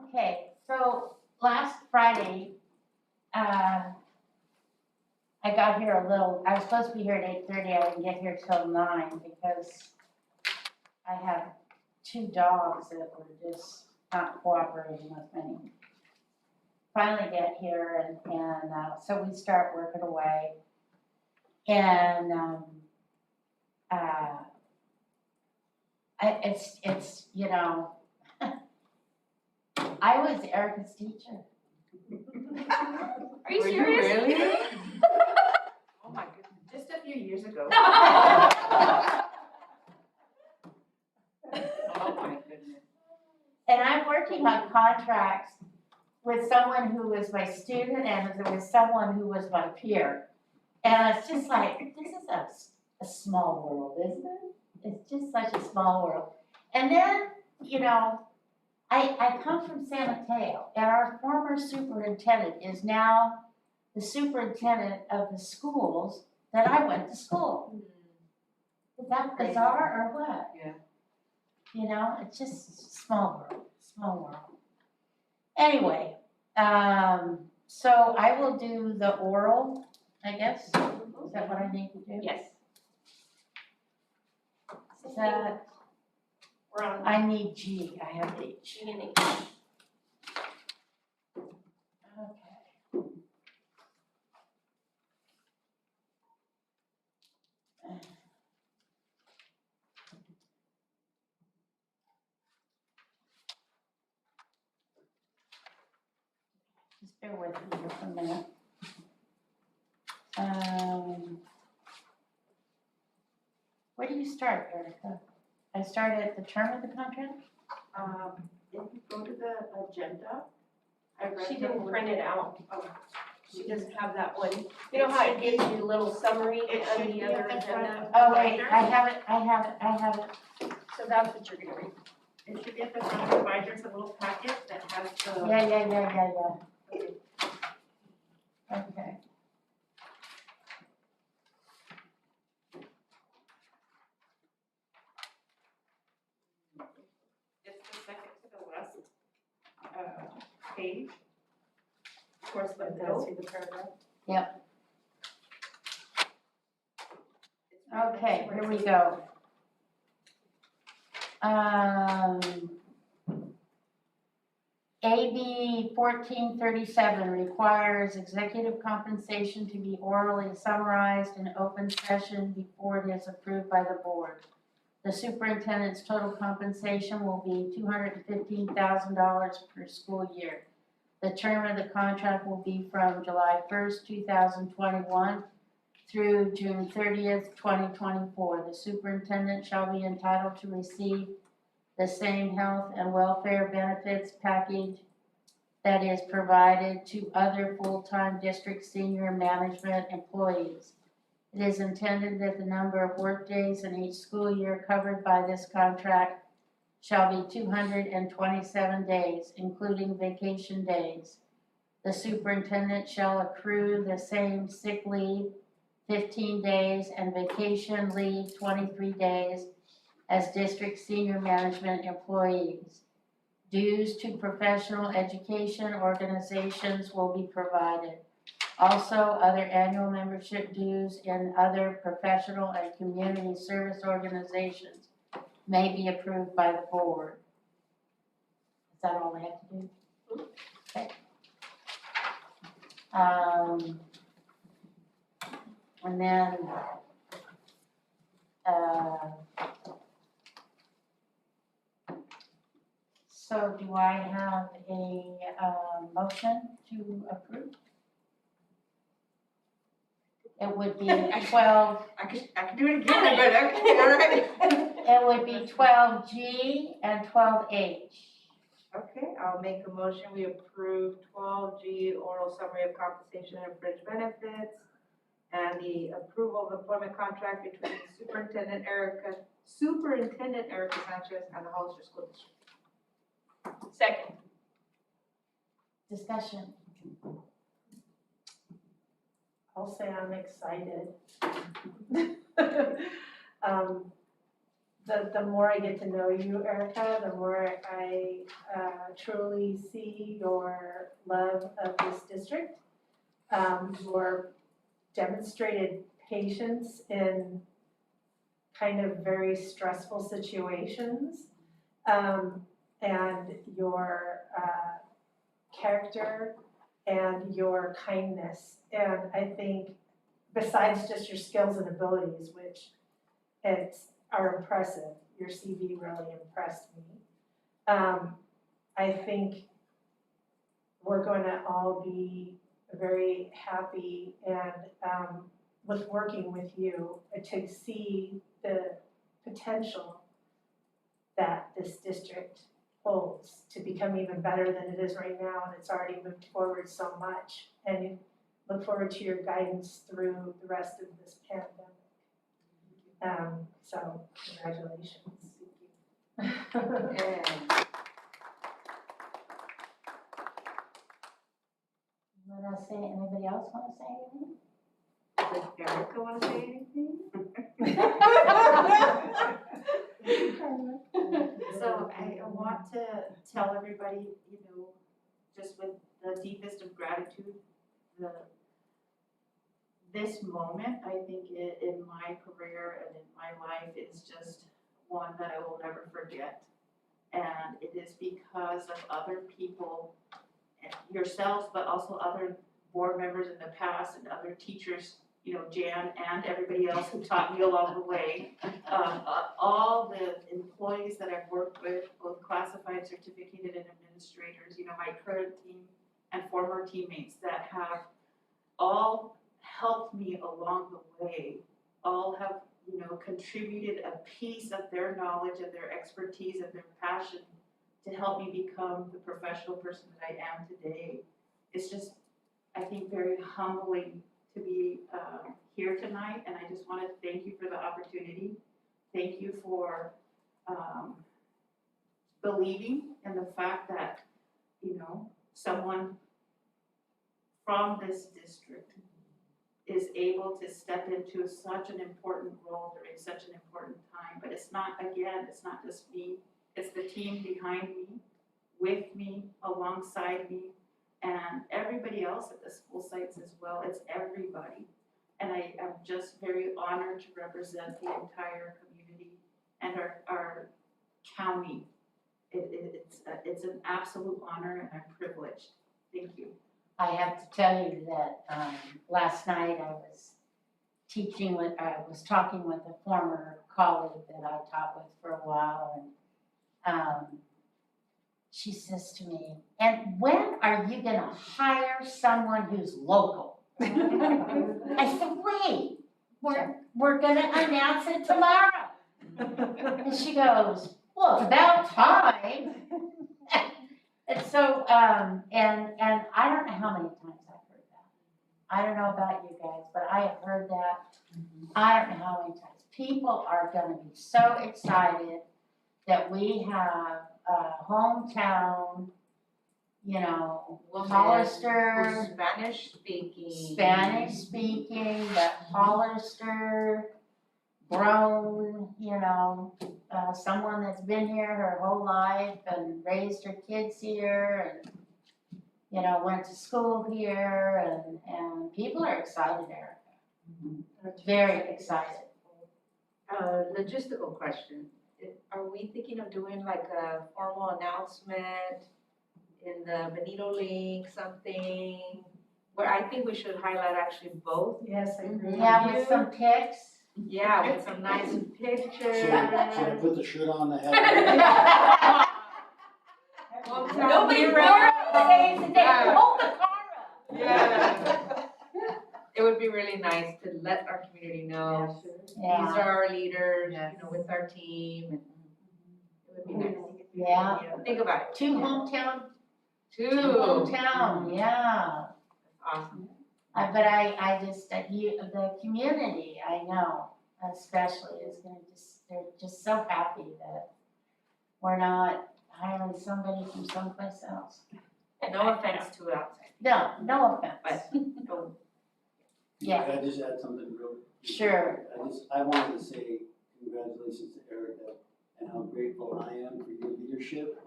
Okay, so last Friday, I got here I was supposed to be here at 8:30, I didn't get here till 9 because I have 2 dogs that were just not cooperating with me. Finally get here and so we start working away. And it's I was Erica's teacher. Are you serious? Really? Oh my goodness, just a few years ago. Oh my goodness. And I'm working on contracts with someone who was my student and with someone who was my peer. And it's just like, this is a small world, isn't it? It's just such a small world. And then, I come from San Mateo, and our former superintendent is now the superintendent of the schools that I went to school. Is that bizarre or what? Yeah. It's just small world. Anyway, so I will do the oral, I guess. Is that what I need to do? Yes. Is that, We're on I need G, I have H. G and H. Okay. Just bear with me here for a minute. Where do you start, Erica? I started at the term of the contract? If you go to the agenda, I read She the didn't word- print it out. Oh, She doesn't have that one. You know how it gives you a little summary It on should the be other at the front agenda? of the Oh, wait, binder. I have it. So that's what you're gonna read. It should be at the front of the binder, it's a little packet that has the. Yeah. Okay. It's the second to the last, page. Towards the Did I middle. see the paragraph? Okay, here we go. AB 1437 requires executive compensation to be orally summarized in open session before it is approved by the board. The superintendent's total compensation will be $215,000 per school year. The term of the contract will be from July 1st, 2021 through June 30th, 2024. The superintendent shall be entitled to receive the same health and welfare benefits package that is provided to other full-time district senior management employees. It is intended that the number of workdays in each school year covered by this contract shall be 227 days, including vacation days. The superintendent shall accrue the same sick leave, 15 days, and vacation leave, 23 days, as district senior management employees. Dues to professional education organizations will be provided. Also, other annual membership dues in other professional and community service organizations may be approved by the board. Is that all I have to do? Okay. And then, So do I have a, motion to approve? It would be 12, I could do it again, but okay, all right. it would be 12G and 12H. Okay, I'll make a motion, we approve 12G oral summary of compensation and fringe benefits, and the approval of employment contract between Superintendent Erica Sanchez and the Hollister School District. Second. Discussion. I'll say I'm excited. The more I get to know you, Erica, the more I truly see your love of this district, your demonstrated patience in kind of very stressful situations, and your character and your kindness. And I think besides just your skills and abilities, which are impressive, your CV really impressed me. I think we're going to all be very happy and with working with you to see the potential that this district holds to become even better than it is right now, and it's already moved forward so much. And look forward to your guidance through the rest of this pandemic. So congratulations. Want to say, anybody else want to say anything? Does Erica want to say anything? So I want to tell everybody, just with the deepest of gratitude, this moment, I think in my career and in my life is just one that I will never forget. And it is because of other people, yourselves, but also other board members in the past and other teachers, Jan and everybody else who taught me along the way. All the employees that I've worked with, both classified, certificated, and administrators, my current team and former teammates that have all helped me along the way, all have, contributed a piece of their knowledge and their expertise and their passion to help me become the professional person that I am today. It's just, I think, very humbling to be here tonight, and I just want to thank you for the opportunity. Thank you for believing in the fact that, someone from this district is able to step into such an important role during such an important time. But it's not just me, it's the team behind me, with me, alongside me, and everybody else at the school sites as well. It's everybody. And I am just very honored to represent the entire community and our county. It's an absolute honor, and I'm privileged. Thank you. I have to tell you that last night I was talking with a former colleague that I taught with for a while, and she says to me, "And when are you gonna hire someone who's local?" I said, "Wait, we're gonna announce it tomorrow." And she goes, "Well, it's about time." And so, and I don't know how many times I've heard that. I don't know about you guys, but I have heard that. I don't know how many times. People are gonna be so excited that we have a hometown, Hollister. Spanish Speaking, but Hollister, grown, someone that's been here her whole life and raised her kids here and, went to school here and people are excited, Erica. Very excited. Logistical question. Are we thinking of doing like a formal announcement in the Benito Link, something? Where I think we should highlight actually both. Yes, I agree. Yeah, with some pics. Yeah, with some nice pictures. Should I put the shirt on the head? Nobody saves the day. Yeah. Hold the car up. Yeah. It would be really nice to let our community know, these Yeah, are our leaders, with our team, and it would be nice. yeah. Think about it. Two hometown, Two. hometown, yeah. Awesome. But I just, the community, I know, especially is gonna they're just so happy that we're not hiring somebody from someplace else. No offense to outside, No, no offense. but don't. Yeah, Can I just add something real? sure. I wanted to say congratulations to Erica and how grateful I am for your leadership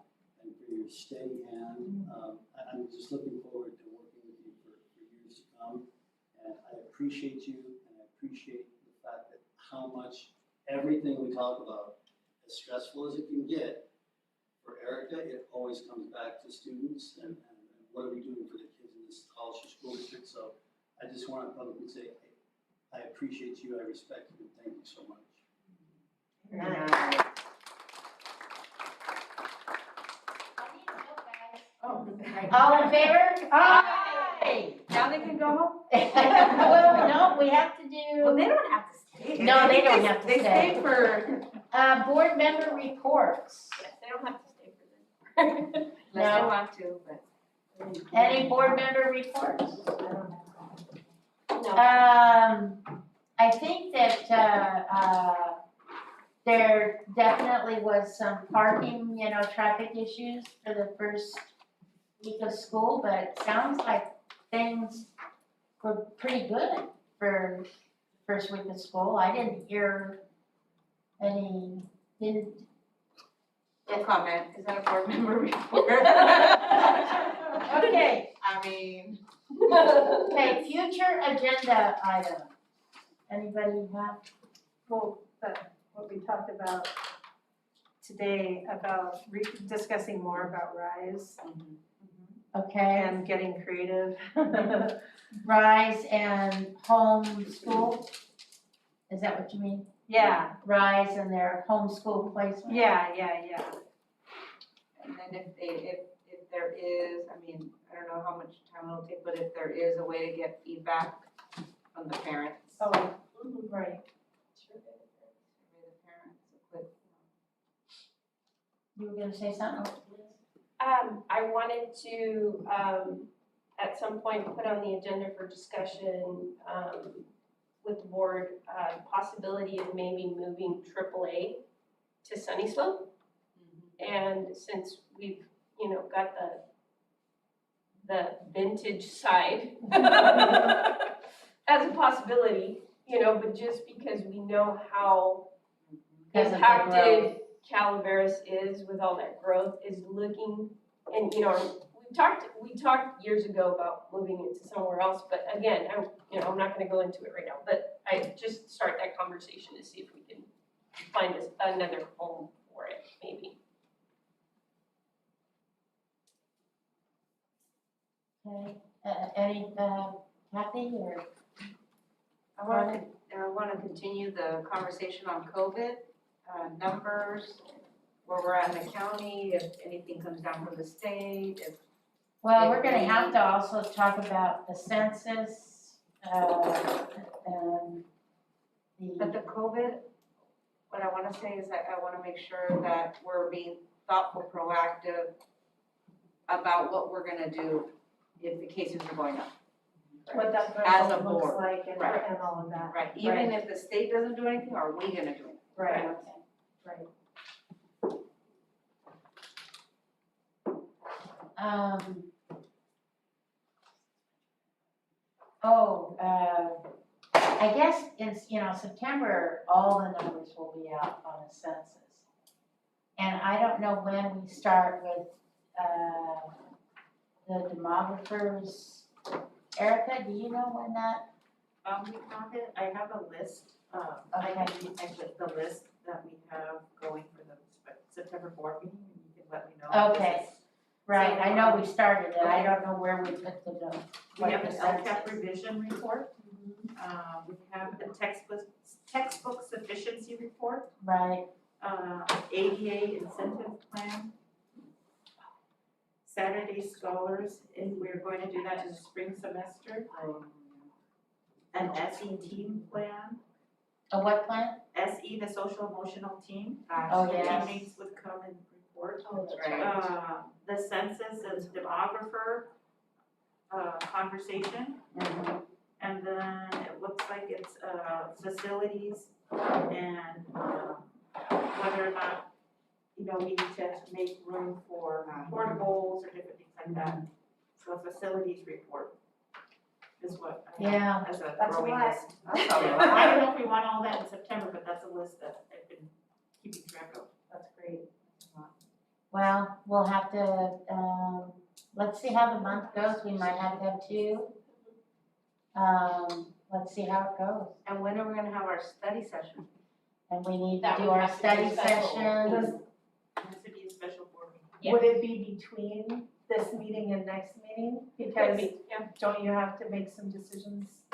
and for your steady hand. I'm just looking forward to working with you for years to come. And I appreciate you, and I appreciate the fact that how much everything we talk about, as stressful as it can get, for Erica, it always comes back to students and what are we doing for the kids in this Hollister School District. So I just want to publicly say, I appreciate you, I respect you, and thank you so much. Oh, right. All in favor? Aye. Now they can go home? Well, no, we have to do. Well, they don't have to stay. No, they don't have to They stay. stay for, Board member reports. Yes, they don't have to stay for this. unless they No. want to, but. Any board member reports? No. I think that, there definitely was some parking, traffic issues for the first week of school, but it sounds like things were pretty good for first week of school. I didn't hear any, No comment, is that a board member report? Okay. I mean. Okay, future agenda item. Anybody have? Well, what we talked about today, about discussing more about RISE Okay, and getting creative. Rise and home school? Is that what you mean? Yeah, Rise and their homeschool placement? yeah. And then if there is, I mean, I don't know how much time it'll take, but if there is a way to get feedback from the parents. Oh, Right. Survey the parents, a quick, You were gonna say something? I wanted to, at some point, put on the agenda for discussion, with the board, possibility of maybe moving AAA to Sunny Slope. And since we've, got the vintage side as a possibility, but just because we know how Because of the impacted Calaveras is with all that growth is looking, and we talked years ago about moving it to somewhere else, but again, I'm not gonna go into it right now, but I just start that conversation to see if we can find another home for it, maybe. Okay, any, Kathy or? I want to continue the conversation on COVID, numbers, where we're at in the county, if anything comes down from the state, if. Well, we're gonna have to also talk about the census, and But the COVID, what I want to say is that I want to make sure that we're being thoughtful, proactive about what we're gonna do if the cases are going up. What that As a budget looks board, like and, right. and all of that. Right, even if the state doesn't do anything, are we gonna do it? Right. I guess in, September, all the numbers will be out on the census. And I don't know when we start with, the demographers. Erica, do you know when that? We have it, I have a list, I put the list that we have going for the September board meeting, and you can let me know. if this Okay. is- Right, I know we started it, I don't know where we put the, We have what an the LCAP census. revision report. We have the textbook sufficiency report, Right, ADA incentive plan. Saturday Scholars, and we're going to do that in the spring semester. An SE team plan, A what plan? SE, the social emotional team. Oh, The yes. teammates would come and report. Oh, that's right. The census is demographer, conversation. And then it looks like it's, facilities and, whether or not, you know, we need to make room for portables or different things like that. So a facilities report is what I have Yeah. as a That's a growing lot. list. I don't know if we want all that in September, but that's a list that I've been keeping track of. That's great. Well, we'll have to, let's see how the month goes, we might have to have two. Let's see how it goes, And when are we gonna have our study session? and we need to That do would our have to be study special. session. It has to be a special board meeting. Yeah. Would it be between this meeting and next meeting? Because Yeah. don't you have to make some decisions?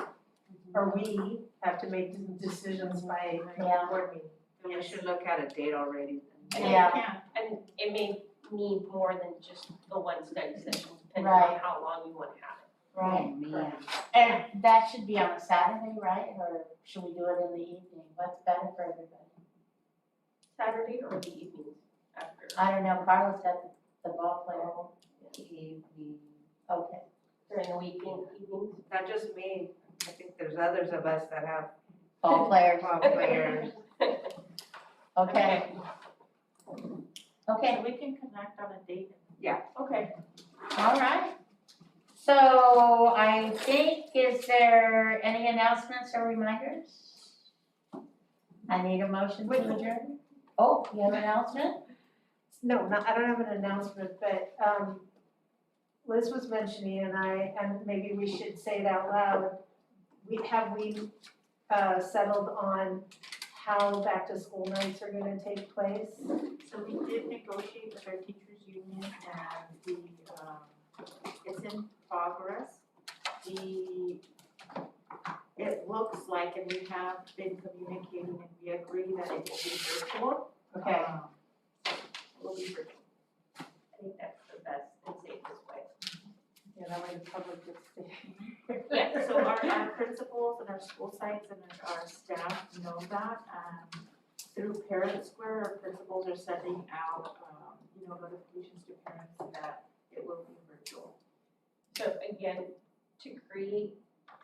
Or we have to make some decisions by Yeah. board meeting? Then we should look at a date already. Yeah. We can. And it may need more than just the one study session, depending Right. on how long you wanna have it. Right, Man. and that should be on a Saturday, right, or should we do it in the evening, what's better for everybody? Saturday or the evenings after. I don't know, Carlos got the ball player, Evening. okay, During the evenings. Not just me, I think there's others of us that have ball players, ball players. okay. Okay, So we can connect on a date. Okay. all right. So I think, is there any announcements or reminders? I need a motion to adjourn. Oh, you have an announcement? No, I don't have an announcement, but, Liz was mentioning, and maybe we should say it out loud. We settled on how back-to-school nights are gonna take place? So we did negotiate with our teachers union and it's in progress. It looks like, and we have been communicating and we agree that it will be virtual. Okay, It will be virtual. I think that's the best and safest way. yeah, that way the public gets to. Yeah, so our principals and our school sites and our staff know that. Through Parent Square, our principals are sending out, notifications to parents that it will be virtual. So again, to create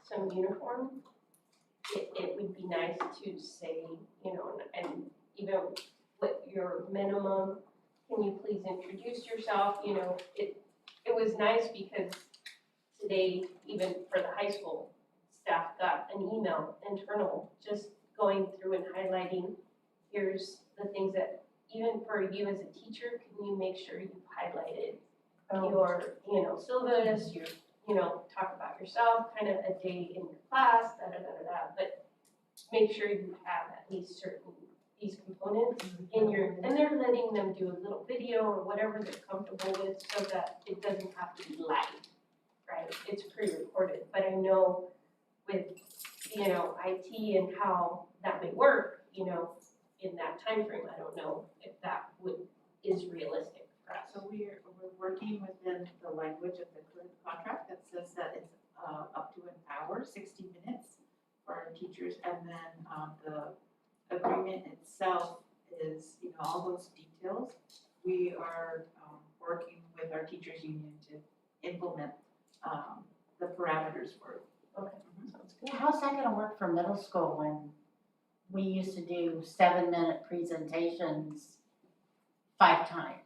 some uniform, it would be nice to say, and even with your minimum, can you please introduce yourself, it was nice because today, even for the high school, staff got an email internal, just going through and highlighting, here's the things that, even for you as a teacher, can you make sure you've highlighted your, syllabus, your, talk about yourself, kind of a day in your class, but make sure you have at least certain, these components in your, and they're letting them do a little video or whatever they're comfortable with so that it doesn't have to be live, right? It's pre-recorded, but I know with, IT and how that may work, in that time frame, I don't know if that is realistic for us. So we're working within the language of the current contract that says that it's up to an hour, 60 minutes for our teachers, and then the agreement itself is, all those details. We are working with our teachers union to implement the parameters for it. Okay, sounds good. How's that gonna work for middle school when we used to do 7-minute presentations 5 times?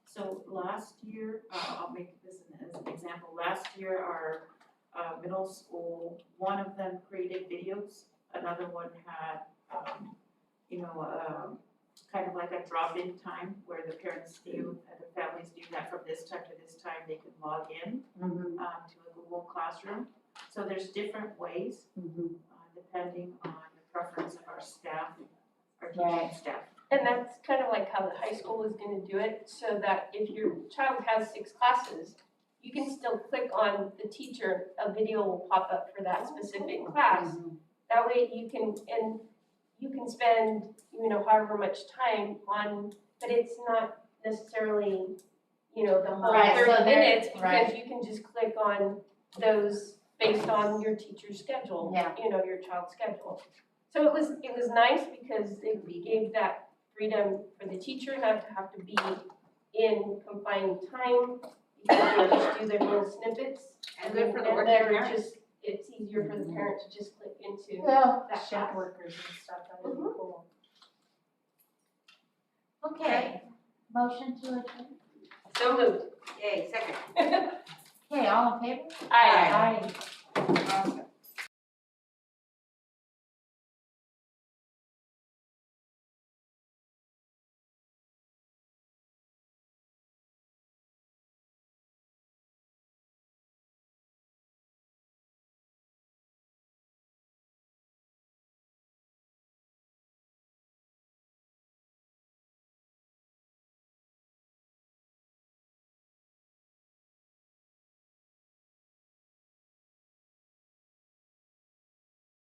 So last year, I'll make this as an example, last year our middle school, one of them created videos, another one had, kind of like a drop-in time where the parents knew and the families knew that from this time to this time they could log in Mm-hmm, to a Google Classroom. So there's different ways, mm-hmm. depending on the preference of our staff, our Right. teaching staff. And that's kind of like how the high school is gonna do it, so that if your child has 6 classes, you can still click on the teacher, a video will pop up for that specific class. That way you can spend, however much time on, but it's not necessarily, you know, the whole Right, so 30 there- minutes, right. because you can just click on those based on your teacher's schedule, Yeah. you know, your child's schedule. So it was nice because it gave that freedom for the teacher not to have to be in confined time, because they just do their little snippets. And good for the and working they're parent. just, it's easier for the parent to just click into Well, that Shift class. workers and stuff, that would be Mhm. cool. okay, motion to adjourn. So moved. Yay, second. Okay, all in favor? Aye. Aye. Awesome.